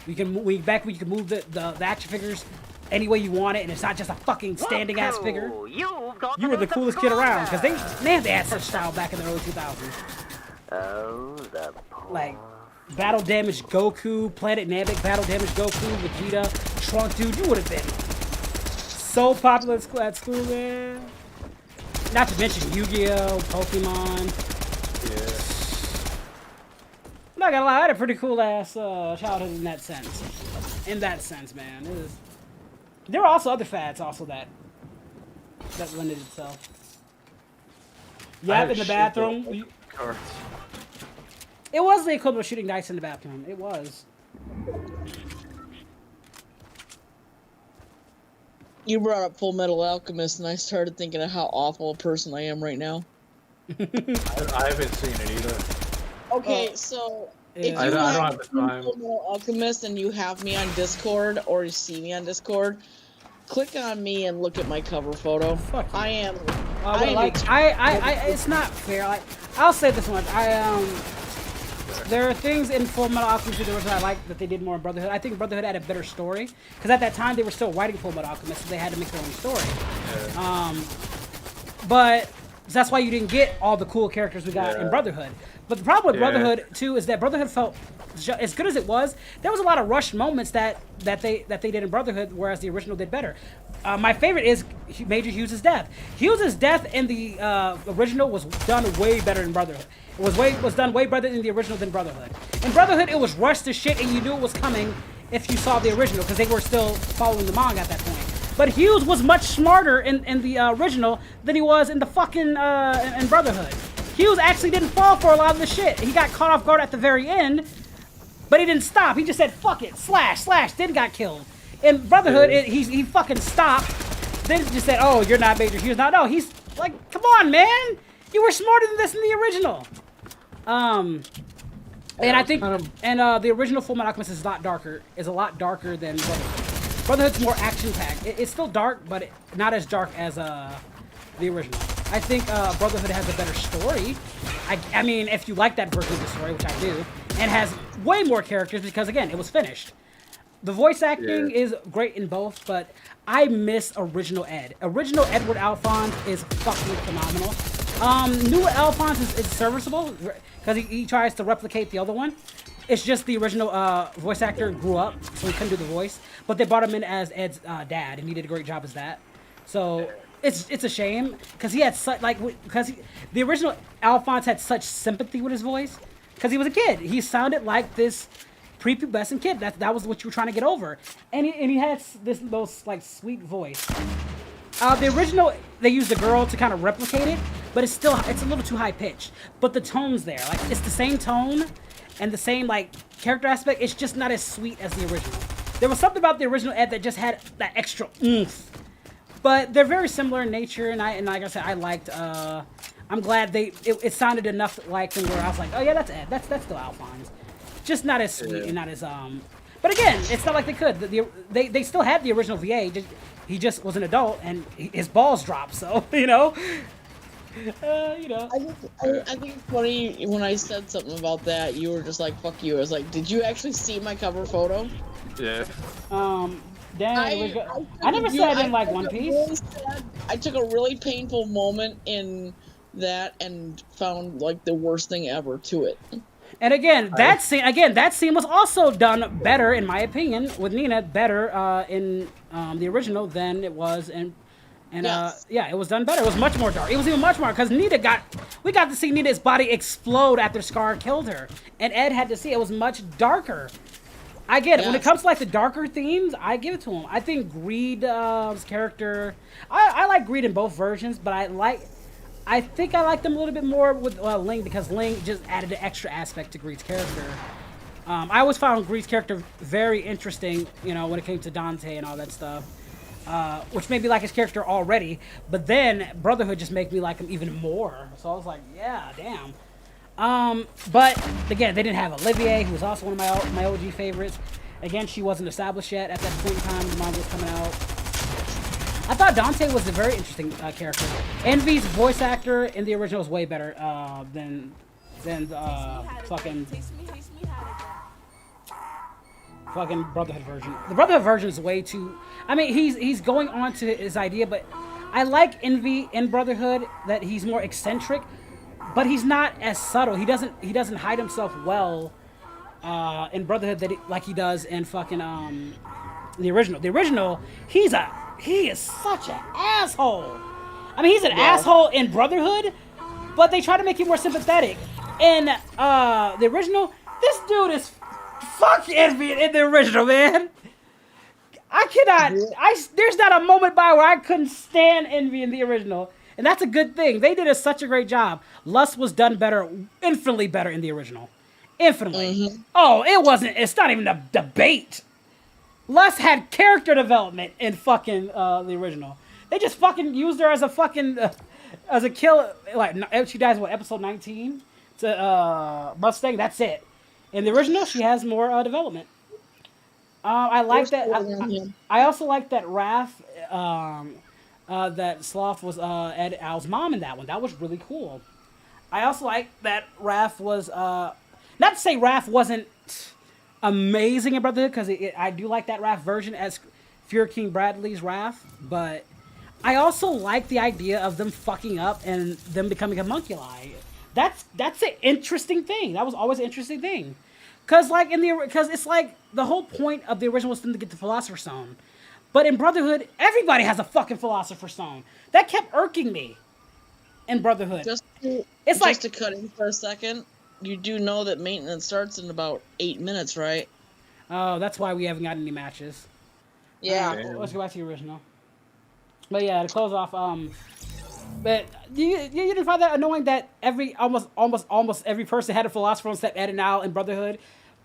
back when you could move the action figures any way you want it, and it's not just a fucking standing ass figure. You were the coolest kid around because they had such style back in the early 2000s. Oh, the poor. Like Battle Damage Goku, Planet Namek, Battle Damage Goku, Vegeta, Trunk, dude, you would have been so popular at school, man. Not to mention Yu-Gi-Oh, Pokemon. Yeah. I'm not gonna lie, I had a pretty cool ass childhood in that sense. In that sense, man. There were also other fads that lended itself. Yap in the bathroom. It was the equivalent of shooting dice in the bathroom. It was. You brought up Full Metal Alchemist, and I started thinking of how awful a person I am right now. I haven't seen it either. Okay, so if you Yeah. I don't have have the time. Full Metal Alchemist and you have me on Discord or you see me on Discord, click on me and look at my cover photo. Fuck you. I am. It's not fair. Like, I'll say this much. There are things in Full Metal Alchemist that I like that they did more in Brotherhood. I think Brotherhood had a better story because at that time they were still writing Full Metal Alchemist, so they had to make their own story. Yeah. But that's why you didn't get all the cool characters we got in Brotherhood. But the problem with Brotherhood too is that Brotherhood felt as good as it was. There was a lot of rushed moments that they did in Brotherhood, whereas the original did better. My favorite is Major Hughes' death. Hughes' death in the original was done way better in Brotherhood. It was done way better in the original than Brotherhood. In Brotherhood, it was rushed to shit, and you knew it was coming if you saw the original because they were still following the manga at that point. But Hughes was much smarter in the original than he was in the fucking in Brotherhood. Hughes actually didn't fall for a lot of the shit. He got caught off guard at the very end, but he didn't stop. He just said, fuck it, slash, then got killed. In Brotherhood, he fucking stopped, then just said, oh, you're not Major Hughes. No, he's like, come on, man. You were smarter than this in the original. And I think, the original Full Metal Alchemist is a lot darker than Brotherhood. Brotherhood's more action-packed. It's still dark, but not as dark as the original. I think Brotherhood has a better story. I mean, if you like that version of the story, which I do, and has way more characters because, again, it was finished. The voice acting is great in both, but I miss original Ed. Original Edward Alphonse is fucking phenomenal. New Alphonse is serviceable because he tries to replicate the other one. It's just the original voice actor grew up, so he couldn't do the voice. But they brought him in as Ed's dad, and he did a great job as that. So it's a shame because he had such the original Alphonse had such sympathy with his voice because he was a kid. He sounded like this prepubescent kid. That was what you were trying to get over, and he had this most like sweet voice. The original, they used a girl to kind of replicate it, but it's a little too high pitched. But the tone's there, like it's the same tone and the same like character aspect. It's just not as sweet as the original. There was something about the original Ed that just had that extra oomph. But they're very similar in nature, and like I said, I liked. I'm glad it sounded enough like them where I was like, oh yeah, that's Ed. That's still Alphonse. Just not as sweet and not as But again, it's not like they could. They still had the original VA. He just was an adult and his balls dropped. So you know. I think it's funny when I said something about that. You were just like, "Fuck you." I was like, "Did you actually see my cover photo?" Yeah. I never said I didn't like One Piece. I took a really painful moment in that and found like the worst thing ever to it. And again, that scene was also done better, in my opinion, with Nina better in the original than it was in. And it was done better. It was much more dark. It was even much more because we got to see Nina's body explode after Scar killed her, and Ed had to see it was much darker. I get it. When it comes to like the darker themes, I give it to him. I think Greed's character, I like Greed in both versions, but I think I like them a little bit more with Ling because Ling just added an extra aspect to Greed's character. I always found Greed's character very interesting, you know, when it came to Dante and all that stuff. Which made me like his character already, but then Brotherhood just made me like him even more. So I was like, yeah, damn. But again, they didn't have Olivier, who was also one of my OG favorites. Again, she wasn't established yet at that point in time the manga was coming out. I thought Dante was a very interesting character. Envy's voice actor in the original was way better than fucking Brotherhood version. The Brotherhood version is way too. I mean, he's going on to his idea, but I like Envy in Brotherhood that he's more eccentric, but he's not as subtle. He doesn't hide himself well in Brotherhood like he does in fucking the original. The original, he is such an asshole. I mean, he's an asshole in Brotherhood, but they try to make him more sympathetic. In the original, this dude is fuck Envy in the original, man. I cannot. There's not a moment by where I couldn't stand Envy in the original, and that's a good thing. They did such a great job. Lust was done better, infinitely better in the original, Infinitely. Mhm. Oh, it wasn't. It's not even a debate. Les had character development in fucking the original. They just fucking used her as a fucking as a kill. Like she dies what episode 19 to Mustang. That's it. In the original, she has more development. I like that. I also like that Raph, that Sloth was Ed Al's mom in that one. That was really cool. I also like that Raph was not to say Raph wasn't amazing in Brotherhood, because I do like that Raph version as Fear King Bradley's Raph, but I also like the idea of them fucking up and them becoming a homunculi. That's an interesting thing. That was always an interesting thing. Cause it's like the whole point of the original was them to get the Philosopher's Stone. But in Brotherhood, everybody has a fucking Philosopher's Stone. That kept irking me in Brotherhood. Just to cut in for a second, you do know that maintenance starts in about 8 minutes, right? Oh, that's why we haven't gotten any matches. Yeah. Let's go back to the original. But yeah, to close off, but you didn't find that annoying that almost every person had a Philosopher's Stone except Ed and Al in Brotherhood?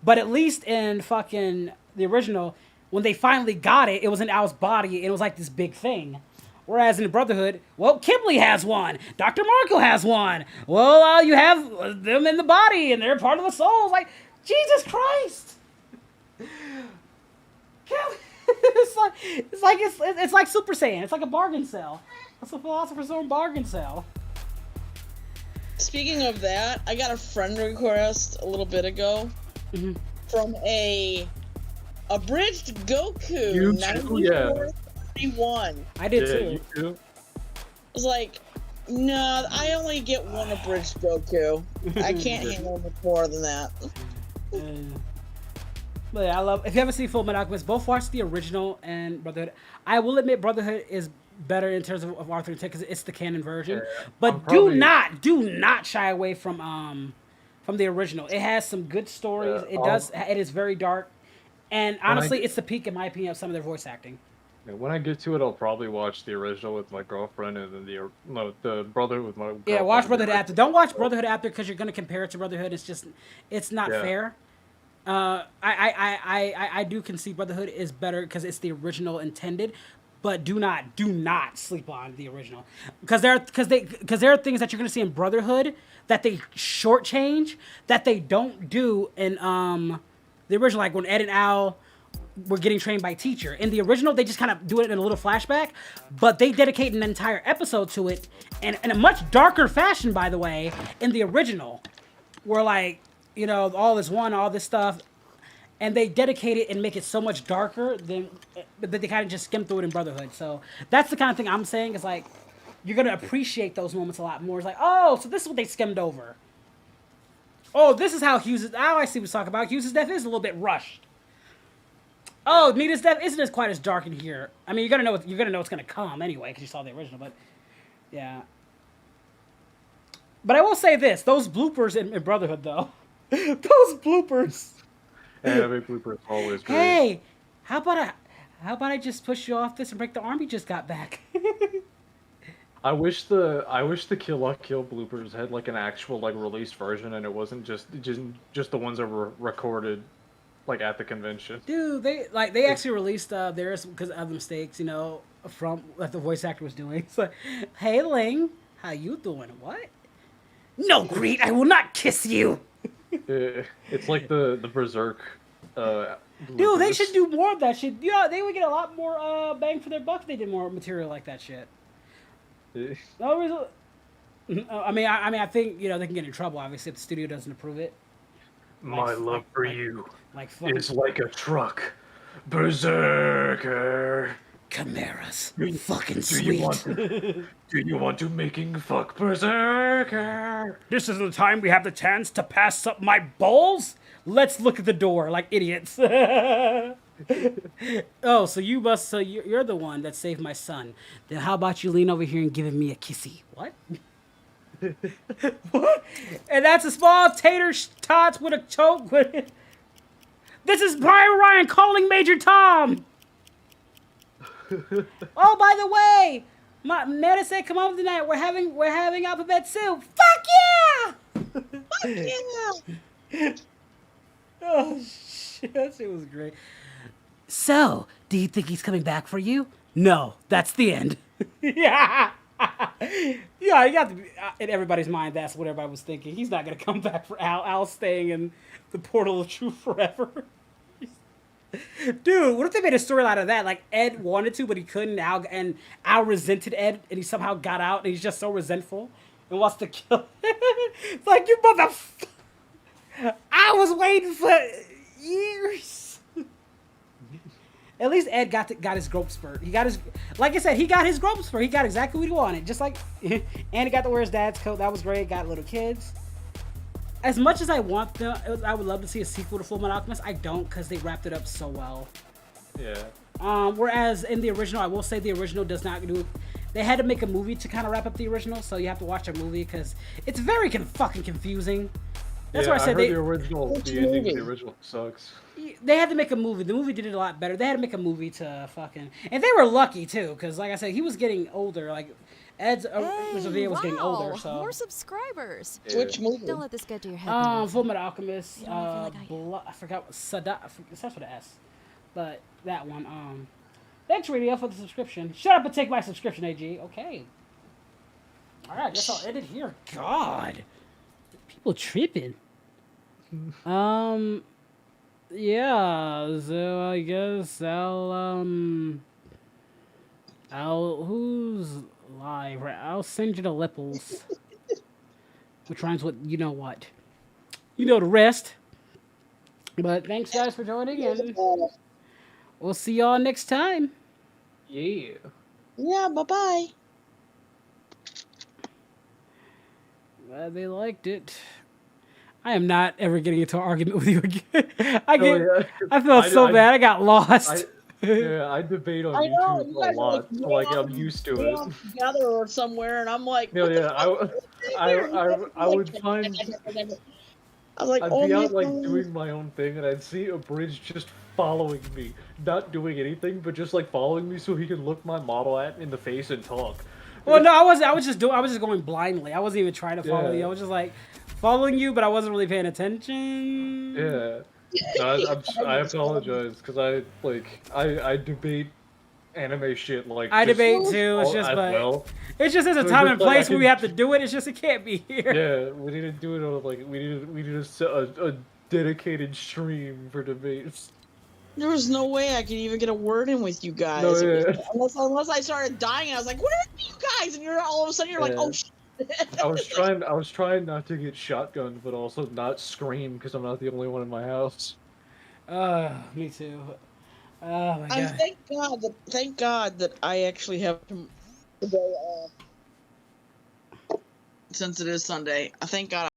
But at least in fucking the original, when they finally got it, it was in Al's body and it was like this big thing. Whereas in Brotherhood, well, Kipley has one. Dr. Marco has one. Well, you have them in the body and they're part of the soul. Like, Jesus Christ. It's like Super Saiyan. It's like a bargain sale. It's a Philosopher's Stone bargain sale. Speaking of that, I got a friend request a little bit ago from a abridged Goku. You too, yeah. 91. I did too. You too. I was like, no, I only get one abridged Goku. I can't handle much more than that. But yeah, if you haven't seen Full Metal Alchemist, both watch the original and Brotherhood. I will admit Brotherhood is better in terms of Arthur and Ted because it's the canon version. Yeah, but do not shy away from the original. It has some good stories. It is very dark, and honestly, it's the peak in my opinion of some of their voice acting. Yeah, when I get to it, I'll probably watch the original with my girlfriend, and then the Brotherhood with my girlfriend. Yeah, watch Brotherhood after. Don't watch Brotherhood after because you're gonna compare it to Brotherhood. It's not fair. I do concede Brotherhood is better because it's the original intended, but do not sleep on the original because there are things that you're gonna see in Brotherhood that they shortchange that they don't do in the original, like when Ed and Al were getting trained by teacher. In the original, they just kind of do it in a little flashback, but they dedicate an entire episode to it, and in a much darker fashion, by the way, in the original, where like, you know, all this stuff, and they dedicate it and make it so much darker but they kind of just skim through it in Brotherhood. So that's the kind of thing I'm saying is like, you're going to appreciate those moments a lot more. It's like, oh, so this is what they skimmed over. Oh, this is how I see what he's talking about. Hughes' death is a little bit rushed. Oh, Nita's death isn't as quite as dark in here. I mean, you're gonna know what's gonna come anyway because you saw the original. But yeah. But I will say this: those bloopers in Brotherhood, though, those bloopers. Yeah, big bloopers always great. Hey, how about I just push you off this and break the arm you just got back? I wish the Kill La Kill bloopers had like an actual like released version, and it wasn't just the ones that were recorded like at the convention. Dude, they actually released theirs because of the mistakes, you know, from what the voice actor was doing. It's like, hey Ling, how you doing? What? No, Greet, I will not kiss you. It's like the Berserk. Dude, they should do more of that shit. Yeah, they would get a lot more bang for their buck if they did more material like that shit. No, I mean, I think, you know, they can get in trouble obviously if the studio doesn't approve it. My love for you is like a truck. Berserker. Chimeras. Fucking sweet. Do you want to making fuck Berserker? This is the time we have the chance to pass up my balls? Let's look at the door like idiots. Oh, so you're the one that saved my son. Then how about you lean over here and give me a kissy? What? What? And that's a small tater tots with a choke with it. This is Brian Ryan calling Major Tom. Oh, by the way, Meta said come over tonight. We're having alphabet soup. Fuck yeah! Fuck yeah! Oh shit, that shit was great. So, do you think he's coming back for you? No, that's the end. Yeah. Yeah, you got to be, in everybody's mind, that's what everybody was thinking. He's not going to come back for Al. Al's staying in the portal of truth forever. Dude, what if they made a story out of that? Like, Ed wanted to, but he couldn't. Al resented Ed, and he somehow got out, and he's just so resentful and wants to kill him. It's like, you motherfucker. I was waiting for years. At least Ed got his growth spurt. He got his, like I said, he got his growth spurt. He got exactly what he wanted. Just like, and he got to wear his dad's coat. That was great. Got little kids. As much as I want them, I would love to see a sequel to Fullmetal Alchemist. I don't, because they wrapped it up so well. Yeah. Whereas in the original, I will say the original does not do. They had to make a movie to kind of wrap up the original, so you have to watch a movie because it's very fucking confusing. That's yeah, why I said heard the ending of the original sucks. They had to make a movie. The movie did it a lot better. They had to make a movie to fucking, and they were lucky too, because like I said, he was getting older. Like Ed's video was getting older. So more subscribers. Yeah. Which movie? Don't let this get to your head. Fullmetal Alchemist. You don't feel like I I forgot what Sadat. It starts with an S, but that one. Thanks, Radio, for the subscription. Shut up and take my subscription, AG. Okay. All right, guess I'll end it here. God, people tripping. Yeah, so I guess who's live? I'll send you the lipples. Which rhymes with you know what. You know the rest. But thanks guys for joining and we'll see y'all next time. Yeah. Yeah, bye-bye. Glad they liked it. I am not ever getting into an argument with you again. I felt so bad. I got lost. I debate on I know, YouTube you a guys are lot. like, I'm used to it. Together or somewhere, and I'm like, No, yeah, I would find. I was like, I'd oh be my out like God. doing my own thing, and I'd see a bridge just following me, not doing anything, but just like following me so he could look my model at in the face and talk. Well, no, I wasn't. I was just going blindly. I wasn't even trying to follow you. I was just like following you, but I wasn't really paying attention. Yeah. No, I apologize because I debate anime shit like I just debate too. It's just as but well. it's just there's a So time just, and like, place I where we can- have to do it. It's just it can't be here. Yeah, we need to do it on we need a dedicated stream for debates. There was no way I could even get a word in with you guys. No, yeah. Unless I started dying, I was like, "What are you guys?" And you're all of a sudden you're like, Yeah. "Oh shit." I was trying not to get shotgunned, but also not scream because I'm not the only one in my house. Me too. Oh my god. Thank God that I actually have today off. Since it is Sunday, I thank God.